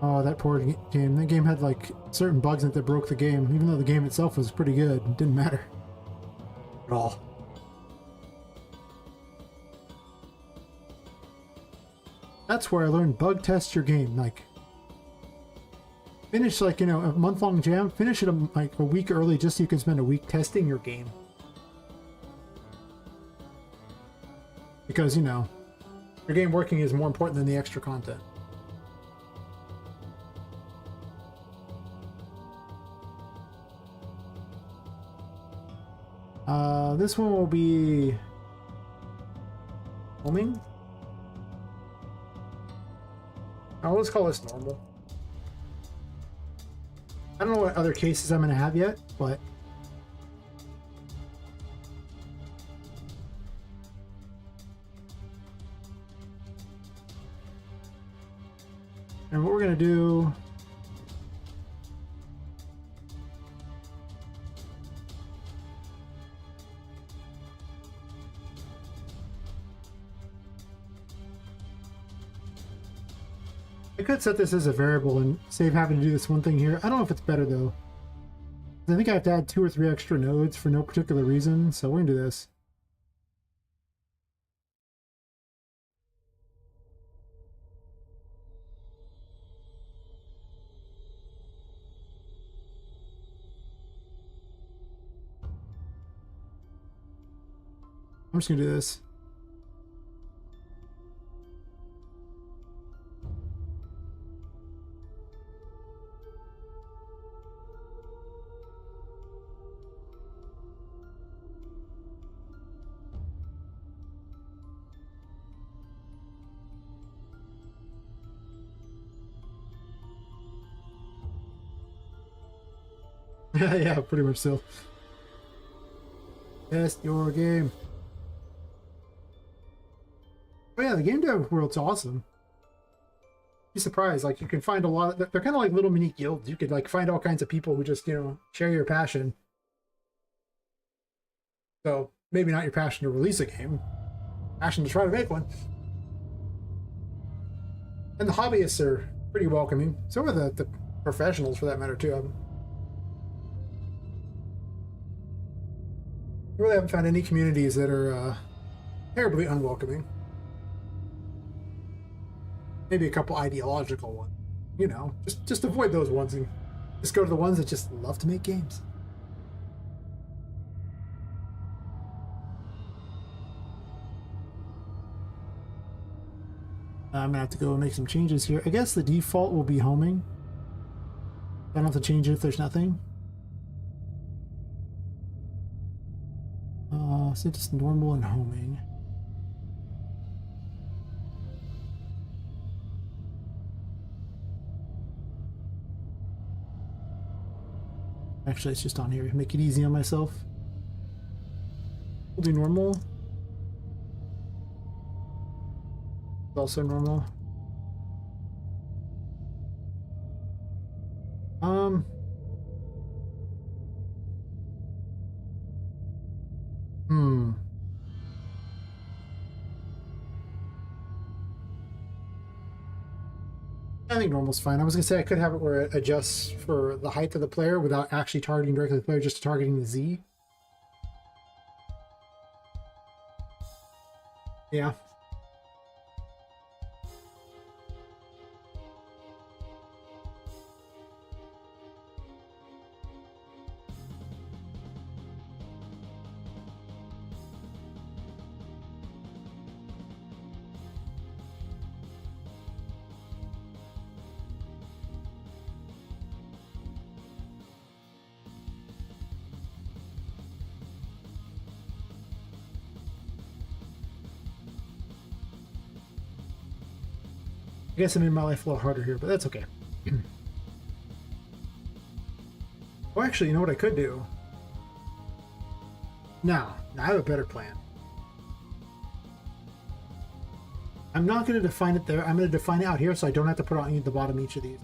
Oh, that poor game. That game had like certain bugs in it that broke the game, even though the game itself was pretty good. It didn't matter at all. That's where I learned bug test your game. Like, finish like, you know, a month-long jam, finish it like a week early just so you can spend a week testing your game. Because, you know, your game working is more important than the extra content. This one will be homing. I'll just call this normal. I don't know what other cases I'm going to have yet, but... And what we're going to do... I could set this as a variable and save having to do this one thing here. I don't know if it's better though. I think I have to add 2 or 3 extra nodes for no particular reason, so we're going to do this. I'm just going to do this. Yeah, pretty much so. Test your game. Oh yeah, the game dev world's awesome. Be surprised, like you can find a lot of, they're kind of like little mini guilds. You could like find all kinds of people who just, you know, share your passion. So maybe not your passion to release a game, passion to try to make one. And the hobbyists are pretty welcoming. So are the professionals for that matter too. I really haven't found any communities that are terribly unwelcoming. Maybe a couple ideological ones. You know, just avoid those ones and just go to the ones that just love to make games. I'm gonna have to go and make some changes here. I guess the default will be homing. I don't have to change it if there's nothing. So just normal and homing. Actually, it's just on here. Make it easy on myself. We'll do normal. Also normal. I think normal's fine. I was gonna say I could have it where it adjusts for the height of the player without actually targeting directly the player, just targeting the Z. Yeah. I guess I made my life a little harder here, but that's okay. Well, actually, you know what I could do? Now I have a better plan. I'm not going to define it there. I'm going to define it out here so I don't have to put on the bottom of each of these.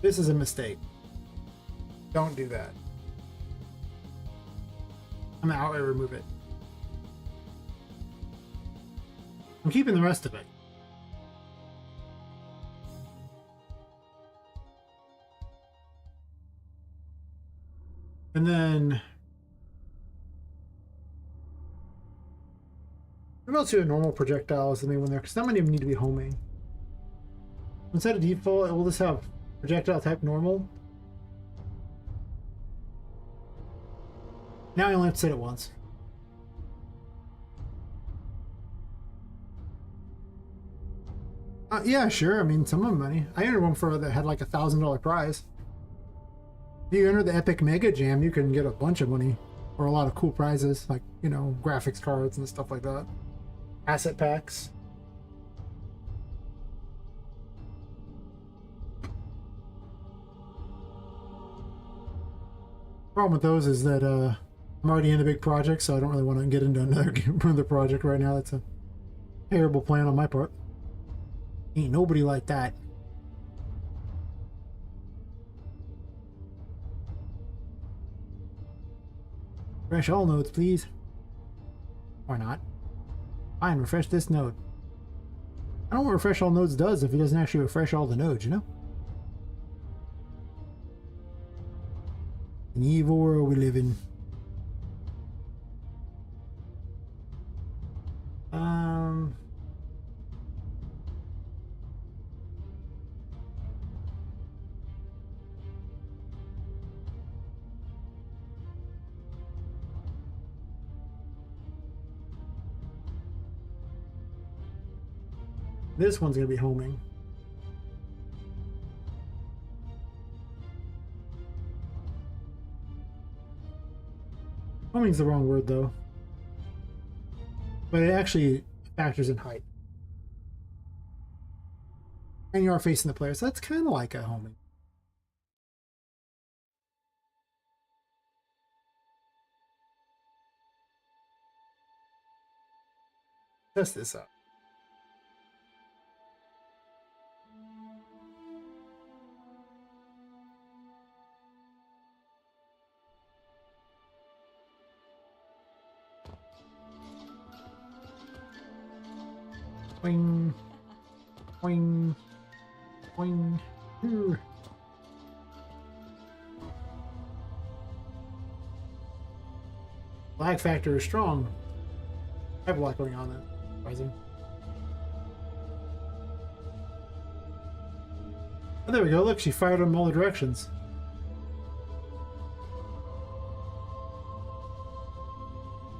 This is a mistake. Don't do that. I'm going to outright remove it. I'm keeping the rest of it. And then what else do normal projectiles the main one there? Because not many of them need to be homing. Instead of default, we'll just have projectile type normal. Now I only have to set it once. Yeah, sure. I mean, some of them money. I entered one for that had like $1,000 prize. If you enter the Epic Mega Jam, you can get a bunch of money. or a lot of cool prizes, like, you know, graphics cards and stuff like that. Asset packs. Problem with those is that I'm already in a big project, so I don't really want to get into another project right now. That's a terrible plan on my part. Ain't nobody like that. Refresh all nodes, please. Or not. Fine, refresh this node. I don't know what refresh all nodes does if it doesn't actually refresh all the nodes, you know? An evil world we live in. This one's gonna be homing. Homing's the wrong word though. But it actually factors in height. And you are facing the player, so that's kind of like a homing. Test this out. Boing, boing, boing. Lag factor is strong. I have a lot going on there. Surprising. Oh, there we go. Look, she fired them all the directions.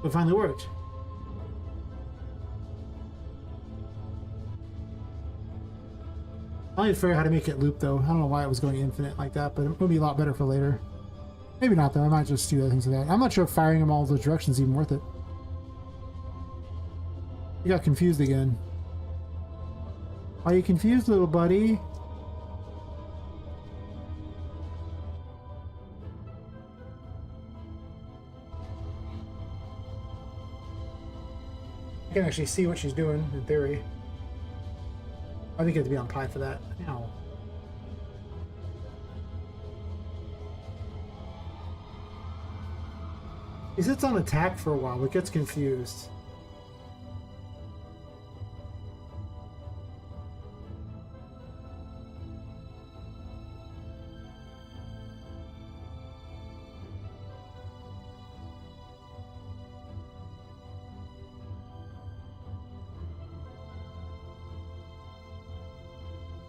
It finally worked. I need to figure out how to make it loop though. I don't know why it was going infinite like that, but it would be a lot better for later. Maybe not though. I might just do other things with that. I'm not sure if firing them all those directions is even worth it. You got confused again. Are you confused, little buddy? I can actually see what she's doing in theory. I think you have to be on pi for that. Ow. He sits on attack for a while, but gets confused.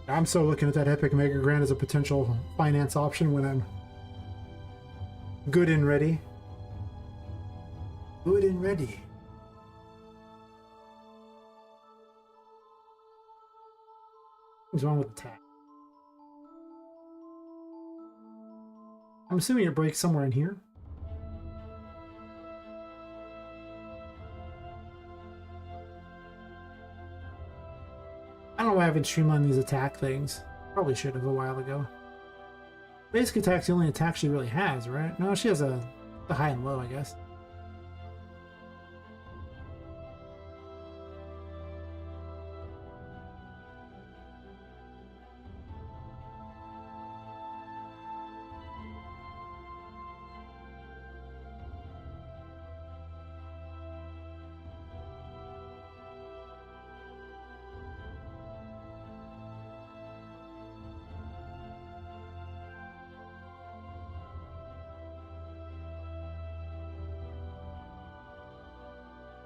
I'm so looking at that Epic Mega Grand as a potential finance option when I'm good and ready. Good and ready. What's wrong with the tap? I'm assuming it breaks somewhere in here. I don't know why I haven't streamlined these attack things. Probably should have a while ago. Basic attack's the only attack she really has, right? No, she has the high and low, I guess.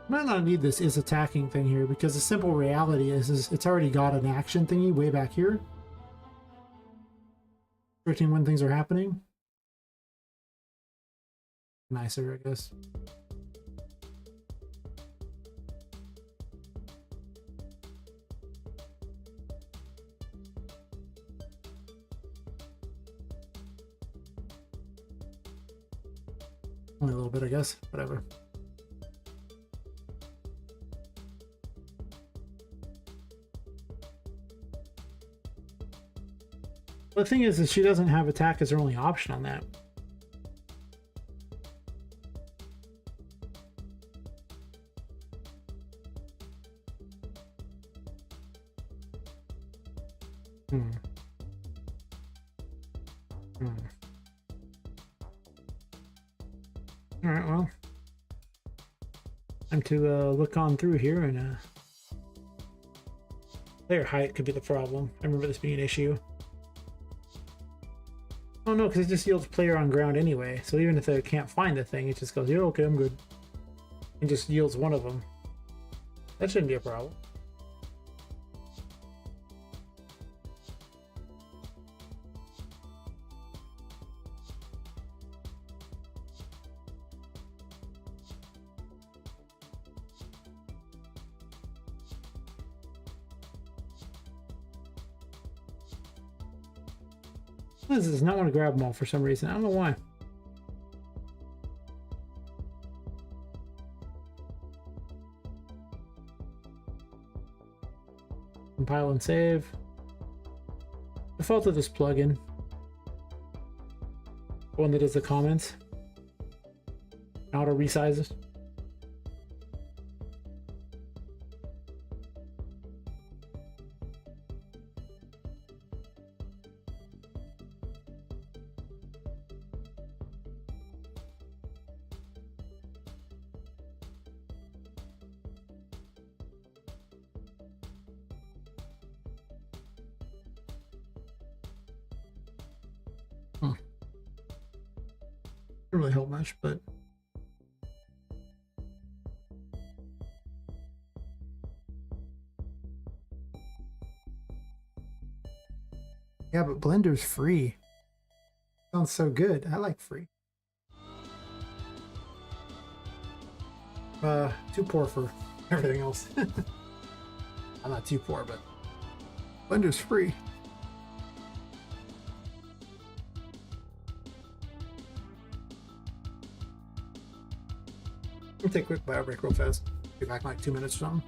Might not need this is attacking thing here because the simple reality is it's already got an action thingy way back here. Restricting when things are happening. Nicer, I guess. Only a little bit, I guess. Whatever. The thing is she doesn't have attack as her only option on that. Alright, well. Time to look on through here and player height could be the problem. I remember this being an issue. Oh no, because it just yields player on ground anyway. So even if they can't find the thing, it just goes, yeah, okay, I'm good. And just yields one of them. That shouldn't be a problem. This does not want to grab them all for some reason. I don't know why. Compile and save. Default of this plugin. One that does the comments. Auto resizes. Didn't really help much, but yeah, but Blender's free. Sounds so good. I like free. Too poor for everything else. I'm not too poor, but Blender's free. I'll take a quick bio break real fast. Be back in like 2 minutes or something.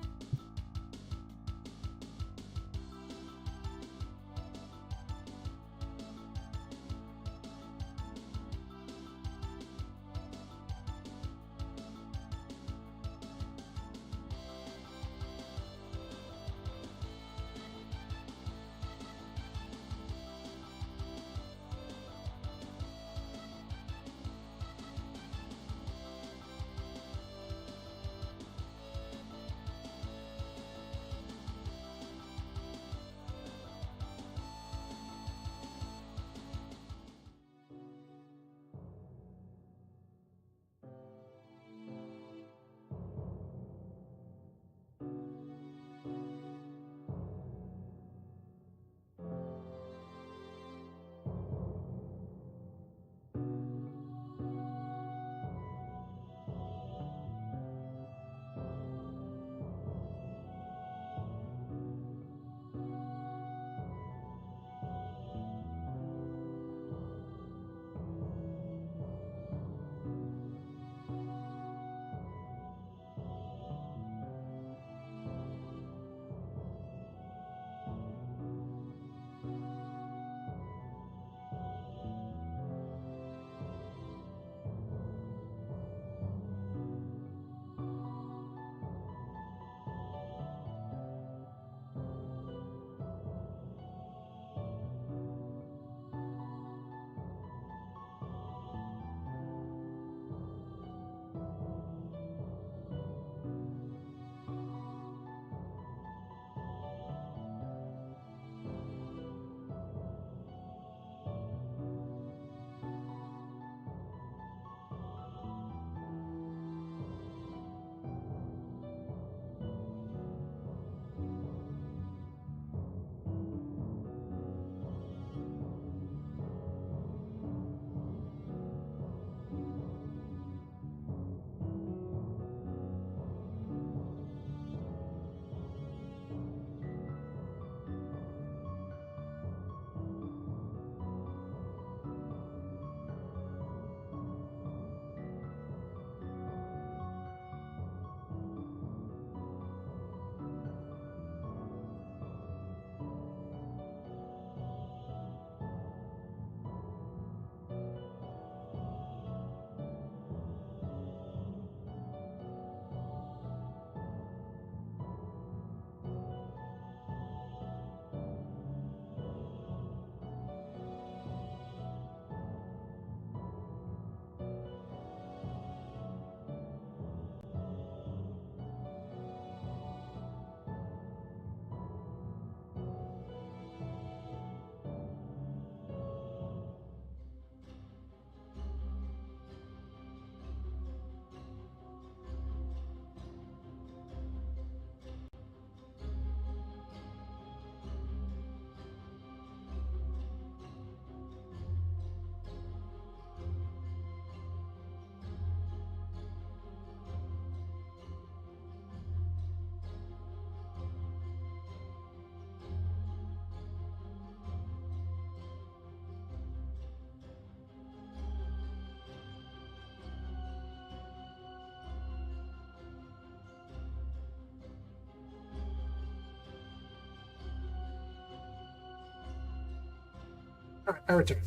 Alright, I return.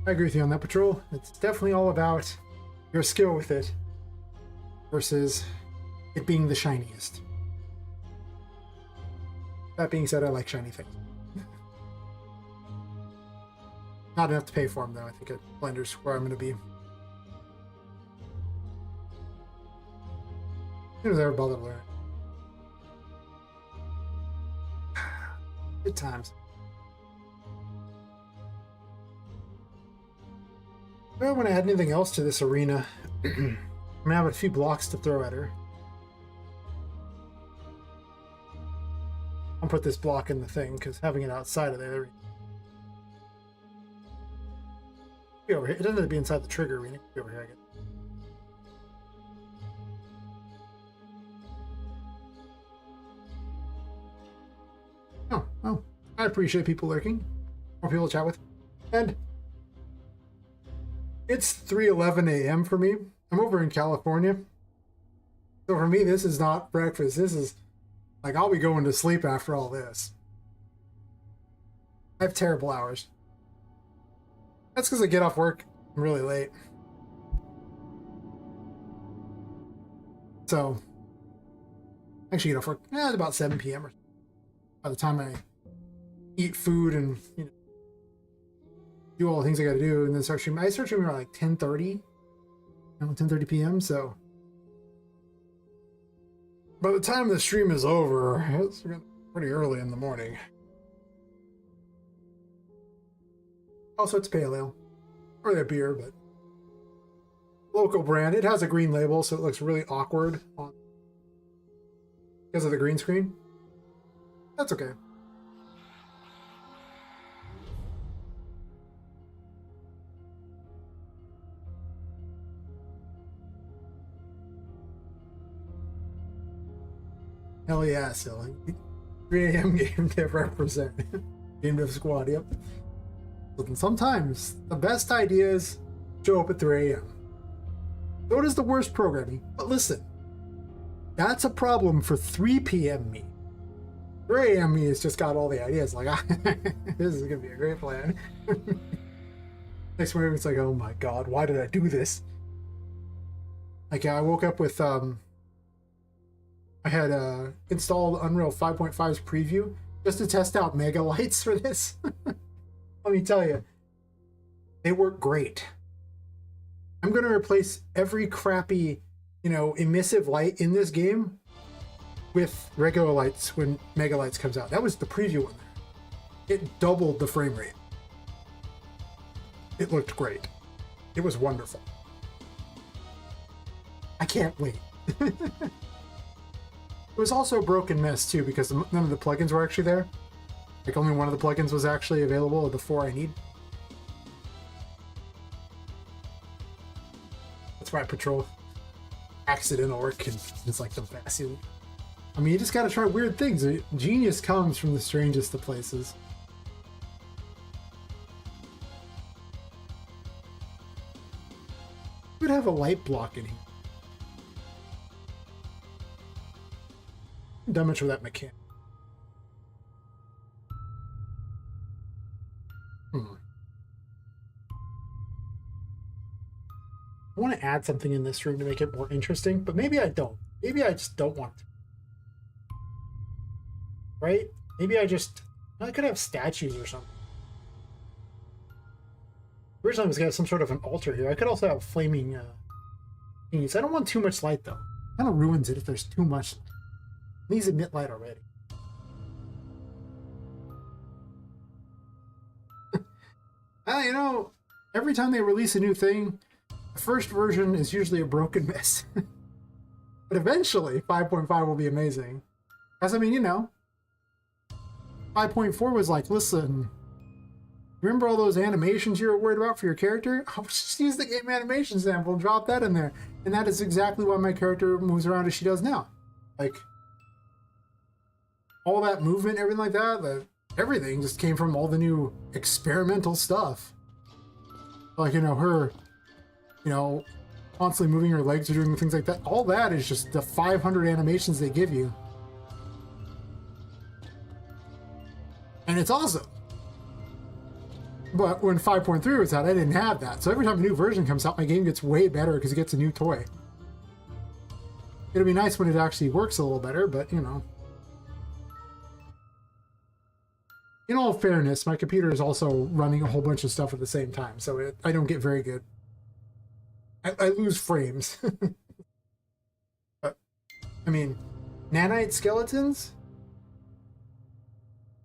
I agree with you on that, Patrol. It's definitely all about your skill with it versus it being the shiniest. That being said, I like shiny things. Not enough to pay for them, though. I think at Blender's where I'm going to be. As soon as I ever bother to learn. Good times. Well, when I add anything else to this arena, I'm gonna have a few blocks to throw at her. I'll put this block in the thing because having it outside of there. Be over here. It doesn't have to be inside the trigger arena. Be over here, I guess. Oh, I appreciate people lurking. More people to chat with. And it's 3:11 a.m. for me. I'm over in California. So for me, this is not breakfast. This is like I'll be going to sleep after all this. I have terrible hours. That's because I get off work really late. So, I actually get off work at about 7 p.m. or so. By the time I eat food and do all the things I got to do, and then start streaming. I start streaming around like 10:30, 10:30 p.m. So by the time the stream is over, it's pretty early in the morning. Also, it's pale ale, or their beer, but local brand. It has a green label, so it looks really awkward on because of the green screen. That's okay. Hell yeah, silly. 3 a.m. game dev represent. Game dev squad, yep. Listen, sometimes the best ideas show up at 3 a.m. So does the worst programming. But listen, that's a problem for 3 p.m. me. 3 a.m. me has just got all the ideas. Like, this is going to be a great plan. Next morning, it's like, oh my god, why did I do this? Like, I woke up with, I had installed Unreal 5.5's preview just to test out mega lights for this. Let me tell you, they work great. I'm going to replace every crappy, emissive light in this game with regular lights when Mega Lights comes out. That was the preview one there. It doubled the frame rate. It looked great. It was wonderful. I can't wait. It was also a broken mess too because none of the plugins were actually there. Like only one of the plugins was actually available of the 4 I need. That's right, Patrol. Accidental work is like the best. I mean, you just gotta try weird things. Genius comes from the strangest of places. We would have a light block in here. I've done much with that mechanic. I want to add something in this room to make it more interesting, but maybe I don't. Maybe I just don't want to. Right? Maybe I could have statues or something. Originally I was going to have some sort of an altar here. I could also have flaming thingies. I don't want too much light though. It kind of ruins it if there's too much light. These emit light already. Every time they release a new thing, the first version is usually a broken mess. But eventually, 5.5 will be amazing. Because, 5.4 was like, listen, remember all those animations you were worried about for your character? I'll just use the game animation sample and drop that in there. And that is exactly why my character moves around as she does now. Like, all that movement, everything like that, everything just came from all the new experimental stuff. Like, her, constantly moving her legs or doing things like that. All that is just the 500 animations they give you. And it's awesome. But when 5.3 was out, I didn't have that. So every time a new version comes out, my game gets way better because it gets a new toy. It'll be nice when it actually works a little better, but you know. In all fairness, my computer is also running a whole bunch of stuff at the same time, so I don't get very good. I lose frames. But, I mean, nanite skeletons?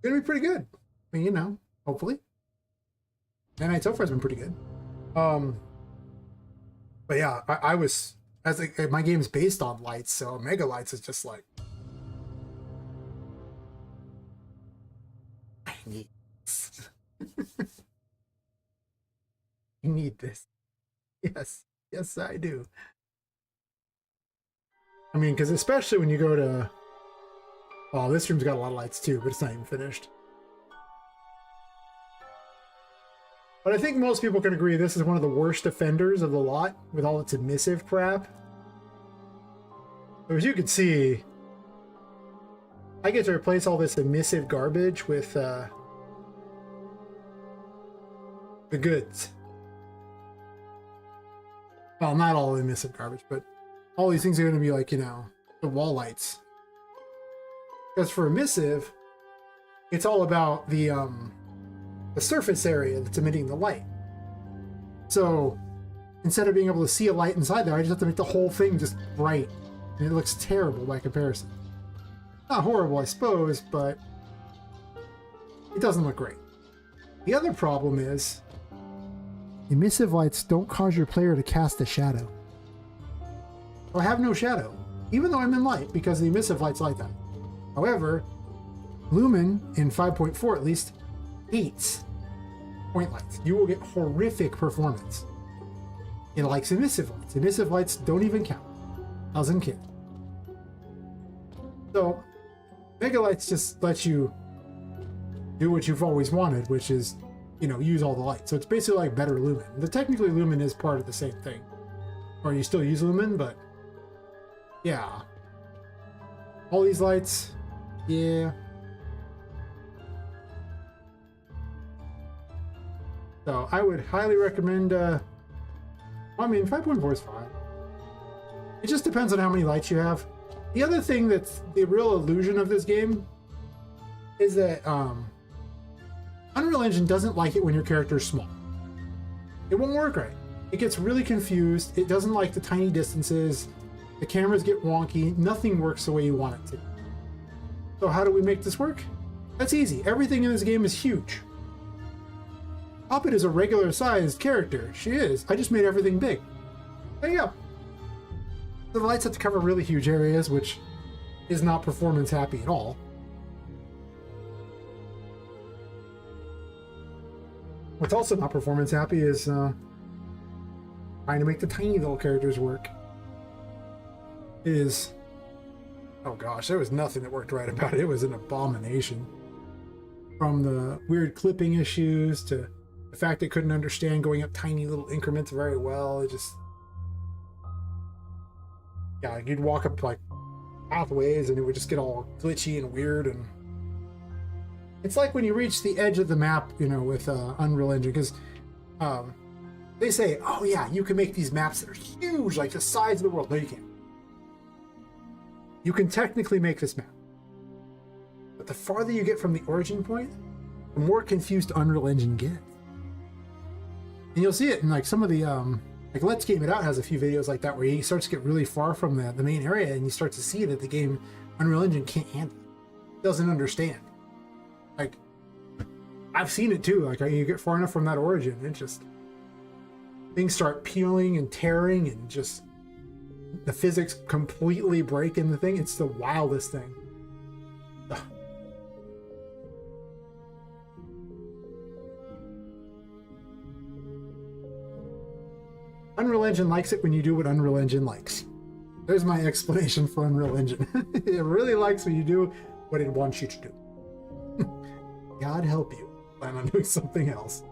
Gonna be pretty good. I mean, you know, hopefully. Nanite so far has been pretty good. But yeah, I was, as my game's based on lights, so Mega Lights is just like, I need this. I need this. Yes, yes, I do. I mean, because especially when you go to, oh, this room's got a lot of lights too, but it's not even finished. But I think most people can agree this is one of the worst offenders of the lot with all its emissive crap. So as you can see, I get to replace all this emissive garbage with the goods. Well, not all emissive garbage, but all these things are going to be like, you know, the wall lights. Because for emissive, it's all about the surface area that's emitting the light. So instead of being able to see a light inside there, I just have to make the whole thing just bright. And it looks terrible by comparison. Not horrible, I suppose, but it doesn't look great. The other problem is emissive lights don't cause your player to cast a shadow. So I have no shadow, even though I'm in light, because the emissive lights like that. However, Lumen, in 5.4 at least, hates point lights. You will get horrific performance. It likes emissive lights. Emissive lights don't even count. Doesn't care. So, Mega Lights just lets you do what you've always wanted, which is, you know, use all the lights. So it's basically like better Lumen. Technically, Lumen is part of the same thing. Or you still use Lumen, but yeah. All these lights, yeah. So I would highly recommend, I mean, 5.4 is fine. It just depends on how many lights you have. The other thing that's the real illusion of this game is that Unreal Engine doesn't like it when your character is small. It won't work right. It gets really confused. It doesn't like the tiny distances. The cameras get wonky. Nothing works the way you want it to. So how do we make this work? That's easy. Everything in this game is huge. Poppet is a regular sized character. She is. I just made everything big. There you go. The lights have to cover really huge areas, which is not performance happy at all. What's also not performance happy is trying to make the tiny little characters work. It is, oh gosh, there was nothing that worked right about it. It was an abomination. From the weird clipping issues to the fact it couldn't understand going up tiny little increments very well. It just, yeah, you'd walk up like pathways and it would just get all glitchy and weird. And it's like when you reach the edge of the map, you know, with Unreal Engine, because they say, oh yeah, you can make these maps that are huge, like the size of the world. No, you can't. You can technically make this map, but the farther you get from the origin point, the more confused Unreal Engine gets. And you'll see it in like some of the like Let's Game It Out has a few videos like that where he starts to get really far from the main area and you start to see that the game Unreal Engine can't handle it. Doesn't understand. Like, I've seen it too. Like, you get far enough from that origin, it just, things start peeling and tearing and just the physics completely break in the thing. It's the wildest thing. Ugh. Unreal Engine likes it when you do what Unreal Engine likes. There's my explanation for Unreal Engine. It really likes when you do what it wants you to do. God help you. Plan on doing something else.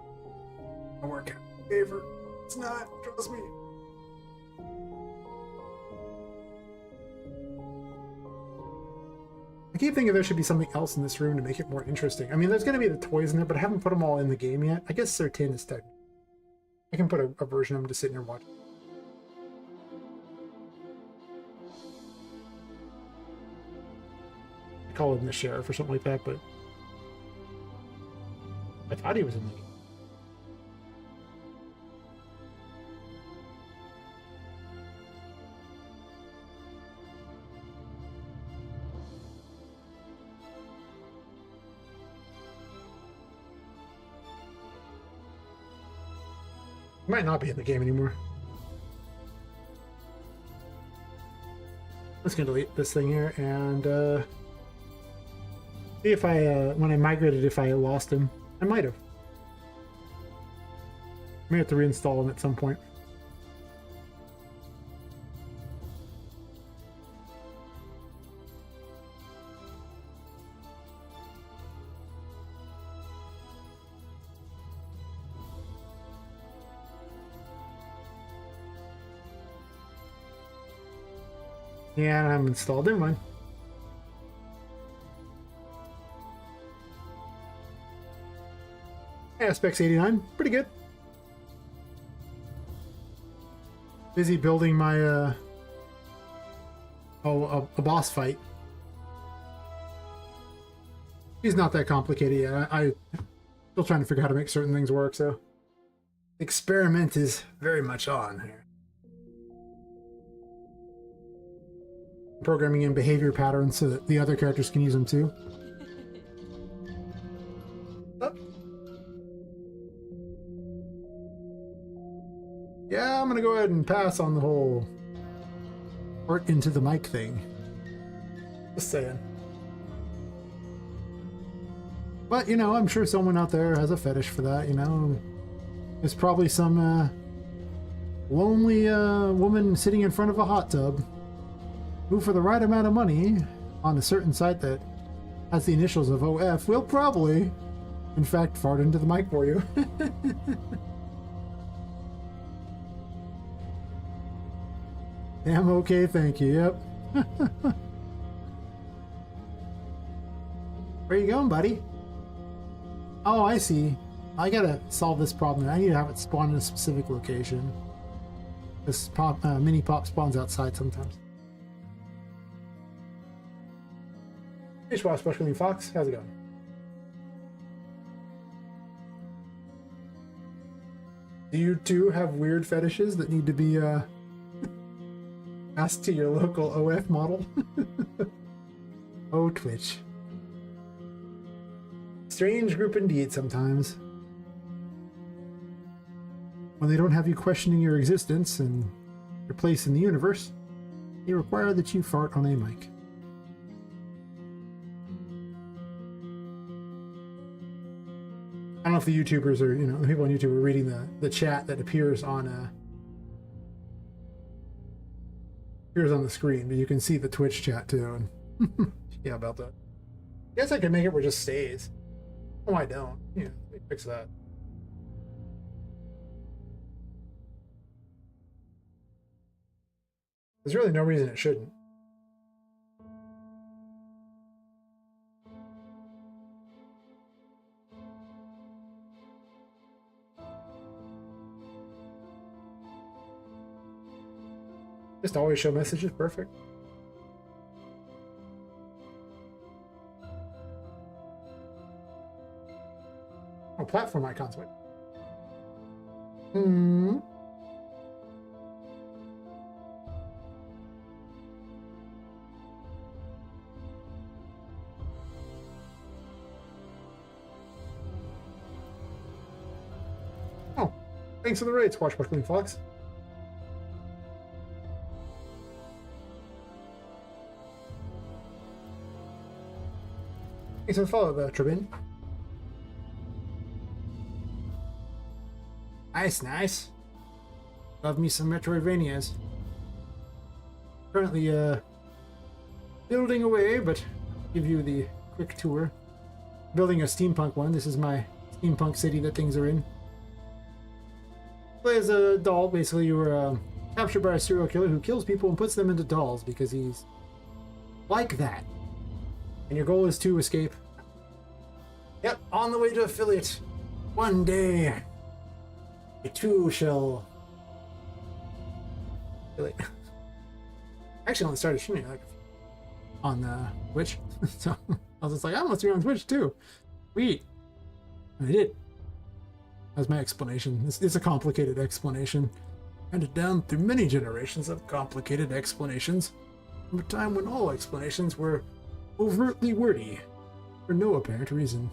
Don't work out in favor. It's not. Trust me. I keep thinking there should be something else in this room to make it more interesting. I mean, there's going to be the toys in there, but I haven't put them all in the game yet. I guess 13 is technical. I can put a version of them to sit here and watch. I call him the sheriff or something like that, but I thought he was in the game. Might not be in the game anymore. Let's gonna delete this thing here and see if I when I migrated, if I lost him. I might have. May have to reinstall him at some point. Yeah, I'm installed. Never mind. Aspects 89, pretty good. Busy building my a boss fight. He's not that complicated yet. I still trying to figure out how to make certain things work. So, experiment is very much on here. Programming in behavior patterns so that the other characters can use them too. Oh. Yeah, I'm gonna go ahead and pass on the whole art into the mic thing. Just saying. But, you know, I'm sure someone out there has a fetish for that, you know. There's probably some lonely woman sitting in front of a hot tub who, for the right amount of money on a certain site that has the initials of OF, will probably, in fact, fart into the mic for you. Damn okay, thank you, yep. Where you going, buddy? Oh, I see. I gotta solve this problem. I need to have it spawn in a specific location. This mini pop spawns outside sometimes. Hey, Schwab, Special Fox, how's it going? Do you too have weird fetishes that need to be asked to your local OF model? Oh, Twitch. Strange group indeed sometimes. When they don't have you questioning your existence and your place in the universe, they require that you fart on a mic. I don't know if the YouTubers or, you know, the people on YouTube are reading the chat that appears on the screen, but you can see the Twitch chat too. And yeah, about that. I guess I can make it where it just stays. Oh, I don't. Yeah, let me fix that. There's really no reason it shouldn't. Just always show messages, perfect. Oh, platform icons, wait. Hmm. Oh, thanks for the raid, Swashbuckling Fox. Thanks for the follow, Tribin. Nice, nice. Love me some Metroidvanias. Currently, building away, but I'll give you the quick tour. Building a steampunk one. This is my steampunk city that things are in. Play as a doll. Basically, you were captured by a serial killer who kills people and puts them into dolls because he's like that. And your goal is to escape. Yep, on the way to affiliate. One day, I too shall. Affiliate. Actually, only started shooting like on Twitch, so I was just like, I want to be on Twitch too. Sweet. And I did. That was my explanation. It's a complicated explanation. Handed down through many generations of complicated explanations, from a time when all explanations were overtly wordy, for no apparent reason.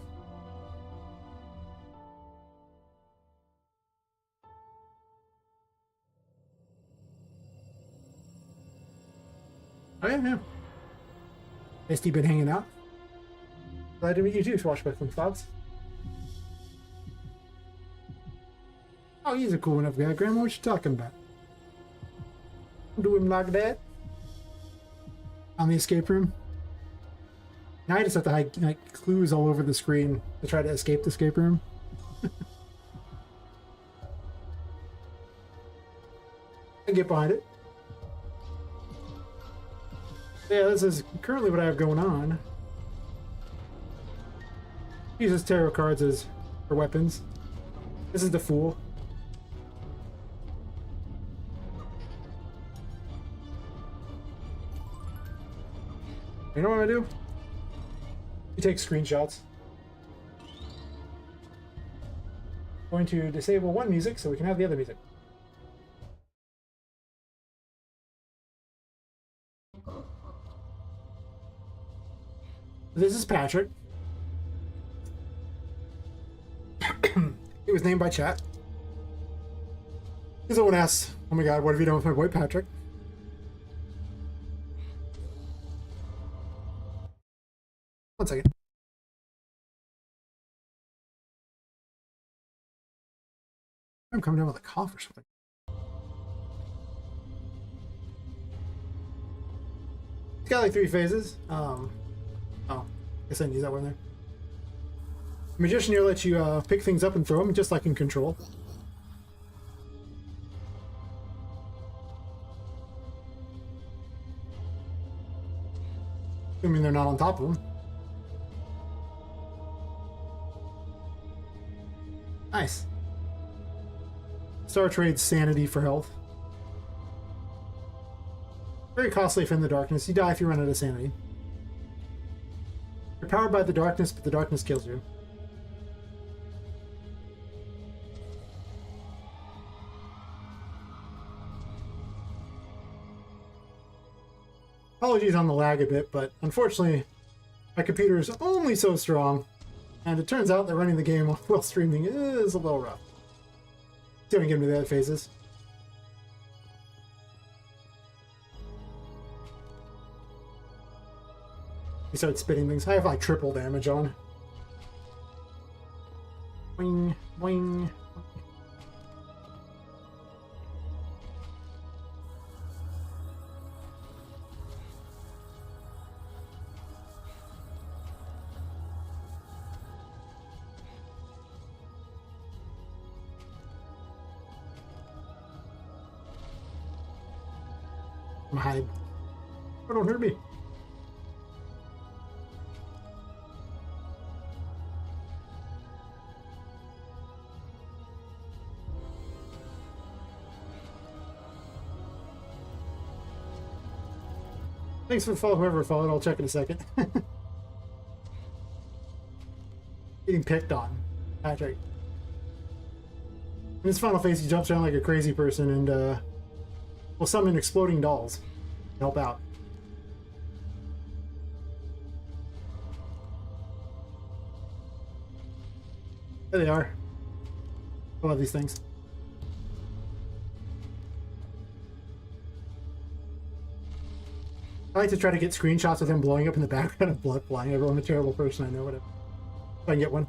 Oh yeah. Misty been hanging out. Glad to meet you too, Swashbuckling Fox. Oh, he's a cool enough guy. Grandma, what you talking about? Don't do him like that. On the escape room. Now I just have to hide like clues all over the screen to try to escape the escape room. I get behind it. Yeah, this is currently what I have going on. Uses tarot cards as for weapons. This is the Fool. You know what I'm gonna do? You take screenshots. Going to disable one music so we can have the other music. This is Patrick. It was named by chat. Because someone asks, oh my god, what have you done with my boy Patrick? One second. I'm coming down with a cough or something. It's got like 3 phases. Oh, I guess I didn't use that one there. Magician here lets you pick things up and throw them, just like in Control. Assuming they're not on top of them. Nice. Star trades sanity for health. Very costly if in the darkness. You die if you run out of sanity. You're powered by the darkness, but the darkness kills you. Apologies on the lag a bit, but unfortunately my computer is only so strong, and it turns out that running the game while streaming is a little rough. See if I can get into the other phases. He started spitting things. I have like triple damage on. Wing, wing. Hide. Oh, don't hurt me. Thanks for the follow, whoever followed. I'll check in a second. Getting picked on. Patrick. In this final phase, he jumps around like a crazy person and will summon exploding dolls to help out. There they are. I love these things. I like to try to get screenshots of them blowing up in the background of blood flying everywhere. I'm a terrible person, I know, whatever. If I can get one.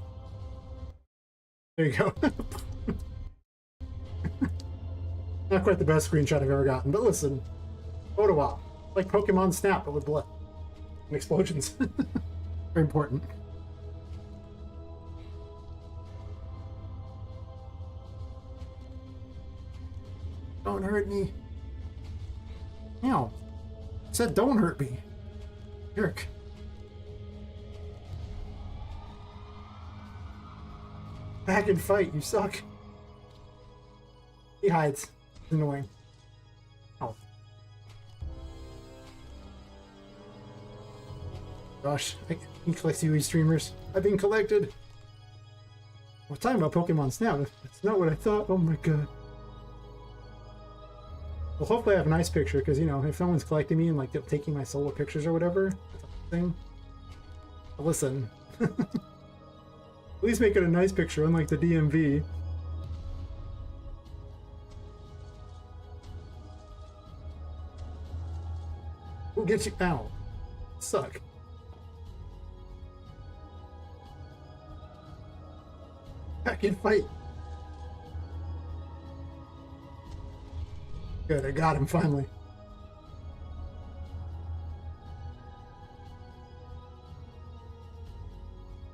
There you go. Not quite the best screenshot I've ever gotten, but listen. Photo op. Like Pokemon Snap, but with blood. And explosions. Very important. Don't hurt me. Ow. I said don't hurt me. Jerk. Back and fight, you suck. He hides. It's annoying. Oh. Gosh, he collects you streamers. I've been collected. We're talking about Pokemon Snap. That's not what I thought. Oh my god. Well, hopefully I have a nice picture, because, you know, if someone's collecting me and, like, taking my solo pictures or whatever, that's a thing. But listen. At least make it a nice picture, unlike the DMV. Who gets you out? Suck. I can fight. Good, I got him finally.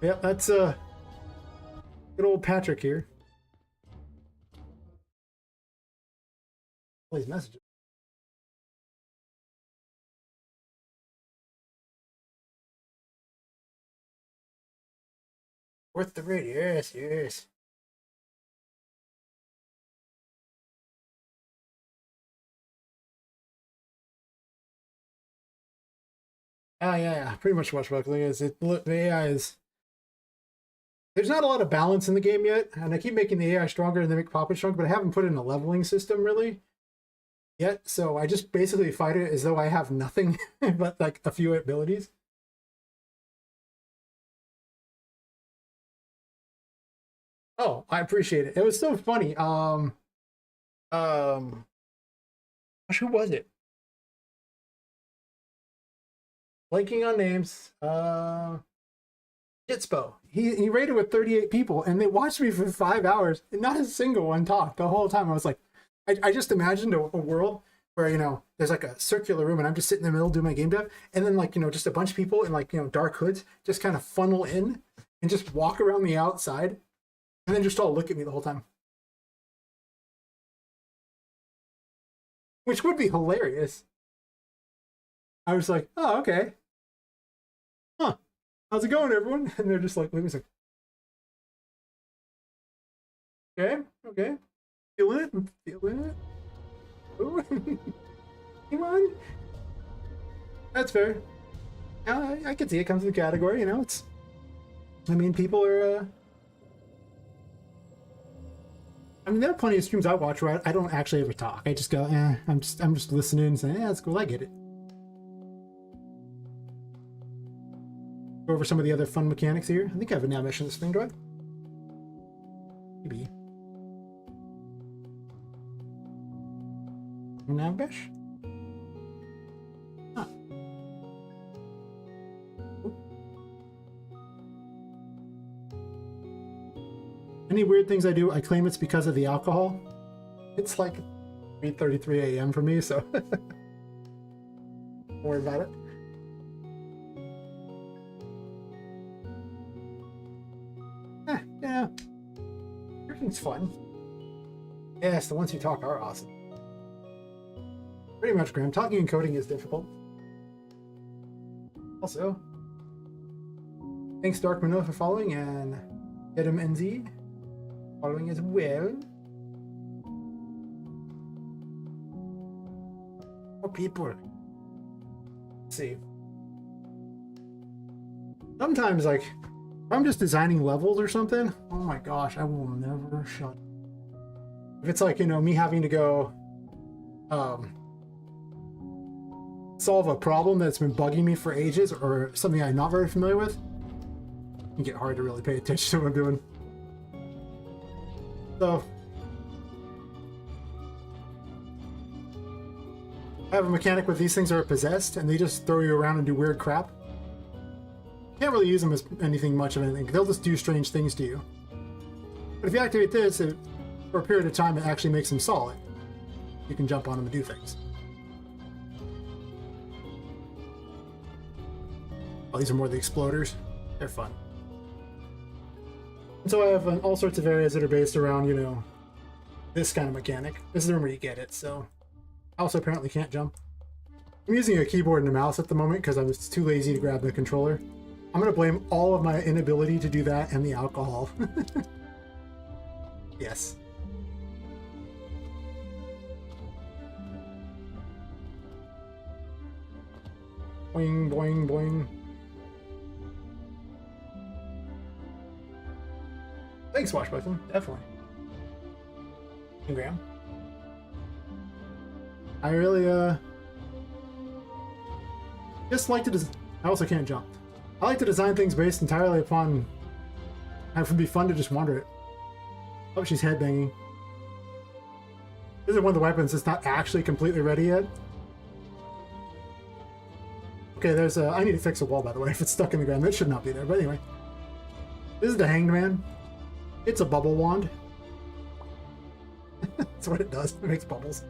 Yep, that's good old Patrick here. All these messages. Worth the read, yes, yes. Oh yeah, pretty much swashbuckling is it. The AI is. There's not a lot of balance in the game yet, and I keep making the AI stronger and they make Poppet stronger, but I haven't put in a leveling system really yet. So I just basically fight it as though I have nothing but like a few abilities. Oh, I appreciate it. It was so funny. Gosh, who was it? Blanking on names. Jitspo. He raided with 38 people, and they watched me for 5 hours, and not a single one talked the whole time. I was like, I just imagined a world where, you know, there's like a circular room, and I'm just sitting in the middle doing my game dev, and then, like, you know, just a bunch of people in, like, you know, dark hoods just kind of funnel in and just walk around the outside, and then just all look at me the whole time. Which would be hilarious. I was like, oh, okay. Huh. How's it going, everyone? And they're just like, wait a second. Okay, okay. Feeling it? Feeling it? Ooh. Come on. That's fair. I can see it comes in the category, you know, it's... I mean, people are, I mean, there are plenty of streams I watch where I don't actually ever talk. I just go, I'm just listening and saying, yeah, that's cool, I get it. Go over some of the other fun mechanics here. I think I have a nav mission this thing, do I? Maybe. Nav mesh? Huh. Oop. Any weird things I do, I claim it's because of the alcohol. It's like 3:33 a.m. for me, so don't worry about it. Yeah, everything's fun. Yes, the ones who talk are awesome. Pretty much, Graham. Talking and coding is difficult. Also, thanks Dark Manila for following, and Adam NZ following as well. More people. Let's see. Sometimes, like, if I'm just designing levels or something, oh my gosh, I will never shut. If it's like, you know, me having to go solve a problem that's been bugging me for ages, or something I'm not very familiar with, it can get hard to really pay attention to what I'm doing. So I have a mechanic with these things that are possessed, and they just throw you around and do weird crap. Can't really use them as anything much of anything. They'll just do strange things to you. But if you activate this, for a period of time, it actually makes them solid. You can jump on them and do things. Oh, these are more the exploders. They're fun. And so I have all sorts of areas that are based around, you know, this kind of mechanic. This is the room where you get it, so... I also apparently can't jump. I'm using a keyboard and a mouse at the moment because I was too lazy to grab the controller. I'm going to blame all of my inability to do that and the alcohol. Yes. Boing, boing, boing. Thanks, Washbutton. Definitely. And Graham. I really, just like to I also can't jump. I like to design things based entirely upon how it would be fun to just wander it. Oh, she's headbanging. This is one of the weapons that's not actually completely ready yet. Okay, there's a... I need to fix a wall, by the way, if it's stuck in the ground. That should not be there, but anyway. This is the Hanged Man. It's a bubble wand. That's what it does. It makes bubbles.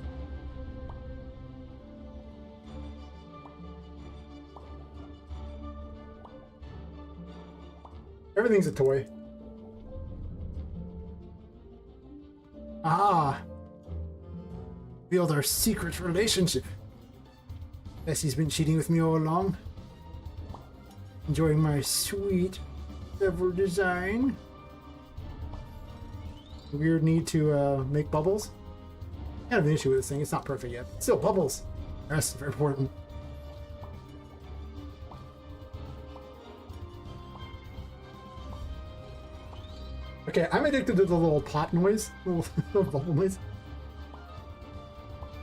Everything's a toy. Ah! Build our secret relationship. Bessie's been cheating with me all along. Enjoying my sweet, clever design. Weird need to make bubbles. I have an issue with this thing. It's not perfect yet. Still, bubbles. That's very important. Okay, I'm addicted to the little pop noise, little bubble noise.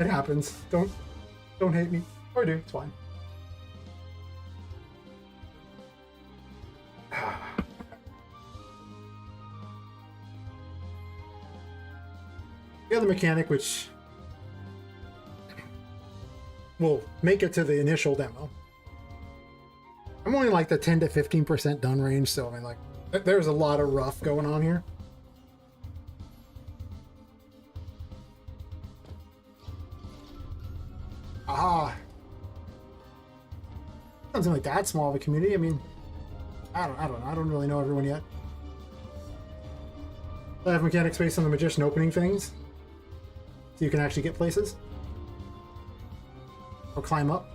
It happens. Don't hate me. Or do. It's fine. The other mechanic, which will make it to the initial demo. I'm only like the 10 to 15% done range, so I mean, like, there's a lot of rough going on here. Ah. Doesn't seem like that small of a community. I mean, I don't know. I don't really know everyone yet. I have mechanics based on the magician opening things, so you can actually get places or climb up.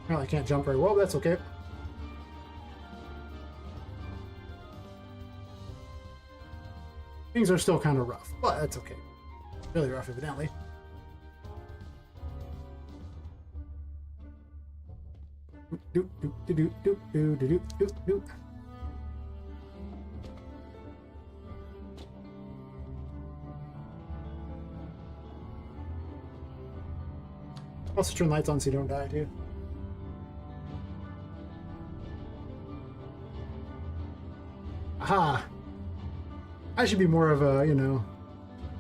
Well, I can't jump very well, but that's okay. Things are still kind of rough, but that's okay. Really rough, evidently. Do do do do do do do do do. Also turn lights on so you don't die, too. Aha! I should be more of a, you know,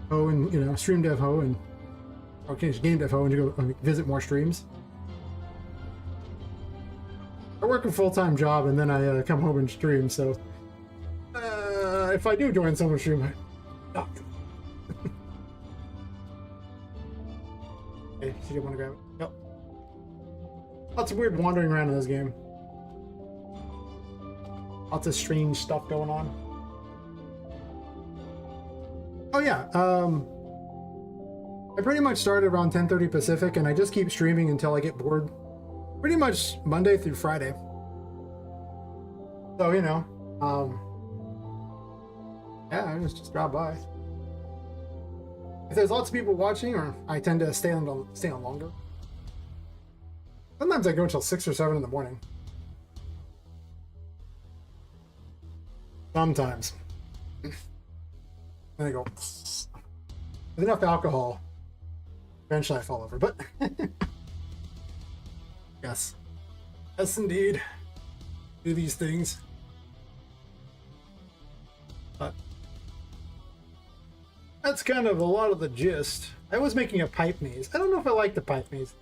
ho and, you know, stream dev ho and, okay, game dev ho and to go visit more streams. I work a full-time job and then I come home and stream, so if I do join someone's stream, I... Oh. Okay, she didn't want to grab it. Yep. Lots of weird wandering around in this game. Lots of strange stuff going on. Oh yeah, I pretty much started around 10:30 Pacific, and I just keep streaming until I get bored. Pretty much Monday through Friday. So, you know, yeah, I just drop by. If there's lots of people watching, or I tend to stay on longer. Sometimes I go until 6 or 7 in the morning. Sometimes. And I go, with enough alcohol, eventually I fall over, but yes. Yes, indeed. Do these things. But that's kind of a lot of the gist. I was making a pipe maze. I don't know if I like the pipe maze.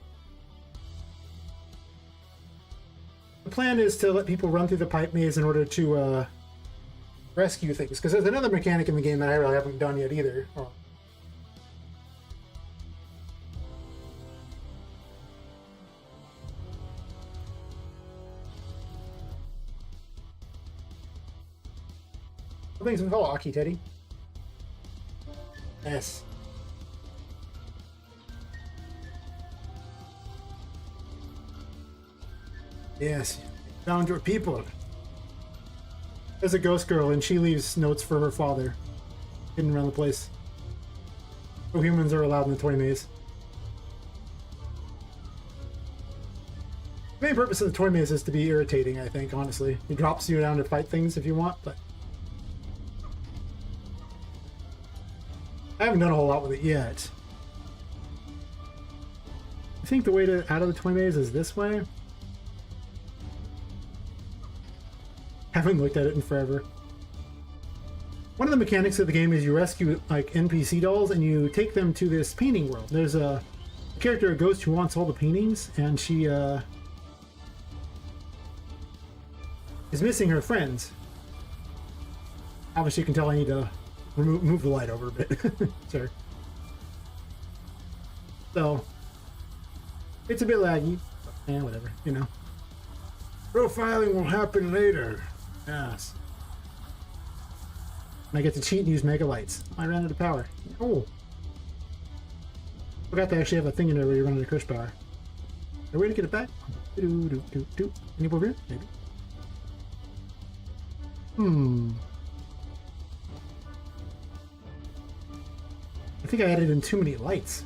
The plan is to let people run through the pipe maze in order to rescue things, because there's another mechanic in the game that I really haven't done yet either. Oh. Thanks for the follow, Aki Teddy. Yes. Yes. Found your people. There's a ghost girl, and she leaves notes for her father hidden around the place. No humans are allowed in the toy maze. The main purpose of the toy maze is to be irritating, I think, honestly. It drops you down to fight things if you want, but I haven't done a whole lot with it yet. I think the way to out of the toy maze is this way. Haven't looked at it in forever. One of the mechanics of the game is you rescue like NPC dolls and you take them to this painting world. There's a character, a ghost, who wants all the paintings, and she is missing her friends. Obviously you can tell I need to move the light over a bit. Sure. So it's a bit laggy, but whatever, you know. Profiling will happen later. Yes. And I get to cheat and use mega lights. I ran out of power. Oh. Forgot to actually have a thing in there where you run out of push power. Is there a way to get it back? Any over here? Maybe. I think I added in too many lights.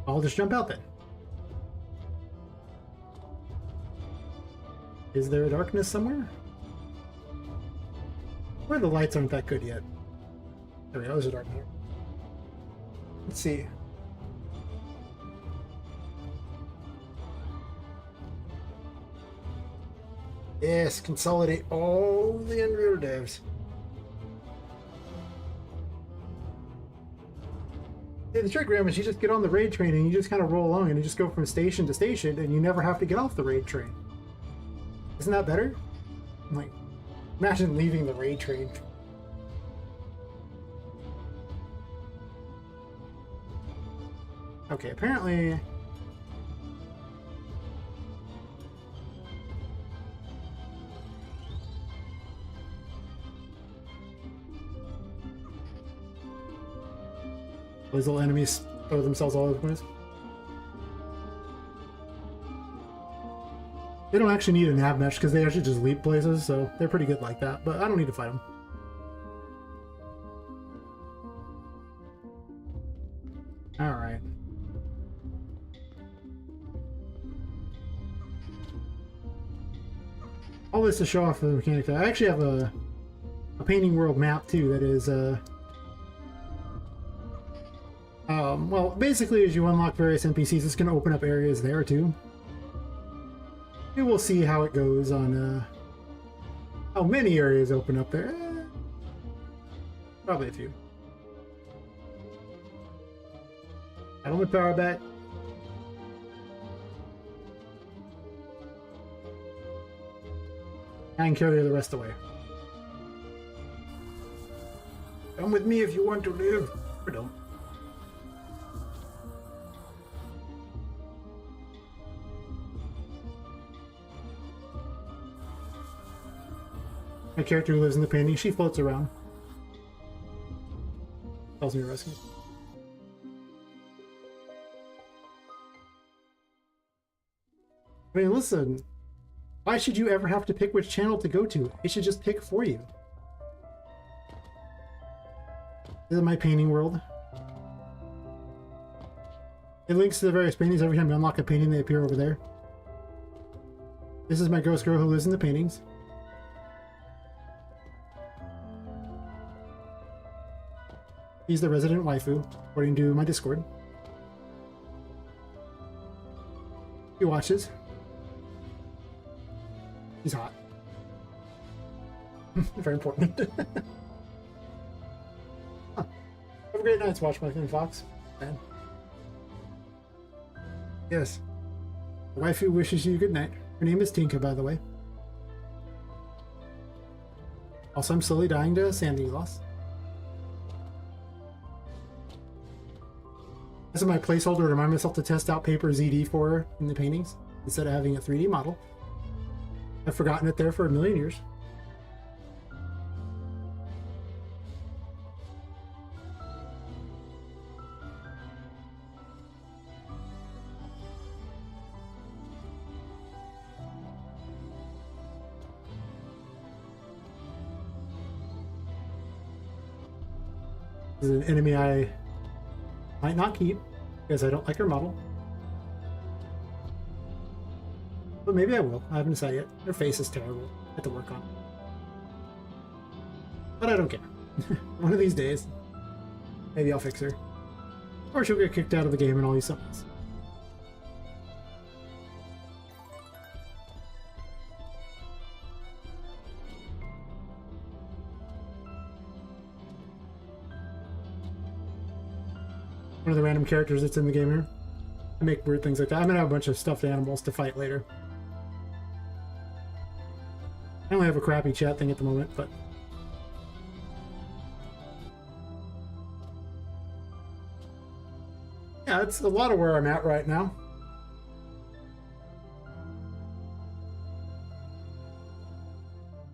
I'll just jump out then. Is there a darkness somewhere? Where the lights aren't that good yet. There we go, there's a dark here. Let's see. Yes, consolidate all the Unreal devs. Yeah, the trick, Graham, is you just get on the raid train and you just kind of roll along and you just go from station to station and you never have to get off the raid train. Isn't that better? Like, imagine leaving the raid train. Okay, apparently... those little enemies throw themselves all over the place. They don't actually need a nav mesh because they actually just leap places, so they're pretty good like that, but I don't need to fight them. Alright. All this to show off the mechanic. I actually have a painting world map too that is well, basically as you unlock various NPCs, it's going to open up areas there too. We will see how it goes on how many areas open up there. Probably a few. Helmet power back. I can carry the rest away. Come with me if you want to live. Or don't. My character who lives in the painting, she floats around. Tells me to rescue. I mean, listen. Why should you ever have to pick which channel to go to? It should just pick for you. This is my painting world. It links to the various paintings. Every time you unlock a painting, they appear over there. This is my ghost girl who lives in the paintings. He's the resident waifu, according to my Discord. He watches. He's hot. Very important. Huh. Have a great night's watch, my friend Fox. Man. Yes. The waifu wishes you good night. Her name is Tinka, by the way. Also, I'm slowly dying to sanity loss. This is my placeholder to remind myself to test out paper ZD for her in the paintings instead of having a 3D model. I've forgotten it there for a million years. This is an enemy I might not keep because I don't like her model. But maybe I will. I haven't decided yet. Her face is terrible. I have to work on it. But I don't care. One of these days, maybe I'll fix her. Or she'll get kicked out of the game and I'll use something else. One of the random characters that's in the game here. I make weird things like that. I'm gonna have a bunch of stuffed animals to fight later. I only have a crappy chat thing at the moment, but yeah, it's a lot of where I'm at right now.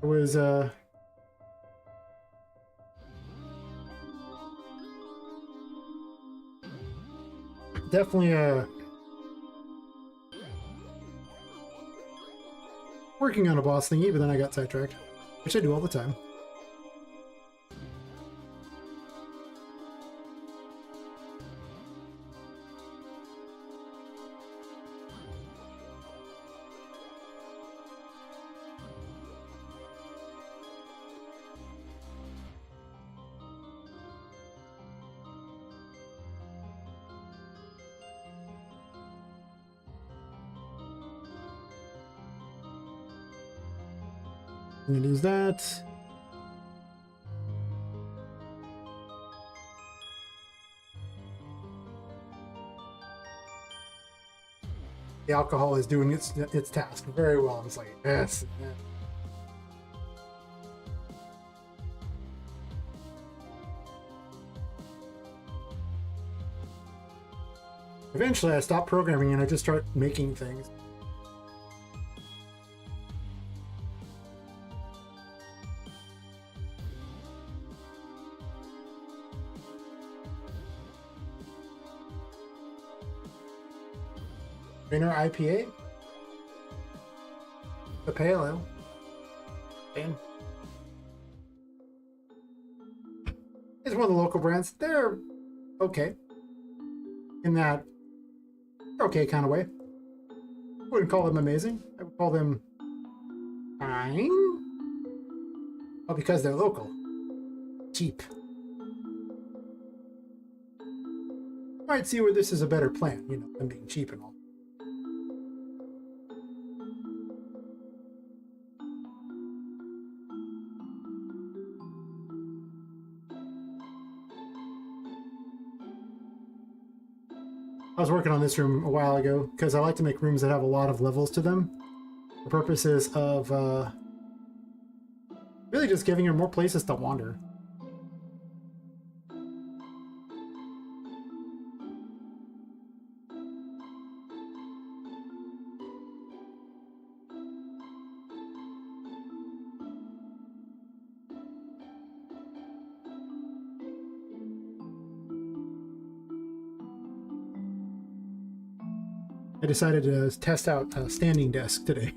I was definitely working on a boss thingy, but then I got sidetracked, which I do all the time. I'm gonna use that. The alcohol is doing its task very well. It's like, yes. Eventually I stop programming and I just start making things. Inner IPA? The pale ale. And it's one of the local brands. They're okay. In that okay kind of way. I wouldn't call them amazing. I would call them fine. Well, because they're local. Cheap. Might see where this is a better plan, you know, than being cheap and all. I was working on this room a while ago because I like to make rooms that have a lot of levels to them for purposes of really just giving her more places to wander. I decided to test out a standing desk today.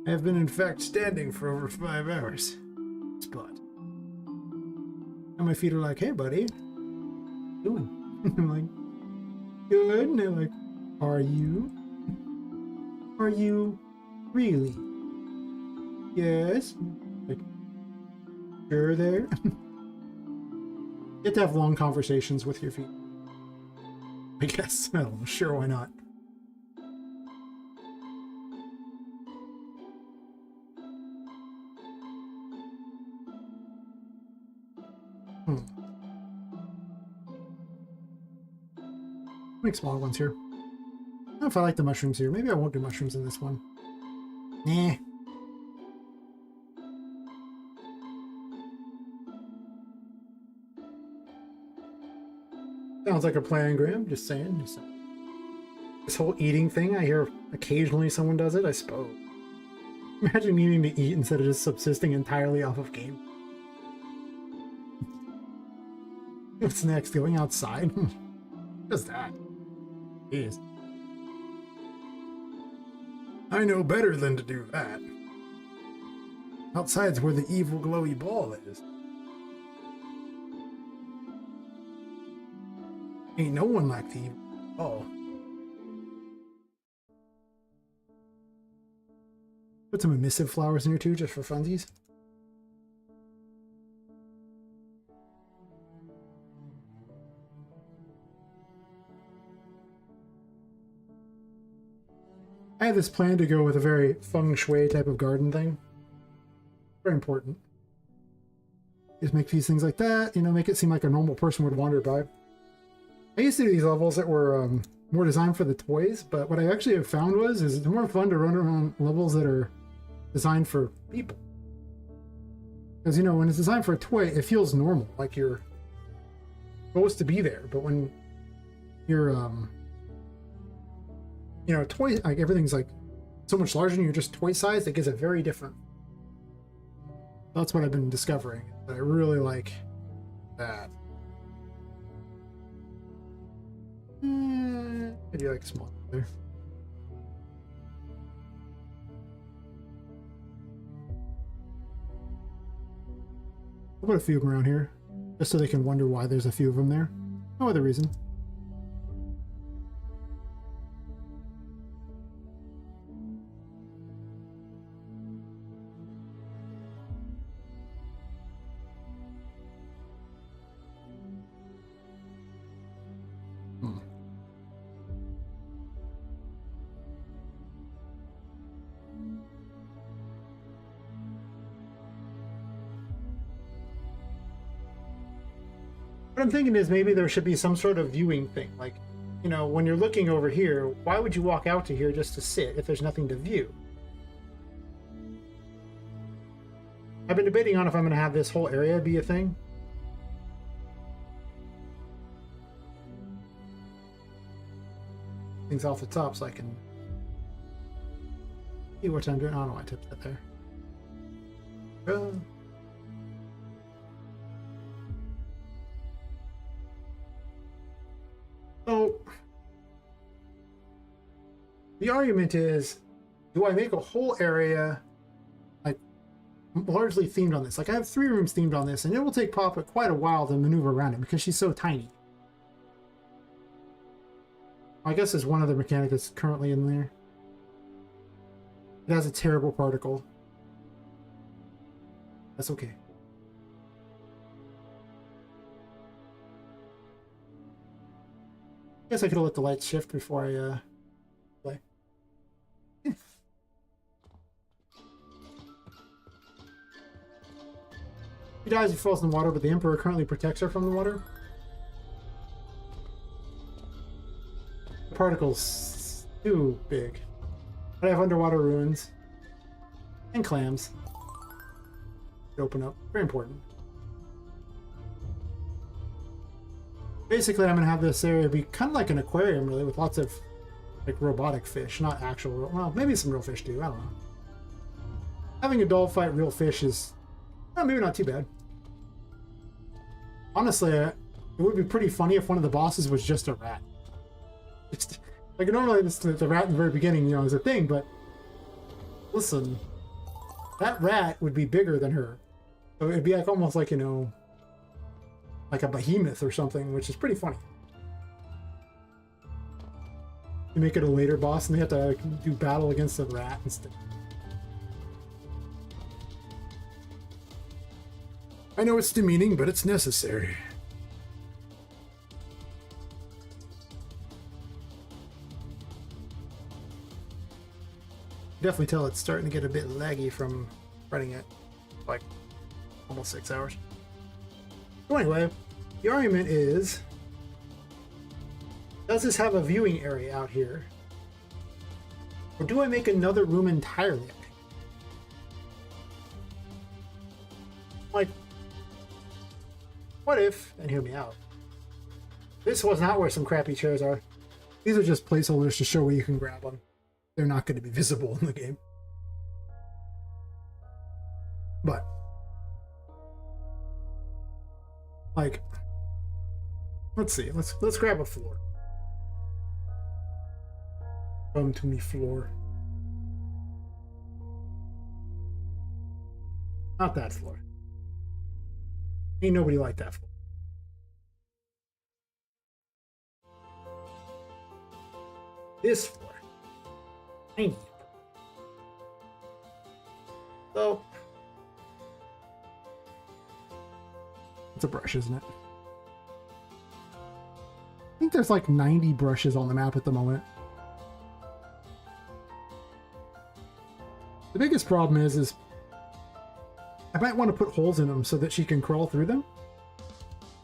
I have been in fact standing for over 5 hours. Spot. And my feet are like, hey buddy, what are you doing? I'm like, good. And they're like, are you? Are you really? Yes. Like, sure there. You have to have long conversations with your feet. I guess. I don't know. Sure, why not? Make smaller ones here. I don't know if I like the mushrooms here. Maybe I won't do mushrooms in this one. Nah. Sounds like a plan, Graham. Just saying. This whole eating thing, I hear occasionally someone does it, I suppose. Imagine needing to eat instead of just subsisting entirely off of game. What's next? Going outside? What is that? Jeez. I know better than to do that. Outside's where the evil glowy ball is. Ain't no one like the evil ball. Put some emissive flowers in here too, just for funsies. I have this plan to go with a very feng shui type of garden thing. Very important. Just make these things like that, you know, make it seem like a normal person would wander by. I used to do these levels that were more designed for the toys, but what I actually have found is it's more fun to run around levels that are designed for people. Because, you know, when it's designed for a toy, it feels normal, like you're supposed to be there. But when you're, you know, toy, like everything's like so much larger and you're just toy sized, it gives a very different. That's what I've been discovering. I really like that. I do like a small there. I'll put a few of them around here, just so they can wonder why there's a few of them there. No other reason. What I'm thinking is maybe there should be some sort of viewing thing. Like, you know, when you're looking over here, why would you walk out to here just to sit if there's nothing to view? I've been debating on if I'm going to have this whole area be a thing. Things off the top so I can see what I'm doing. I don't know why I tipped that there. So, the argument is, do I make a whole area, like, largely themed on this? Like, I have 3 rooms themed on this, and it will take Poppet quite a while to maneuver around it because she's so tiny. I guess there's one other mechanic that's currently in there. It has a terrible particle. That's okay. I guess I could have let the lights shift before I play. She dies if she falls in the water, but the Emperor currently protects her from the water. The particle's too big. But I have underwater ruins. And clams. Open up. Very important. Basically, I'm going to have this area be kind of like an aquarium, really, with lots of like robotic fish, not actual, well, maybe some real fish too, I don't know. Having a doll fight real fish is maybe not too bad. Honestly, it would be pretty funny if one of the bosses was just a rat. It's, like, normally the rat in the very beginning, you know, is a thing, but listen, that rat would be bigger than her. So it'd be like almost like, you know, like a behemoth or something, which is pretty funny. You make it a later boss and they have to like, do battle against the rat instead. I know it's demeaning, but it's necessary. Definitely tell it's starting to get a bit laggy from running it like almost 6 hours. So anyway, the argument is, does this have a viewing area out here? Or do I make another room entirely? Like, what if, and hear me out, This was not where some crappy chairs are. These are just placeholders to show where you can grab them. They're not going to be visible in the game. But, like, let's see. Let's grab a floor. Come to me, floor. Not that floor. Ain't nobody like that floor. This floor. Tiny. So, it's a brush, isn't it? I think there's like 90 brushes on the map at the moment. The biggest problem is I might want to put holes in them so that she can crawl through them.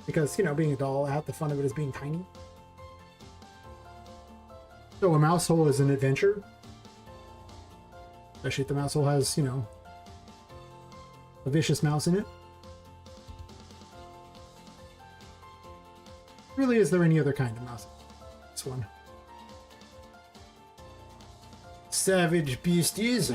Because, you know, being a doll, half the fun of it is being tiny. So a mouse hole is an adventure. Especially if the mouse hole has, you know, a vicious mouse in it. Really, is there any other kind of mouse? This one. Savage beasties.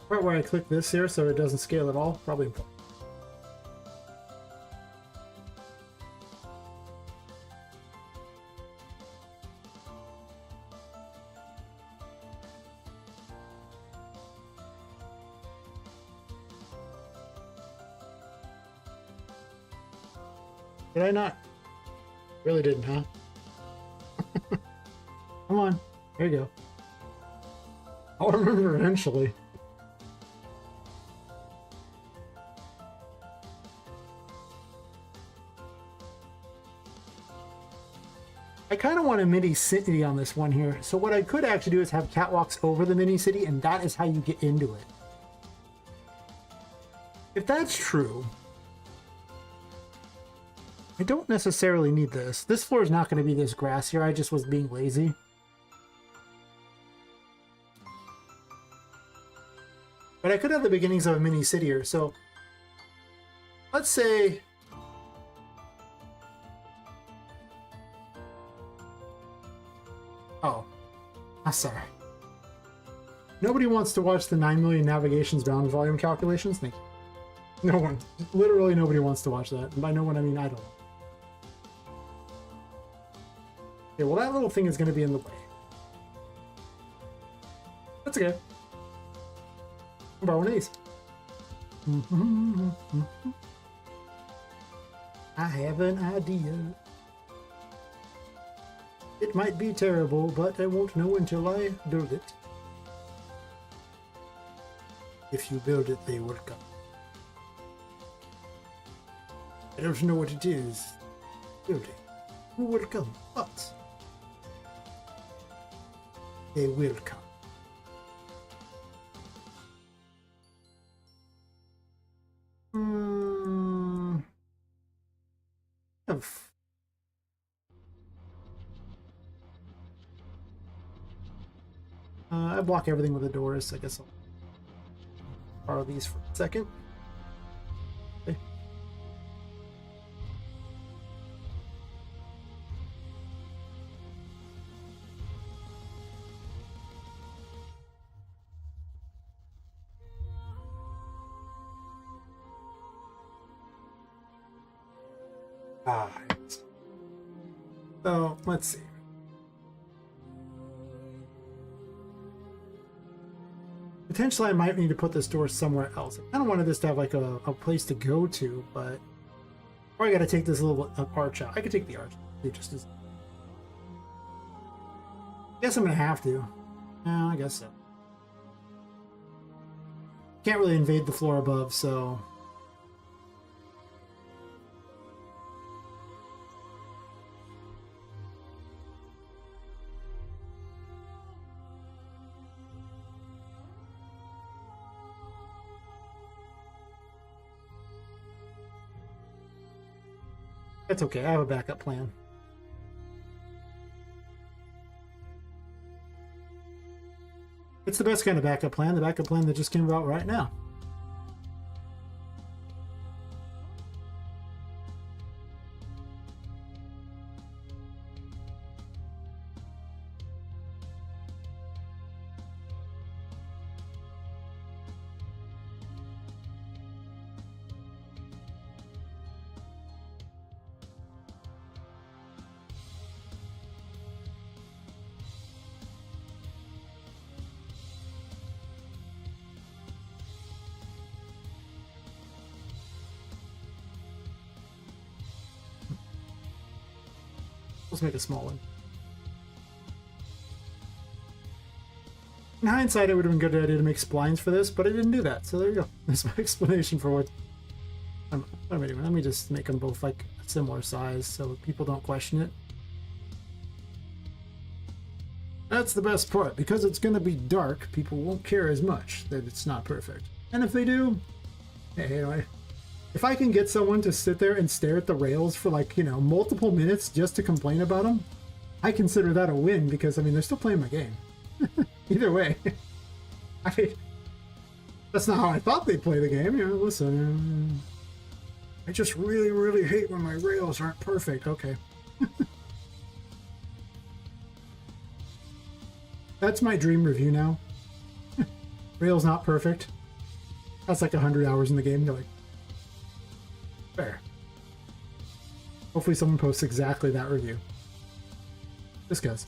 Part where I click this here so it doesn't scale at all, probably important. Did I not? Really didn't, huh? Come on. There you go. I'll remember eventually. I kind of want a mini city on this one here. So what I could actually do is have catwalks over the mini city, and that is how you get into it. If that's true, I don't necessarily need this. This floor is not going to be this grass here. I just was being lazy. But I could have the beginnings of a mini city here. So let's say oh, I'm sorry. Nobody wants to watch the 9 million navigations bound volume calculations? Thank you. No one. Literally nobody wants to watch that. And by no one, I mean I don't. Okay, well that little thing is going to be in the way. That's okay. I'll borrow one of these. I have an idea. It might be terrible, but I won't know until I build it. If you build it, they will come. I don't know what it is. Building. Who will come? But they will come. I block everything with the doors, so I guess I'll borrow these for a second. Okay. Alright. So, let's see. Potentially I might need to put this door somewhere else. I kind of wanted this to have like a place to go to, but... Or I gotta take this little arch out. I could take the arch. It just is... I guess I'm gonna have to. Yeah, I guess so. Can't really invade the floor above, so... It's okay, I have a backup plan. It's the best kind of backup plan, the backup plan that just came about right now. Let's make a small one. In hindsight, it would have been a good idea to make splines for this, but I didn't do that. So there you go. That's my explanation for what. Anyway, let me just make them both like a similar size so people don't question it. That's the best part. Because it's going to be dark, people won't care as much that it's not perfect. And if they do, hey, anyway. If I can get someone to sit there and stare at the rails for like, you know, multiple minutes just to complain about them, I consider that a win because, I mean, they're still playing my game. Either way. I mean, that's not how I thought they'd play the game. You know, listen, I just really, really hate when my rails aren't perfect. Okay. That's my dream review now. Rails not perfect. That's like 100 hours in the game. You're like, fair. Hopefully someone posts exactly that review. This goes.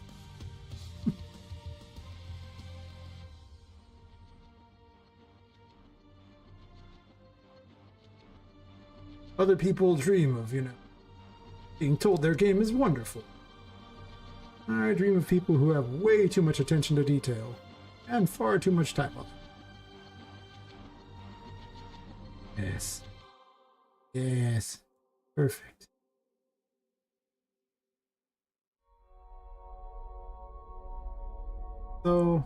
Other people dream of, you know, being told their game is wonderful. I dream of people who have way too much attention to detail and far too much time on it. Yes. Yes. Perfect. So,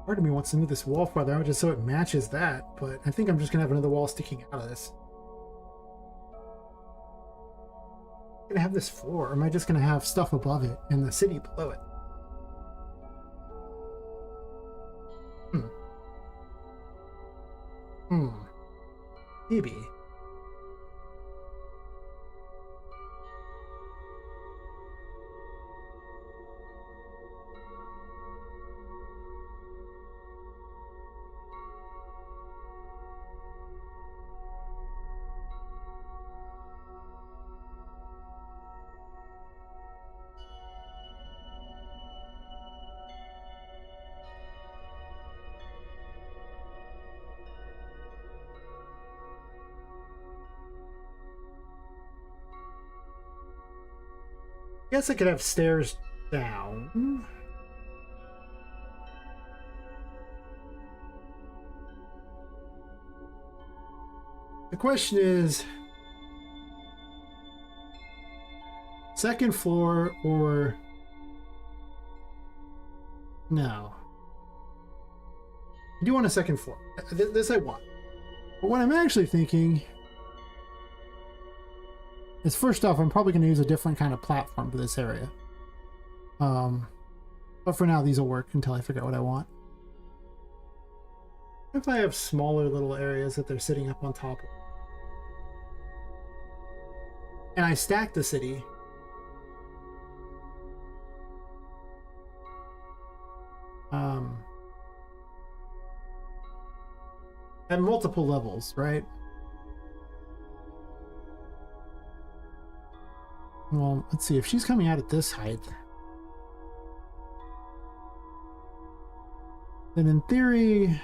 part of me wants to move this wall farther out just so it matches that, but I think I'm just gonna have another wall sticking out of this. I'm gonna have this floor, or am I just gonna have stuff above it and the city below it? Maybe. I guess I could have stairs down. The question is, second floor or no? I do want a second floor. This I want. But what I'm actually thinking is, first off, I'm probably going to use a different kind of platform for this area. But for now, these will work until I figure out what I want. What if I have smaller little areas that they're sitting up on top of? And I stack the city. At multiple levels, right? Well, let's see. If she's coming out at this height, then in theory,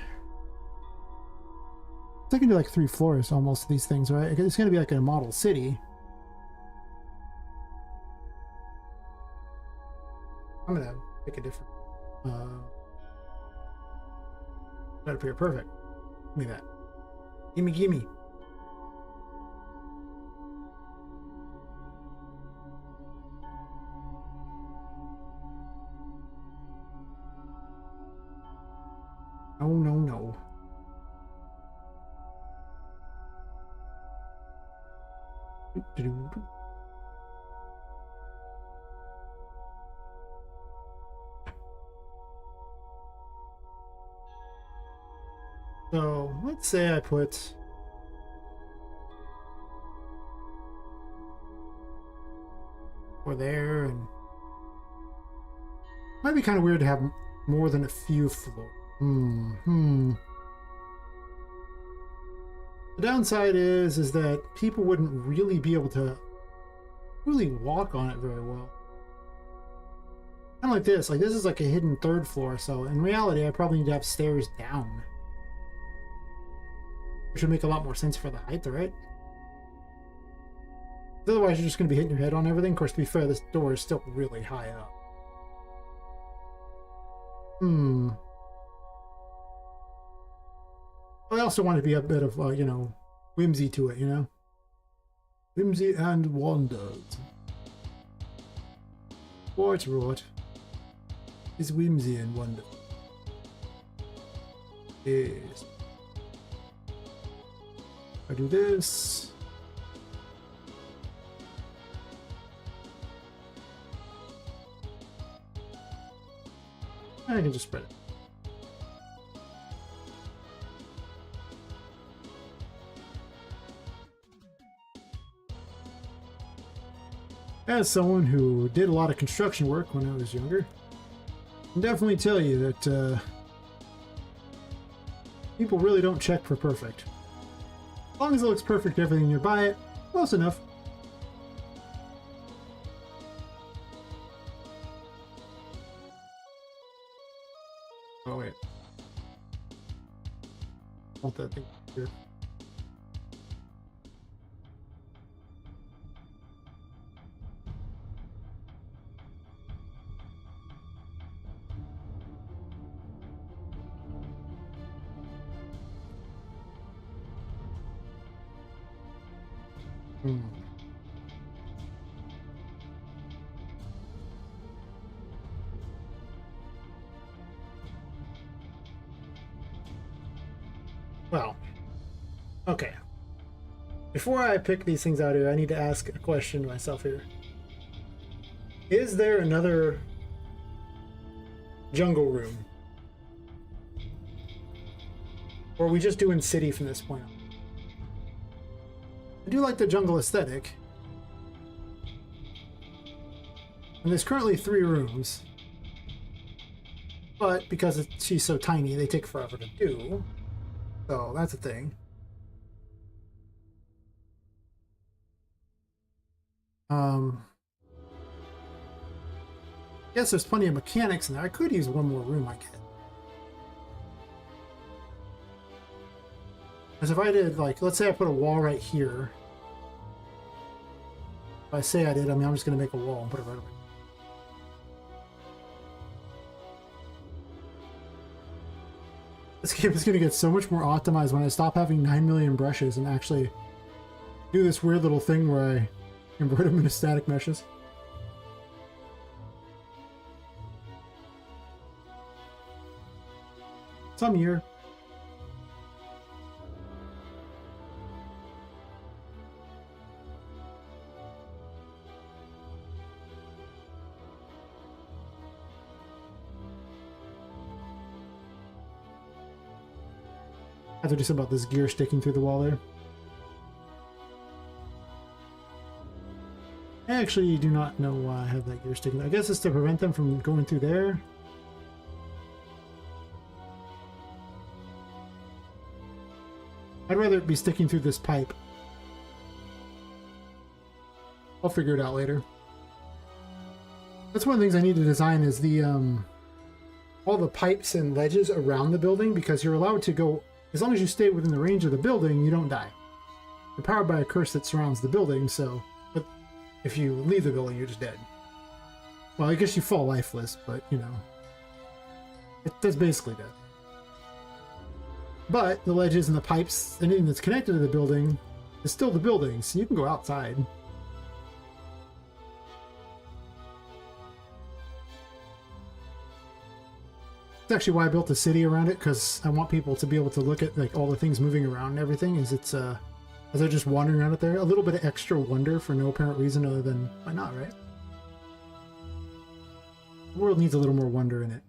I can do like 3 floors almost of these things, right? It's going to be like a model city. I'm going to pick a different... that up here. Perfect. Give me that. Gimme, gimme. No, no, no. So let's say I put or there, and might be kind of weird to have more than a few floors. The downside is that people wouldn't really be able to really walk on it very well. Kind of like this. Like this is like a hidden third floor, so in reality, I probably need to have stairs down, which would make a lot more sense for the height, right? Otherwise, you're just going to be hitting your head on everything. Of course, to be fair, this door is still really high up. I also want to be a bit of, you know, whimsy to it, you know? Whimsy and wonders. What is whimsy and wonder? Yes. I do this. I can just spread it. As someone who did a lot of construction work when I was younger, I can definitely tell you that people really don't check for perfect. As long as it looks perfect, everything nearby it, close enough. Oh wait. Want that thing here. Well, okay. Before I pick these things out here, I need to ask a question to myself here. Is there another jungle room? Or are we just doing city from this point on? I do like the jungle aesthetic. And there's currently 3 rooms. But because she's so tiny, they take forever to do. So that's a thing. Yes, there's plenty of mechanics in there. I could use one more room, I guess. As if I did, like, let's say I put a wall right here. If I say I did, I mean, I'm just going to make a wall and put it right over. This game is going to get so much more optimized when I stop having 9 million brushes and actually do this weird little thing where I convert them into static meshes. Some year. I have to do something about this gear sticking through the wall there. I actually do not know why I have that gear sticking. I guess it's to prevent them from going through there. I'd rather it be sticking through this pipe. I'll figure it out later. That's one of the things I need to design is the all the pipes and ledges around the building, because you're allowed to go, as long as you stay within the range of the building, you don't die. You're powered by a curse that surrounds the building, so but if you leave the building, you're just dead. Well, I guess you fall lifeless, but you know, that's basically dead. But the ledges and the pipes, anything that's connected to the building, is still the building, so you can go outside. That's actually why I built a city around it, because I want people to be able to look at like all the things moving around and everything as it's as they're just wandering around out there. A little bit of extra wonder for no apparent reason other than why not, right? The world needs a little more wonder in it.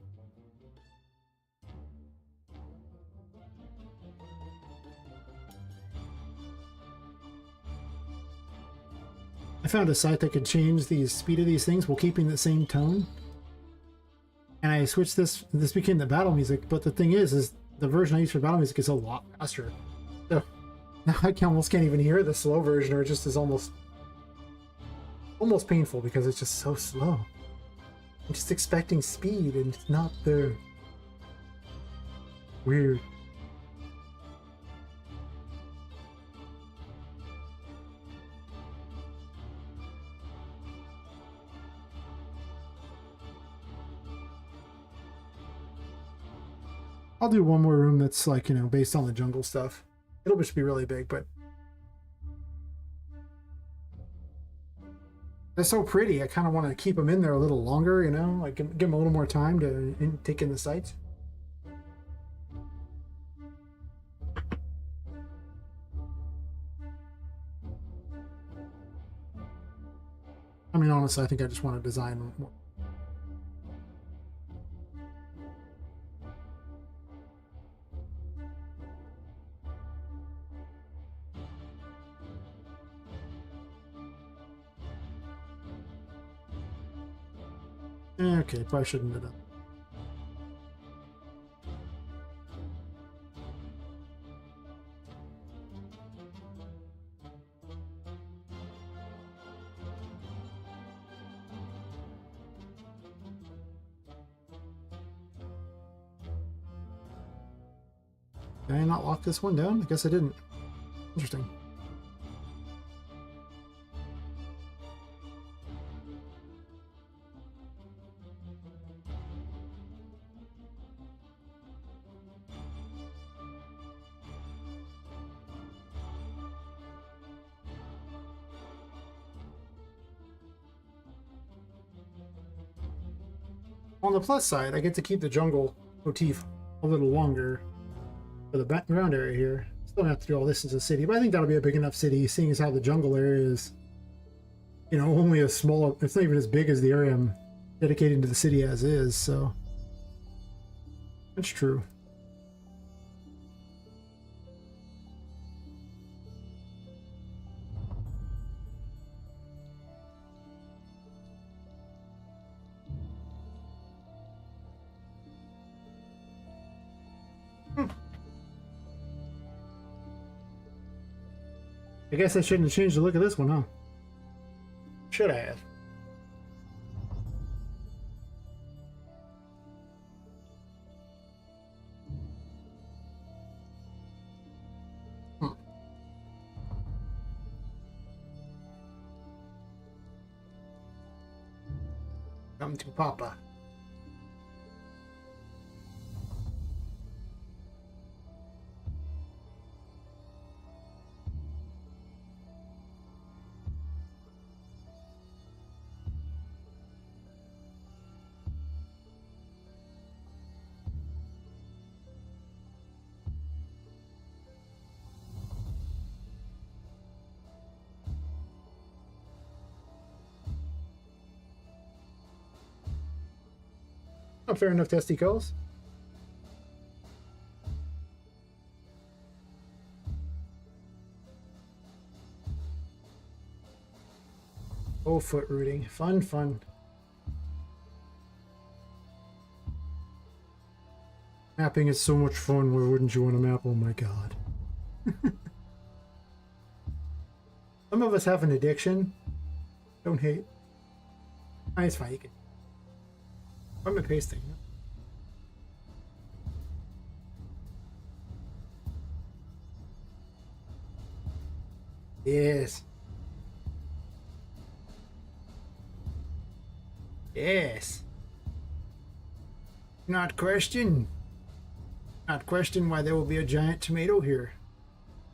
found a site that could change the speed of these things while keeping the same tone. And I switched this. This became the battle music. But the thing is the version I use for battle music is a lot faster. So now I almost can't even hear the slow version, or it just is almost painful because it's just so slow. I'm just expecting speed and it's not there. Weird. I'll do one more room that's like, you know, based on the jungle stuff. It'll just be really big, but they're so pretty. I kind of want to keep them in there a little longer, you know, like give them a little more time to take in the sights. I mean, honestly, I think I just want to design more. Okay, probably shouldn't have done. Did I not lock this one down? I guess I didn't. Interesting. On the plus side, I get to keep the jungle motif a little longer for the background area here. Still have to do all this as a city, but I think that'll be a big enough city, seeing as how the jungle area is, you know, only a small, it's not even as big as the area I'm dedicating to the city as is, so that's true. I guess I shouldn't have changed the look of this one, huh? Should I have? Come to Papa. Not fair enough, testicles. Oh, foot rooting. Fun, fun. Mapping is so much fun. Why wouldn't you want to map? Oh my god. Some of us have an addiction. Don't hate. It's fine. You can. I'm pasting. Yes. Yes. Not question why there will be a giant tomato here.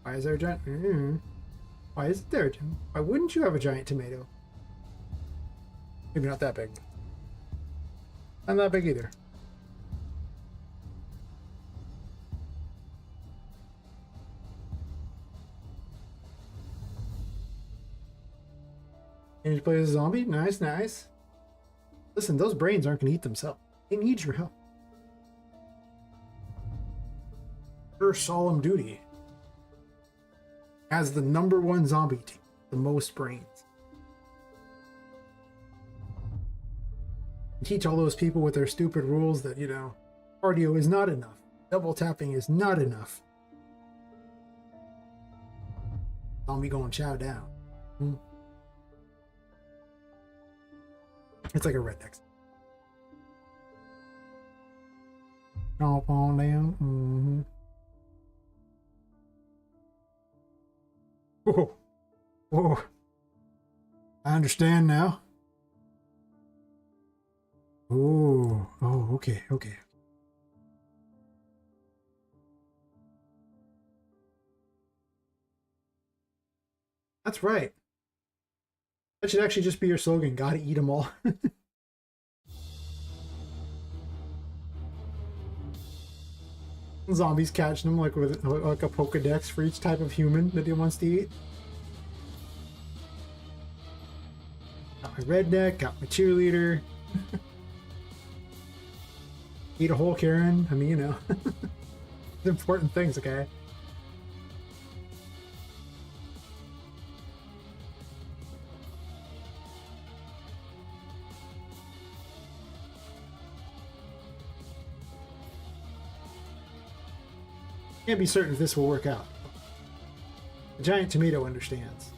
Why is there a giant? Why is there? Why wouldn't you have a giant tomato? Maybe not that big. Not that big either. And you play as a zombie? Nice, nice. Listen, those brains aren't going to eat themselves. They need your help. Your solemn duty as the #1 zombie team, the most brains. Teach all those people with their stupid rules that, you know, cardio is not enough. Double tapping is not enough. Zombie going chow down. It's like a redneck. Chomp on down. Whoa. Whoa. I understand now. Oh, okay, okay. That's right. That should actually just be your slogan. Gotta eat them all. Zombies catching them like with like a Pokedex for each type of human that he wants to eat. Got my redneck, got my cheerleader. Eat a whole Karen. I mean, you know, important things, okay? Can't be certain if this will work out. The giant tomato understands.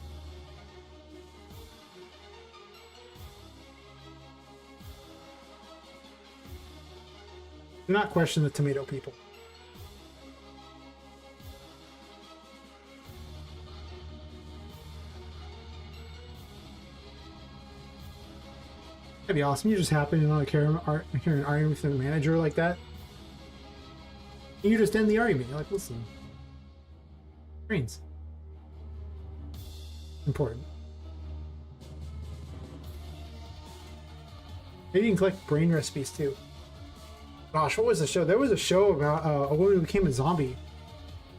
Do not question the tomato people. That'd be awesome. You just happen to like hear an argument with a manager like that. You just end the argument. You're like, listen, brains. Important. Maybe you can collect brain recipes too. Gosh, what was the show? There was a show about a woman who became a zombie.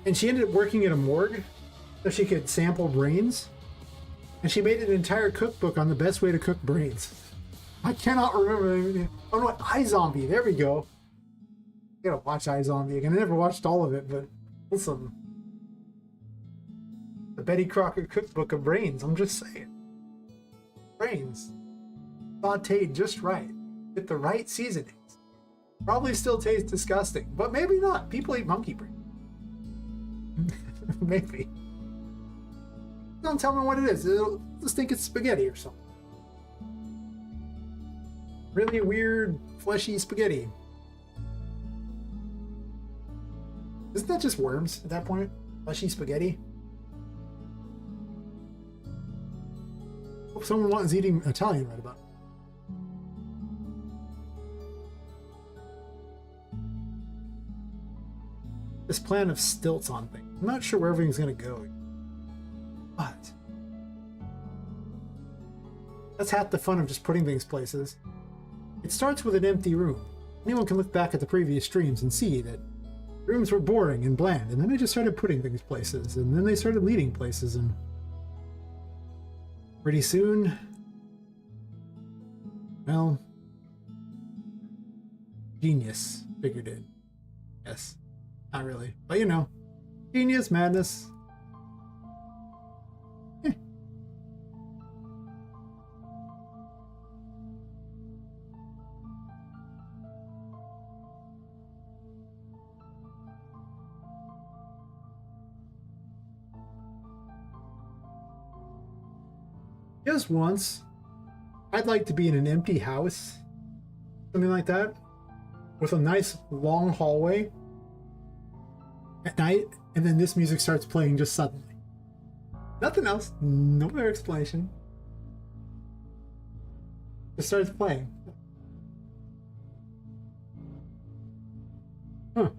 And she ended up working at a morgue so she could sample brains. And she made an entire cookbook on the best way to cook brains. I cannot remember. Oh no, iZombie. There we go. I gotta watch iZombie again. I never watched all of it, but listen. The Betty Crocker cookbook of brains. I'm just saying. Brains. Sauteed just right. With the right seasonings. Probably still tastes disgusting, but maybe not. People eat monkey brain. Maybe. Don't tell me what it is. It'll just think it's spaghetti or something. Really weird, fleshy spaghetti. Isn't that just worms at that point? Fleshy spaghetti? Hope someone was eating Italian right about. This plan of stilts on things. I'm not sure where everything's gonna go. But that's half the fun of just putting things places. It starts with an empty room. Anyone can look back at the previous streams and see that rooms were boring and bland, and then they just started putting things places, and then they started leading places, and pretty soon, well, genius figured it. Yes, not really, but you know, genius, madness. Just once, I'd like to be in an empty house, something like that, with a nice long hallway at night, and then this music starts playing just suddenly. Nothing else, no other explanation. It starts playing. Huh.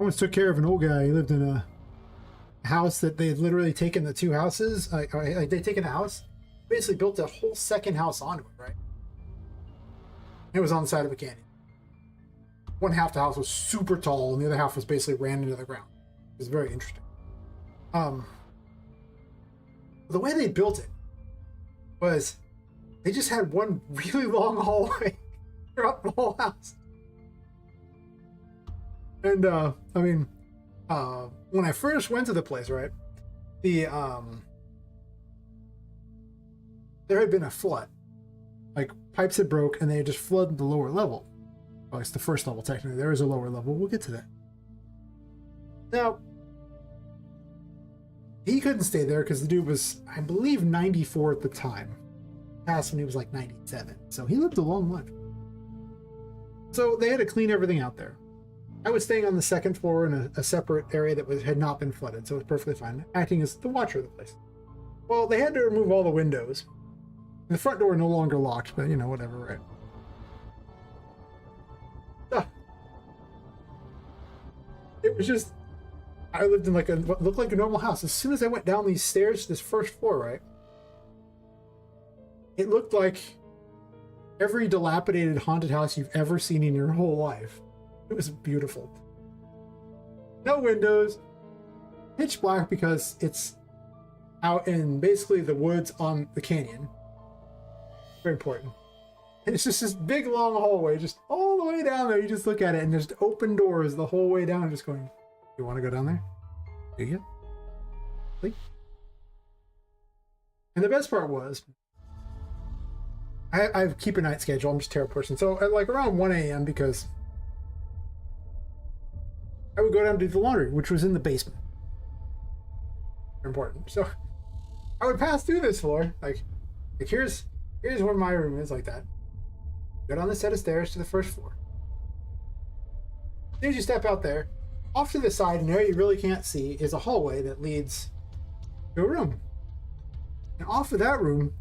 I once took care of an old guy. He lived in a house that they had literally taken the two houses, like they'd taken a house, basically built a whole second house onto it, right? It was on the side of a canyon. One half the house was super tall, and the other half was basically ran into the ground. It was very interesting. The way they built it was they just had one really long hallway throughout the whole house. And I mean, when I first went to the place, right, the there had been a flood. Like, pipes had broke and they had just flooded the lower level. Well, it's the first level, technically. There is a lower level. We'll get to that. Now, he couldn't stay there because the dude was, I believe, 94 at the time. Passed when he was like 97. So he lived a long life. So they had to clean everything out there. I was staying on the second floor in a separate area that had not been flooded, so it was perfectly fine, acting as the watcher of the place. Well, they had to remove all the windows. The front door no longer locked, but you know, whatever, right? It was just, I lived in like what looked like a normal house. As soon as I went down these stairs to this first floor, right? It looked like every dilapidated haunted house you've ever seen in your whole life. It was beautiful. No windows, pitch black because it's out in basically the woods on the canyon. Very important. And it's just this big long hallway, just all the way down there. You just look at it and there's open doors the whole way down, just going, you want to go down there? Do you? Please? And the best part was, I keep a night schedule. I'm just a terrible person. So at like around 1 a.m. because I would go down to do the laundry, which was in the basement. Important. So I would pass through this floor, like here's where my room is, like that. Go down the set of stairs to the first floor. As soon as you step out there, off to the side, an area you really can't see, is a hallway that leads to a room. And off of that room,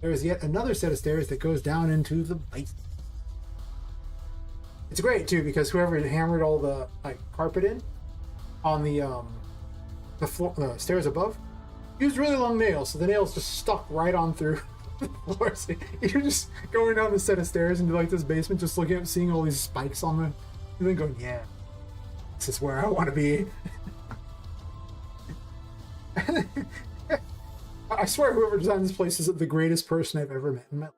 there is yet another set of stairs that goes down into the basement. It's great too because whoever had hammered all the carpet in on the floor, the stairs above, used really long nails, so the nails just stuck right on through the floor. So you're just going down the set of stairs into like this basement, just looking up, seeing all these spikes on the, and then going, yeah, this is where I want to be. I swear whoever designed this place is the greatest person I've ever met in my life.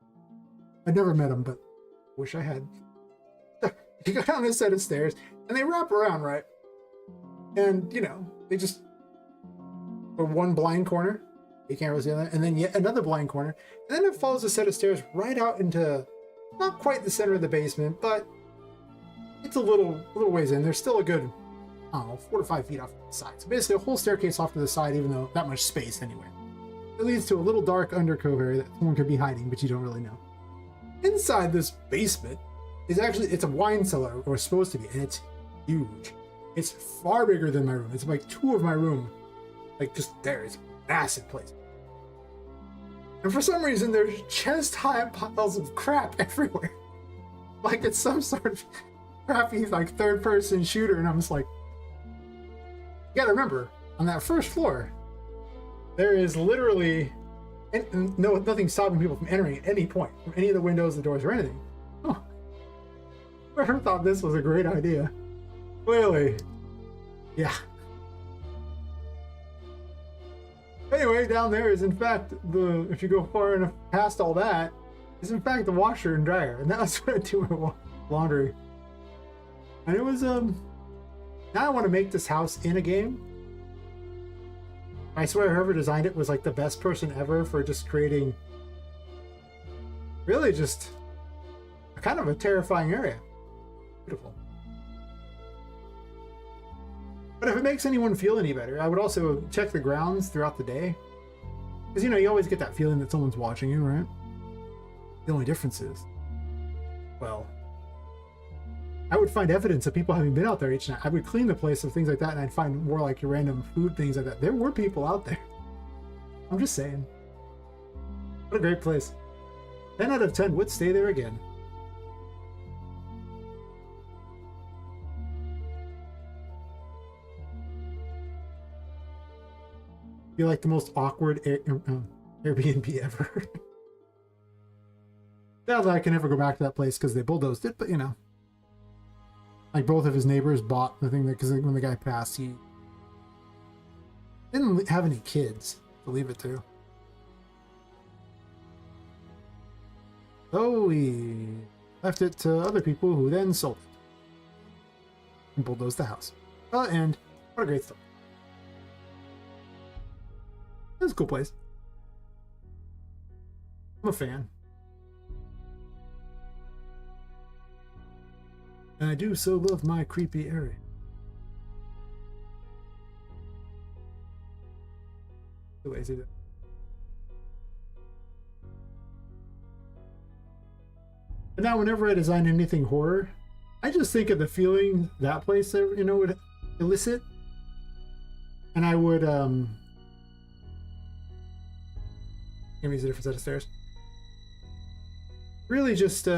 I've never met him, but wish I had. You go down this set of stairs, and they wrap around, right? And, you know, they just go one blind corner. You can't really see that. And then yet another blind corner. And then it follows a set of stairs right out into not quite the center of the basement, but it's a little ways in. There's still a good, I don't know, 4 to 5 feet off to the side. So basically a whole staircase off to the side, even though that much space anyway. It leads to a little dark undercove area that someone could be hiding, but you don't really know. Inside this basement is actually, it's a wine cellar, or it's supposed to be, and it's huge. It's far bigger than my room. It's like 2 of my room. Like just there. It's a massive place. And for some reason, there's chest-high piles of crap everywhere. Like it's some sort of crappy like third-person shooter, and I'm just like, you gotta remember, on that first floor, there is literally nothing stopping people from entering at any point, from any of the windows, the doors, or anything. Oh, whoever thought this was a great idea? Clearly, yeah. Anyway, down there is in fact if you go far enough past all that, is in fact the washer and dryer, and that's where I do my laundry. And it was now I want to make this house in a game. I swear whoever designed it was like the best person ever for just creating really just kind of a terrifying area. Beautiful. But if it makes anyone feel any better, I would also check the grounds throughout the day. Because, you know, you always get that feeling that someone's watching you, right? The only difference is, well, I would find evidence of people having been out there each night. I would clean the place of things like that, and I'd find more like random food, things like that. There were people out there. I'm just saying. What a great place. 10 out of 10 would stay there again. Be like the most awkward Airbnb ever. Sadly, I can never go back to that place because they bulldozed it, but you know. Like both of his neighbors bought the thing because when the guy passed, he didn't have any kids to leave it to. So he left it to other people who then sold it and bulldozed the house. And what a great story. It's a cool place. I'm a fan. And I do so love my creepy area. The ways I do. But now whenever I design anything horror, I just think of the feeling that place, you know, would elicit. And I would, give me a different set of stairs. Really just,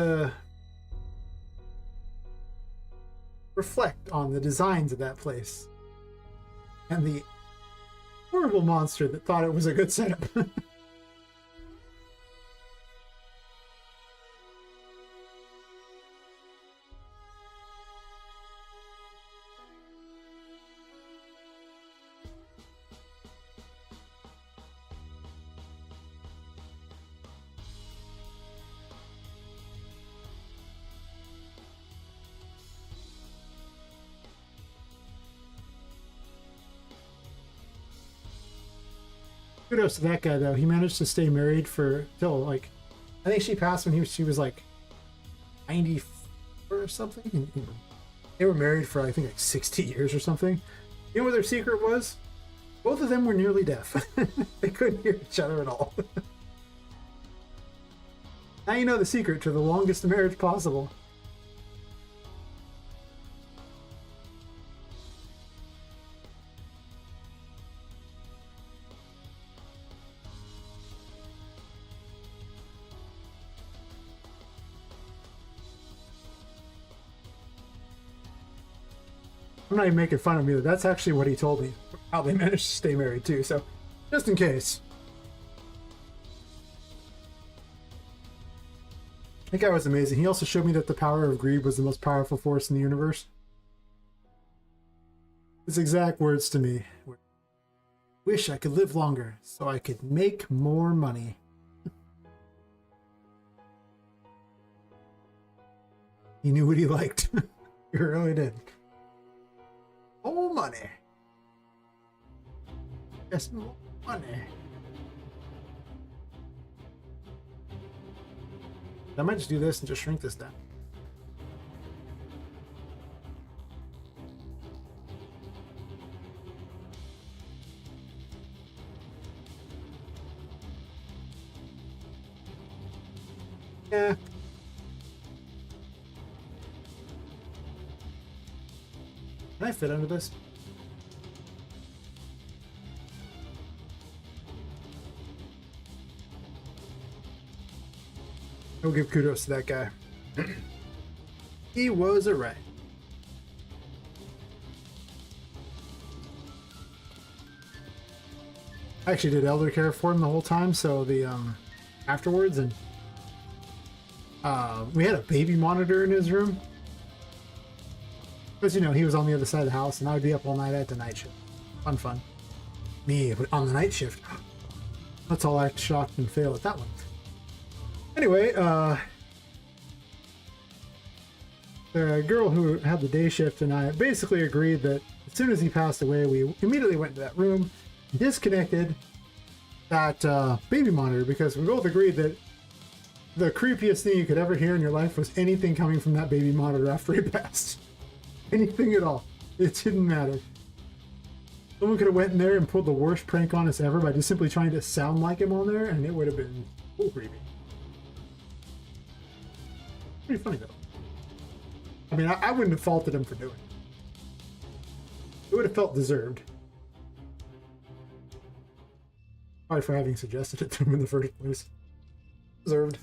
reflect on the designs of that place. And the horrible monster that thought it was a good setup. Kudos to that guy though. He managed to stay married for till like, I think she passed when she was like 94 or something. And they were married for I think like 60 years or something. You know what their secret was? Both of them were nearly deaf. They couldn't hear each other at all. Now you know the secret to the longest marriage possible. I'm not even making fun of him either. That's actually what he told me. How they managed to stay married too. So, just in case. That guy was amazing. He also showed me that the power of greed was the most powerful force in the universe. His exact words to me were, "Wish I could live longer so I could make more money." He knew what he liked. He really did. More money. Yes, more money. I might just do this and just shrink this down. Yeah. Can I fit under this? I'll give kudos to that guy. He was alright. I actually did elder care for him the whole time, so the afterwards, and we had a baby monitor in his room. Because, you know, he was on the other side of the house, and I would be up all night at the night shift. Fun. Me, but on the night shift. Let's all act shocked and fail at that one. Anyway, the girl who had the day shift and I basically agreed that as soon as he passed away, we immediately went into that room, disconnected that baby monitor, because we both agreed that the creepiest thing you could ever hear in your life was anything coming from that baby monitor after he passed. Anything at all. It didn't matter. Someone could have went in there and pulled the worst prank on us ever by just simply trying to sound like him on there, and it would have been so creepy. Pretty funny though. I mean, I wouldn't have faulted him for doing it. It would have felt deserved. Probably for having suggested it to him in the first place. Deserved.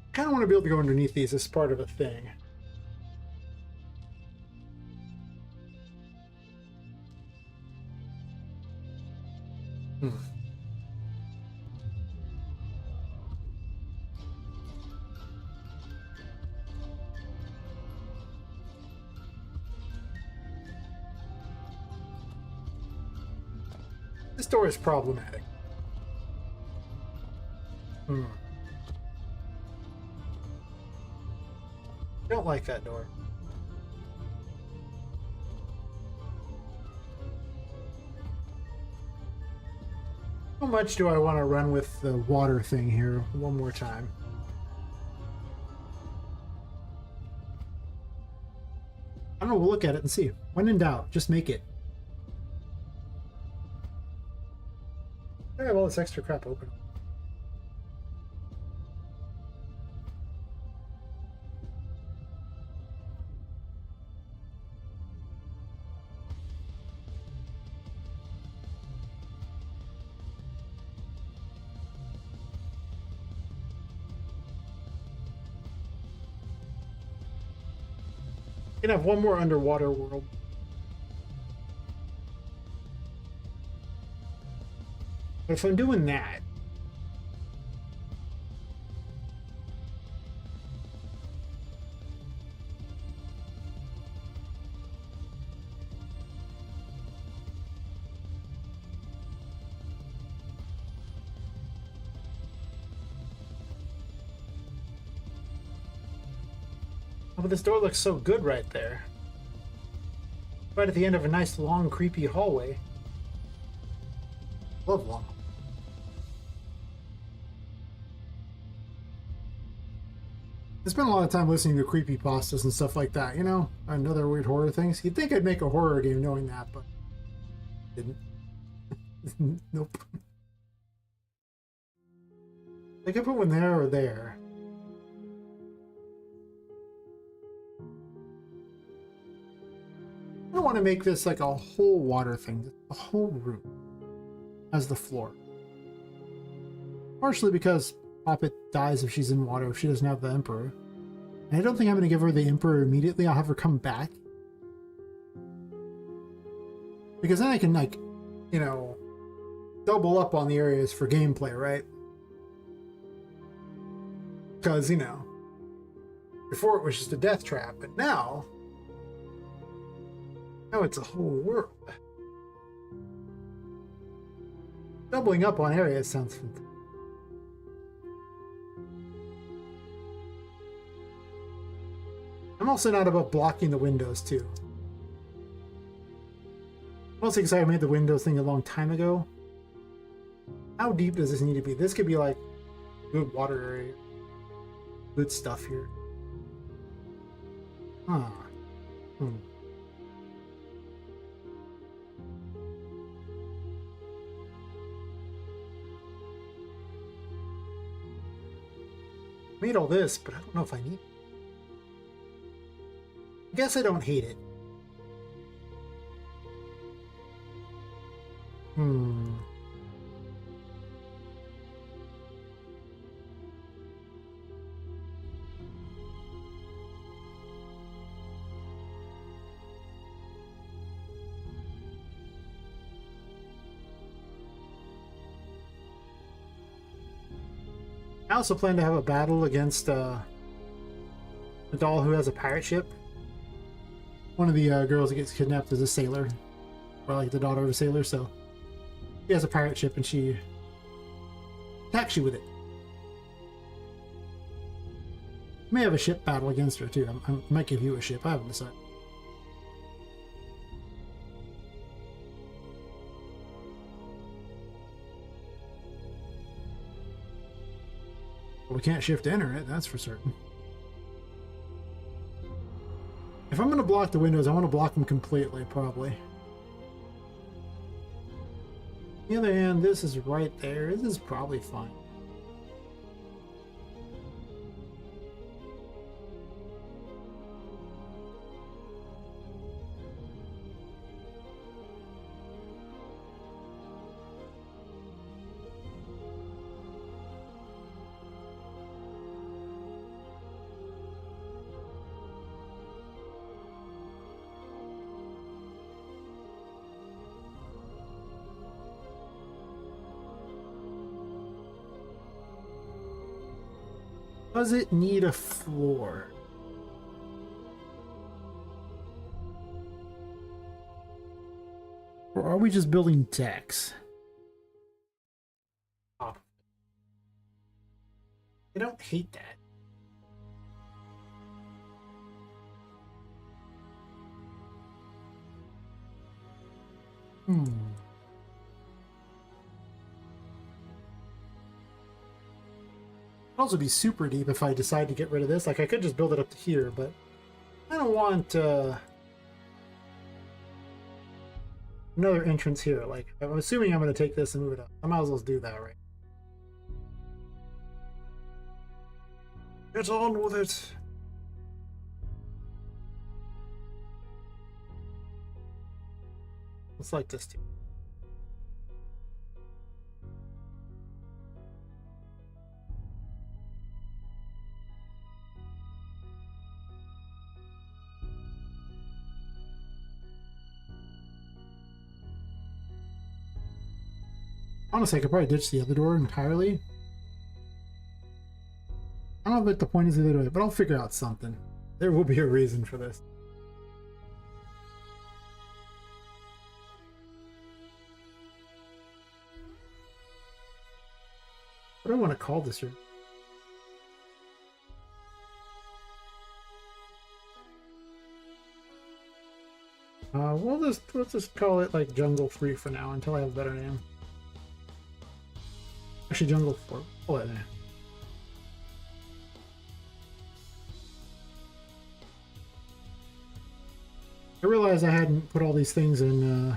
I kind of want to be able to go underneath these as part of a thing. This door is problematic. Don't like that door. How much do I want to run with the water thing here one more time? I don't know, we'll look at it and see. When in doubt, just make it. I have all this extra crap open. You can have one more underwater world. But if I'm doing that, oh, but this door looks so good right there. Right at the end of a nice, long, creepy hallway. Love long. I spent a lot of time listening to creepypastas and stuff like that, you know? Another weird horror things. You'd think I'd make a horror game knowing that, but didn't. Nope. I could put one there or there. I don't want to make this like a whole water thing. The whole room as the floor. Partially because Poppet dies if she's in water, if she doesn't have the Emperor. And I don't think I'm going to give her the Emperor immediately. I'll have her come back. Because then I can, like, you know, double up on the areas for gameplay, right? Because, you know, before it was just a death trap, but now it's a whole world. Doubling up on areas sounds fantastic. I'm also not about blocking the windows, too. Mostly because I made the windows thing a long time ago. How deep does this need to be? This could be like good water area. Good stuff here. Huh. Made all this, but I don't know if I need it. I guess I don't hate it. I also plan to have a battle against the doll who has a pirate ship. One of the girls that gets kidnapped is a sailor, or like the daughter of a sailor, so she has a pirate ship and she attacks you with it. May have a ship battle against her too. I might give you a ship. I haven't decided. We can't shift enter it, that's for certain. If I'm going to block the windows, I want to block them completely, probably. On the other hand, this is right there. This is probably fine. Does it need a floor? Or are we just building decks? Oh. I don't hate that. also be super deep if I decide to get rid of this. Like, I could just build it up to here, but I don't want another entrance here. Like, I'm assuming I'm going to take this and move it up. I might as well do that, right? Get on with it. It's like this too. Honestly, I could probably ditch the other door entirely. I don't know what the point is either way, but I'll figure out something. There will be a reason for this. What do I want to call this room? Let's just call it like Jungle 3 for now until I have a better name. Actually, Jungle 4. Oh, wait, I realized I hadn't put all these things in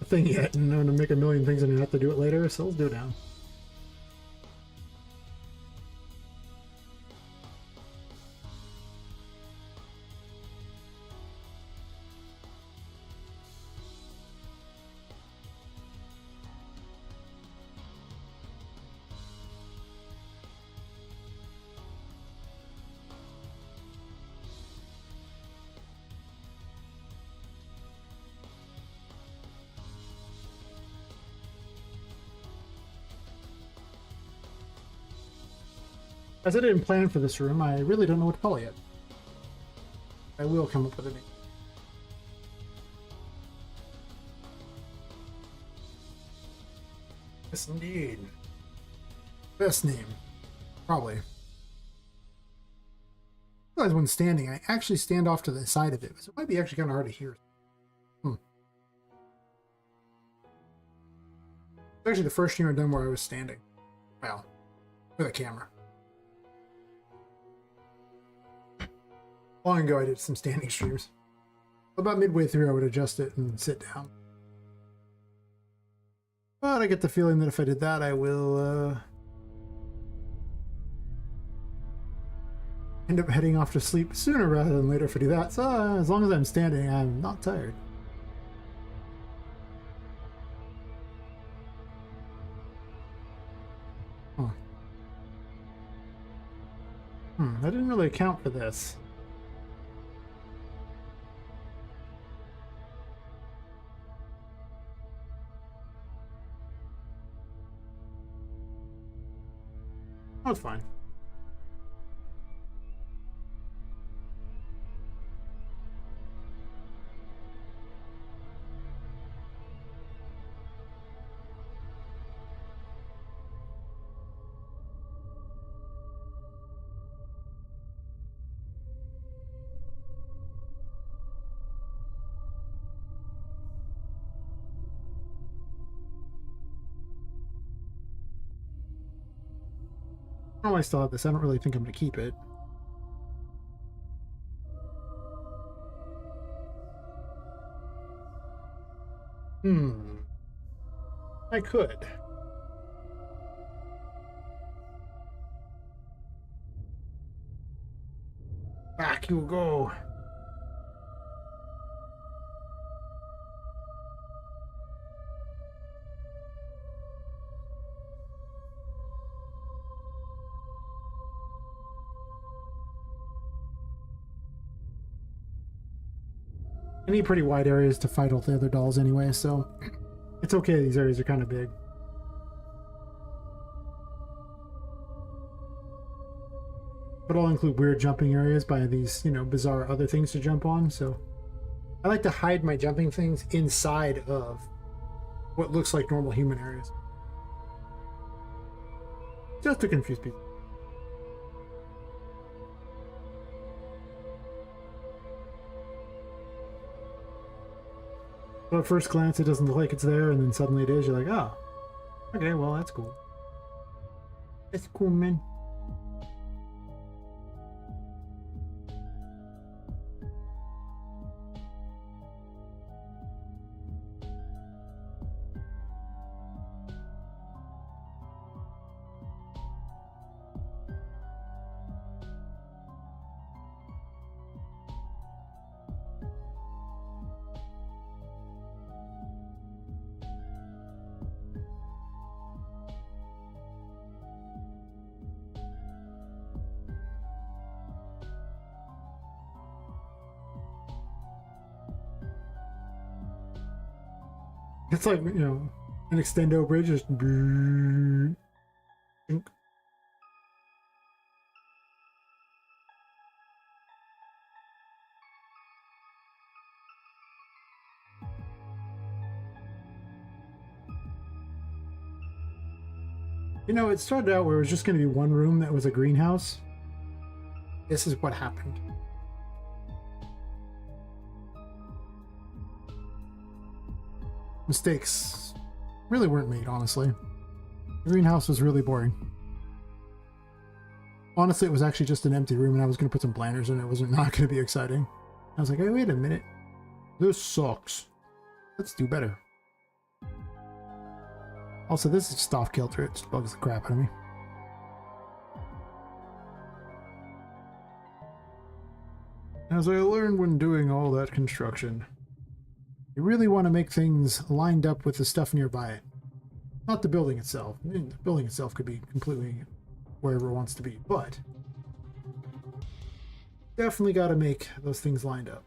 a thing yet, and I'm gonna make a million things and I have to do it later, so let's do it now. As I didn't plan for this room, I really don't know what to call it yet. I will come up with a name. Yes, indeed. Best name. Probably. I realize when standing, I actually stand off to the side of it, so it might be actually kind of hard to hear. It's actually the first stream I've done where I was standing. Well, with a camera. Long ago I did some standing streams. About midway through I would adjust it and sit down. But I get the feeling that if I did that I will end up heading off to sleep sooner rather than later if I do that. So as long as I'm standing, I'm not tired. Huh. I didn't really account for this. That's fine. Oh, I still have this. I don't really think I'm going to keep it. I could. Back you go. I need pretty wide areas to fight all the other dolls anyway, so it's okay. These areas are kind of big. But I'll include weird jumping areas by these, you know, bizarre other things to jump on, so I like to hide my jumping things inside of what looks like normal human areas. Just to confuse people. So at first glance, it doesn't look like it's there, and then suddenly it is. You're like, oh, okay, well, that's cool. That's cool, man. It's like, you know, an extendo bridge just. You know, it started out where it was just going to be one room that was a greenhouse. This is what happened. Mistakes really weren't made, honestly. The greenhouse was really boring. Honestly, it was actually just an empty room, and I was going to put some planters in it. It was not going to be exciting. I was like, hey, wait a minute. This sucks. Let's do better. Also, this is just off kilter. It just bugs the crap out of me. As I learned when doing all that construction, you really want to make things lined up with the stuff nearby it. Not the building itself. I mean, the building itself could be completely wherever it wants to be, but definitely got to make those things lined up.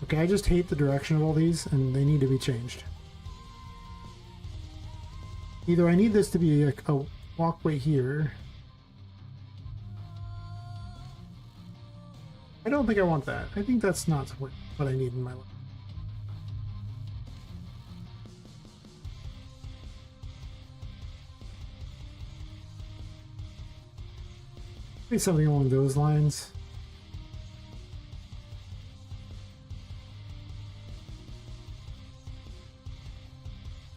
Okay, I just hate the direction of all these, and they need to be changed. Either I need this to be a walkway here. I don't think I want that. I think that's not what I need in my life. Maybe something along those lines.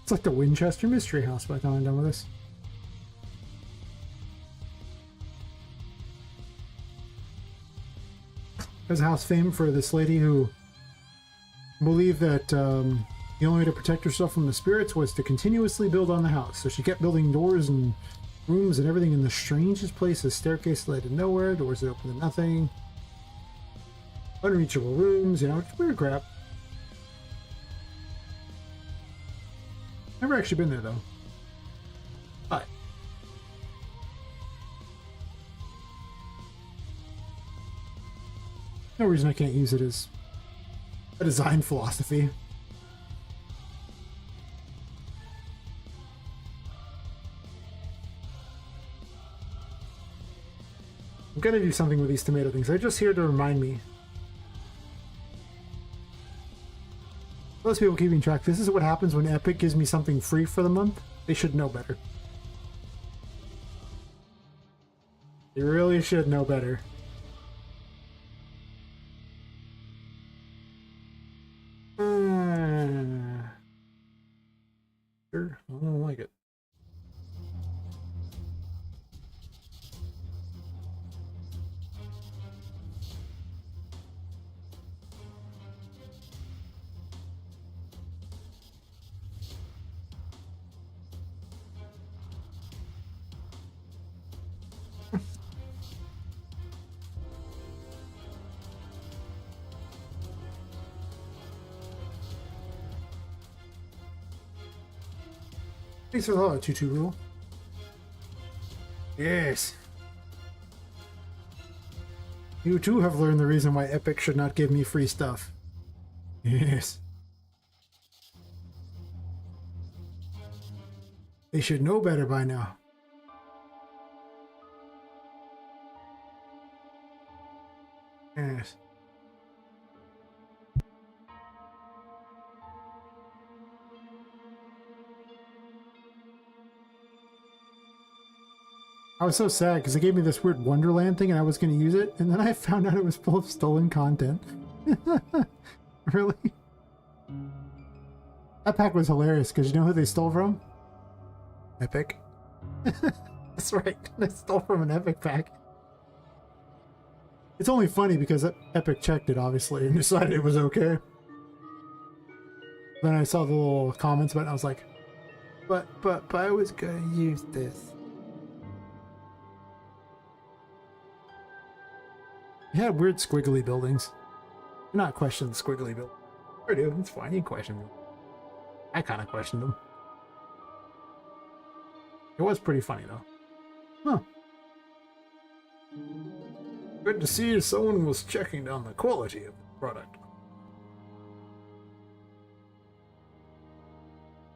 It's like the Winchester Mystery House by the time I'm done with this. There's a house famed for this lady who believed that the only way to protect herself from the spirits was to continuously build on the house. So she kept building doors and rooms and everything in the strangest places. Staircase led to nowhere, doors that opened to nothing. Unreachable rooms, you know, it's weird crap. Never actually been there though. But no reason I can't use it as a design philosophy. I'm gonna do something with these tomato things. They're just here to remind me. Those people keeping track, this is what happens when Epic gives me something free for the month. They should know better. They really should know better. Sure, I don't like it. Thanks for the hello, 2-2 rule. Yes. You too have learned the reason why Epic should not give me free stuff. Yes. They should know better by now. Yes. I was so sad because they gave me this weird Wonderland thing and I was going to use it, and then I found out it was full of stolen content. Really? That pack was hilarious because you know who they stole from? Epic. That's right. They stole from an Epic pack. It's only funny because Epic checked it, obviously, and decided it was okay. Then I saw the little comments about it, and I was like, but I was gonna use this. You had weird squiggly buildings. You're not questioning the squiggly building. Sure do, it's fine, you can question them. I kind of questioned them. It was pretty funny, though. Huh. Good to see someone was checking on the quality of the product.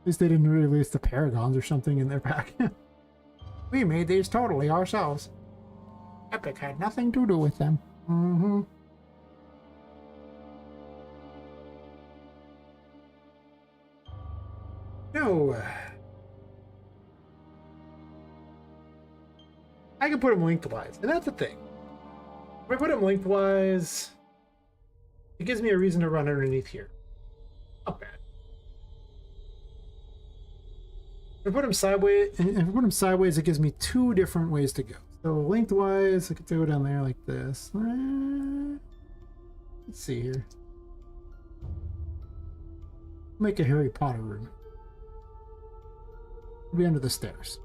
At least they didn't release the Paragons or something in their pack. We made these totally ourselves. Epic had nothing to do with them. Mm-hmm. No. I can put them lengthwise, and that's the thing. If I put them lengthwise, it gives me a reason to run underneath here. Not bad. If I put them sideways, it gives me two different ways to go. So lengthwise, I could go down there like this. Let's see here. Make a Harry Potter room. It'll be under the stairs.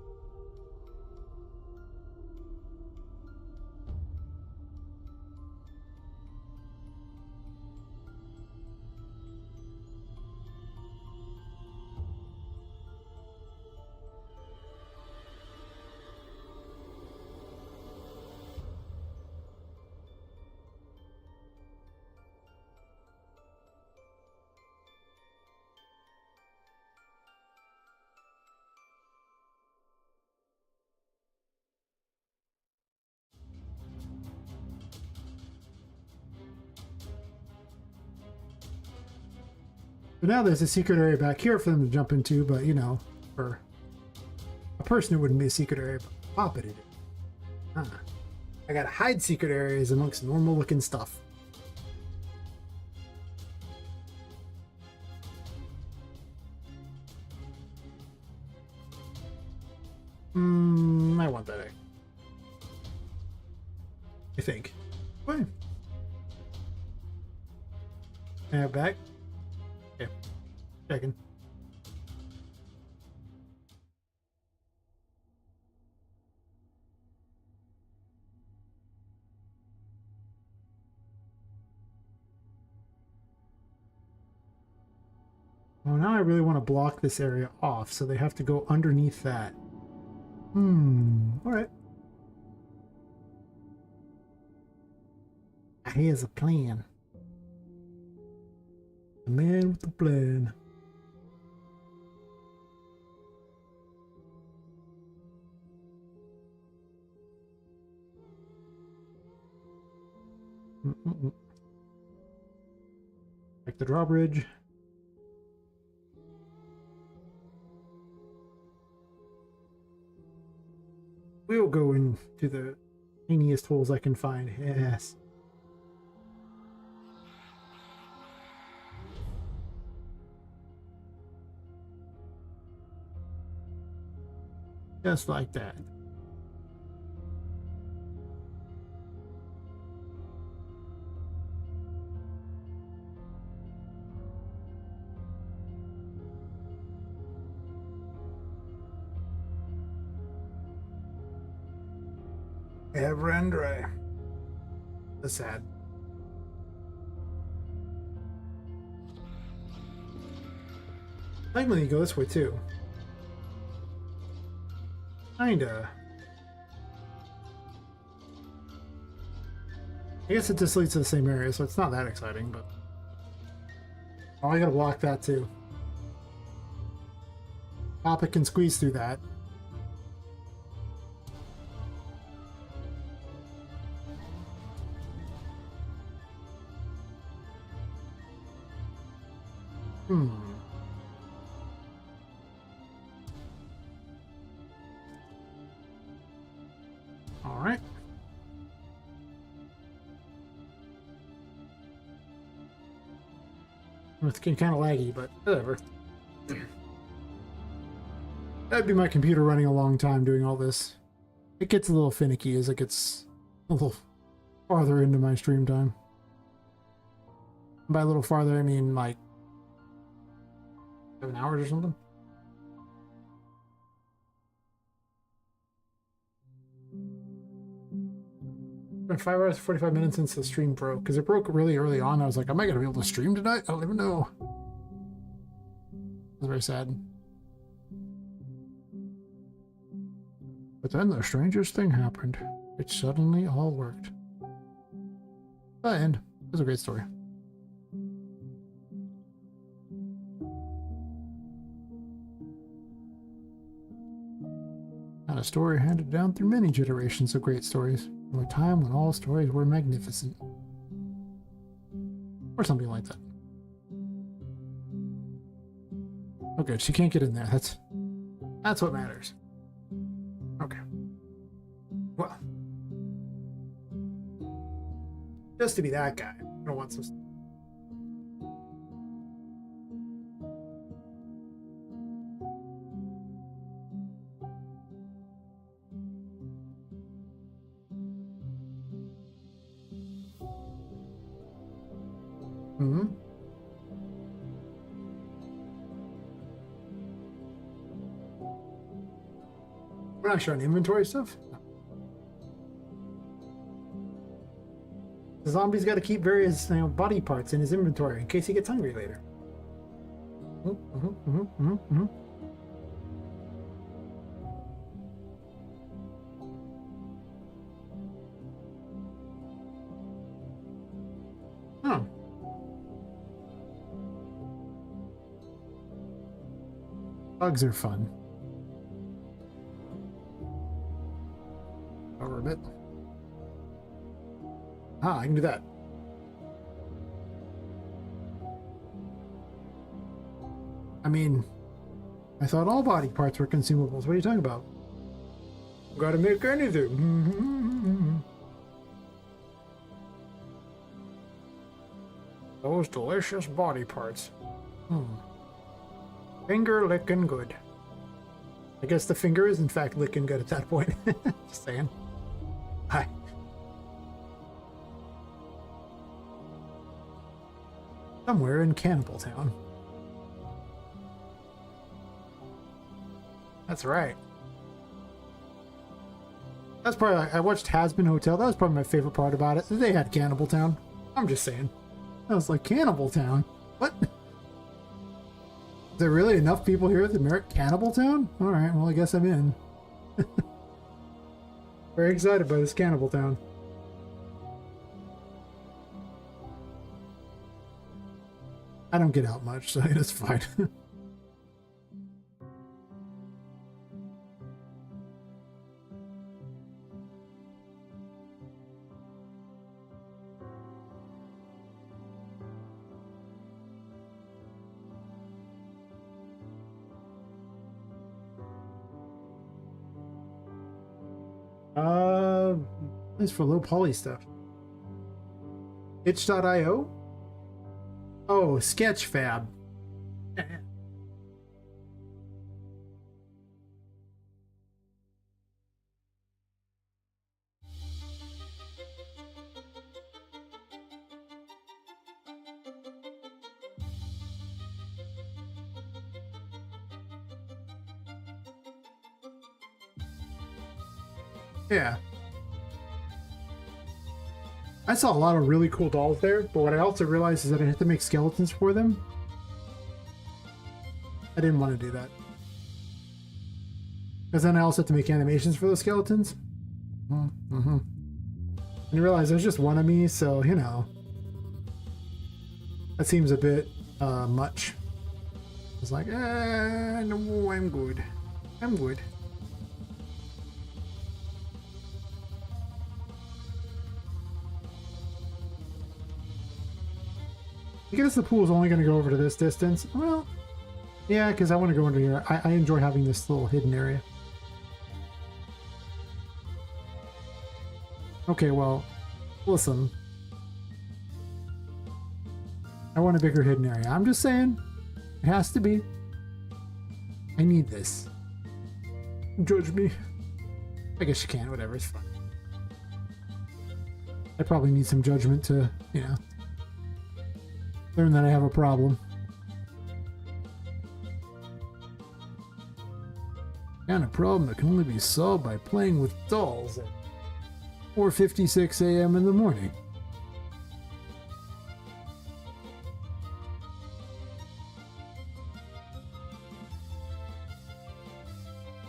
But now there's a secret area back here for them to jump into, but you know, for a person it wouldn't be a secret area, but Poppet it is. I gotta hide secret areas amongst normal looking stuff. I want that egg. I think. Fine. Back. Okay. Checking. Well, now I really want to block this area off, so they have to go underneath that. Alright. Here's a plan. The man with the plan. Like the drawbridge. We'll go into the tiniest holes I can find. Yes. Just like that. Ever and dry. That's sad. I like when you go this way too. Kinda. I guess it just leads to the same area, so it's not that exciting, but... Oh, I gotta block that too. Poppet can squeeze through that. Hmm. All right. It's getting kind of laggy, but whatever. That'd be my computer running a long time doing all this. It gets a little finicky as it gets a little farther into my stream time. By a little farther, I mean like 7 hours or something. Been 5 hours 45 minutes since the stream broke, because it broke really early on. I was like, am I gonna be able to stream tonight? I don't even know. It was very sad. But then the strangest thing happened. It suddenly all worked. And it was a great story. And a story handed down through many generations of great stories, from a time when all stories were magnificent. Or something like that. Oh good, she can't get in there. That's what matters. Okay. Well. Just to be that guy. I don't want some... Mm-hmm. We're not showing inventory stuff? The zombie's got to keep various body parts in his inventory in case he gets hungry later. Oh. Bugs are fun. Over a bit. Ah, I can do that. I mean, I thought all body parts were consumables. What are you talking about? Gotta make anything. Those delicious body parts. Finger licking good. I guess the finger is in fact licking good at that point. Just saying. Hi. Somewhere in Cannibal Town. That's right. That's probably, I watched Hazbin Hotel. That was probably my favorite part about it. They had Cannibal Town. I'm just saying. I was like, Cannibal Town? What? Is there really enough people here that merit Cannibal Town? Alright, well I guess I'm in. Very excited by this Cannibal Town. I don't get out much, so it's fine. At least for low poly stuff. Itch.io? Oh, Sketchfab. Yeah. I saw a lot of really cool dolls there, but what I also realized is that I had to make skeletons for them. I didn't want to do that. Because then I also had to make animations for those skeletons. And I realized there's just one of me, so, you know. That seems a bit much. I was like, no, I'm good. I'm good. I guess the pool is only going to go over to this distance. Well, yeah, because I want to go under here. I enjoy having this little hidden area. Okay, well, listen. I want a bigger hidden area. I'm just saying, it has to be. I need this. Judge me. I guess you can, whatever, it's fine. I probably need some judgment to, you know, learn that I have a problem. Kind of problem that can only be solved by playing with dolls at 4:56 a.m. in the morning.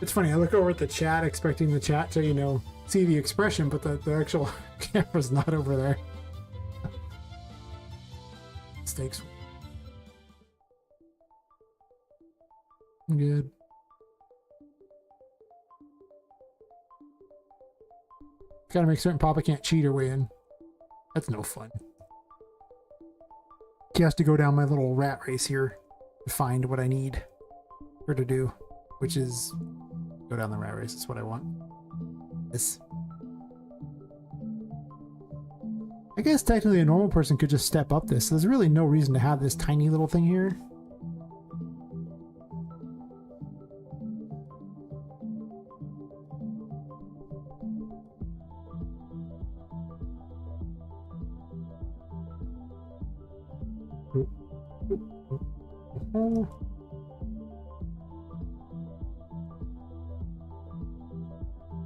It's funny, I look over at the chat expecting the chat to, you know, see the expression, but the actual camera's not over there. Mistakes. Good. Gotta make certain Papa can't cheat her way in. That's no fun. He has to go down my little rat race here to find what I need her to do, which is go down the rat race. That's what I want. This. I guess technically a normal person could just step up this. So there's really no reason to have this tiny little thing here.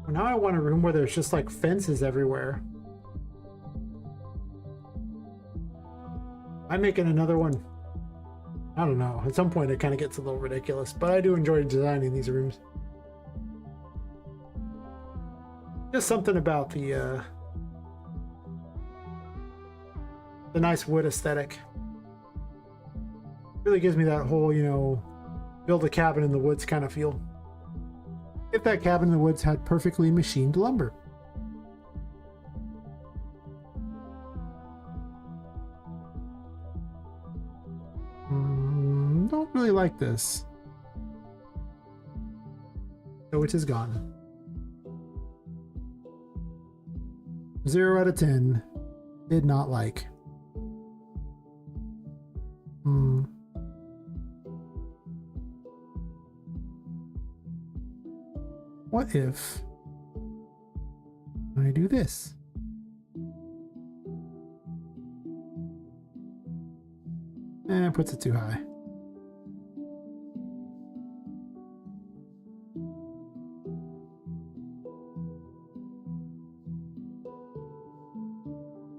Now I want a room where there's just like fences everywhere. I'm making another one. I don't know. At some point it kind of gets a little ridiculous, but I do enjoy designing these rooms. Just something about the nice wood aesthetic. Really gives me that whole, you know, build a cabin in the woods kind of feel. If that cabin in the woods had perfectly machined lumber. Don't really like this. The witch is gone. 0 out of 10. Did not like. What if I do this? And puts it too high.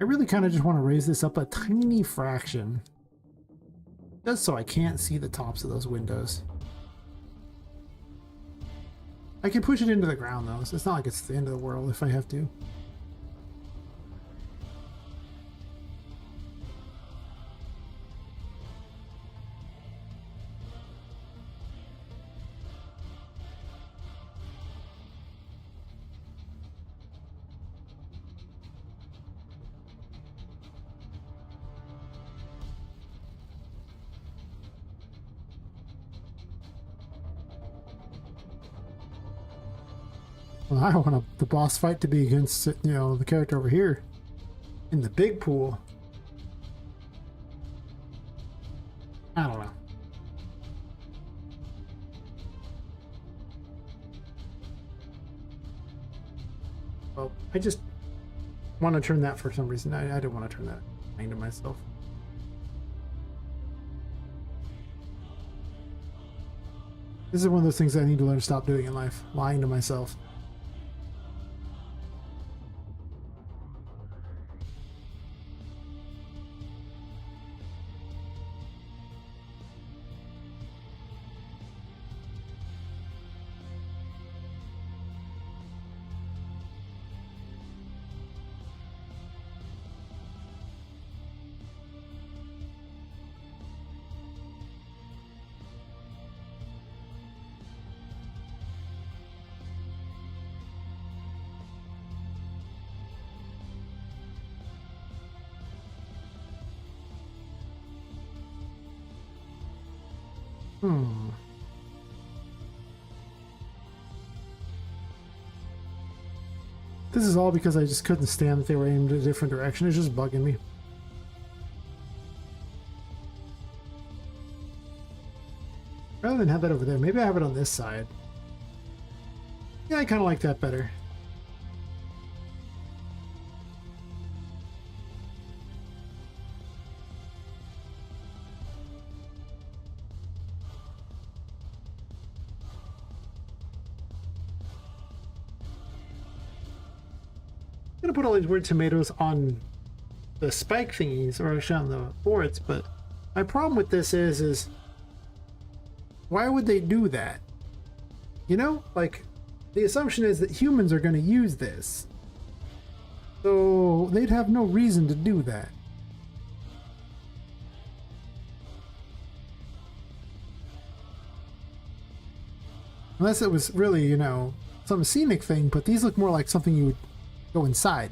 I really kind of just want to raise this up a tiny fraction. Just so I can't see the tops of those windows. I can push it into the ground though, so it's not like it's the end of the world if I have to. Well, I want the boss fight to be against, you know, the character over here in the big pool. I don't know. Well, I just want to turn that for some reason. I don't want to turn that into myself. This is one of those things I need to learn to stop doing in life. Lying to myself. Hmm. This is all because I just couldn't stand that they were aimed a different direction. It's just bugging me. Rather than have that over there, maybe I have it on this side. Yeah, I kind of like that better. I'm gonna put all these weird tomatoes on the spike thingies, or actually on the boards, but my problem with this is why would they do that? You know, like, the assumption is that humans are going to use this, so they'd have no reason to do that. Unless it was really, you know, some scenic thing, but these look more like something you would go inside.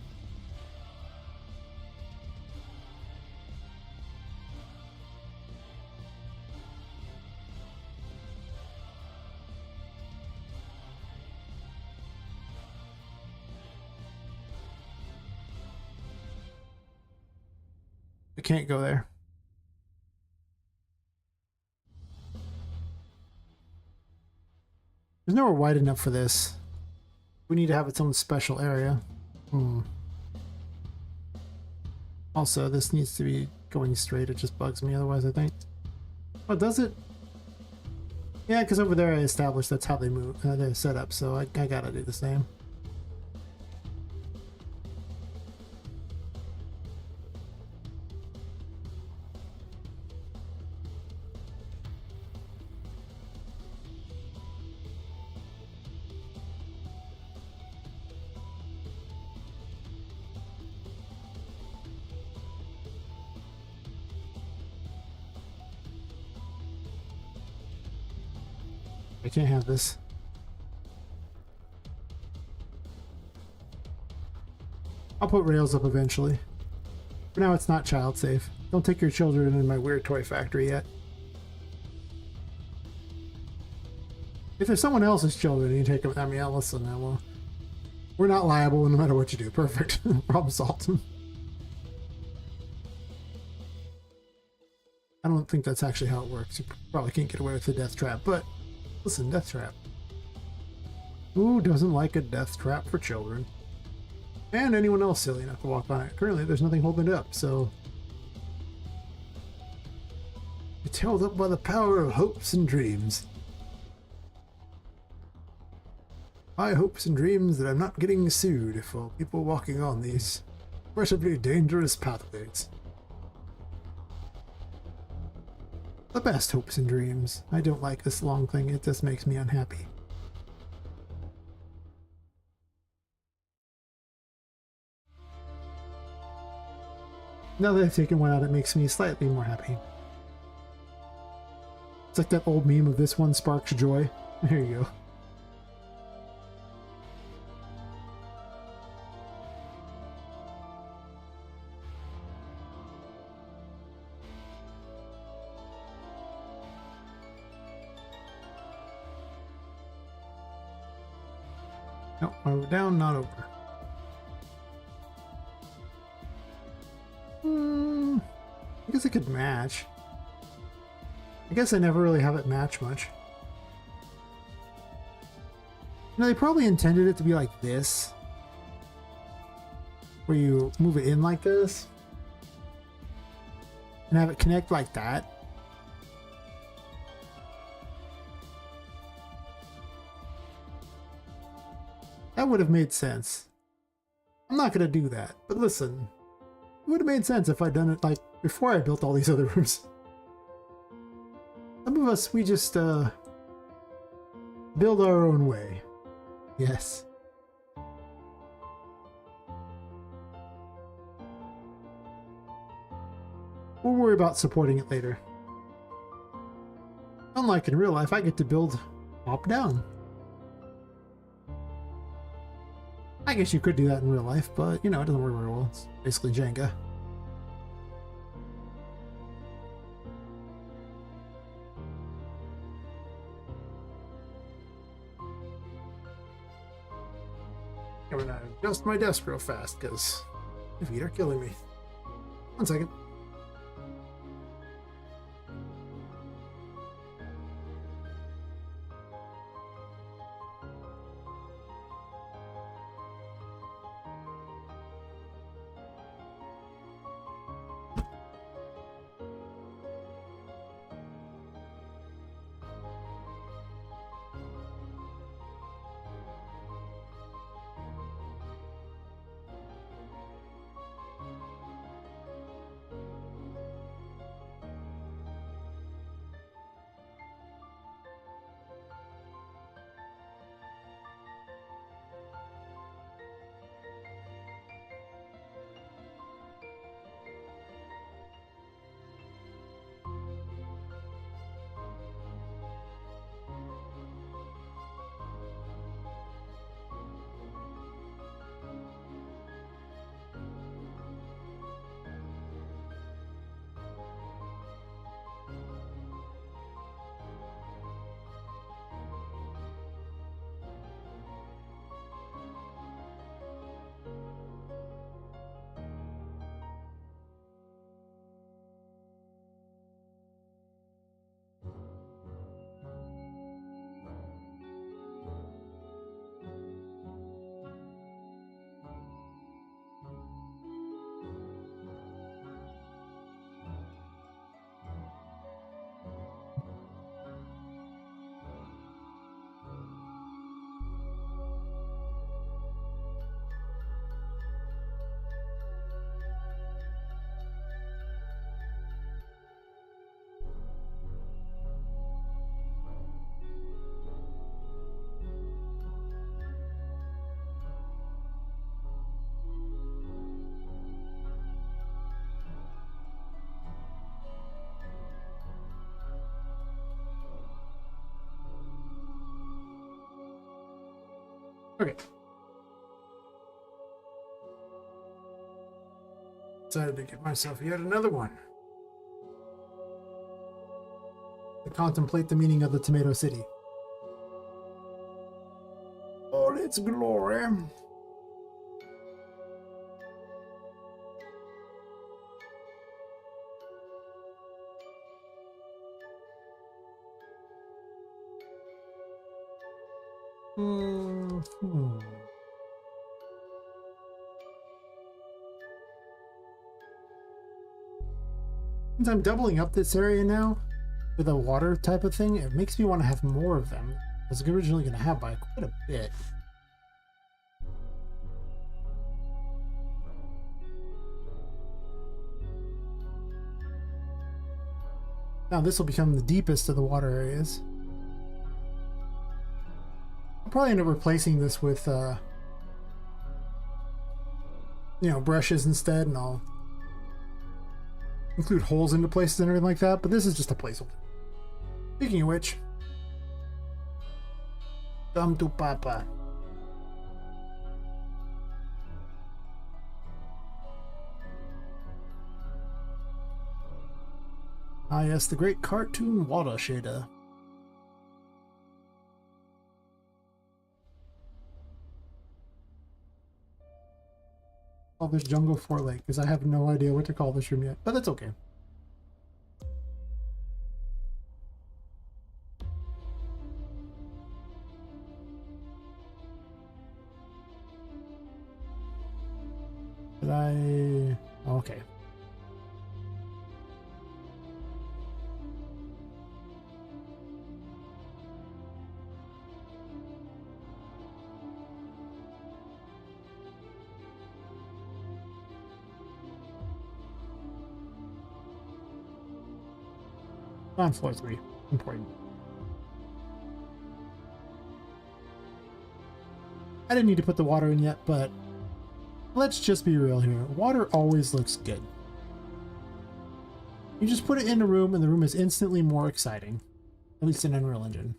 I can't go there. There's nowhere wide enough for this. We need to have its own special area. Also, this needs to be going straight. It just bugs me otherwise, I think. Oh, does it? Yeah, because over there I established that's how they move. They're set up, so I gotta do the same. I can't have this. I'll put rails up eventually. For now, it's not child safe. Don't take your children in my weird toy factory yet. If there's someone else's children and you take them, I mean, listen, well, we're not liable no matter what you do. Perfect. Problem solved. I don't think that's actually how it works. You probably can't get away with the death trap, but listen, death trap. Who doesn't like a death trap for children? And anyone else silly enough to walk on it. Currently, there's nothing holding it up, so... It's held up by the power of hopes and dreams. My hopes and dreams that I'm not getting sued for people walking on these incredibly dangerous pathways. The best hopes and dreams. I don't like this long thing. It just makes me unhappy. Now that I've taken one out, it makes me slightly more happy. It's like that old meme of this one sparks joy. There you go. Nope, over down, not over. I guess it could match. I guess I never really have it match much. You know, they probably intended it to be like this, where you move it in like this, and have it connect like that. That would have made sense. I'm not gonna do that, but listen, it would have made sense if I'd done it like before I built all these other rooms. Some of us, we just build our own way. Yes. We'll worry about supporting it later. Unlike in real life, I get to build top down. I guess you could do that in real life, but, you know, it doesn't work very well. It's basically Jenga. I'm gonna adjust my desk real fast because my feet are killing me. 1 second. Okay. Decided to get myself yet another one. To contemplate the meaning of the Tomato City. All its glory. Since I'm doubling up this area now with a water type of thing, it makes me want to have more of them. I was originally going to have by quite a bit. Now this will become the deepest of the water areas. I'll probably end up replacing this with, brushes instead, and I'll include holes into places and everything like that, but this is just a placeholder. Speaking of which, come to Papa. Ah yes, the great cartoon water shader. Call this Jungle 4 Lake because I have no idea what to call this room yet, but that's okay. Did I? Okay. On floor 3. Important. I didn't need to put the water in yet, but let's just be real here. Water always looks good. You just put it in a room and the room is instantly more exciting. At least in Unreal Engine.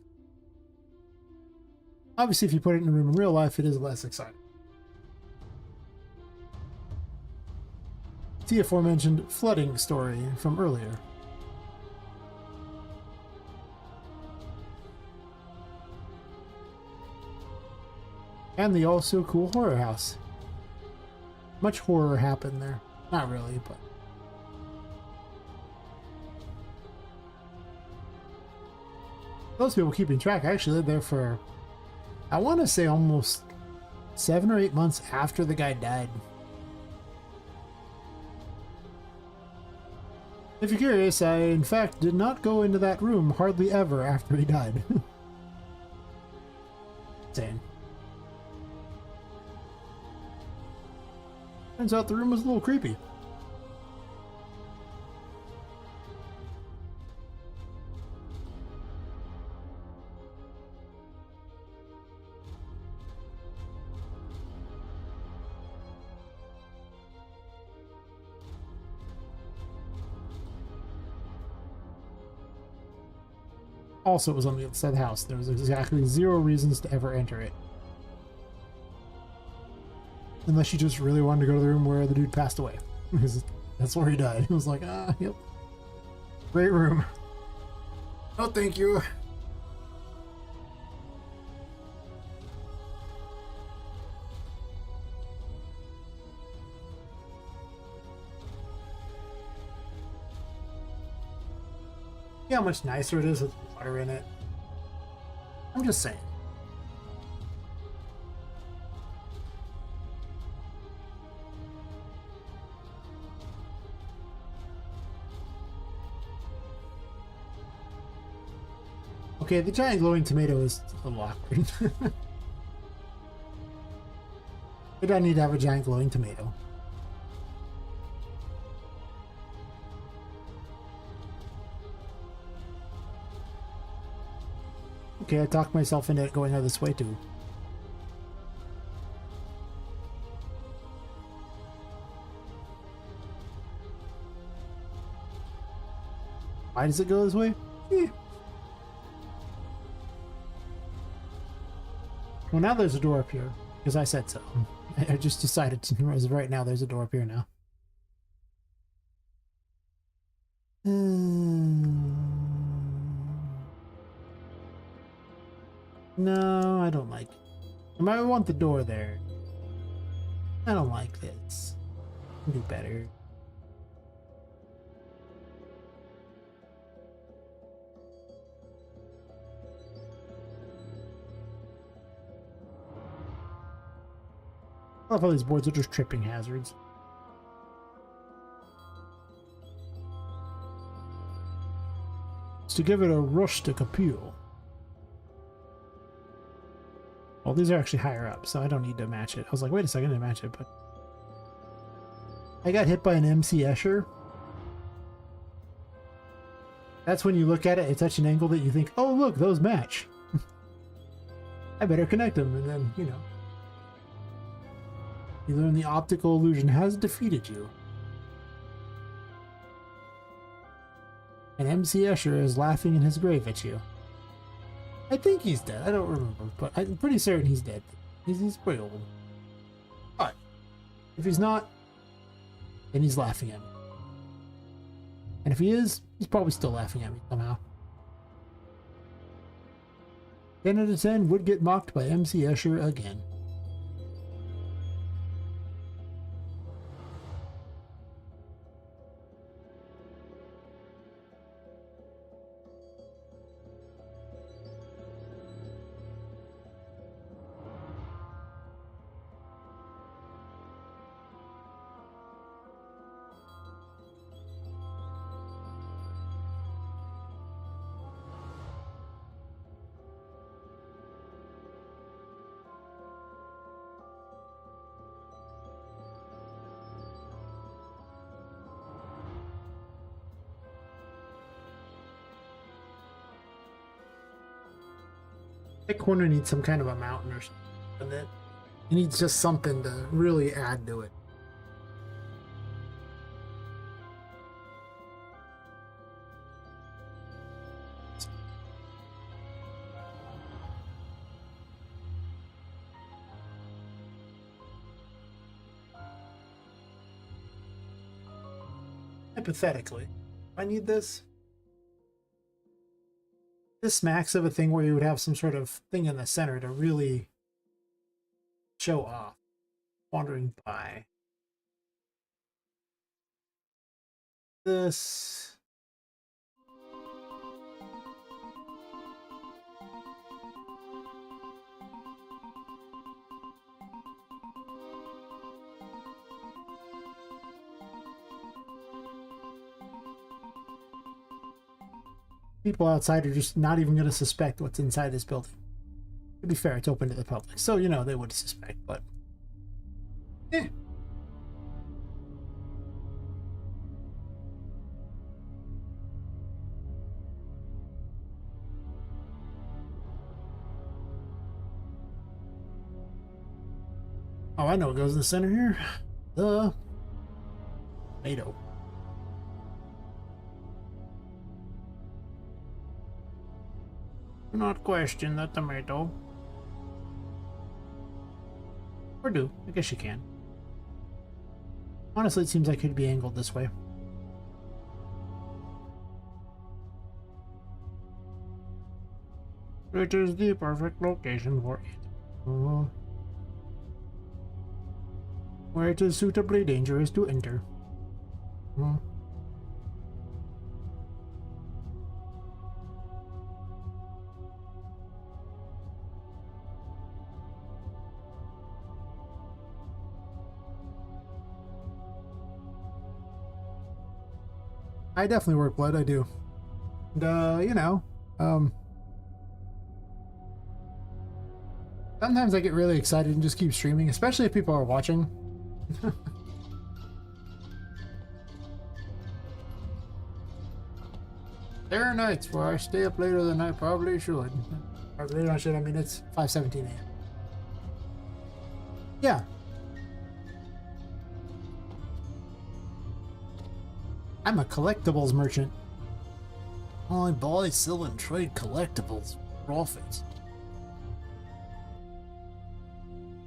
Obviously, if you put it in a room in real life, it is less exciting. The aforementioned flooding story from earlier. And the also cool horror house. Much horror happened there. Not really, but... Those people keeping track, I actually lived there for, I want to say almost 7 or 8 months after the guy died. If you're curious, I in fact did not go into that room hardly ever after he died. Insane. Turns out the room was a little creepy. Also, it was on the other side of the house. There was exactly 0 reasons to ever enter it. Unless you just really wanted to go to the room where the dude passed away. Because that's where he died. It was like, ah, yep. Great room. Oh, thank you. See how much nicer it is with water in it? I'm just saying. Okay, the giant glowing tomato is a little awkward. Maybe I need to have a giant glowing tomato. Okay, I talked myself into it going out this way too. Why does it go this way? Well, now there's a door up here, because I said so. I just decided to, as of right now, there's a door up here now. No, I don't like it. I might want the door there. I don't like this. I can do better. I love how these boards are just tripping hazards. It's to give it a rustic appeal. Well, these are actually higher up, so I don't need to match it. I was like, wait a second, I didn't match it, but... I got hit by an MC Escher. That's when you look at it at such an angle that you think, oh look, those match. I better connect them, and then, you know. You learn the optical illusion has defeated you. And MC Escher is laughing in his grave at you. I think he's dead. I don't remember, but I'm pretty certain he's dead. He's pretty old. But if he's not, then he's laughing at me. And if he is, he's probably still laughing at me somehow. 10 out of 10 would get mocked by MC Escher again. That corner needs some kind of a mountain or something. It needs just something to really add to it. Hypothetically, I need this. This smacks of a thing where you would have some sort of thing in the center to really Show off. Wandering by. This. People outside are just not even going to suspect what's inside this building. To be fair, it's open to the public, so you know they would suspect, but eh. Oh, I know what goes in the center here. The tomato. Do not question the tomato. Or do. I guess you can. Honestly, it seems like it could be angled this way. It is the perfect location for it. Where it is suitably dangerous to enter. I definitely work blood, I do. And, you know, sometimes I get really excited and just keep streaming, especially if people are watching. There are nights where I stay up later than I probably should. Or later I should, I mean, it's 5:17 a.m. Yeah. I'm a collectibles merchant. I buy, sell, and trade collectibles. Profits.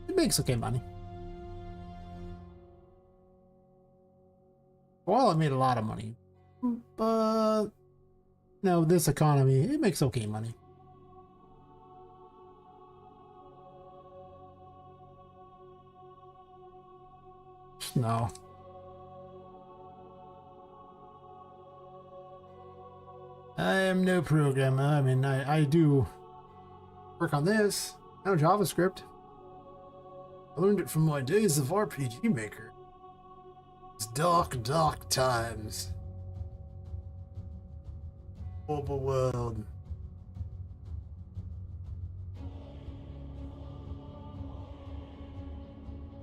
It makes okay money. Well, I made a lot of money. But no, this economy, it makes okay money. No. I am no programmer. I mean, I do work on this. I know JavaScript. I learned it from my days of RPG Maker. It's dark, dark times. Horrible world.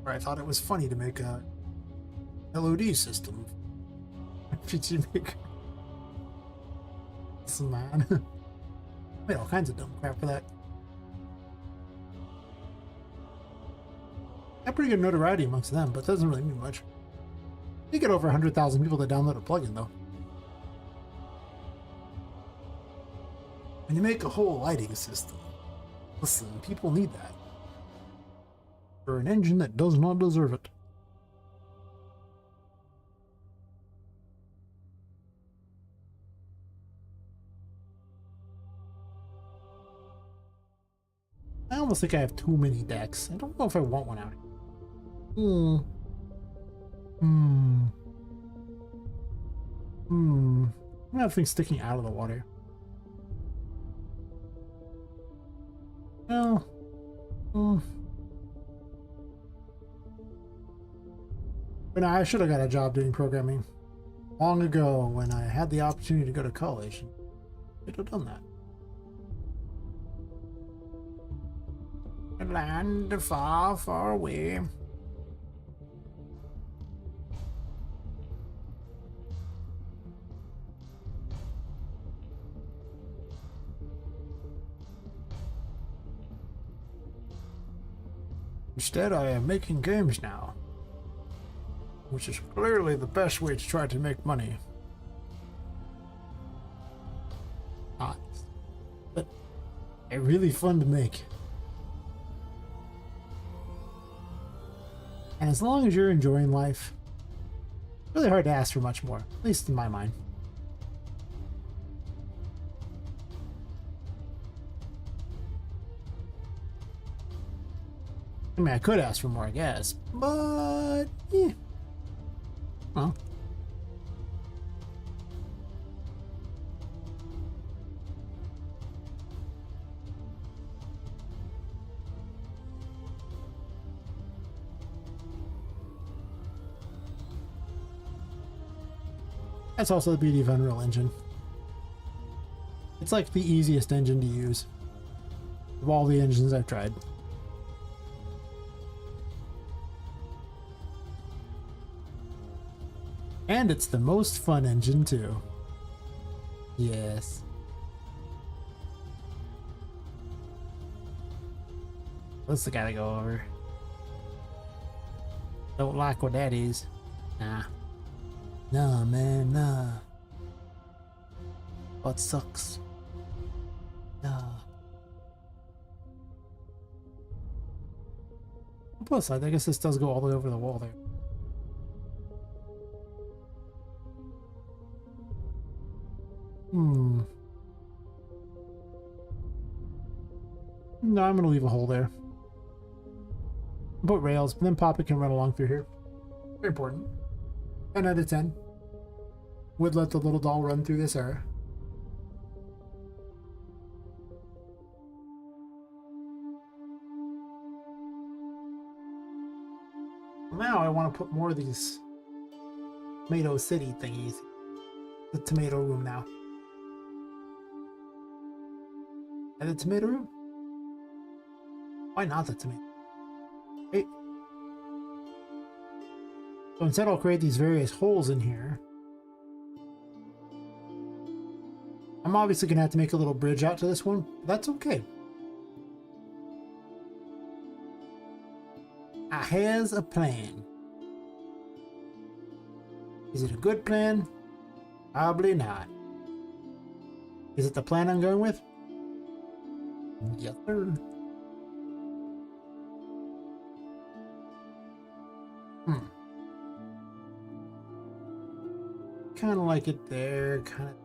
Where I thought it was funny to make a LOD system. RPG Maker. Man. I made all kinds of dumb crap for that. I have pretty good notoriety amongst them, but it doesn't really mean much. You get over 100,000 people that download a plugin, though. When you make a whole lighting system, listen, people need that. For an engine that does not deserve it. I almost think I have too many decks. I don't know if I want one out here. I have things sticking out of the water. Well, but I should have got a job doing programming long ago when I had the opportunity to go to college. I should have done that. A land far, far away. Instead, I am making games now, which is clearly the best way to try to make money. Not, but they're really fun to make. And as long as you're enjoying life, it's really hard to ask for much more, at least in my mind. I mean, I could ask for more, I guess, but yeah. Well. That's also the beauty of Unreal Engine. It's like the easiest engine to use of all the engines I've tried. And it's the most fun engine too. Yes. What's the guy to go over? Don't like what that is. Nah. Nah, man, nah. What sucks? Nah. Plus, I guess this does go all the way over the wall there. No, I'm gonna leave a hole there. Put rails, but then Poppet can run along through here. Very important. 10 out of 10. Would let the little doll run through this area. Now I want to put more of these Tomato City thingies. The tomato room now. And the tomato room? Why not the tomato? Hey. So instead I'll create these various holes in here. I'm obviously going to have to make a little bridge out to this one, but that's okay. I has a plan. Is it a good plan? Probably not. Is it the plan I'm going with? Yes, sir. Kind of like it there, kind of.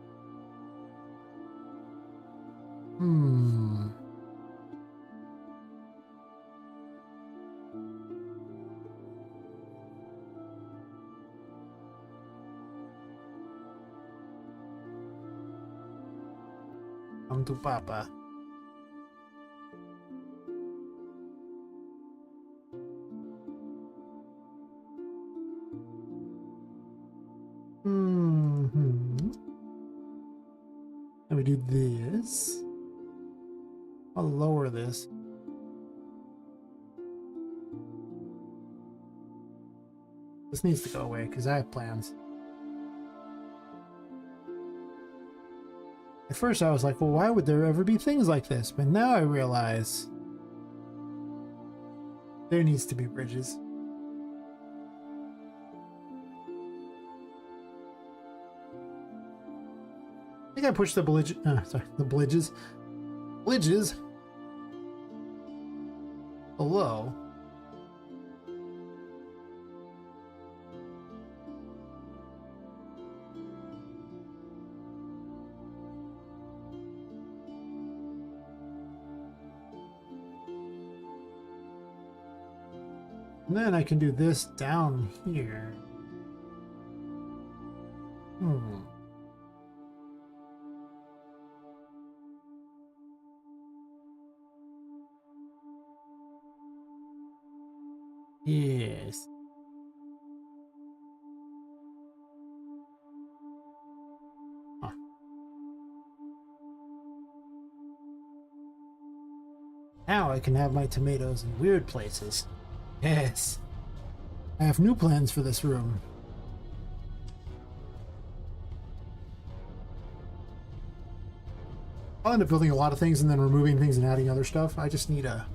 Come to Papa. Let me do this. I'll lower this. This needs to go away because I have plans. At first I was like, well, why would there ever be things like this? But now I realize there needs to be bridges. I think I pushed the bridges below. And then I can do this down here. Yes. Huh. Now I can have my tomatoes in weird places. Yes. I have new plans for this room. I'll end up building a lot of things and then removing things and adding other stuff. I just need a...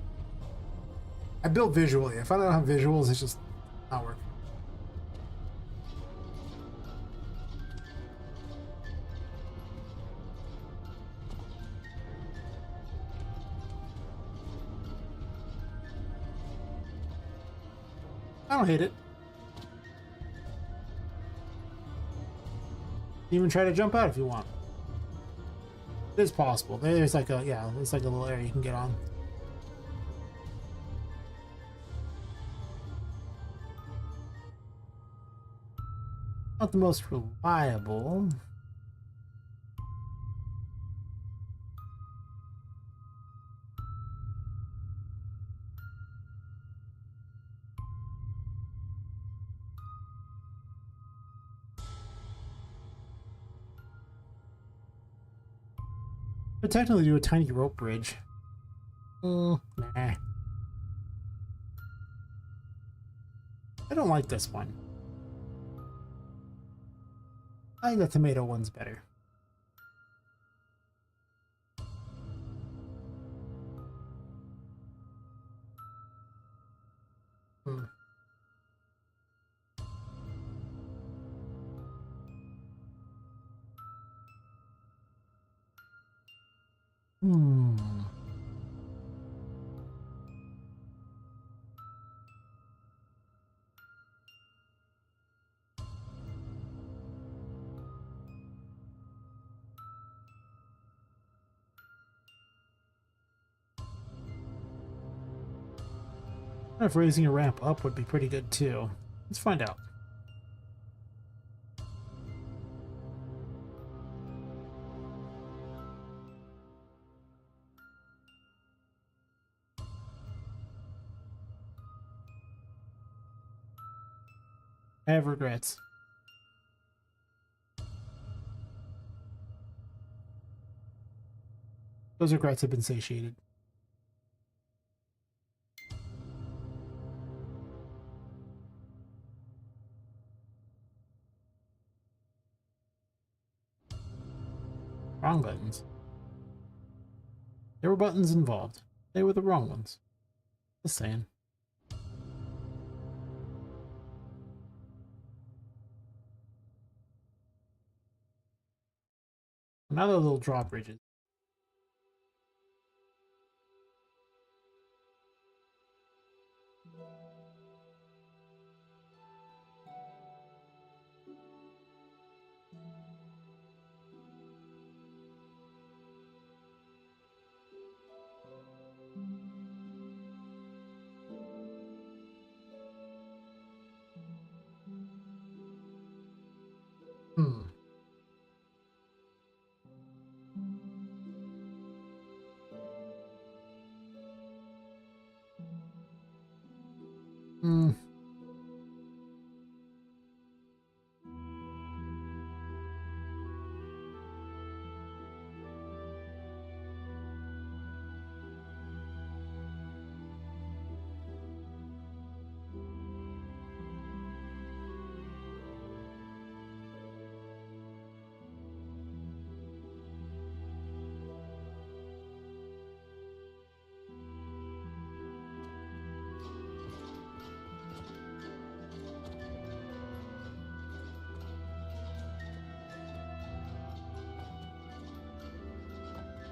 I built visually. If I don't have visuals, it's just not working. I don't hate it. Even try to jump out if you want. It is possible. There's like a, yeah, it's like a little area you can get on. Not the most reliable. Could technically do a tiny rope bridge. Nah. I don't like this one. I think the tomato one's better. Hmm. Hmm. I wonder if raising a ramp up would be pretty good too. Let's find out. I have regrets. Those regrets have been satiated. Wrong buttons. There were buttons involved. They were the wrong ones. Just saying. Another little drawbridges. Hmm. Hmm.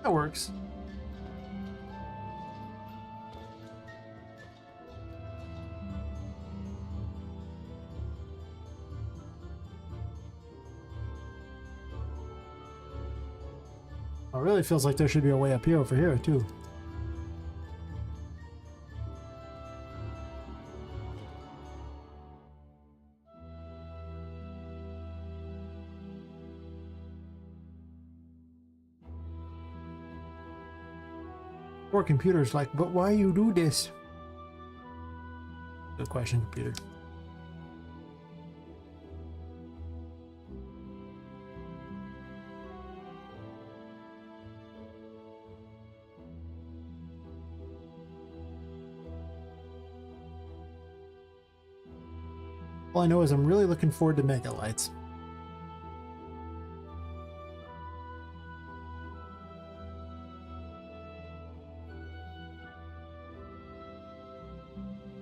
That works. Oh, it really feels like there should be a way up here over here too. Poor computer's like, but why you do this? Good question, computer. All I know is I'm really looking forward to Mega Lights.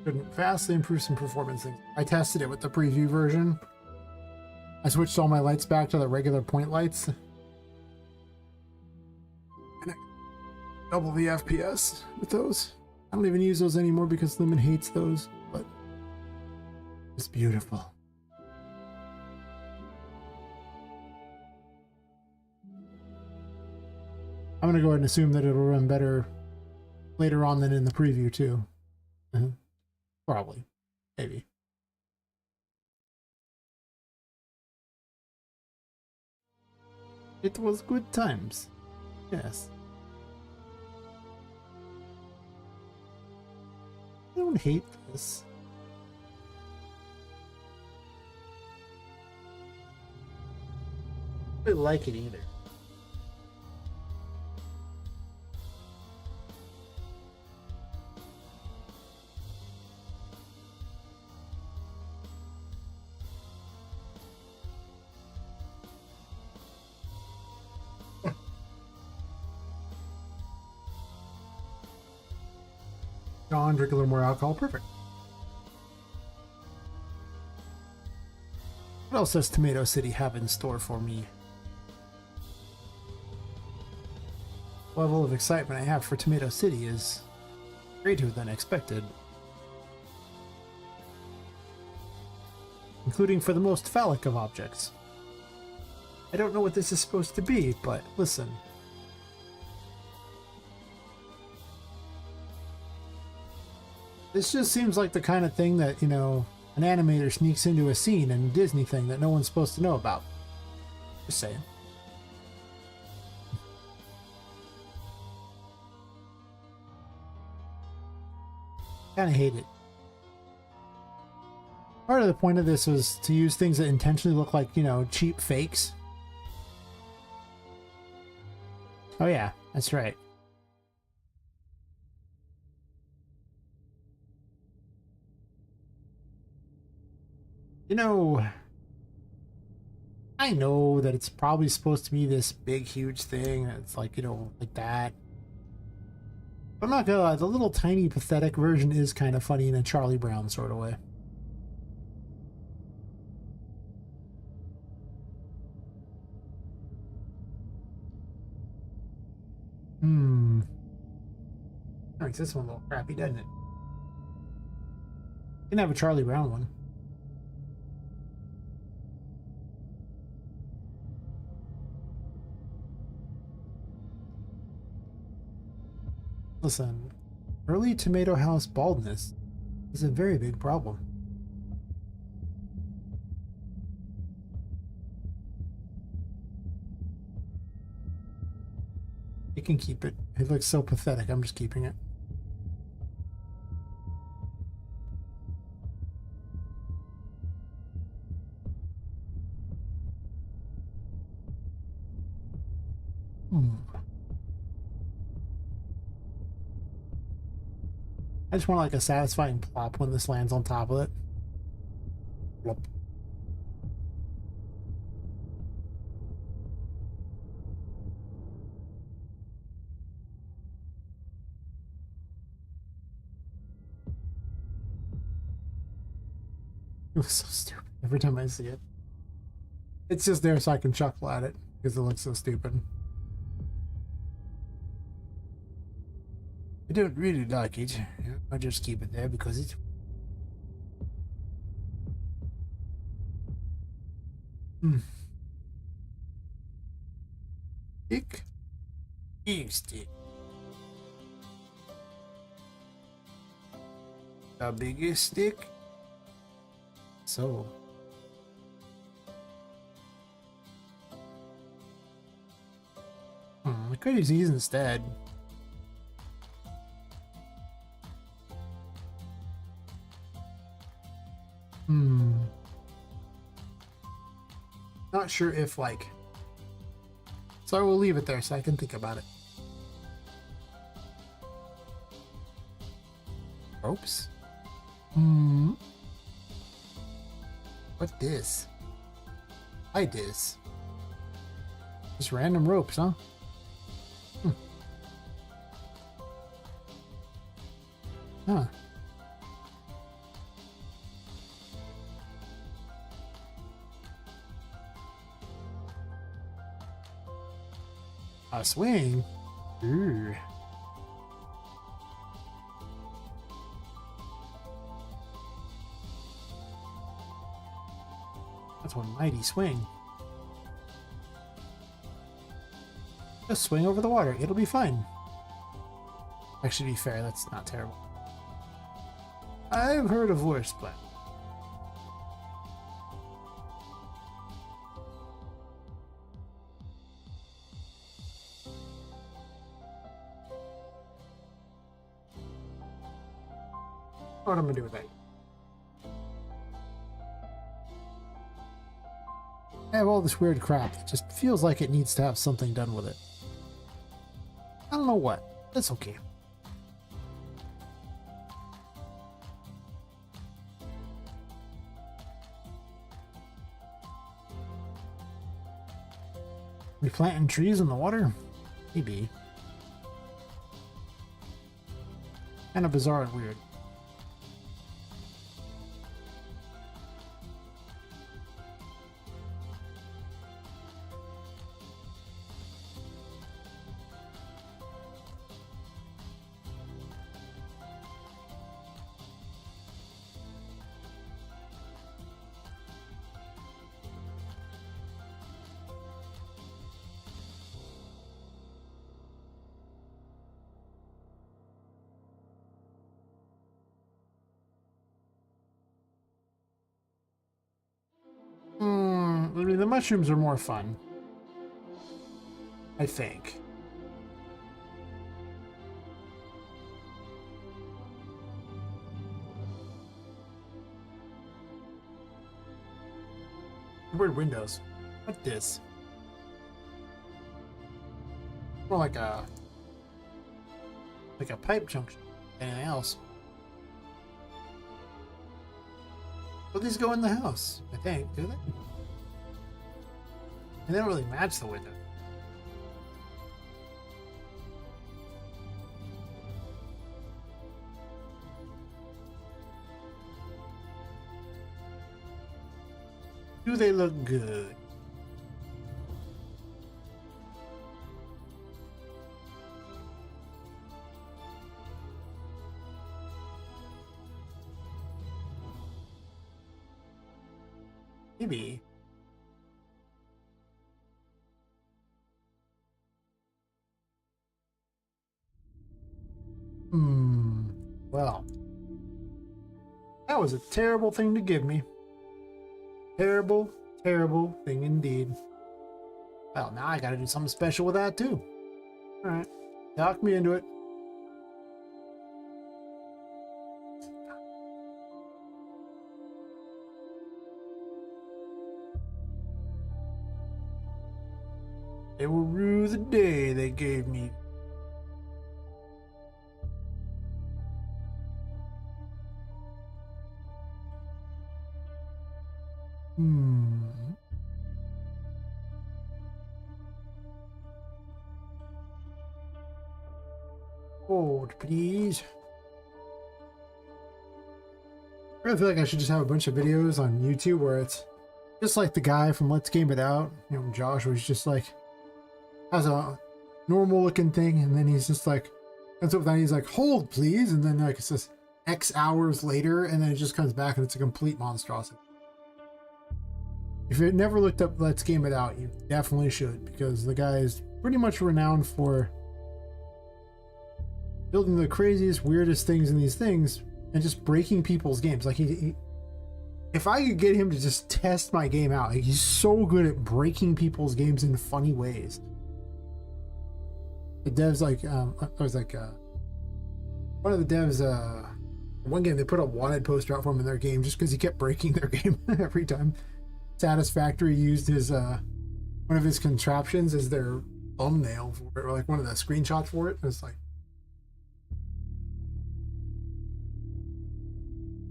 Could vastly improve some performance things. I tested it with the preview version. I switched all my lights back to the regular point lights. And I double the FPS with those. I don't even use those anymore because Lumen hates those, but it's beautiful. I'm gonna go ahead and assume that it'll run better later on than in the preview too. Probably. Maybe. It was good times. Yes. I don't hate this. I don't like it either. John, drink a little more alcohol. Perfect. What else does Tomato City have in store for me? The level of excitement I have for Tomato City is greater than expected. Including for the most phallic of objects. I don't know what this is supposed to be, but listen. This just seems like the kind of thing that, you know, an animator sneaks into a scene in a Disney thing that no one's supposed to know about. Just saying. Kinda hate it. Part of the point of this was to use things that intentionally look like, you know, cheap fakes. Oh yeah, that's right. You know, I know that it's probably supposed to be this big, huge thing. It's like, you know, like that. But I'm not gonna lie, the little tiny pathetic version is kind of funny in a Charlie Brown sort of way. That makes this one a little crappy, doesn't it? You can have a Charlie Brown one. Listen, early tomato house baldness is a very big problem. You can keep it. It looks so pathetic. I'm just keeping it. I just want like a satisfying plop when this lands on top of it. Plop. It was so stupid every time I see it. It's just there so I can chuckle at it because it looks so stupid. I don't really like it. I just keep it there because it's... Stick. Stick. The biggest stick. So. I could use these instead. Not sure if like. So I will leave it there so I can think about it. Ropes? What this? I this. Just random ropes, huh? Huh. A swing? Ooh. That's one mighty swing. Just swing over the water. It'll be fine. Actually, to be fair, that's not terrible. I've heard of worse, but... What am I gonna do with that? I have all this weird crap that just feels like it needs to have something done with it. I don't know what. That's okay. We planting trees in the water? Maybe. Kind of bizarre and weird. I mean, the mushrooms are more fun. I think. Weird windows. What this? More like a pipe junction. Anything else? Well, these go in the house, I think, do they? And they don't really match the window. Do they look good? Maybe. Well. That was a terrible thing to give me. Terrible, terrible thing indeed. Well, now I gotta do something special with that too. Alright. Talk me into it. They will rue the day they gave me. Hold, please. I really feel like I should just have a bunch of videos on YouTube where it's just like the guy from Let's Game It Out. You know, Josh was just like, has a normal looking thing, and then he's just like, ends up with that, he's like, hold, please. And then like it's just X hours later, and then it just comes back and it's a complete monstrosity. If you never looked up Let's Game It Out, you definitely should, because the guy is pretty much renowned for building the craziest, weirdest things in these things and just breaking people's games. Like he if I could get him to just test my game out, like he's so good at breaking people's games in funny ways. The devs like I was like one of the devs one game they put a wanted poster out for him in their game just because he kept breaking their game every time. Satisfactory used his one of his contraptions as their thumbnail for it, or like one of the screenshots for it. It's like,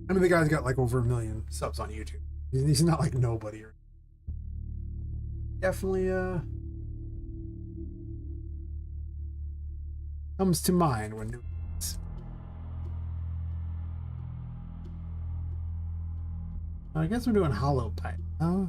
I mean, the guy's got like over 1 million subs on YouTube. He's not like nobody. Definitely comes to mind when doing this. I guess we're doing hollow pipe. Huh?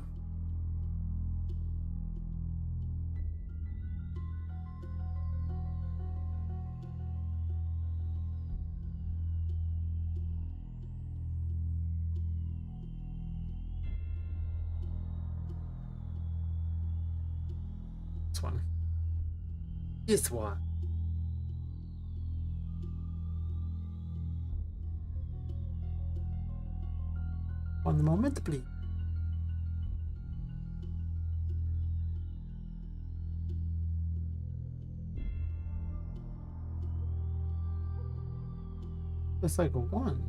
One. This one. One moment, please. It's like a one.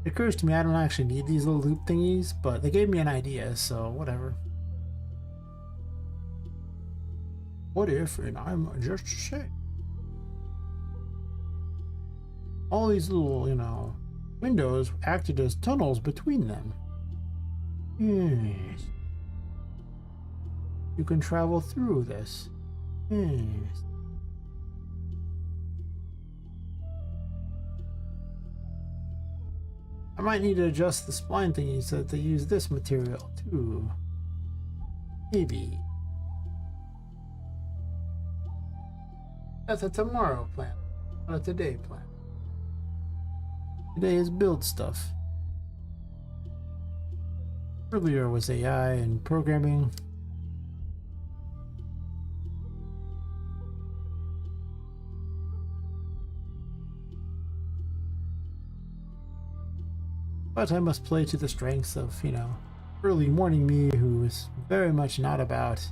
It occurs to me I don't actually need these little loop thingies, but they gave me an idea, so whatever. What if, and I'm just saying, all these little, windows acted as tunnels between them. Yes. You can travel through this. Yes. I might need to adjust the spline thingies so that they use this material too. Maybe. That's a tomorrow plan, not a today plan. Today is build stuff. Earlier was AI and programming. But I must play to the strengths of, early morning me, who is very much not about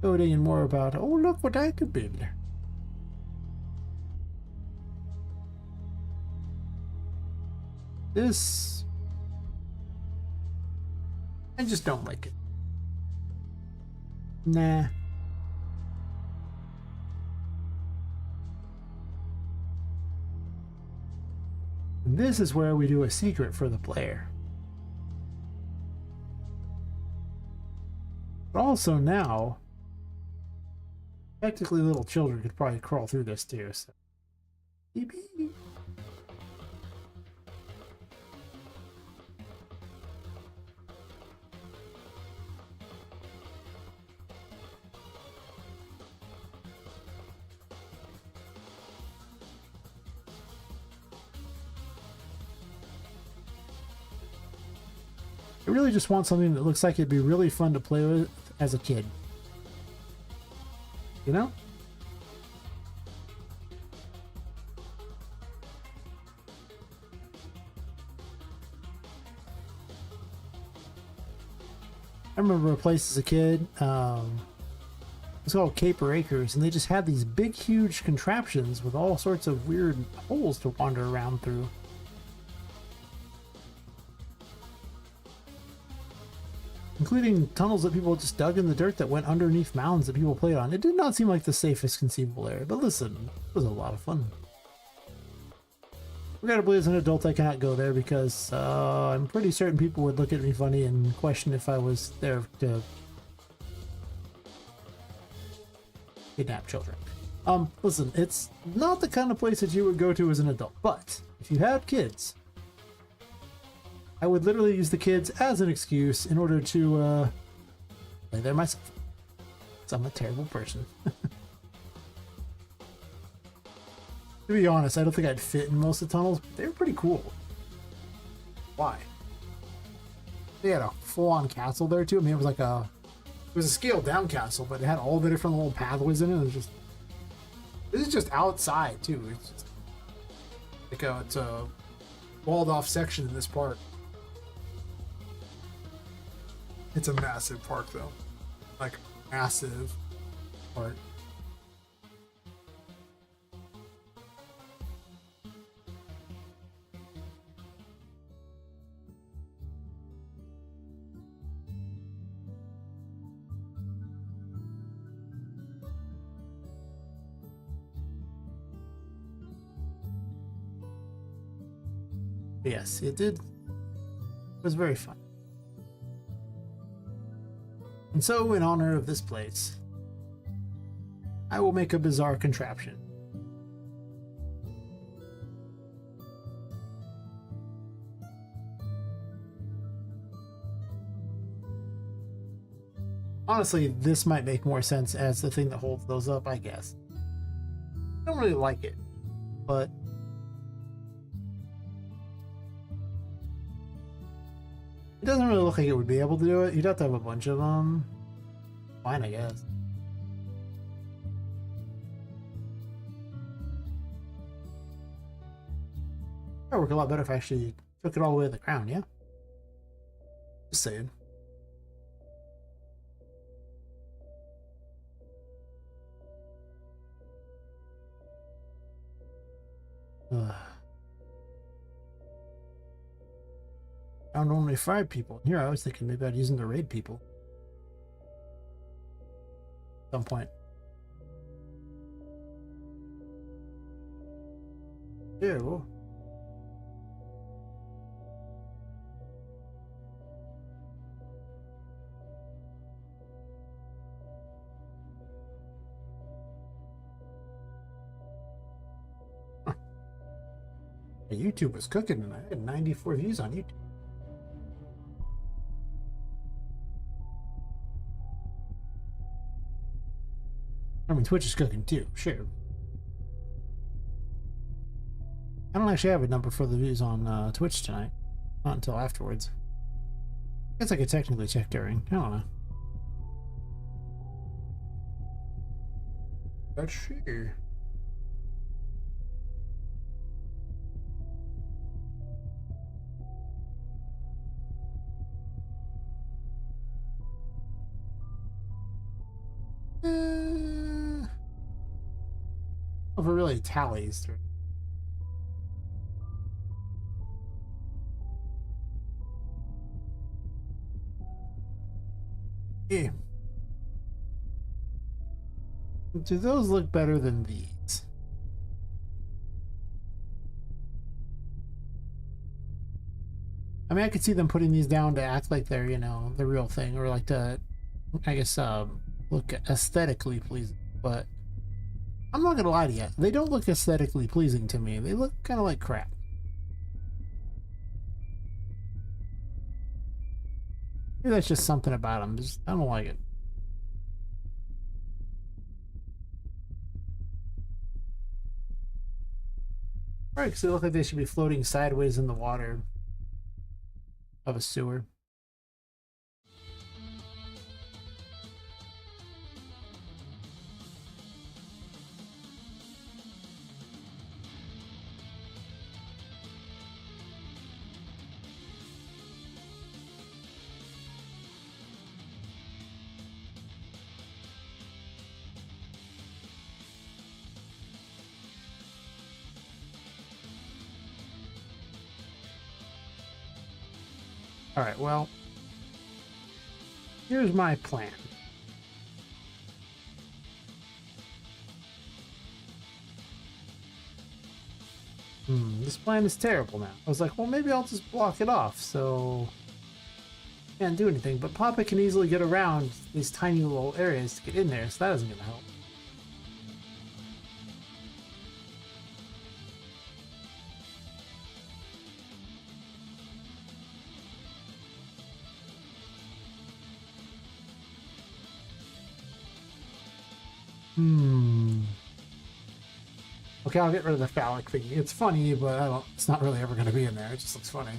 coding and more about, oh, look what I could build. This, I just don't like it. Nah. And this is where we do a secret for the player. But also now, technically little children could probably crawl through this too, so. Beep-beep. I really just want something that looks like it'd be really fun to play with as a kid. You know? I remember a place as a kid, it's called Caper Acres, and they just had these big, huge contraptions with all sorts of weird holes to wander around through. Including tunnels that people just dug in the dirt that went underneath mounds that people played on. It did not seem like the safest conceivable area, but listen, it was a lot of fun. Regrettably, as an adult, I cannot go there because I'm pretty certain people would look at me funny and question if I was there to kidnap children. Listen, it's not the kind of place that you would go to as an adult, but if you had kids, I would literally use the kids as an excuse in order to play there myself. So I'm a terrible person. To be honest, I don't think I'd fit in most of the tunnels, but they were pretty cool. Why? They had a full-on castle there too. I mean, it was like it was a scaled-down castle, but it had all the different little pathways in it. It was just, this is just outside too. It's just like it's a walled-off section in this park. It's a massive park though, like massive park. Yes, it did. It was very fun. And so, in honor of this place, I will make a bizarre contraption. Honestly, this might make more sense as the thing that holds those up, I guess. I don't really like it, but it doesn't really look like it would be able to do it. You'd have to have a bunch of them. Fine, I guess. That would work a lot better if I actually took it all the way to the ground, yeah? Just saying. Found only 5 people. Here, I was thinking maybe I'd use them to raid people. At some point. Ew. YouTube was cooking and I had 94 views on YouTube. I mean, Twitch is cooking too, sure. I don't actually have a number for the views on Twitch tonight. Not until afterwards. I guess I could technically check during. I don't know. But sure. If it really tallies. Yeah. Do those look better than these? I mean, I could see them putting these down to act like they're, you know, the real thing, or like to, I guess, look aesthetically pleasing. But I'm not gonna lie to you, they don't look aesthetically pleasing to me. They look kind of like crap. Maybe that's just something about them. Just, I don't like it. Right, because they look like they should be floating sideways in the water of a sewer. All right, well, here's my plan. This plan is terrible now. I was like, well, maybe I'll just block it off, so can't do anything. But Poppet can easily get around these tiny little areas to get in there, so that isn't gonna help. Okay, I'll get rid of the phallic thingy. It's funny, but I don't. It's not really ever going to be in there. It just looks funny.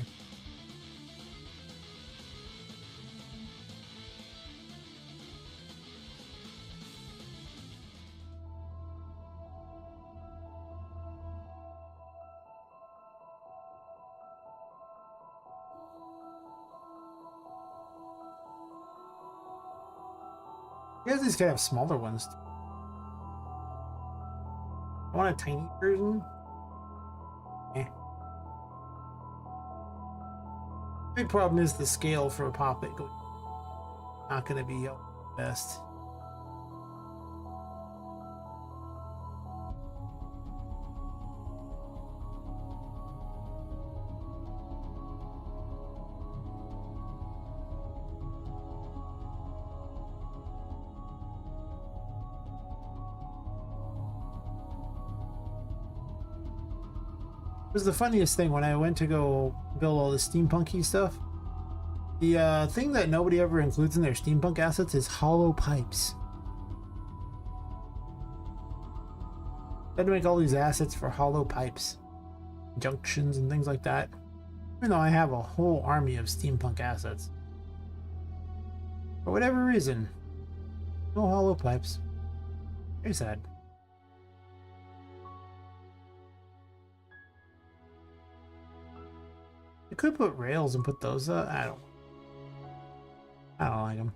I guess these could have smaller ones. I want a tiny version. Big problem is the scale for a Poppet. Not going to be the best. It was the funniest thing when I went to go build all the steampunky stuff. The thing that nobody ever includes in their steampunk assets is hollow pipes. I had to make all these assets for hollow pipes, junctions, and things like that. Even though I have a whole army of steampunk assets. For whatever reason, no hollow pipes. Very sad. You could put rails and put those up. I don't like them.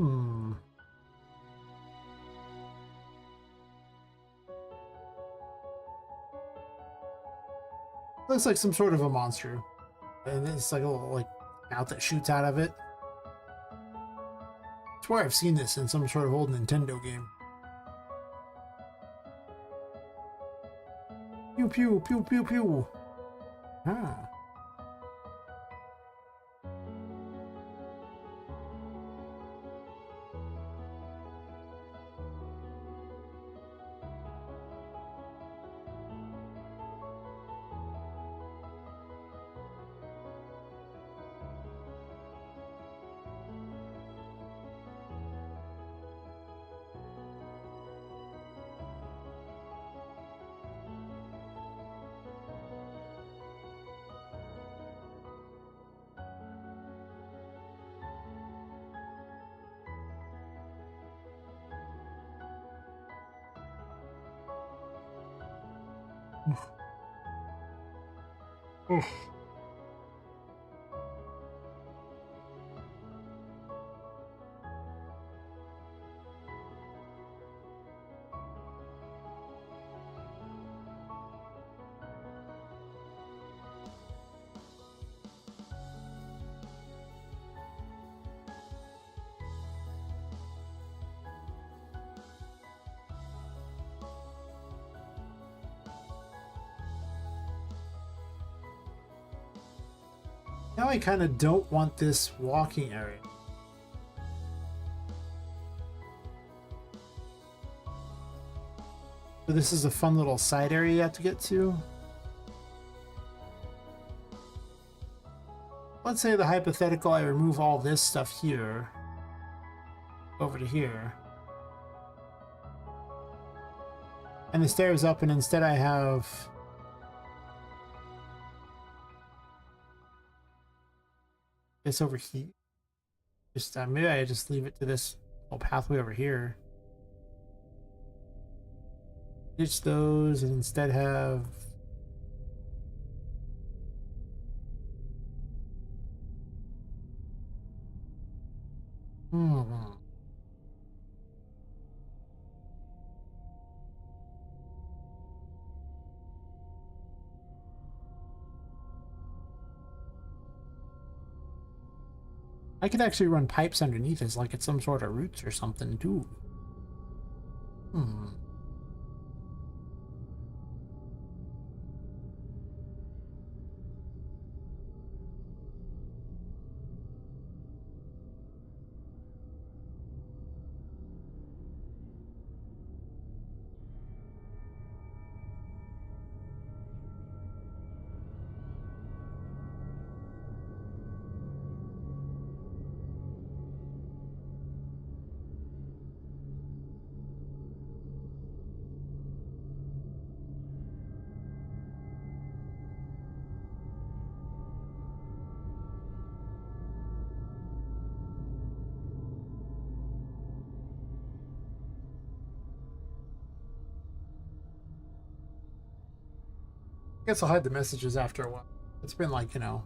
Hmm. Looks like some sort of a monster. And it's like a little like mouth that shoots out of it. I swear I've seen this in some sort of old Nintendo game. Pew pew pew pew pew. Ah. Oof. Now I kind of don't want this walking area. So this is a fun little side area you have to get to. Let's say the hypothetical, I remove all this stuff here, over to here. And the stairs up, and instead I have this over here. Just maybe I just leave it to this little pathway over here. Ditch those and instead have I could actually run pipes underneath as like it's some sort of roots or something too. I guess I'll hide the messages after a while. It's been like, you know,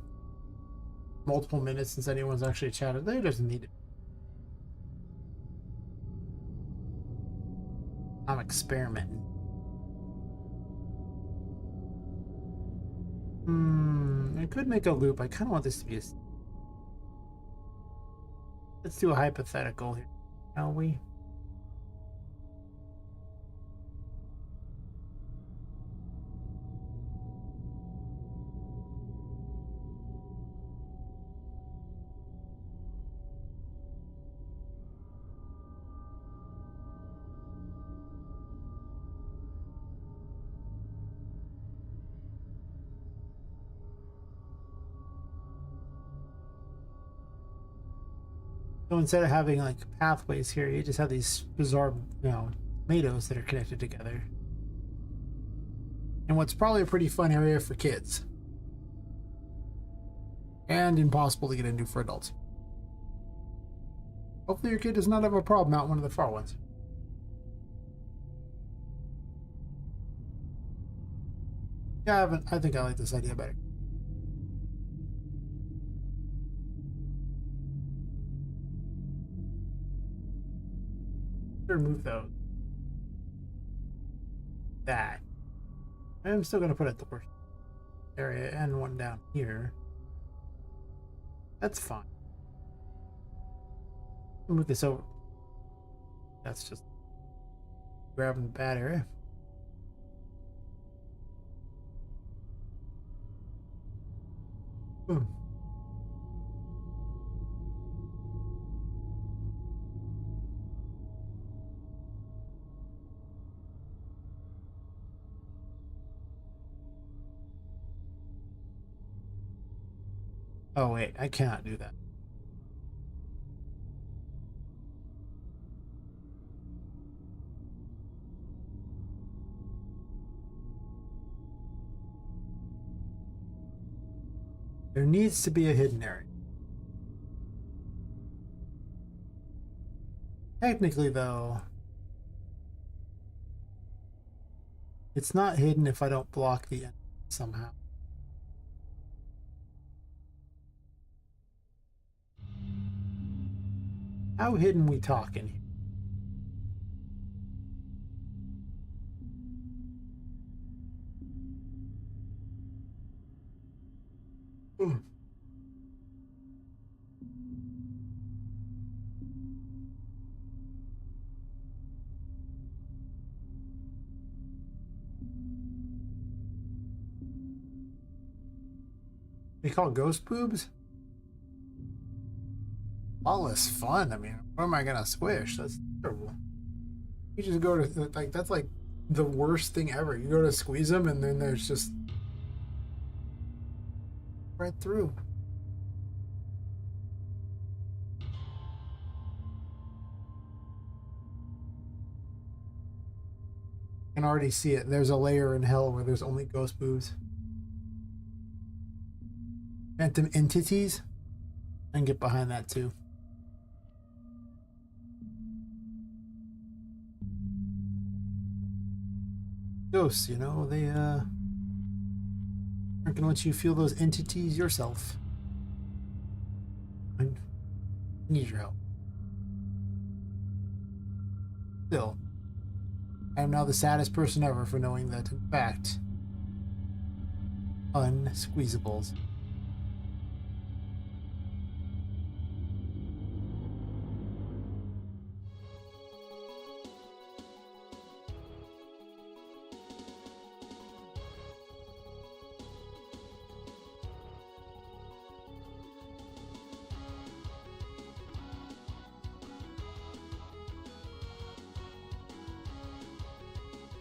multiple minutes since anyone's actually chatted. They doesn't need it. I'm experimenting. I could make a loop. I kind of want this to be a... Let's do a hypothetical here, shall we? So instead of having like pathways here, you just have these bizarre, you know, tomatoes that are connected together. And what's probably a pretty fun area for kids. And impossible to get into for adults. Hopefully your kid does not have a problem out one of the far ones. Yeah, I think I like this idea better. remove those. That. I'm still gonna put a door area and one down here. That's fine. Move this over. That's just grabbing the bad area. Boom. Oh wait, I cannot do that. There needs to be a hidden area. Technically, though, it's not hidden if I don't block the end somehow. How hidden we talking here? They call ghost boobs? All this fun. I mean, what am I gonna squish? That's terrible. You just go to like that's like the worst thing ever. You go to squeeze them, and then there's just right through. I can already see it. There's a layer in hell where there's only ghost boobs. Phantom entities. I can get behind that too. Ghosts, you know, they aren't gonna let you feel those entities yourself. I need your help. Still, I am now the saddest person ever for knowing that, in fact, unsqueezables.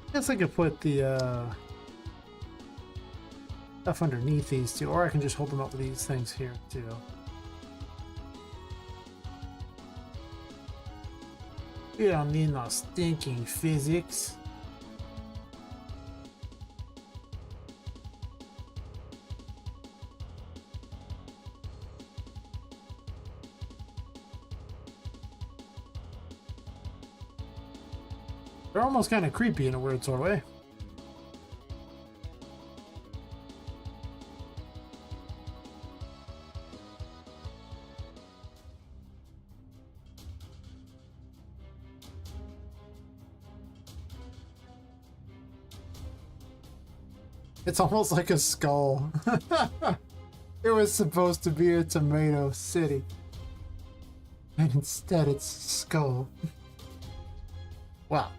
I guess I could put the stuff underneath these two, or I can just hold them up with these things here too. We don't need no stinking physics. They're almost kind of creepy in a weird sort of way. It's almost like a skull. It was supposed to be a tomato city. And instead it's a skull. Well,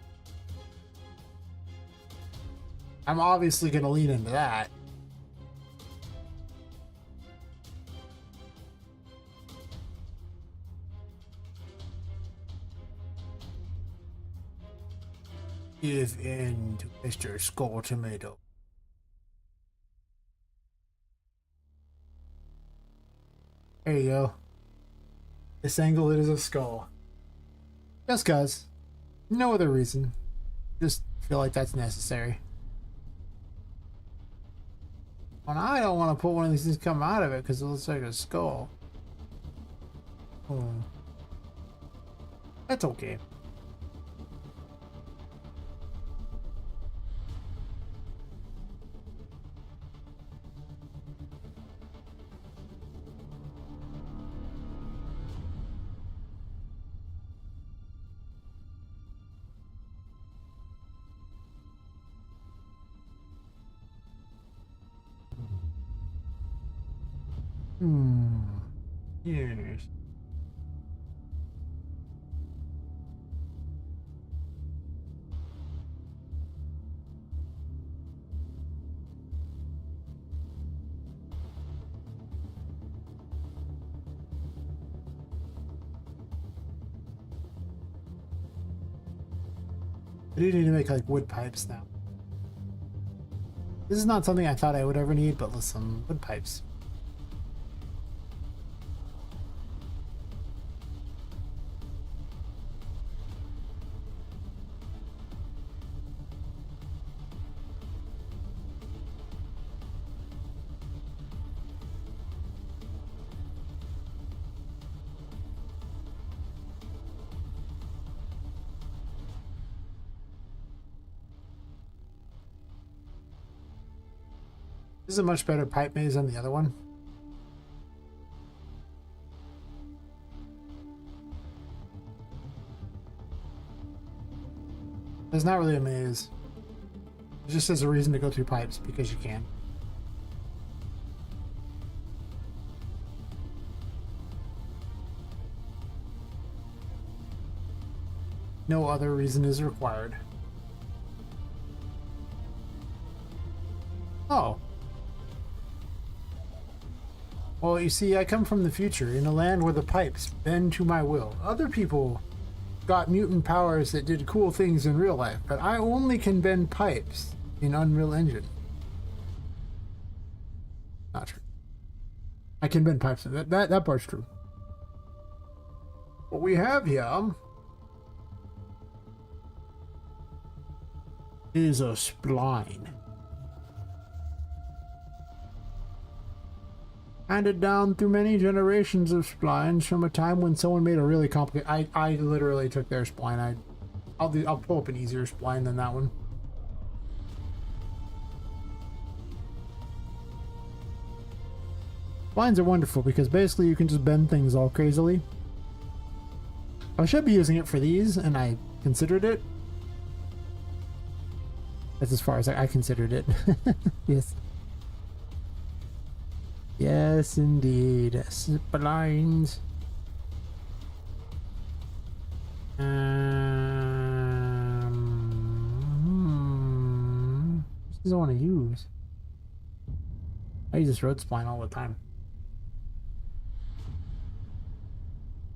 I'm obviously going to lean into that. Give in to Mr. Skull Tomato. There you go. This angle, it is a skull. Just cause. No other reason. Just feel like that's necessary. Well, I don't want to put one of these things come out of it because it looks like a skull. That's okay. Yes. I do need to make like wood pipes now. This is not something I thought I would ever need, but listen, wood pipes. This is a much better pipe maze than the other one. It's not really a maze. It just has a reason to go through pipes because you can. No other reason is required. Oh. Well, you see, I come from the future, in a land where the pipes bend to my will. Other people got mutant powers that did cool things in real life, but I only can bend pipes in Unreal Engine. Not true. I can bend pipes. That part's true. What we have here is a spline. Handed down through many generations of splines from a time when someone made a really complicated... I literally took their spline. I'll pull up an easier spline than that one. Splines are wonderful because basically you can just bend things all crazily. I should be using it for these, and I considered it. That's as far as I considered it. Yes. Yes, indeed. Splines. This is I want to use. I use this road spline all the time.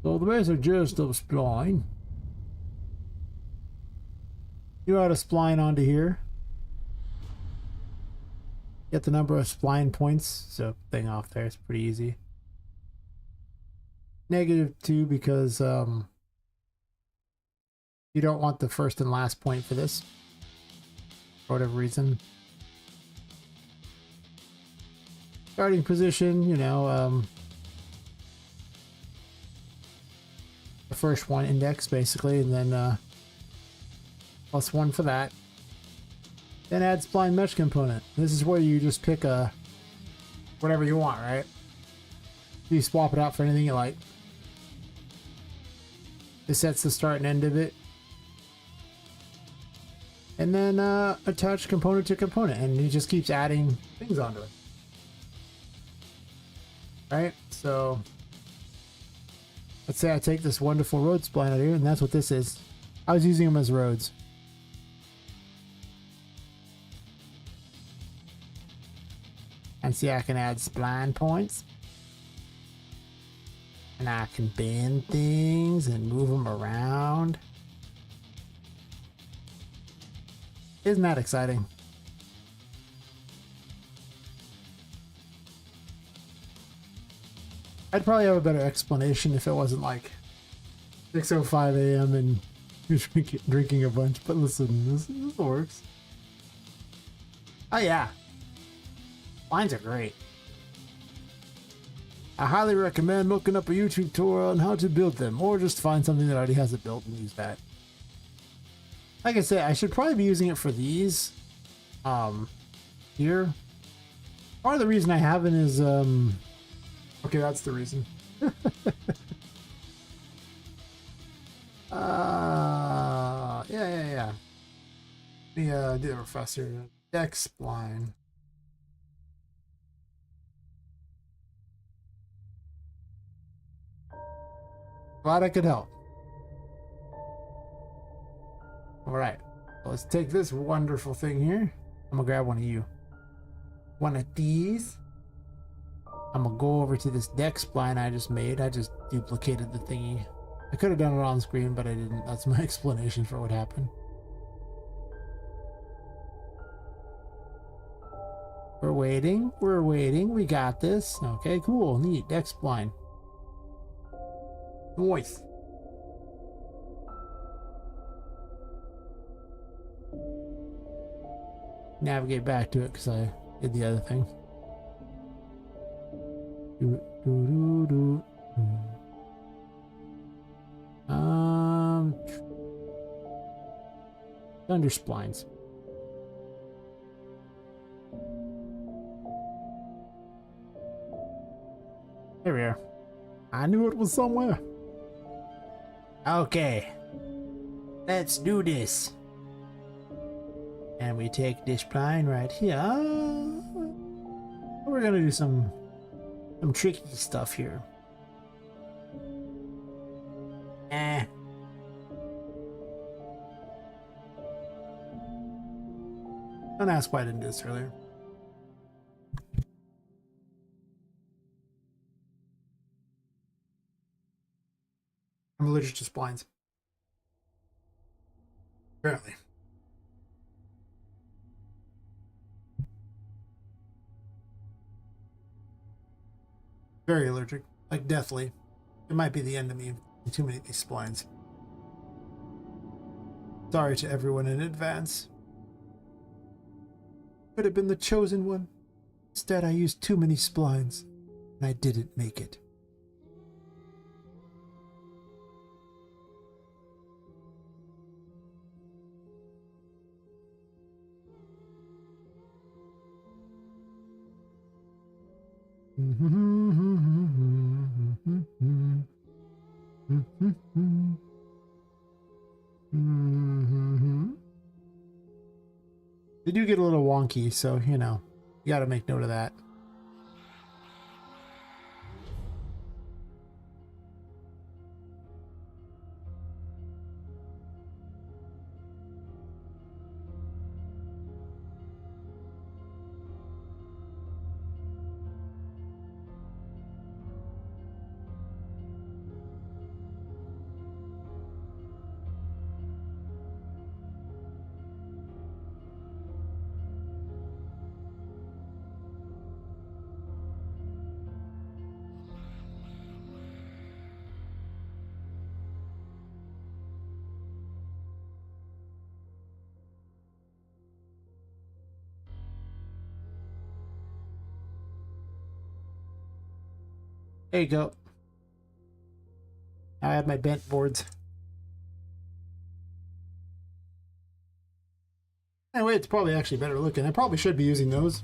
So the basic gist of spline. You add a spline onto here. Get the number of spline points, so thing off there is pretty easy. -2 because you don't want the first and last point for this for whatever reason. Starting position, you know, the first one index basically, and then +1 for that. Then add spline mesh component. This is where you just pick a whatever you want, right? You swap it out for anything you like. This sets the start and end of it. And then attach component to component, and it just keeps adding things onto it. Right? So let's say I take this wonderful road spline out here, and that's what this is. I was using them as roads. And see, I can add spline points. And I can bend things and move them around. Isn't that exciting? I'd probably have a better explanation if it wasn't like 6:05 a.m. and you're drinking a bunch. But listen, this works. Oh yeah. Lines are great. I highly recommend looking up a YouTube tutorial on how to build them, or just find something that already has it built and use that. Like I said, I should probably be using it for these. Here. Part of the reason I haven't is, okay, that's the reason. Yeah. Let me, do the professor. Deck spline. Glad I could help. Alright, let's take this wonderful thing here. I'm gonna grab one of you. One of these. I'm gonna go over to this deck spline I just made. I just duplicated the thingy. I could have done it on screen, but I didn't. That's my explanation for what happened. We're waiting. We're waiting. We got this. Okay, cool. Neat. Deck spline. Nice. Navigate back to it because I did the other thing. Under splines. There we are. I knew it was somewhere. Okay. Let's do this. And we take this spline right here. We're gonna do some tricky stuff here. Don't ask why I didn't do this earlier. I'm allergic to splines. Apparently. Very allergic. Like, deathly. It might be the end of me. Too many of these splines. Sorry to everyone in advance. Could have been the chosen one. Instead, I used too many splines, and I didn't make it. They do get a little wonky, so, you know, you gotta make note of that. There you go. I have my bent boards. Anyway, it's probably actually better looking. I probably should be using those.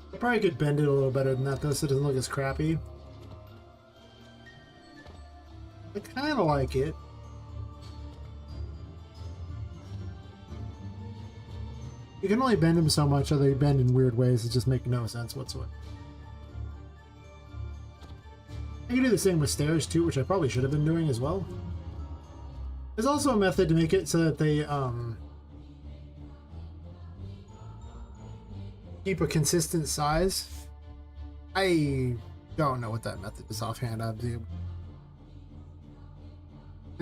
I probably could bend it a little better than that though, so it doesn't look as crappy. I kind of like it. You can only bend them so much, or they bend in weird ways that just make no sense whatsoever. I can do the same with stairs too, which I probably should have been doing as well. There's also a method to make it so that they keep a consistent size. I don't know what that method is offhand. I've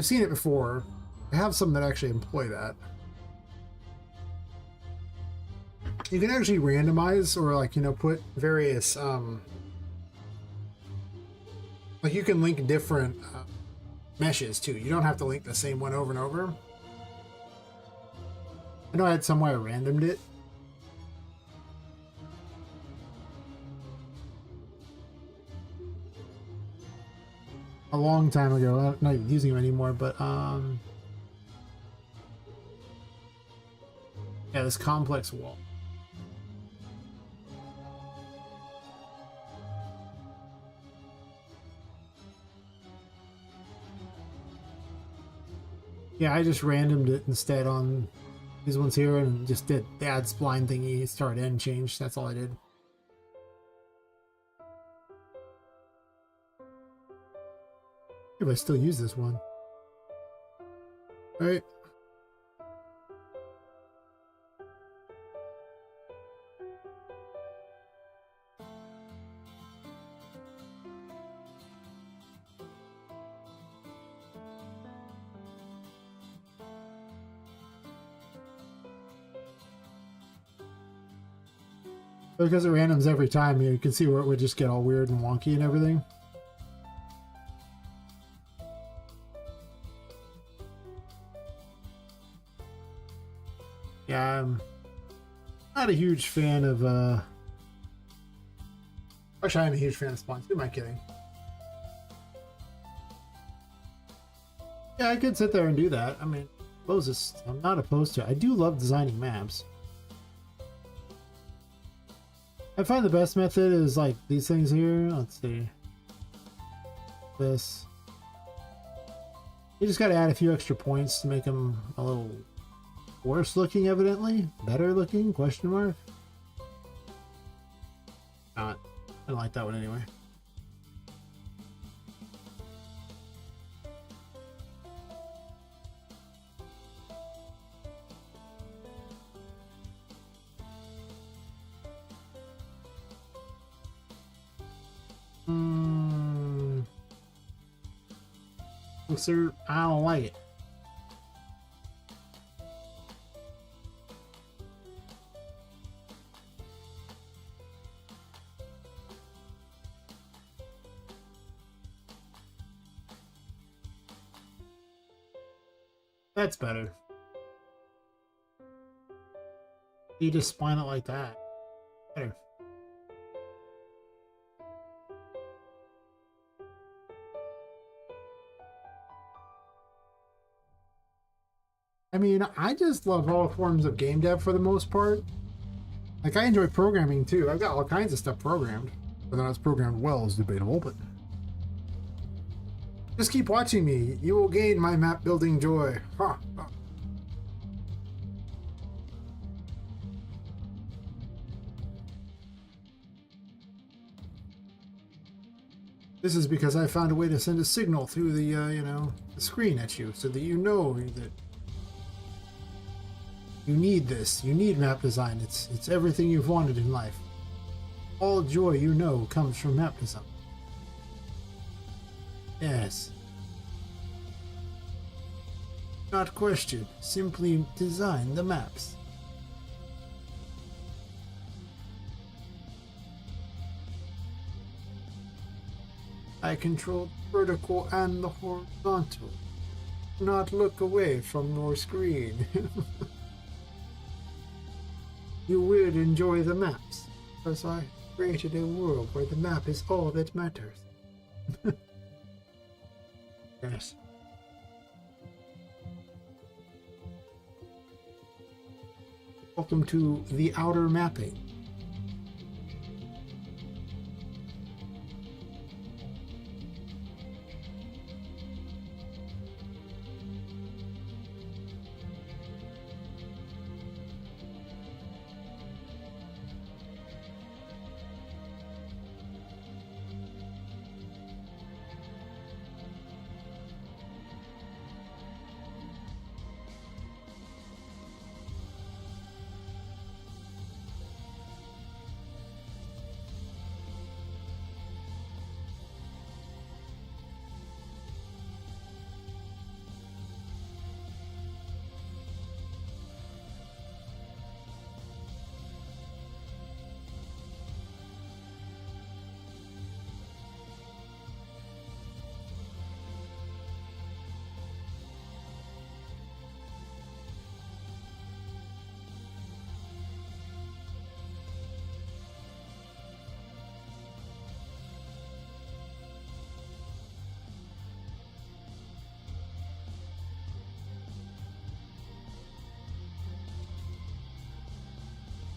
seen it before. I have some that actually employ that. You can actually randomize or, like, you know, put various like, you can link different meshes too. You don't have to link the same one over and over. I know I had some way I randomed it. A long time ago. I'm not using them anymore, but yeah, this complex wall. Yeah, I just randomed it instead on these ones here and just did the add spline thingy, start end change. That's all I did. If I still use this one. All right. Because it randoms every time, you can see where it would just get all weird and wonky and everything. Yeah, I'm not a huge fan of, actually, I'm a huge fan of spawns. Who am I kidding? Yeah, I could sit there and do that. I mean, I'm not opposed to it. I do love designing maps. I find the best method is like these things here. Let's see. This. You just gotta add a few extra points to make them a little worse looking, evidently. Better looking? Question mark? Not. I don't like that one anyway. Sir, I don't like it. That's better. You just spline it like that. Better. I mean, I just love all forms of game dev for the most part. Like, I enjoy programming too. I've got all kinds of stuff programmed. Whether or not it's programmed well is debatable, but just keep watching me. You will gain my map building joy. Ha! Ha. This is because I found a way to send a signal through the, the screen at you so that you know that you need this. You need map design. It's everything you've wanted in life. All joy you know comes from map design. Yes. Not question. Simply design the maps. I control the vertical and the horizontal. Do not look away from your screen. You will enjoy the maps, because I created a world where the map is all that matters. Yes. Welcome to the outer mapping.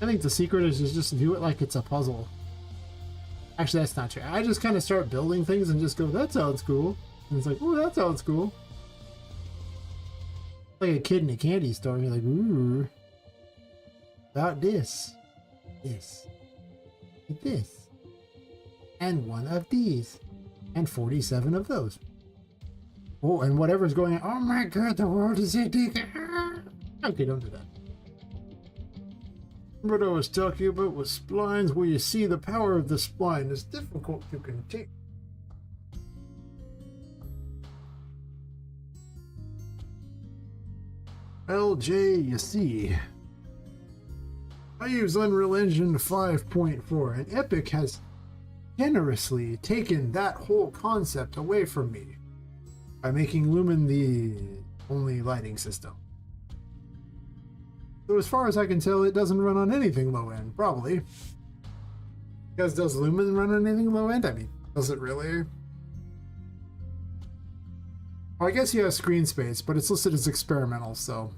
I think the secret is just do it like it's a puzzle. Actually, that's not true. I just kind of start building things and just go, that sounds cool. And it's like, oh, that sounds cool. Like a kid in a candy store. You're like, ooh, about this, this, this, and one of these, and 47 of those. Oh, and whatever's going on. Oh my god, the world is ending. Okay, don't do that. What I was talking about was splines, where you see the power of the spline is difficult to contain. LJ, you see, I use Unreal Engine 5.4, and Epic has generously taken that whole concept away from me by making Lumen the only lighting system. So as far as I can tell, it doesn't run on anything low end, probably. Because does Lumen run on anything low end? I mean, does it really? Well, I guess you have screen space, but it's listed as experimental, so.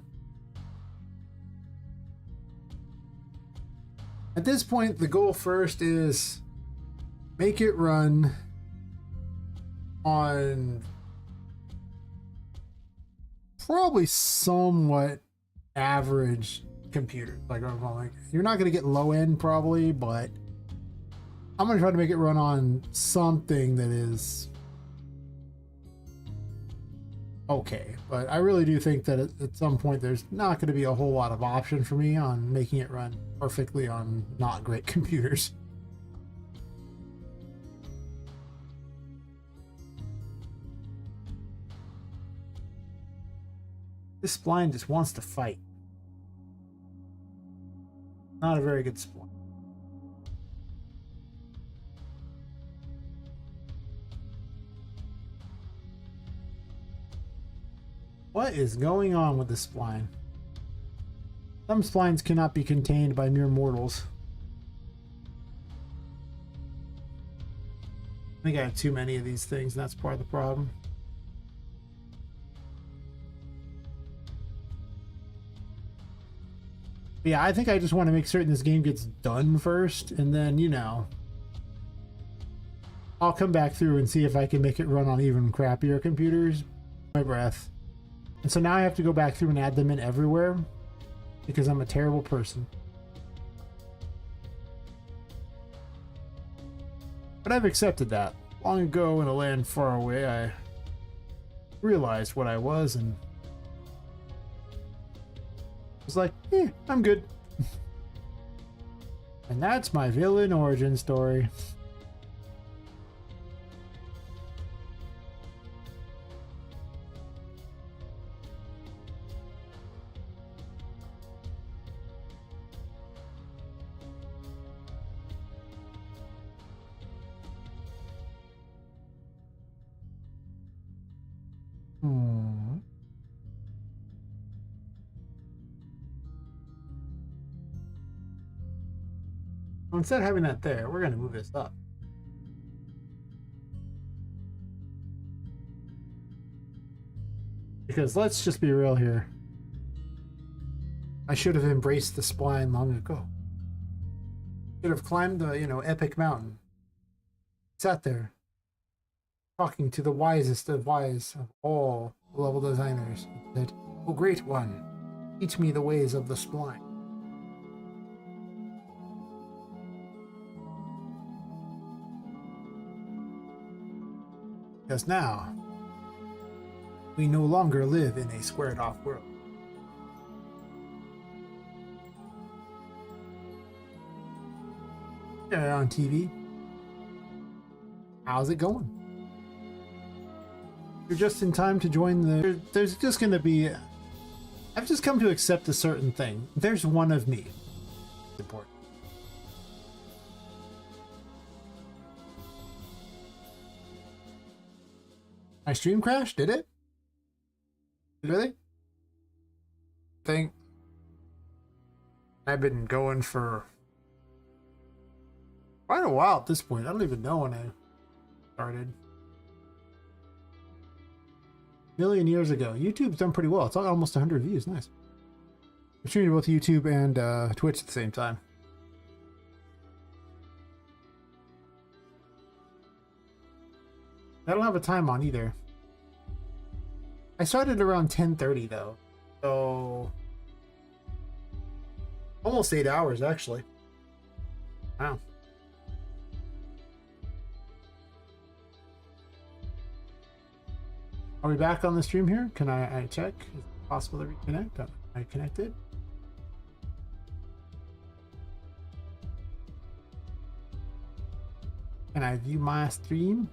At this point, the goal first is make it run on probably somewhat average computer. Like you're not going to get low end probably, but I'm going to try to make it run on something that is okay. But I really do think that at some point there's not going to be a whole lot of option for me on making it run perfectly on not great computers. This spline just wants to fight. Not a very good spline. What is going on with the spline? Some splines cannot be contained by mere mortals. I think I have too many of these things, and that's part of the problem. But yeah, I think I just want to make certain this game gets done first, and then, you know, I'll come back through and see if I can make it run on even crappier computers. My breath. And so now I have to go back through and add them in everywhere because I'm a terrible person. But I've accepted that. Long ago in a land far away, I realized what I was and was like, I'm good. And that's my villain origin story. Instead of having that there, we're going to move this up. Because let's just be real here. I should have embraced the spline long ago. Should have climbed the, epic mountain. Sat there, talking to the wisest of wise of all level designers. Said, "Oh, great one, teach me the ways of the spline." Because now, we no longer live in a squared off world. Yeah, on TV. How's it going? You're just in time to join the... There's just going to be... I've just come to accept a certain thing. There's one of me. It's important. My stream crashed? Did it? Really? I've been going for quite a while at this point. I don't even know when I started. A million years ago. YouTube's done pretty well. It's almost 100 views. Nice. I'm streaming both YouTube and Twitch at the same time. I don't have a time on either. I started around 10:30 though. So almost 8 hours actually. Wow. Are we back on the stream here? Can I check? Is it possible to reconnect? Am I connected? Can I view my stream?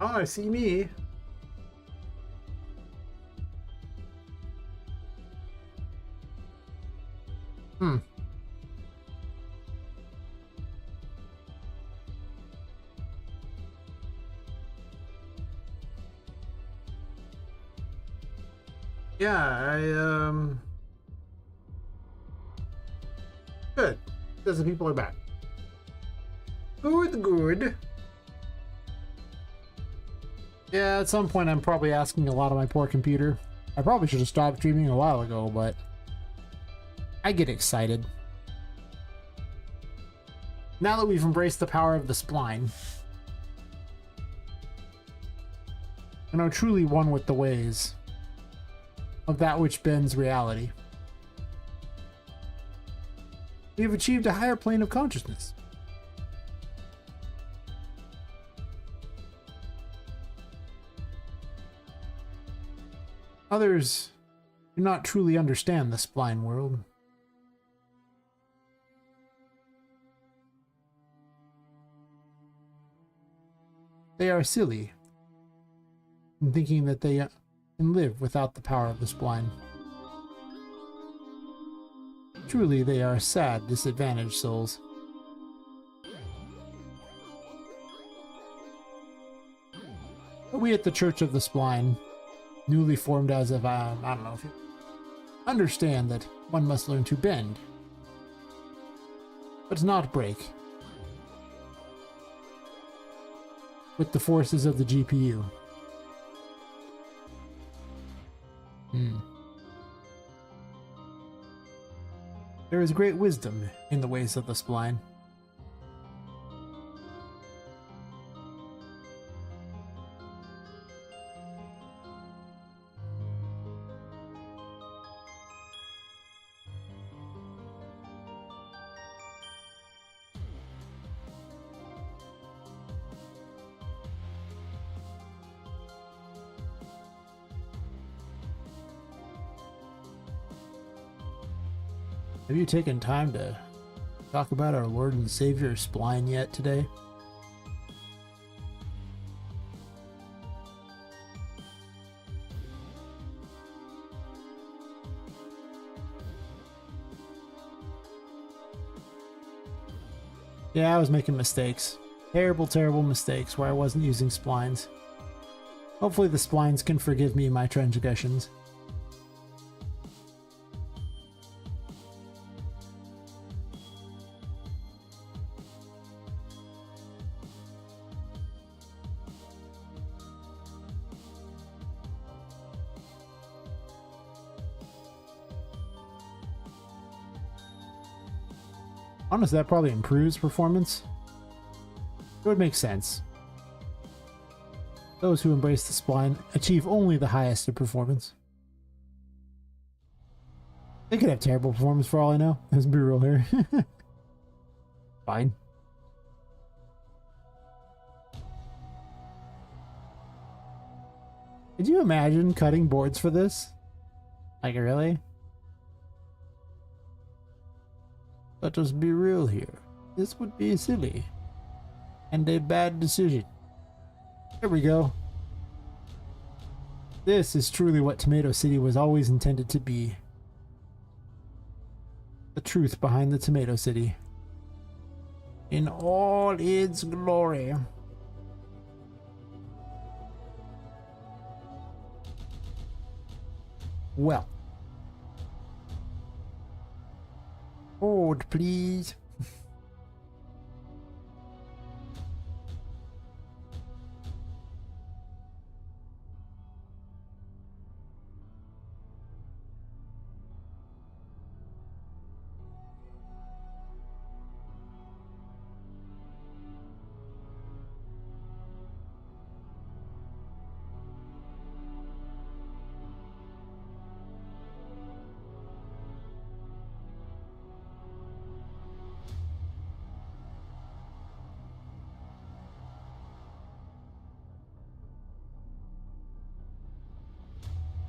Oh, I see me. Hmm. Yeah, good. Says the people are back. Good. Yeah, at some point I'm probably asking a lot of my poor computer. I probably should have stopped streaming a while ago, but I get excited. Now that we've embraced the power of the spline, and are truly one with the ways of that which bends reality, we have achieved a higher plane of consciousness. Others do not truly understand the spline world. They are silly in thinking that they can live without the power of the spline. Truly, they are sad, disadvantaged souls. But we at the Church of the Spline, newly formed as of, I don't know if you understand that one must learn to bend, but not break, with the forces of the GPU. There is great wisdom in the ways of the spline. Have you taken time to talk about our Lord and Savior Spline yet today? Yeah, I was making mistakes. Terrible mistakes where I wasn't using splines. Hopefully the splines can forgive me my transgressions. Honestly, that probably improves performance. It would make sense. Those who embrace the spline achieve only the highest of performance. They could have terrible performance for all I know. Let's be real here. Fine. Could you imagine cutting boards for this? Like, really? Let us be real here. This would be silly. And a bad decision. There we go. This is truly what Tomato City was always intended to be. The truth behind the Tomato City. In all its glory. Well. Hold, please.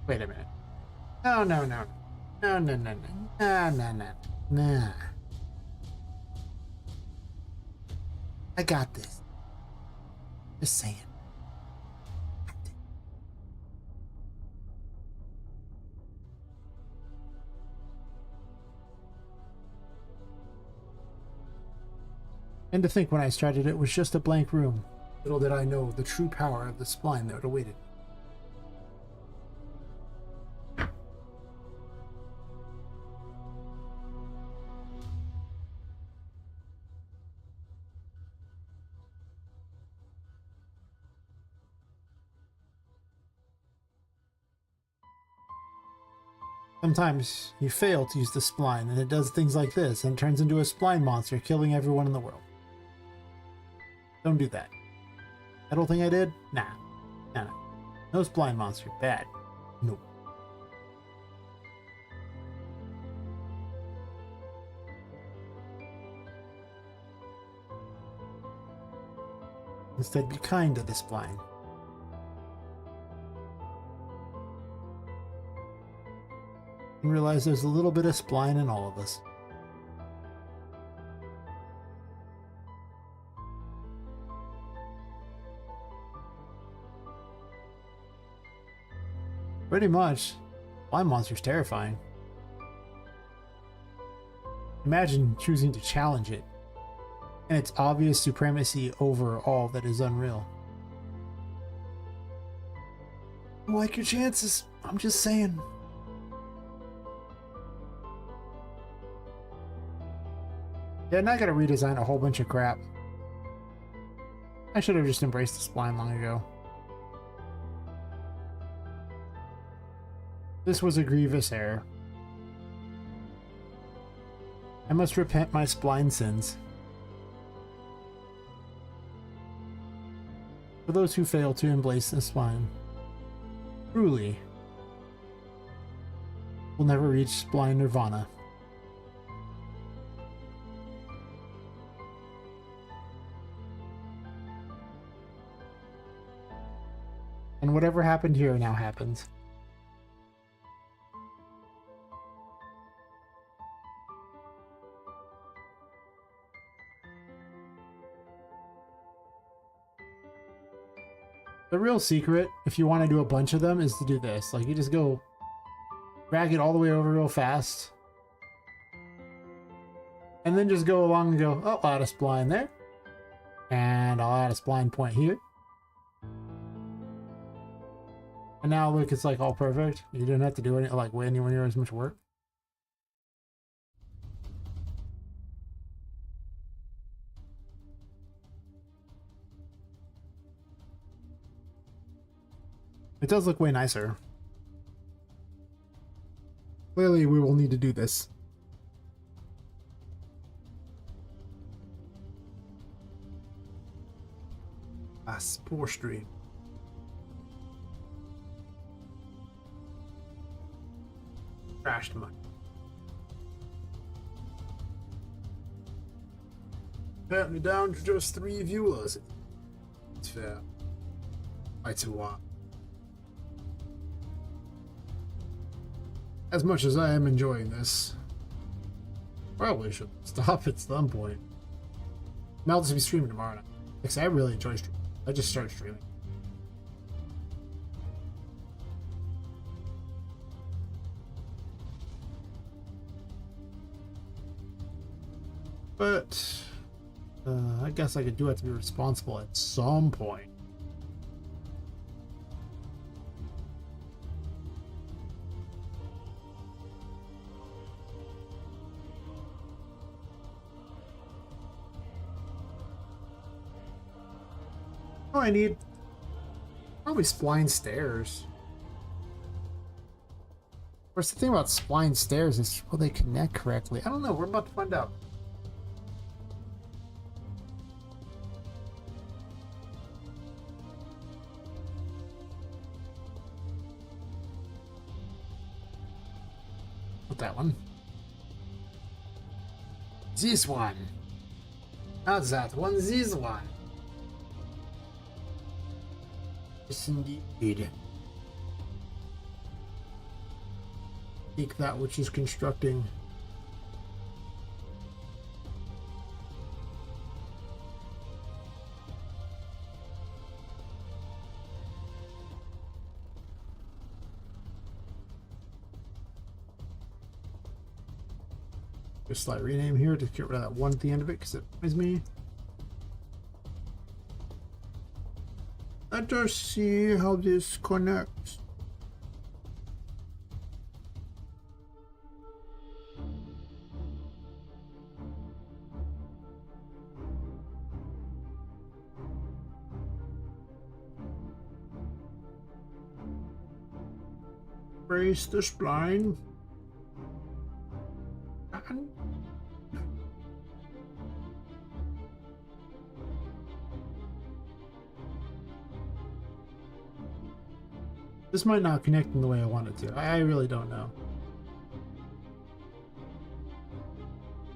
Wait a minute. No, no, no. No, no, no, no. No, no, no. Nah. I got this. Just saying. And to think when I started it was just a blank room. Little did I know the true power of the spline that awaited. Sometimes you fail to use the spline and it does things like this and it turns into a spline monster killing everyone in the world. Don't do that. That whole thing I did? Nah. Nah. No spline monster. Bad. Nope. Instead, be kind to the spline. And realize there's a little bit of spline in all of us. Pretty much. Spline monster's terrifying. Imagine choosing to challenge it, and its obvious supremacy over all that is unreal. Don't like your chances. I'm just saying. Yeah, now I gotta redesign a whole bunch of crap. I should have just embraced the spline long ago. This was a grievous error. I must repent my spline sins. For those who fail to embrace the spline, truly will never reach spline nirvana. And whatever happened here now happens. The real secret, if you want to do a bunch of them, is to do this. Like, you just go drag it all the way over real fast. And then just go along and go, oh, I'll add a spline there. And I'll add a spline point here. And now look, it's like all perfect. You didn't have to do any, like, way anywhere near as much work. It does look way nicer. Clearly, we will need to do this. Poor stream. Crashed mine. Apparently down to just 3 viewers. It's fair. Quite a while. As much as I am enjoying this, probably should stop at some point. I'll just be streaming tomorrow night. Because I really enjoy streaming. I just started streaming. But I guess I could do it to be responsible at some point. Oh, I need probably spline stairs. Of course, the thing about spline stairs is, will they connect correctly? I don't know. We're about to find out. Not that one. This one. Not that one. This one. Yes, indeed. seek that which is constructing. A slight rename here to get rid of that one at the end of it because it reminds me. Let us see how this connects. Brace the spline. This might not connect in the way I want it to. I really don't know.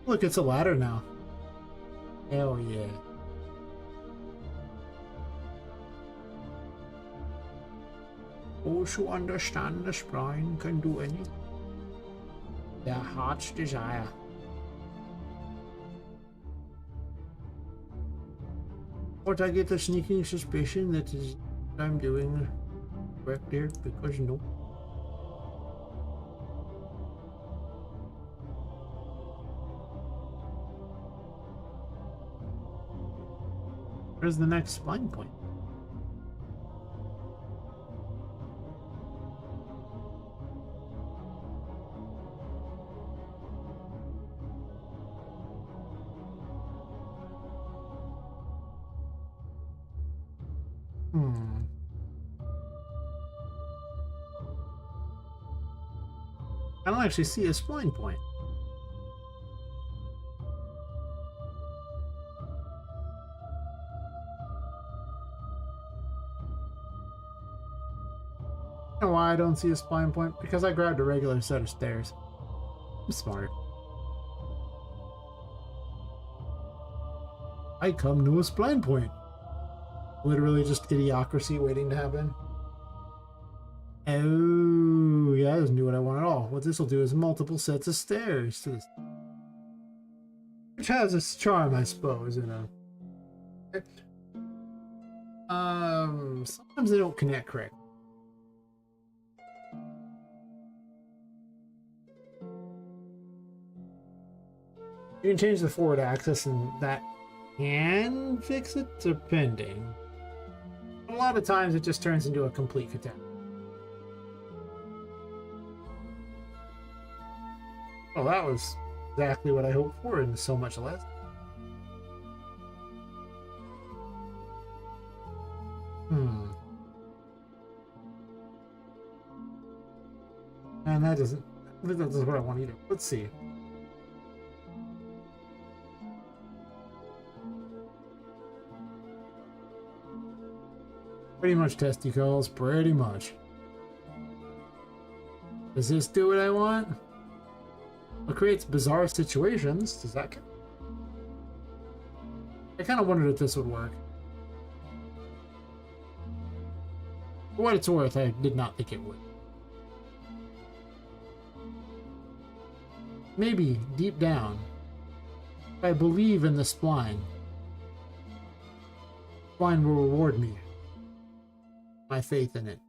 Look, it's a ladder now. Hell yeah. Those who understand the spine can do anything their heart's desire. But I get a sneaking suspicion that is I'm doing correct there, because no. Where's the next spine point? I don't actually see a spline point. You know why I don't see a spline point? Because I grabbed a regular set of stairs. I'm smart. I come to a spline point. Literally just idiocracy waiting to happen. Oh, yeah, I doesn't do what I want at all. What this will do is multiple sets of stairs to this. Which has its charm, I suppose, you know. Sometimes they don't connect correctly. You can change the forward axis and that can fix it, depending. A lot of times it just turns into a complete catastrophe. Well, that was exactly what I hoped for, and so much less. And that doesn't. I think that's what I want either. Let's see. Pretty much testicles, pretty much. Does this do what I want? It creates bizarre situations. Does that count? I kind of wondered if this would work. For what it's worth, I did not think it would. Maybe, deep down, I believe in the spline. Spline will reward me. My faith in it.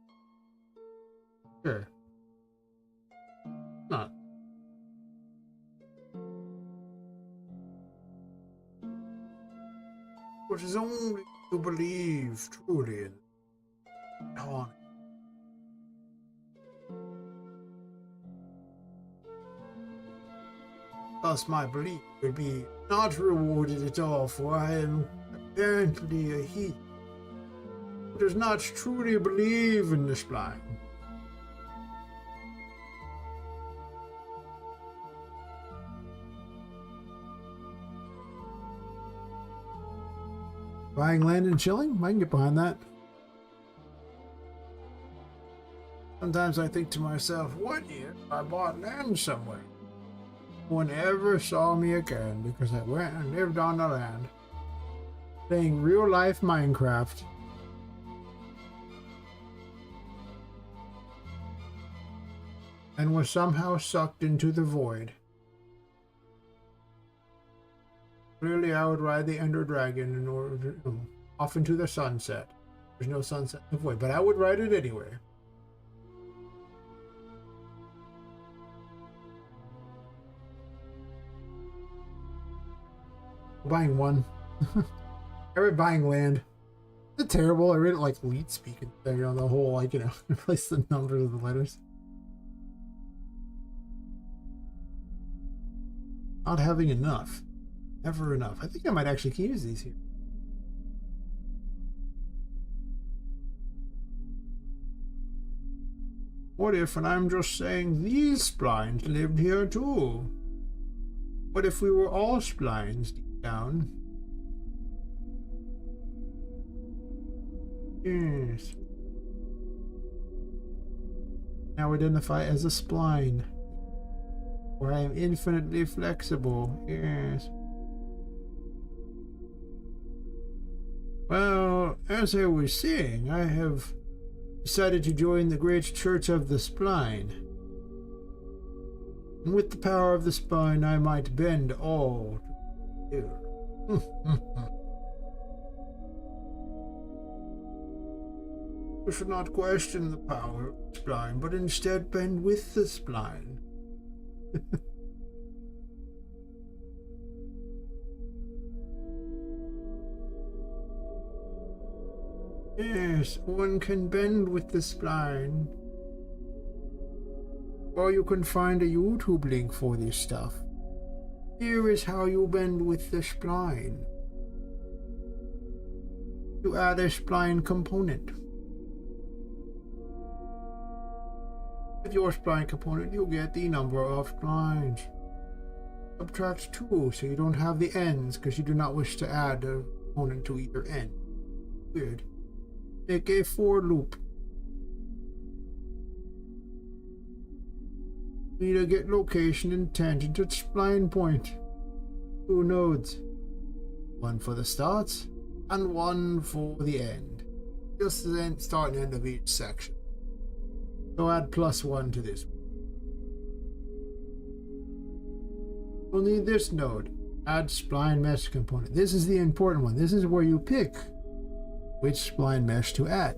Sure. Not. Which is only to believe truly in dawn. Thus my belief will be not rewarded at all, for I am apparently a heathen who does not truly believe in the spline. Buying land and chilling? I can get behind that. Sometimes I think to myself, what if I bought land somewhere? No one ever saw me again because I went and lived on the land, playing real-life Minecraft. and was somehow sucked into the void. Clearly, I would ride the Ender Dragon in order to off into the sunset. There's no sunset in the void, but I would ride it anyway. Buying one. I read buying land. Is it terrible? I read it like leet speak, you know, the whole, like, you know, replace the numbers of the letters. Not having enough. Never enough. I think I might actually use these here. What if, and I'm just saying, these splines lived here too? What if we were all splines deep down? Yes. Now identify as a spline, where I am infinitely flexible. Yes. Well, as I was saying, I have decided to join the Great Church of the Spline. And with the power of the spine, I might bend all to will. You should not question the power of the spline, but instead bend with the spline. Yes, one can bend with the spline. Or you can find a YouTube link for this stuff. Here is how you bend with the spline. You add a spline component. With your spline component, you get the number of splines. Subtract 2, so you don't have the ends, because you do not wish to add a component to either end. Weird. Make a for loop. Need to get location and tangent at spline point. 2 nodes. One for the start, and one for the end. Just the start and end of each section. So add +1 to this. We'll need this node. Add spline mesh component. This is the important one. This is where you pick which spline mesh to add.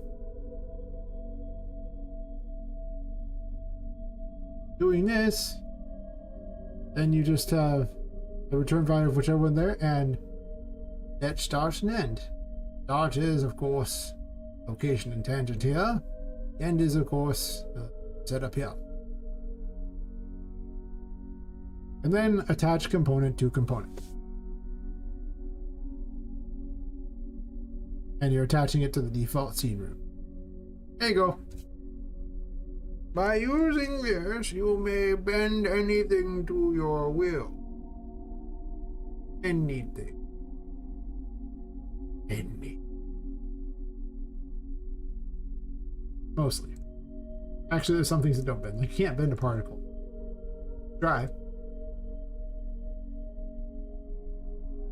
Doing this, then you just have the return value of whichever one there, and that start and end. Start is, of course, location and tangent here. End is, of course, set up here. And then attach component to component. And you're attaching it to the default scene room. There you go. By using this, you may bend anything to your will. Anything. Mostly. Actually, there's some things that don't bend. Like, you can't bend a particle. Try.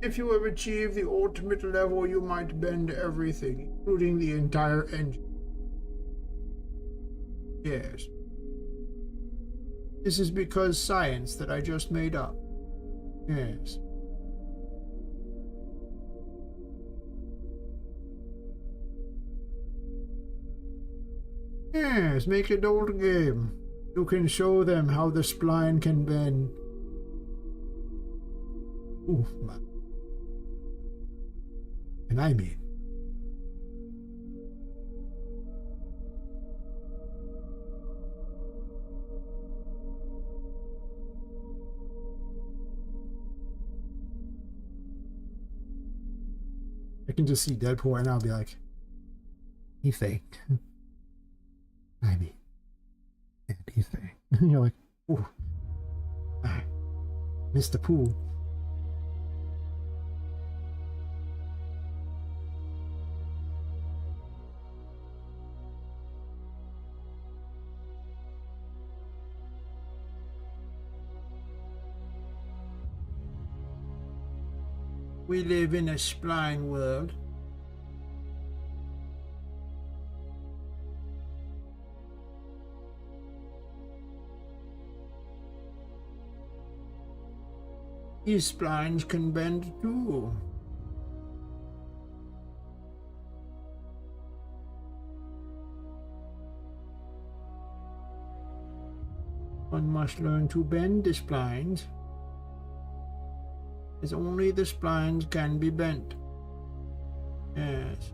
If you have achieved the ultimate level, you might bend everything, including the entire engine. Yes. This is because science that I just made up. Yes. Yes, make an old game. You can show them how the spline can bend. Ooh, man. And I mean. I can just see Deadpool right now and be like, he faked. I mean, and he faked. You're like, ooh, Mr. Pool. We live in a spline world. These splines can bend too. One must learn to bend the splines, as only the splines can be bent. Yes.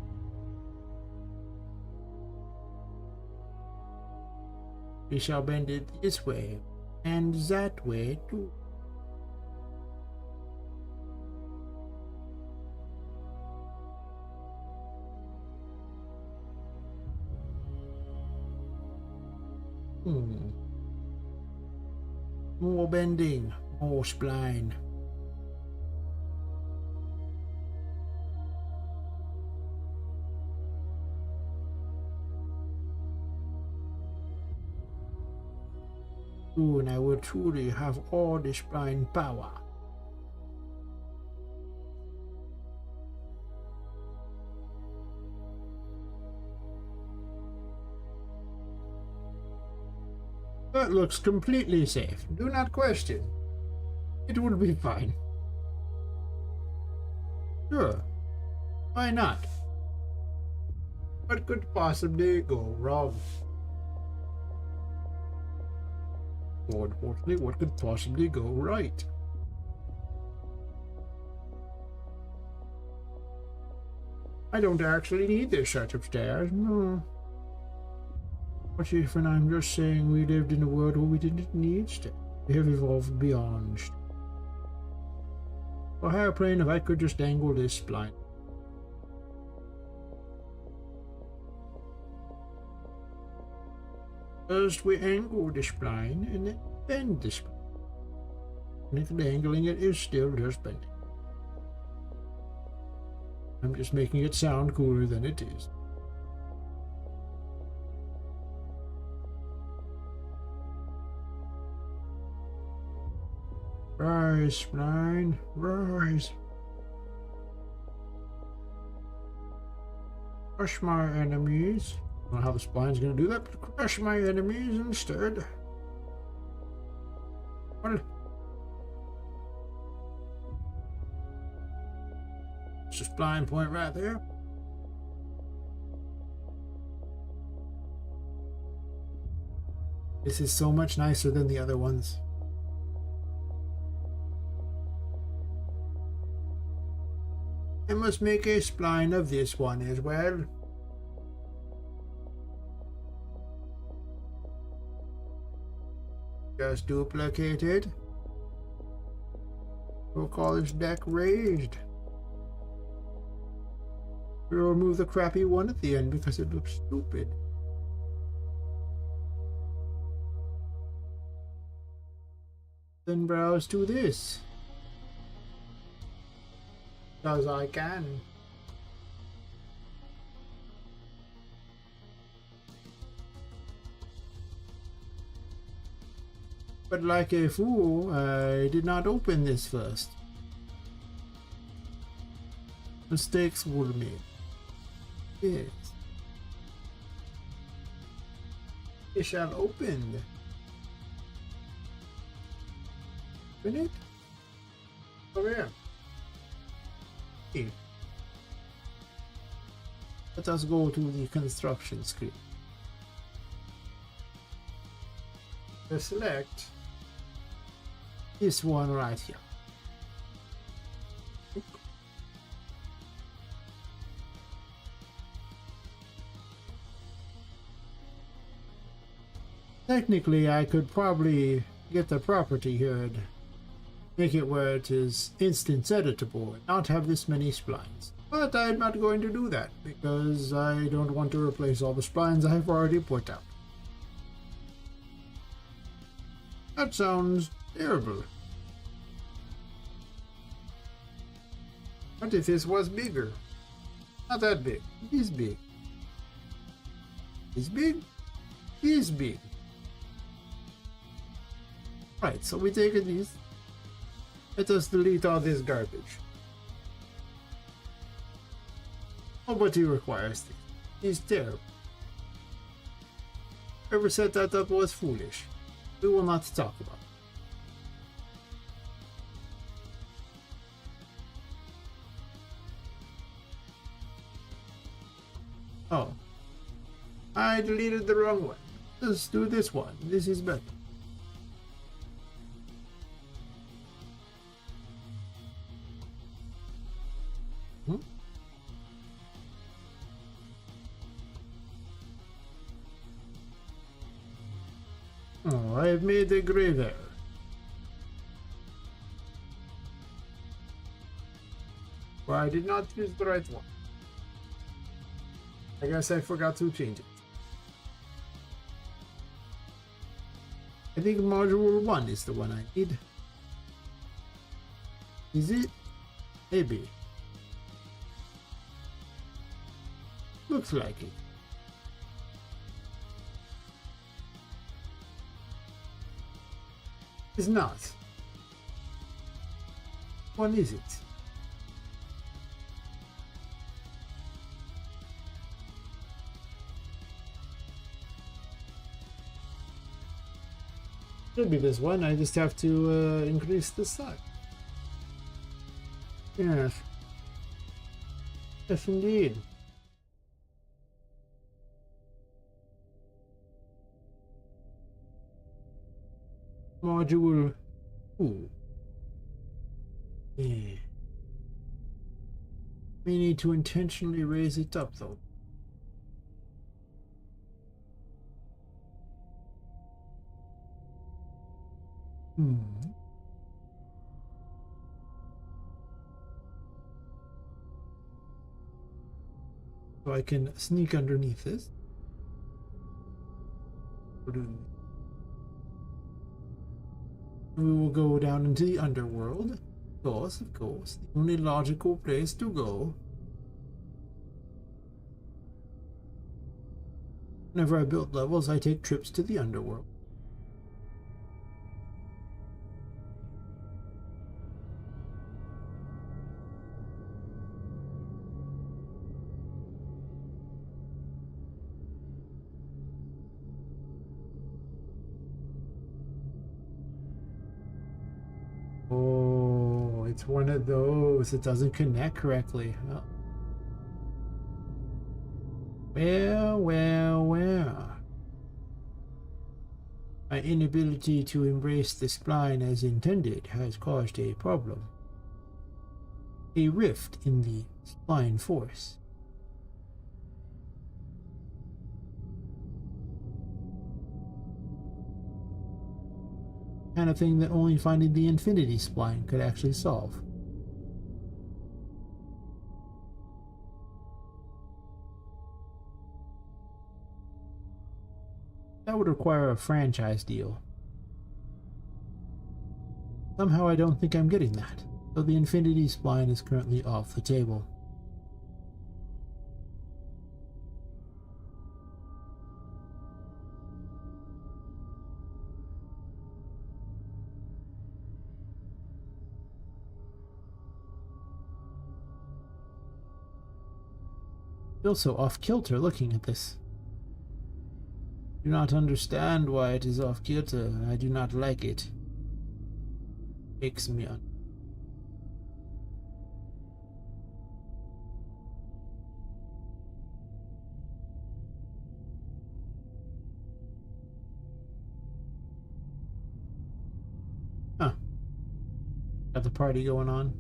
We shall bend it this way, and that way too. More bending, more spline. Soon I will truly have all the spline power. That looks completely safe. Do not question. It will be fine. Sure. Why not? What could possibly go wrong? More importantly, what could possibly go right? I don't actually need this set of stairs, no. What if when I'm just saying we lived in a world where we didn't need stairs? We have evolved beyond stairs. For a higher plane, if I could just angle this spline. First we angle the spline and then bend the spline. And if angling it is still just bending. I'm just making it sound cooler than it is. Rise, spline, rise. Crush my enemies. I don't know how the spline's gonna do that, but crush my enemies instead. Well, it's a spline point right there. This is so much nicer than the other ones. I must make a spline of this one as well. Just duplicate it. We'll call this deck raised. We'll remove the crappy one at the end because it looks stupid. Then browse to this. As I can. But like a fool, I did not open this first. Mistakes were made. Yes. It shall open. Open it? Over here. Here. Let us go to the construction screen. Select this one right here. Technically, I could probably get the property here and make it where it is instance editable and not have this many splines. But I'm not going to do that because I don't want to replace all the splines I've already put out. That sounds terrible. What if this was bigger? Not that big. This big. This big. This big. Right, so we take these. Let us delete all this garbage. Nobody requires this. It's terrible. Whoever set that up was foolish. We will not talk about it. Oh. I deleted the wrong one. Let's do this one. This is better. Hmm? Oh, I have made a grave error. Well, I did not use the right one. I guess I forgot to change it. I think module 1 is the one I need. Is it? Maybe. Looks like it. It's not. What is it? Should be this one. I just have to increase the size. Yes. Yes, indeed. Module 2. Yeah. We need to intentionally raise it up, though. So I can sneak underneath this. We will go down into the underworld. Of course. The only logical place to go. Whenever I build levels, I take trips to the underworld. Oh, it's one of those. It doesn't connect correctly. Oh. Well. My inability to embrace the spline as intended has caused a problem. A rift in the spline force. Kind of thing that only finding the infinity spline could actually solve. That would require a franchise deal. Somehow I don't think I'm getting that, so the infinity spline is currently off the table. Feel so off-kilter looking at this. Do not understand why it is off-kilter. I do not like it. Makes me un... Huh. Got the party going on.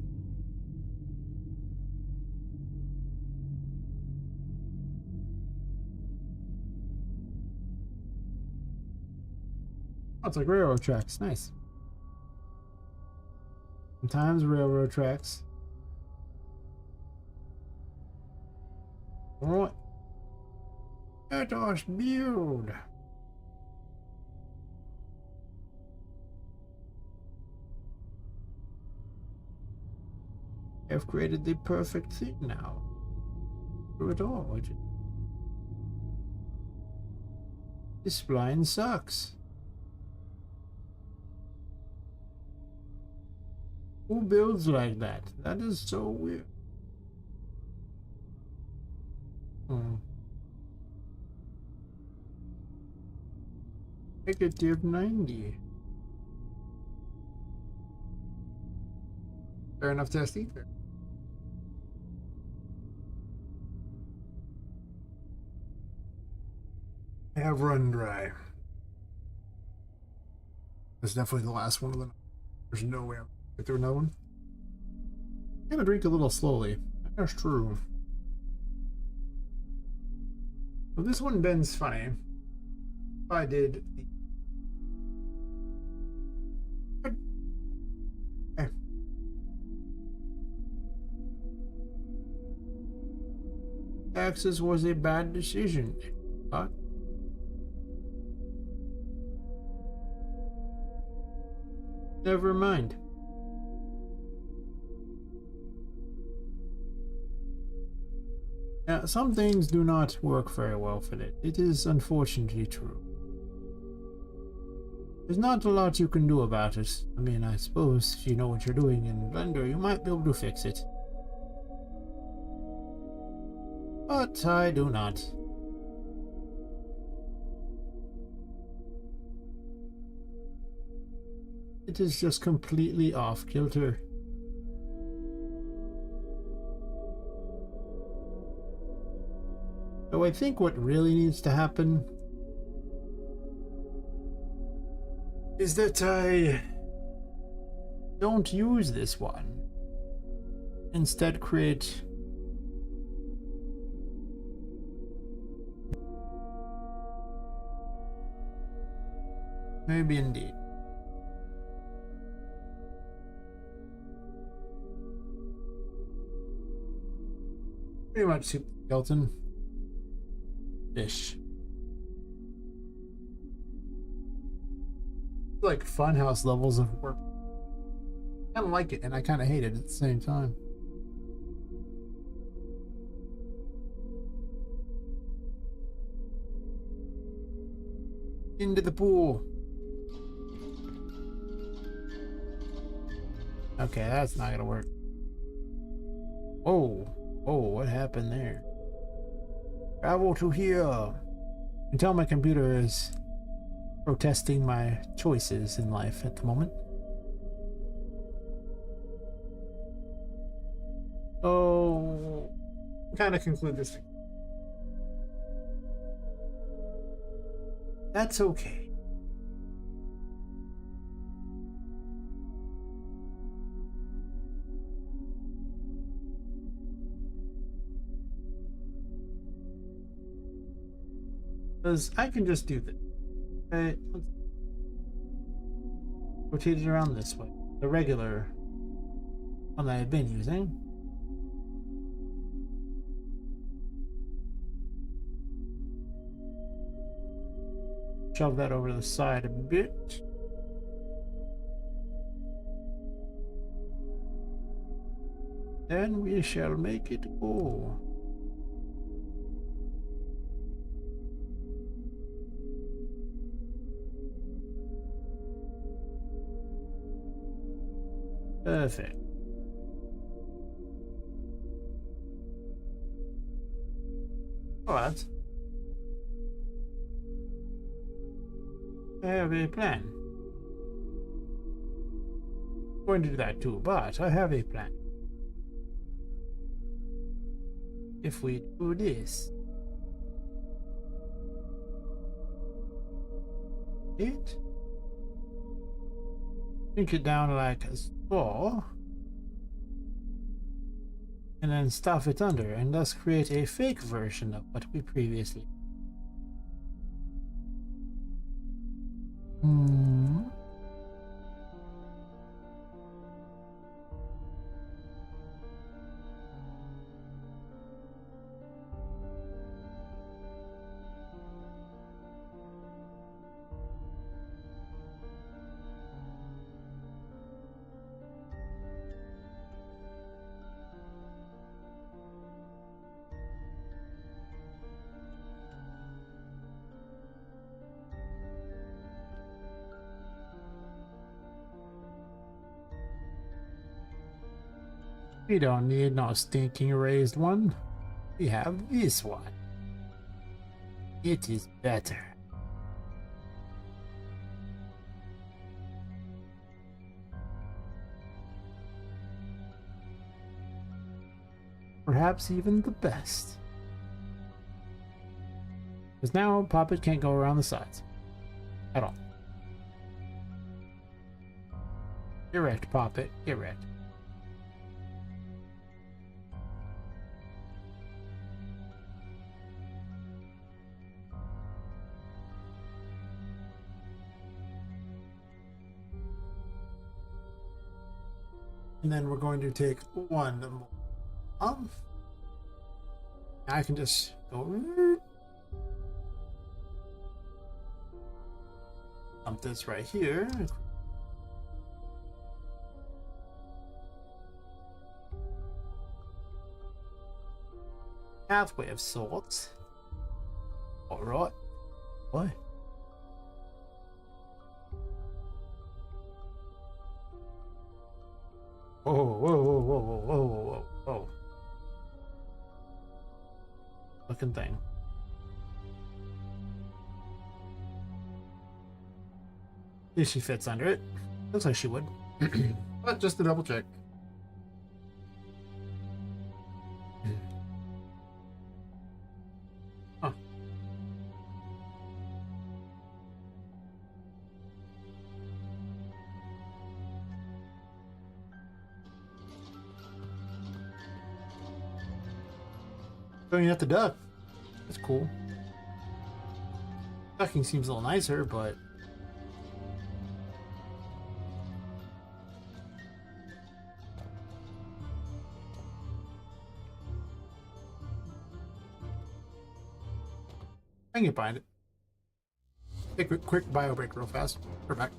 Oh, it's like railroad tracks. Nice. Sometimes railroad tracks. Alright. Let us build. I've created the perfect thing now. Through it all. This spline sucks. Who builds like that? That is so weird. Negative 90. Fair enough, Testy. have run dry. That's definitely the last one of them. There's no way I'm gonna get through another one. I'm gonna drink a little slowly. That's true. Well, this one bends funny. If I did the okay. Taxes was a bad decision, but never mind. Yeah, some things do not work very well for it. It is unfortunately true. There's not a lot you can do about it. I mean, I suppose if you know what you're doing in Blender, you might be able to fix it. But I do not. It is just completely off kilter. So I think what really needs to happen is that I don't use this one. Instead create maybe indeed. Pretty much Super Skeleton. Fish. Like funhouse levels of work. I kind of like it and I kind of hate it at the same time. Into the pool. Okay, that's not gonna work. Oh, what happened there? Travel to here. Until my computer is protesting my choices in life at the moment. So, kind of conclude this thing. That's okay. Because I can just do this. Okay, let's rotate it around this way. The regular one that I've been using. Shove that over to the side a bit. Then we shall make it go. Perfect. Alright. I have a plan. I'm going to do that too, but I have a plan. If we do this, shrink it down like a straw, and then stuff it under, and thus create a fake version of what we previously. We don't need no stinking raised one. We have this one. It is better. Perhaps even the best. Because now Poppet can't go around the sides. At all. Get wrecked, Poppet. Get wrecked. And then we're going to take one more. I can just go. Dump this right here. Pathway of sorts. Alright. What? Whoa, whoa, whoa, whoa, whoa, whoa, whoa, whoa. Looking thing. At least she fits under it. Looks like she would. But just to double check. Huh. Don't even have to duck. That's cool. Ducking seems a little nicer, but I can get behind it. Take a quick bio break real fast. We're back.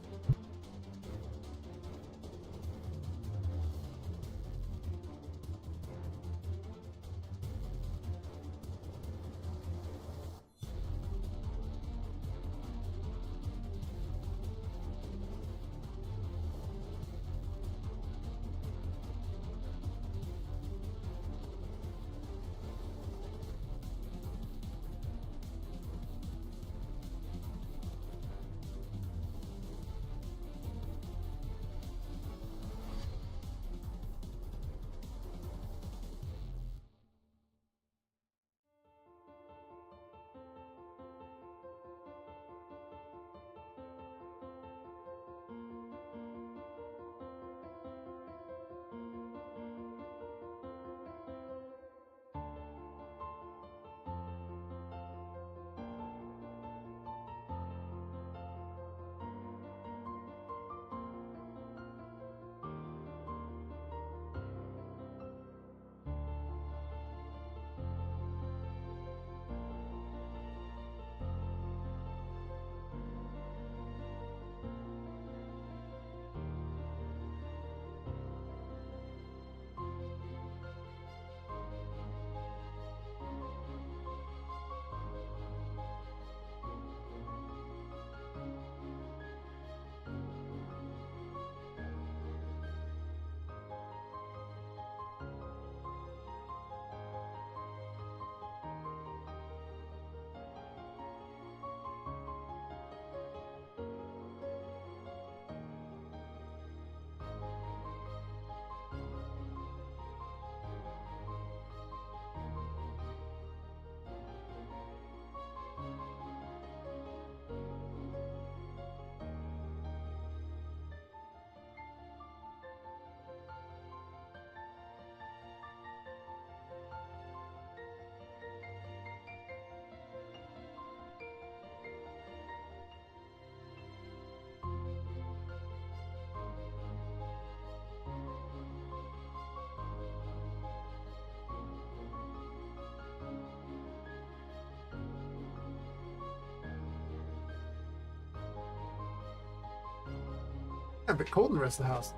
A bit cold in the rest of the house.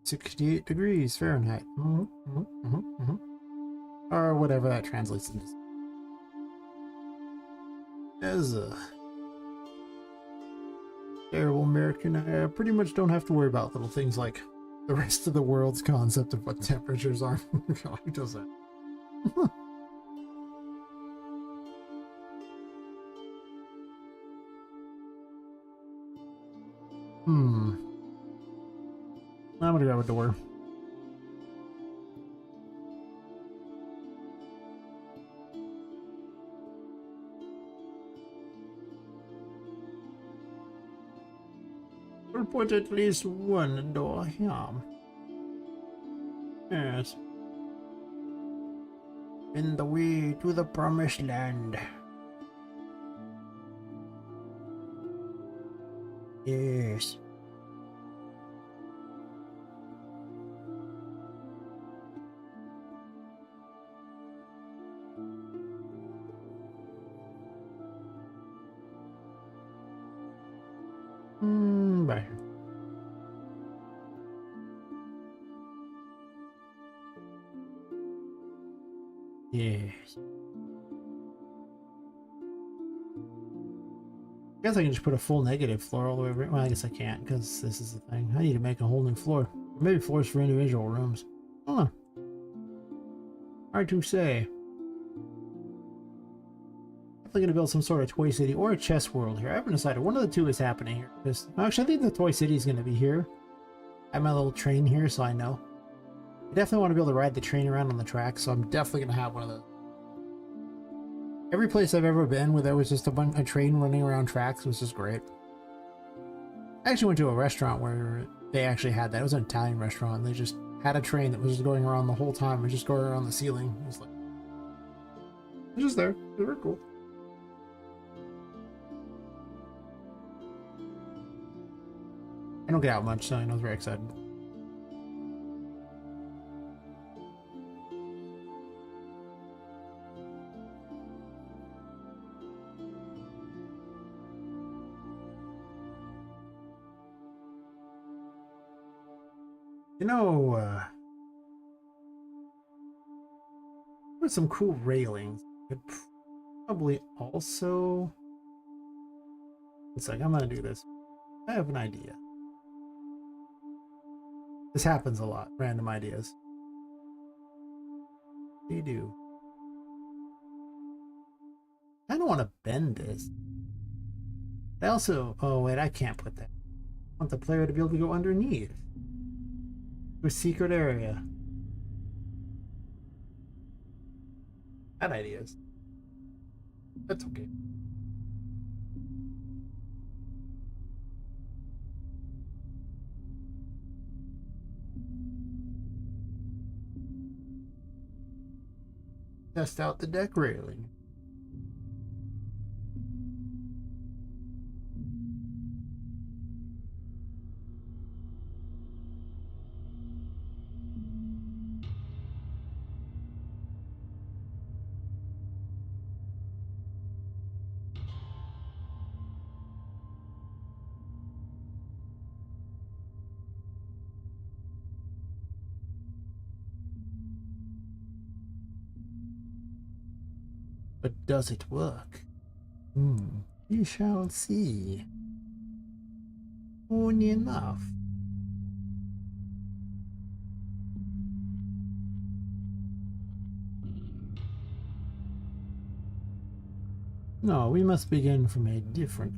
"68 degrees Fahrenheit." Or whatever that translates into. As a terrible American, I pretty much don't have to worry about little things like the rest of the world's concept of what temperatures are. God, who does that? I'm gonna grab a door. We'll put at least one door here. Yes. In the way to the promised land. Yes. Bye. Yes. I guess I can just put a full negative floor all the way over. Well, I guess I can't because this is the thing. I need to make a whole new floor. Or maybe floors for individual rooms. I don't know. Hard to say. Definitely gonna build some sort of toy city or a chess world here. I haven't decided. One of the two is happening here. Actually, I think the toy city is gonna be here. I have my little train here, so I know. I definitely want to be able to ride the train around on the track, so I'm definitely gonna have one of those. Every place I've ever been where there was just a train running around tracks was just great. I actually went to a restaurant where they actually had that. It was an Italian restaurant. They just had a train that was just going around the whole time and just going around the ceiling. It was like, it was just there. They were cool. I don't get out much, so I was very excited. You know, with some cool railings, could probably also. It's like I'm gonna do this. I have an idea. This happens a lot. Random ideas. What do you do? I don't want to bend this. I also. Oh wait, I can't put that. I want the player to be able to go underneath. To a secret area. Bad ideas. That's okay. Test out the deck railing. But does it work? We shall see. Soon enough. No, we must begin from a different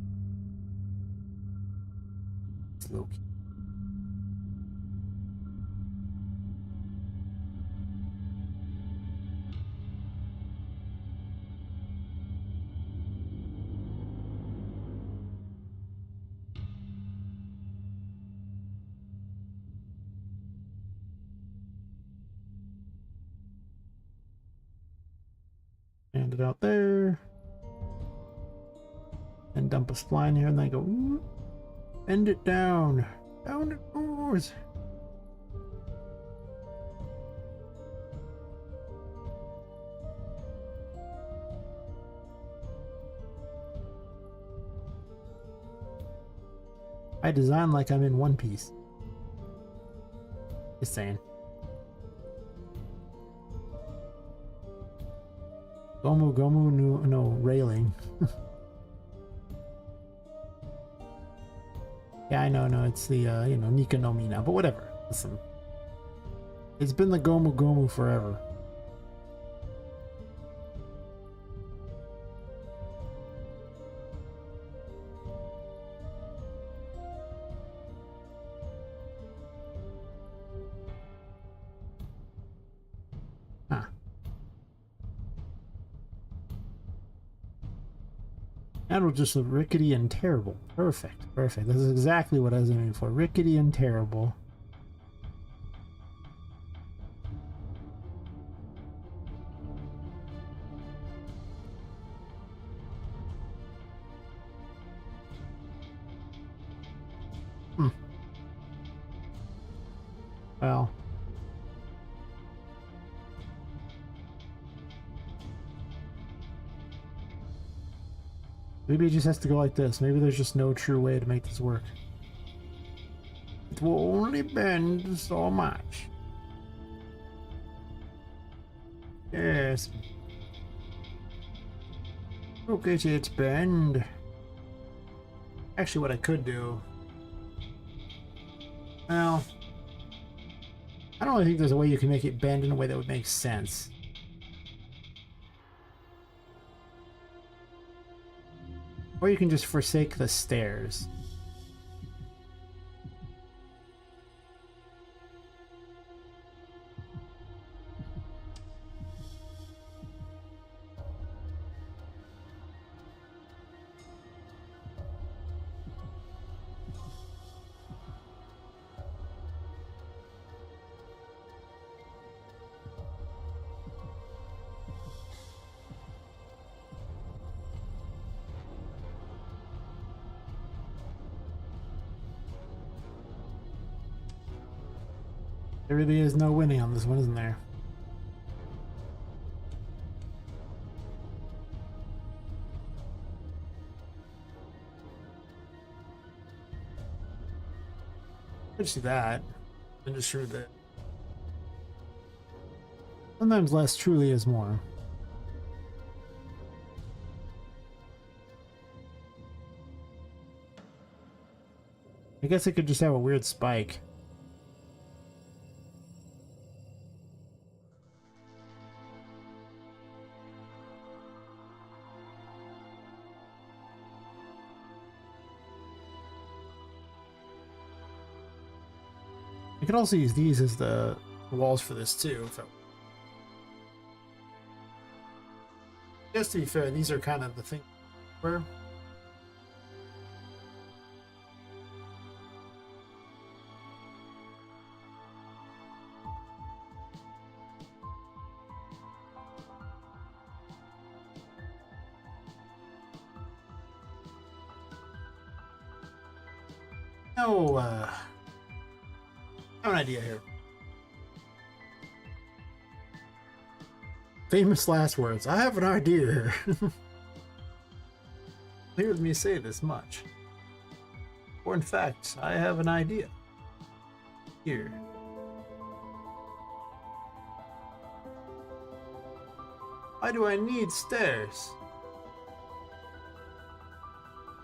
location. Stand it out there. And dump a spline here and then go, bend it down. Down it goes. I design like I'm in One Piece. Just saying. Gomu Gomu no railing. Yeah, I know, no, it's the, Nika no Mi now, but whatever. Listen. It's been the Gomu Gomu forever. And we'll just look rickety and terrible. Perfect. Perfect. This is exactly what I was aiming for. Rickety and terrible. Hmm. Well. Maybe it just has to go like this. Maybe there's just no true way to make this work. It will only bend so much. Yes. Look at it bend. Actually, what I could do... Well... I don't really think there's a way you can make it bend in a way that would make sense. Or you can just forsake the stairs. There really is no winning on this one, isn't there? I could see that. I'm just sure that sometimes less truly is more. I guess it could just have a weird spike. I could also use these as the walls for this too. If just to be fair, these are kind of the thing where no, I have an idea here. Famous last words. I have an idea here. Heard me say this much. Or in fact, I have an idea. Here. Why do I need stairs?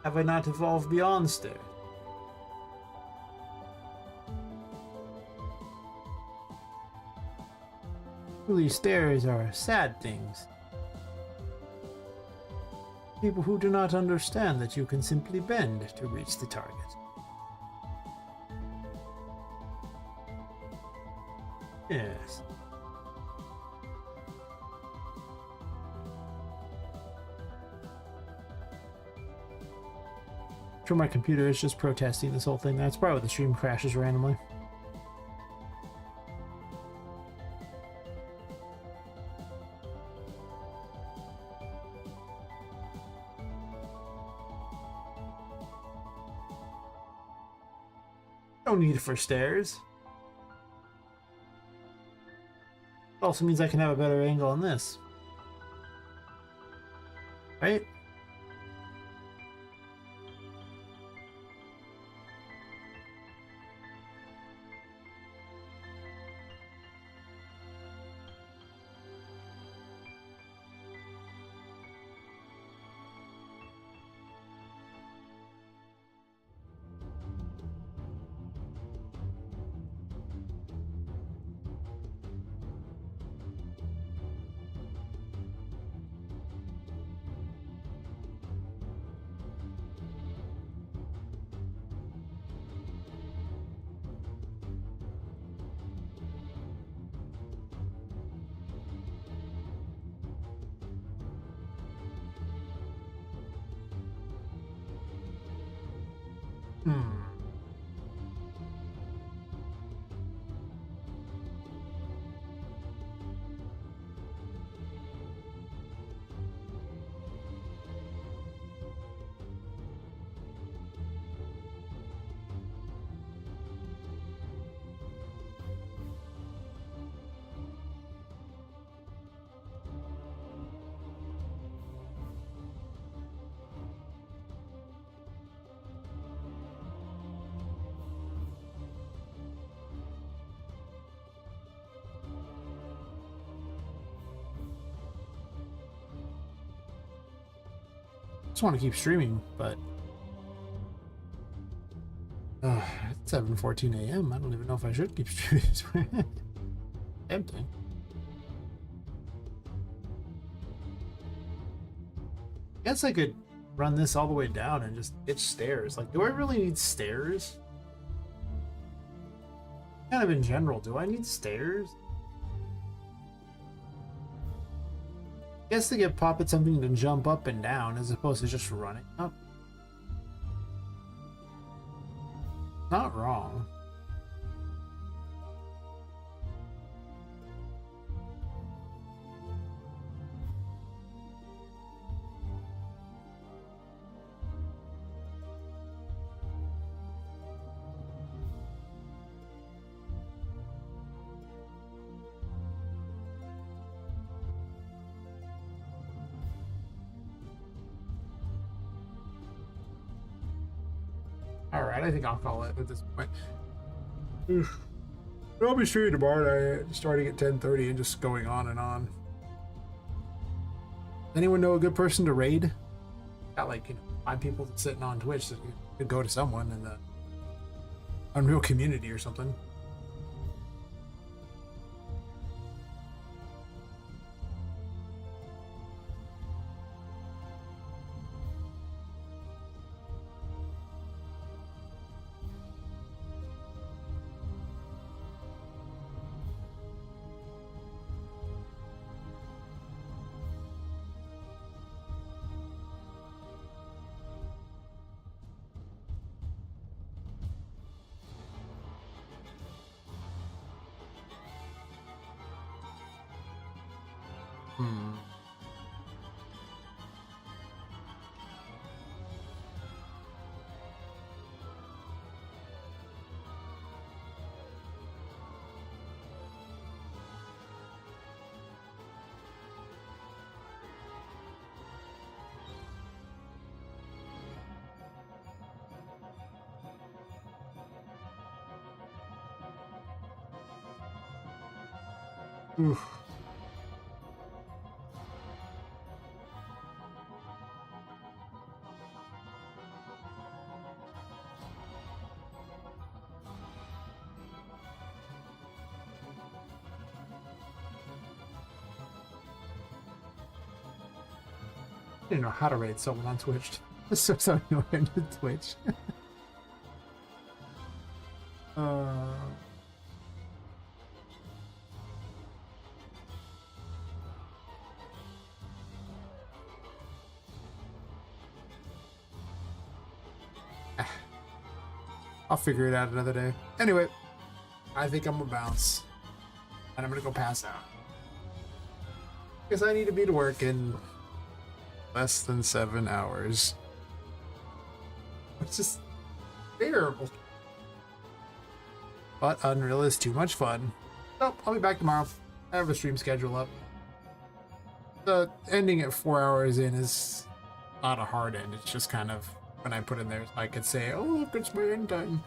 Have I not evolved beyond stairs? Truly, stairs are sad things. People who do not understand that you can simply bend to reach the target. Yes. Sure, my computer is just protesting this whole thing. That's probably why the stream crashes randomly. No need for stairs. It also means I can have a better angle on this. Right? Hmm. Just want to keep streaming, but it's 7:14 a.m. I don't even know if I should keep streaming. Tempting. Guess I could run this all the way down and just ditch stairs. Like, do I really need stairs? Kind of in general, do I need stairs? Guess to give Poppet something to jump up and down as opposed to just running up. Not wrong. Alright, I think I'll call it at this point. Oof. I'll be streaming tomorrow night, starting at 10:30 and just going on and on. Anyone know a good person to raid? Got like, 5 people sitting on Twitch that could go to someone in the Unreal community or something. Hmm. Oof. I didn't know how to raid someone on Twitch. It's so annoying to Twitch. uh, I'll figure it out another day. Anyway, I think I'm gonna bounce. And I'm gonna go pass out. Because I need to be to work in less than 7 hours. It's just terrible. But Unreal is too much fun. So I'll be back tomorrow. I have a stream schedule up. The ending at 4 hours in is not a hard end. It's just kind of when I put in there, I could say, oh, look, it's my end time.